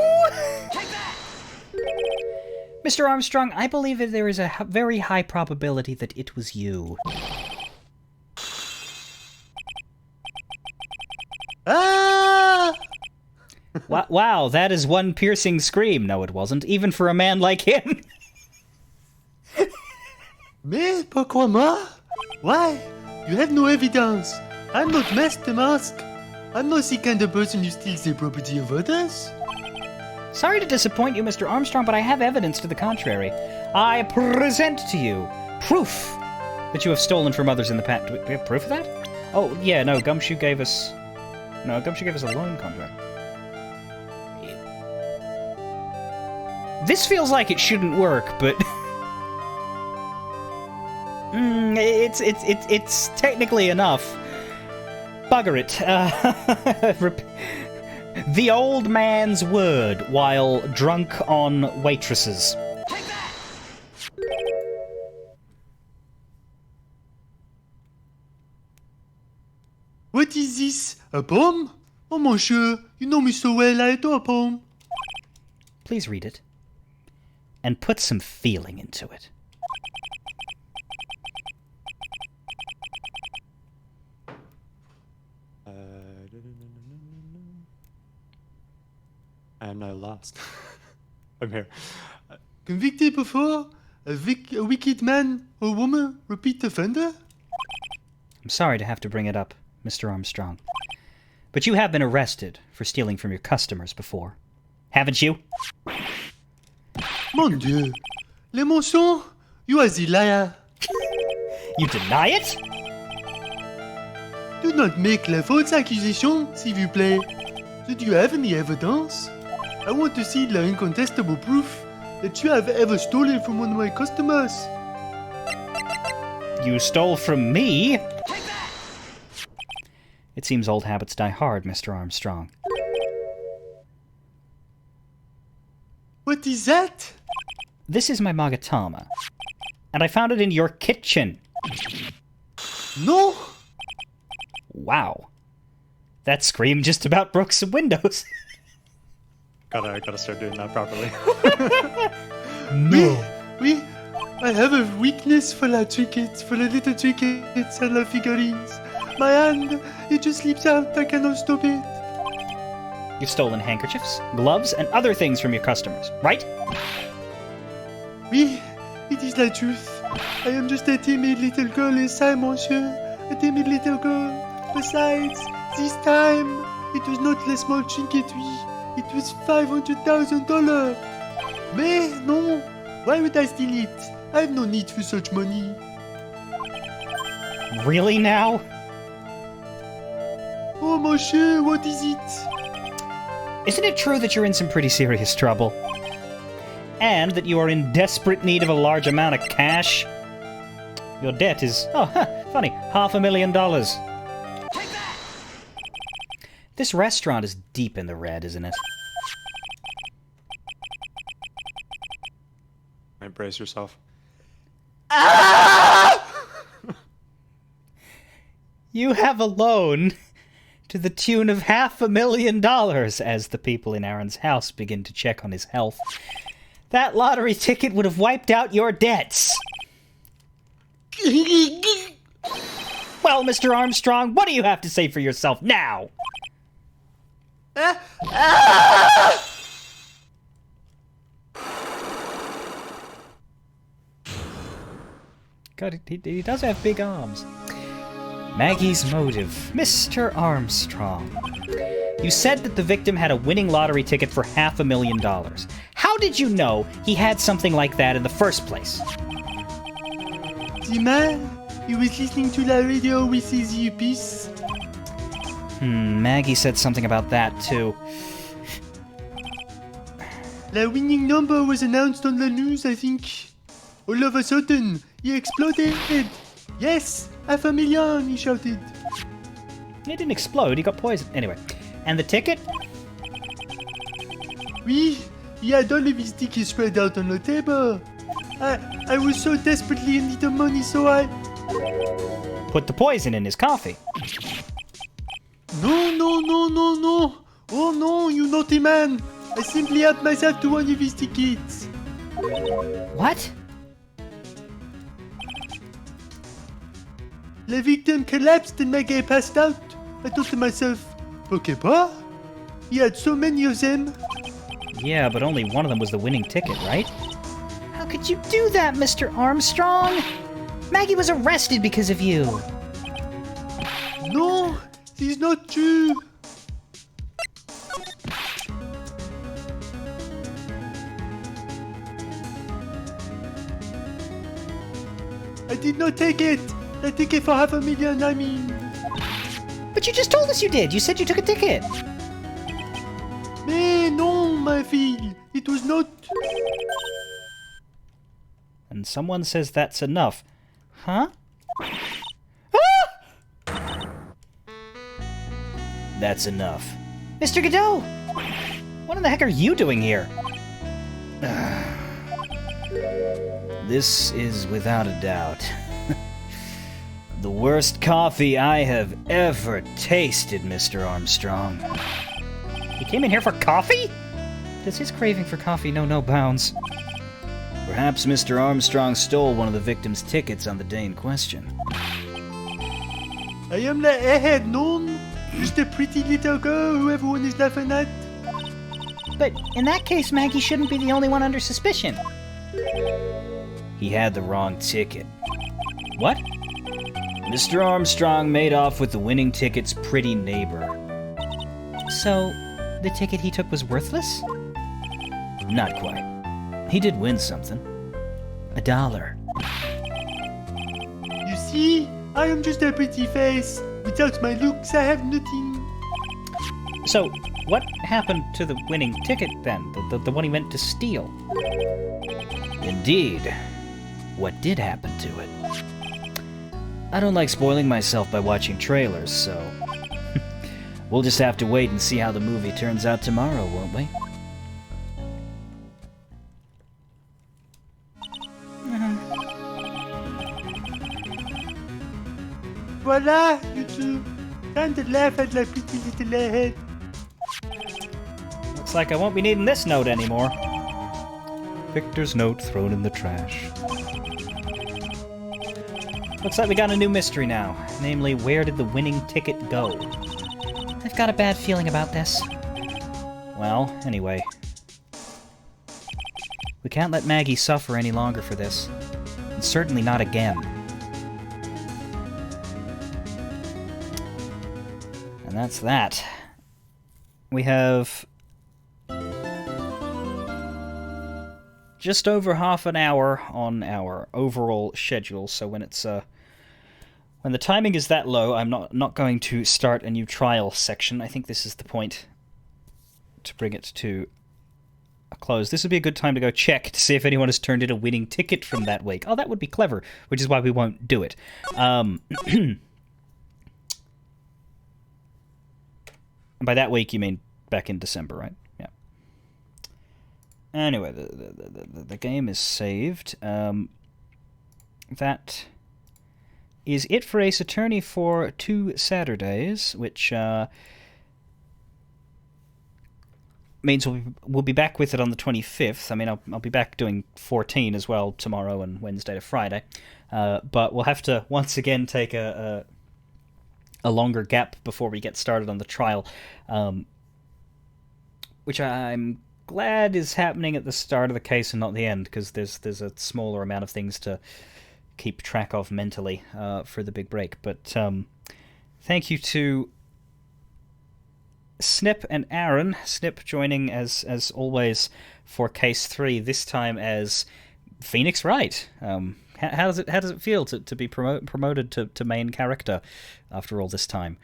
Mr. Armstrong, I believe that there is a very high probability that it was you. Ah! Wow, that is one piercing scream. No, it wasn't, even for a man like him. Mais pourquoi moi? Why? You have no evidence. I'm not Master Mask. I'm not the kind of person who steals the property of others. Sorry to disappoint you, Mr. Armstrong, but I have evidence to the contrary. I present to you proof that you have stolen from others in the past. Do we have proof of that? Oh, yeah, no, Gumshoe gave us... No, Gumshoe gave us a loan contract. This feels like it shouldn't work, but... It's technically enough. Bugger it. The old man's word while drunk on waitresses. What is this? A poem? Oh, monsieur, you know me so well, I adore a poem. Please read it. And put some feeling into it. I am now lost. I'm here. Convicted before? A wicked man or woman? Repeat offender? I'm sorry to have to bring it up, Mr. Armstrong. But you have been arrested for stealing from your customers before. Haven't you? Mon Dieu. Le mensonge? You are the liar. You deny it? Do not make la false accusation, s'il vous plaît. Do you have any evidence? I want to see the incontestable proof that you have ever stolen from one of my customers. You stole from me? It seems old habits die hard, Mr. Armstrong. What is that? This is my Magatama. And I found it in your kitchen. No! Wow. That scream just about broke some windows. Gotta start doing that properly. No. Oui, I have a weakness for the trinkets, for the little trinkets and the figurines. My hand, it just slips out, I cannot stop it. You've stolen handkerchiefs, gloves, and other things from your customers, right? Oui, it is the truth. I am just a timid little girl inside, monsieur. A timid little girl. Besides, this time, it was not a small trinketry. It was $500,000. Mais non, why would I steal it? I have no need for such money. Really now? Oh, monsieur, what is it? Isn't it true that you're in some pretty serious trouble? And that you are in desperate need of a large amount of cash? Your debt is, funny, $500,000. Take that! This restaurant is deep in the red, isn't it? Right, brace yourself. You have a loan to the tune of $500,000 as the people in Aaron's house begin to check on his health. That lottery ticket would have wiped out your debts. Well, Mr. Armstrong, what do you have to say for yourself now? God, he does have big arms. Maggie's motive. Mr. Armstrong. You said that the victim had a winning lottery ticket for $500,000. How did you know he had something like that in the first place? The man, he was listening to the radio with his earpiece. Maggie said something about that too. The winning number was announced on the news, I think. All of a sudden, he exploded. Yes, $500,000, he shouted. He didn't explode, he got poisoned. Anyway, and the ticket? Oui, he had all of his tickets spread out on the table. I was so desperately in need of money, so I... Put the poison in his coffee. No. Oh no, you naughty man. I simply helped myself to one of his tickets. What? The victim collapsed and Maggie passed out. I thought to myself, okay, pa? He had so many of them. Yeah, but only one of them was the winning ticket, right? How could you do that, Mr. Armstrong? Maggie was arrested because of you. No, this is not true. I did not take it. The ticket for $500,000, I mean. But you just told us you did. You said you took a ticket. Mais non, my fille. It was not. And someone says that's enough. Huh? That's enough. Mr. Godot! What in the heck are you doing here? This is without a doubt the worst coffee I have ever tasted, Mr. Armstrong. He came in here for coffee? Does his craving for coffee know no bounds? Perhaps Mr. Armstrong stole one of the victim's tickets on the day in question. I am the airhead known. Just a pretty little girl who everyone is laughing at. But in that case, Maggie shouldn't be the only one under suspicion. He had the wrong ticket. What? Mr. Armstrong made off with the winning ticket's pretty neighbor. So, the ticket he took was worthless? Not quite. He did win something. $1. You see, I am just a pretty face. Without my looks, I have nothing. So, what happened to the winning ticket then? The one he went to steal? Indeed. What did happen to it? I don't like spoiling myself by watching trailers, so... we'll just have to wait and see how the movie turns out tomorrow, won't we? Voila, you two. Time to laugh at my pretty little airhead. Looks like I won't be needing this note anymore. Victor's note thrown in the trash. Looks like we got a new mystery now. Namely, where did the winning ticket go? I've got a bad feeling about this. Well, anyway. We can't let Maggie suffer any longer for this. And certainly not again. And that's that. We have just over half an hour on our overall schedule, so when it's when the timing is that low, I'm not going to start a new trial section. I think this is the point to bring it to a close, this would be a good time to go check to see if anyone has turned in a winning ticket from that week. Oh, that would be clever, which is why we won't do it. And by that week, you mean back in December, right? Yeah. Anyway, the game is saved. That is it for Ace Attorney for 2 Saturdays, which means we'll be back with it on the 25th. I mean, I'll be back doing 14 as well tomorrow and Wednesday to Friday. But we'll have to once again take a longer gap before we get started on the trial, which I'm glad is happening at the start of the case and not the end, because there's a smaller amount of things to keep track of mentally for the big break. But thank you to Snip and Aaron. Snip joining as always for case 3, this time as Phoenix Wright. How does it feel to be promoted to main character after all this time?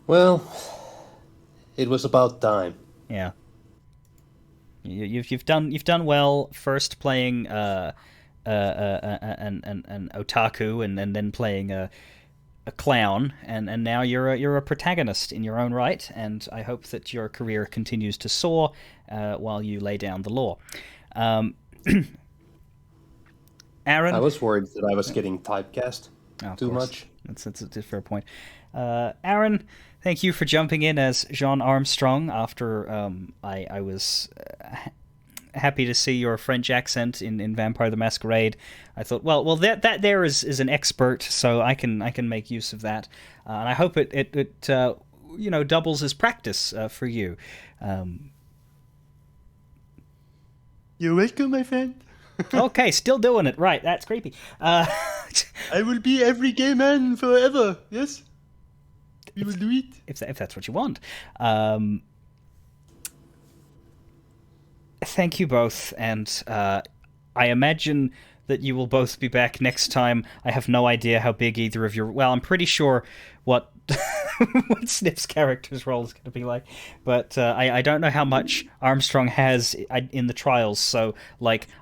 Well, it was about time. Yeah. You've done well first playing an otaku and then playing a clown, and now you're a protagonist in your own right, and I hope that your career continues to soar while you lay down the law. Aaron, I was worried that I was getting typecast too much. That's a fair point. Aaron, thank you for jumping in as Jean Armstrong after I was happy to see your French accent in Vampire the Masquerade. I thought, well, that there is an expert, so I can make use of that, and I hope it doubles as practice for you. You're welcome, my friend. Okay, still doing it. Right, that's creepy. I will be every gay man forever. Yes, we will do it. If that's what you want. Thank you both, and I imagine that you will both be back next time. I have no idea how big either of your... Well, I'm pretty sure what what Snip's character's role is going to be like, but I don't know how much Armstrong has in the trials, so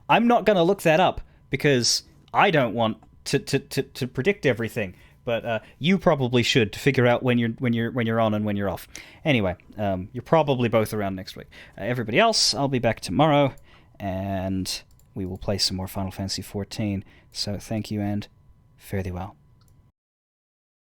I'm not going to look that up because I don't want to predict everything. But you probably should, to figure out when you're on and when you're off. Anyway, you're probably both around next week. Everybody else, I'll be back tomorrow, and we will play some more Final Fantasy XIV. So thank you, and fare thee well.